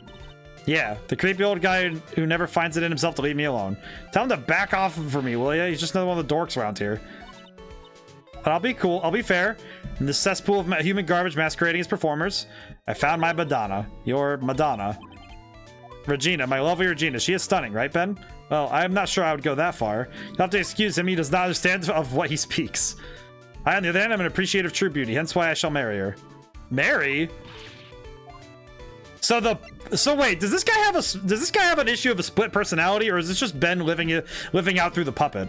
Yeah, the creepy old guy who never finds it in himself to leave me alone. Tell him to back off for me, will ya? He's just another one of the dorks around here. But I'll be cool. I'll be fair. In this cesspool of human garbage masquerading as performers, I found my Madonna. Your Madonna. Regina, my lovely Regina. She is stunning, right, Ben? Well, I'm not sure I would go that far. You'll have to excuse him. He does not understand of what he speaks. I, on the other hand, am an appreciative of true beauty, hence why I shall marry her. Marry? So wait, does this guy have an issue of a split personality, or is this just Ben living out through the puppet?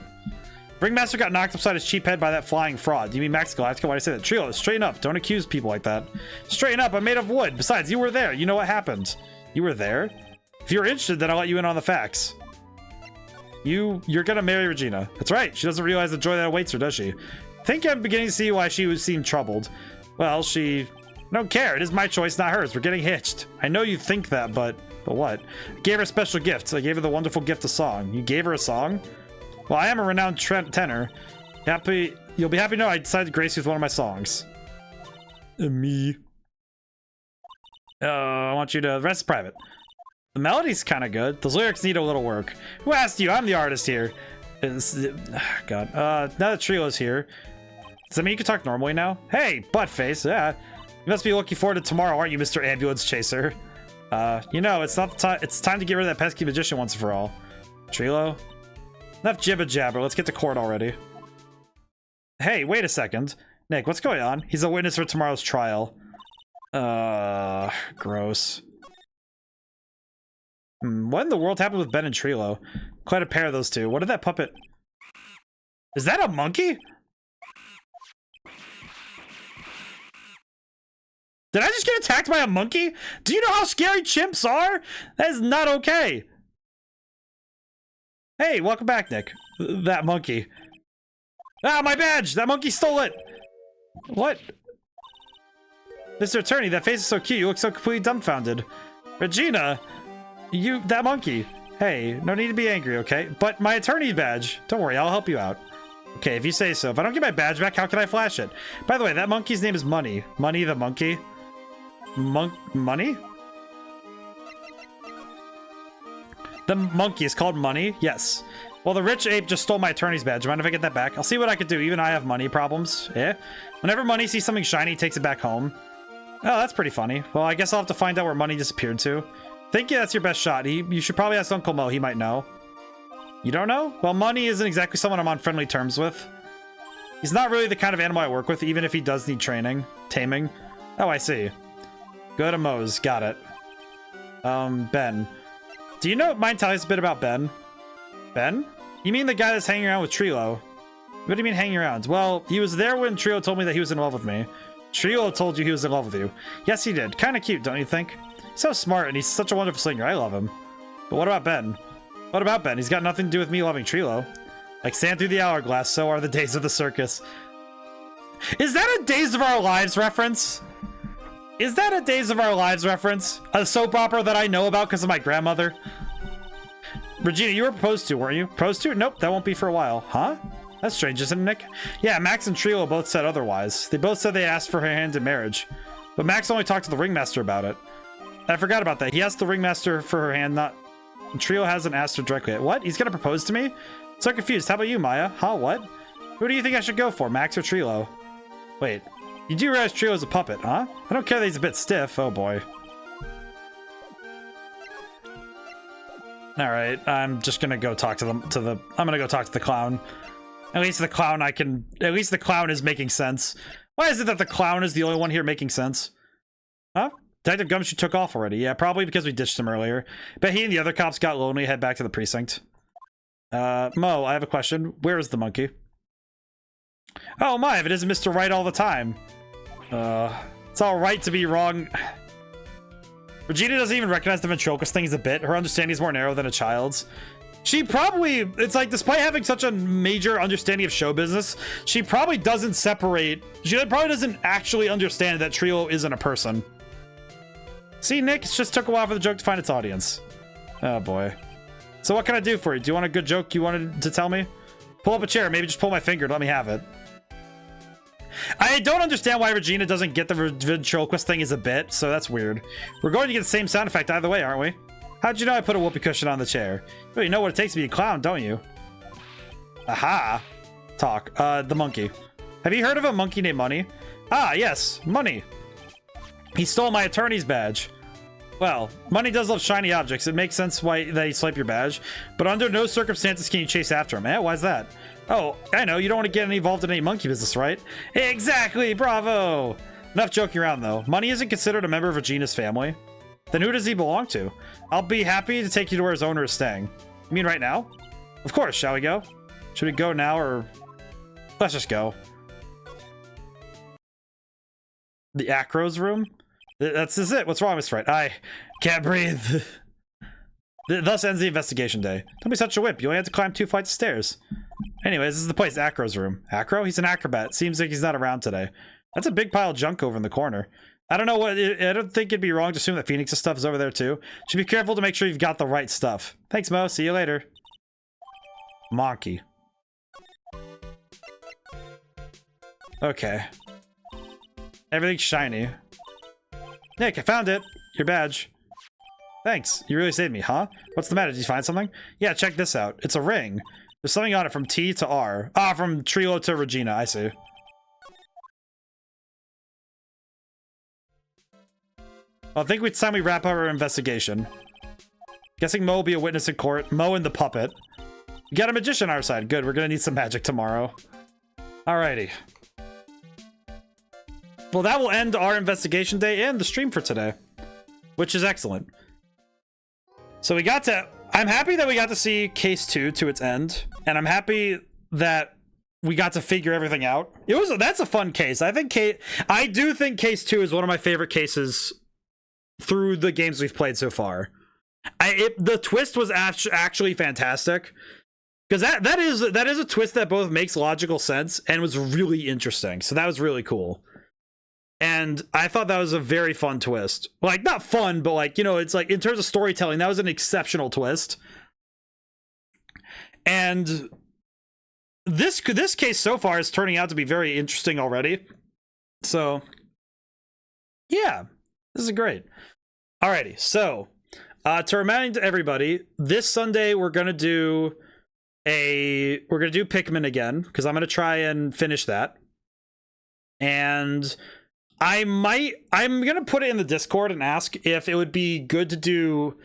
Ringmaster got knocked upside his cheap head by that flying fraud. You mean Max Galactica? Why'd I say that? Trio, straighten up. Don't accuse people like that. Straighten up. I'm made of wood. Besides, you were there. You know what happened. You were there? If you're interested, then I'll let you in on the facts. You're gonna marry Regina. That's right. She doesn't realize the joy that awaits her, does she? I think I'm beginning to see why she would seem troubled. Well, I don't care. It is my choice, not hers. We're getting hitched. I know you think that, but what? I gave her a special gift. I gave her the wonderful gift of song. You gave her a song? Well, I am a renowned tenor. You'll be happy to know I decided to grace you with one of my songs. Me. I want you to... The rest is private. The melody's kind of good. Those lyrics need a little work. Who asked you? I'm the artist here. God. Now that Trio's here. Does that mean you can talk normally now? Hey, buttface. Yeah. You must be looking forward to tomorrow, aren't you, Mr. Ambulance Chaser? You know, it's not the time. It's time to get rid of that pesky magician once and for all. Trilo? Enough jibber jabber. Let's get to court already. Hey, wait a second. Nick, what's going on? He's a witness for tomorrow's trial. Gross. What in the world happened with Ben and Trilo? Quite a pair of those two. What did that puppet... Is that a monkey? Did I just get attacked by a monkey? Do you know how scary chimps are? That is not okay. Hey, welcome back, Nick. That monkey. Ah, my badge! That monkey stole it! What? Mr. Attorney, that face is so cute. You look so completely dumbfounded. Regina! That monkey. Hey, no need to be angry, okay? But my attorney badge. Don't worry, I'll help you out. Okay, if you say so. If I don't get my badge back, how can I flash it? By the way, that monkey's name is Money. Money the monkey. Money? The monkey is called Money? Yes. Well, the rich ape just stole my attorney's badge. Mind if I get that back? I'll see what I can do. Even I have money problems. Yeah? Whenever Money sees something shiny, he takes it back home. Oh, that's pretty funny. Well, I guess I'll have to find out where Money disappeared to. Think that's your best shot. You should probably ask Uncle Mo. He might know. You don't know? Well, Money isn't exactly someone I'm on friendly terms with. He's not really the kind of animal I work with, even if he does need training. Taming. Oh, I see. Go to Mo's. Got it. Ben. Do you mind telling us a bit about Ben? Ben? You mean the guy that's hanging around with Trilo? What do you mean hanging around? Well, he was there when Trilo told me that he was in love with me. Trilo told you he was in love with you. Yes, he did. Kind of cute, don't you think? He's so smart, and he's such a wonderful singer. I love him. But what about Ben? What about Ben? He's got nothing to do with me loving Trilo. Like sand through the hourglass, so are the days of the circus. Is that a Days of Our Lives reference? Is that a Days of Our Lives reference? A soap opera that I know about because of my grandmother? Regina, you were proposed to, weren't you? Proposed to? Nope, that won't be for a while. Huh? That's strange, isn't it, Nick? Yeah, Max and Trilo both said otherwise. They both said they asked for her hand in marriage. But Max only talked to the ringmaster about it. I forgot about that. He asked the ringmaster for her hand, not... Trilo hasn't asked her directly yet. What? He's gonna propose to me? So confused. How about you, Maya? Huh? What? Who do you think I should go for, Max or Trilo? Wait. You do realize Trilo's a puppet, huh? I don't care that he's a bit stiff. Oh, boy. Alright, I'm just gonna go talk to I'm gonna go talk to the clown. At least the clown is making sense. Why is it that the clown is the only one here making sense? Huh? Detective Gumshoe took off already. Yeah, probably because we ditched him earlier. Bet he and the other cops got lonely, head back to the precinct. Mo, I have a question. Where is the monkey? Oh my, if it isn't Mr. Wright all the time. It's all right to be wrong. Regina doesn't even recognize the ventriloquist thing as a bit. Her understanding is more narrow than a child's. She probably, it's like, despite having such a major understanding of show business, she probably doesn't actually understand that Trilo isn't a person. See, Nick, it just took a while for the joke to find its audience. Oh, boy. So what can I do for you? Do you want a good joke you wanted to tell me? Pull up a chair. Maybe just pull my finger. Let me have it. I don't understand why Regina doesn't get the ventriloquist thing as a bit, so that's weird. We're going to get the same sound effect either way, aren't we? How'd you know I put a whoopee cushion on the chair? You know what it takes to be a clown, don't you? Aha. Talk. The monkey. Have you heard of a monkey named Money? Ah, yes. Money. He stole my attorney's badge. Well, Money does love shiny objects. It makes sense why they swipe your badge. But under no circumstances can you chase after him. Eh? Why's that? Oh, I know. You don't want to get involved in any monkey business, right? Exactly. Bravo. Enough joking around, though. Money isn't considered a member of Regina's family. Then who does he belong to? I'll be happy to take you to where his owner is staying. You mean right now? Of course. Shall we go? Should we go now or... Let's just go. The Acro's room? That's it. What's wrong, Mr. Wright? I can't breathe. Thus ends the investigation day. Don't be such a whip. You only have to climb 2 flights of stairs. Anyways, this is the place, Acro's room. Acro? He's an acrobat. Seems like he's not around today. That's a big pile of junk over in the corner. I don't know what... I don't think it'd be wrong to assume that Phoenix's stuff is over there, too. Should be careful to make sure you've got the right stuff. Thanks, Mo. See you later. Monkey. Okay. Everything's shiny. Nick, I found it. Your badge. Thanks. You really saved me, huh? What's the matter? Did you find something? Yeah, check this out. It's a ring. There's something on it from T to R. Ah, from Trilo to Regina. I see. Well, I think it's time we wrap up our investigation. Guessing Mo will be a witness in court. Mo and the puppet. We got a magician on our side. Good, we're gonna need some magic tomorrow. Alrighty. Well, that will end our investigation day and the stream for today, which is excellent. So we got to... I'm happy that we got to see case 2 to its end, and I'm happy that we got to figure everything out. That's a fun case. I do think case 2 is one of my favorite cases through the games we've played so far. The twist was actually fantastic, because that is a twist that both makes logical sense and was really interesting. So that was really cool. And I thought that was a very fun twist. Like, not fun, but like, you know, it's like in terms of storytelling, that was an exceptional twist. And this case so far is turning out to be very interesting already. So, yeah, this is great. Alrighty, so to remind everybody, this Sunday we're gonna do Pikmin again, because I'm gonna try and finish that. And I'm gonna put it in the Discord and ask if it would be good to do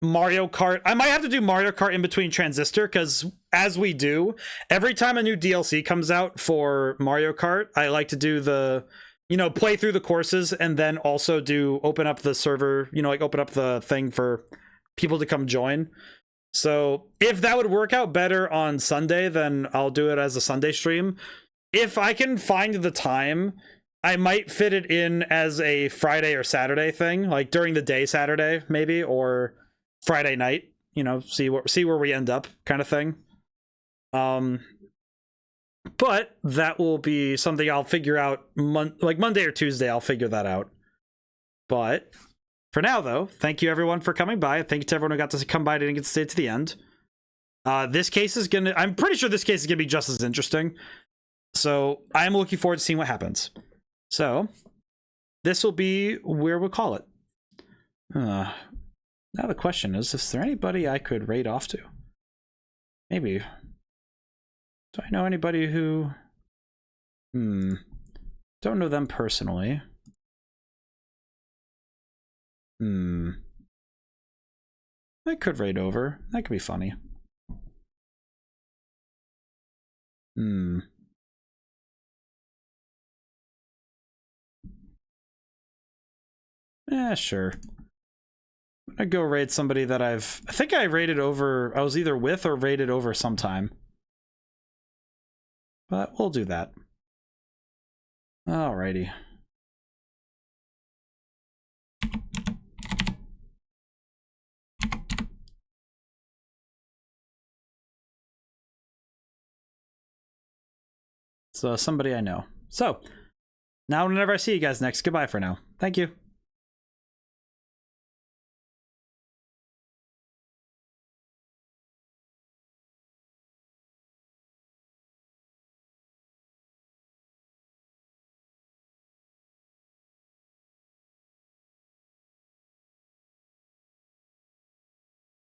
Mario Kart. I might have to do Mario Kart in between Transistor, because as we do, every time a new DLC comes out for Mario Kart, I like to do the, you know, play through the courses and then also open up the server, you know, like open up the thing for people to come join. So if that would work out better on Sunday, then I'll do it as a Sunday stream. If I can find the time, I might fit it in as a Friday or Saturday thing, like during the day Saturday, maybe, or Friday night, you know, see where we end up kind of thing. But that will be something I'll figure out like Monday or Tuesday. I'll figure that out. But for now, though, thank you everyone for coming by. Thank you to everyone who got to come by and didn't get to stay to the end. This case is I'm pretty sure this case is gonna be just as interesting. So I'm looking forward to seeing what happens. So this will be where we'll call it. Now the question is there anybody I could raid off to? Maybe. Do I know anybody who... Don't know them personally. I could raid over. That could be funny. Yeah, sure. I'm gonna go raid somebody that I think I raided over. I was either with or raided over sometime. But we'll do that. Alrighty. So somebody I know. So now whenever I see you guys next, goodbye for now. Thank you.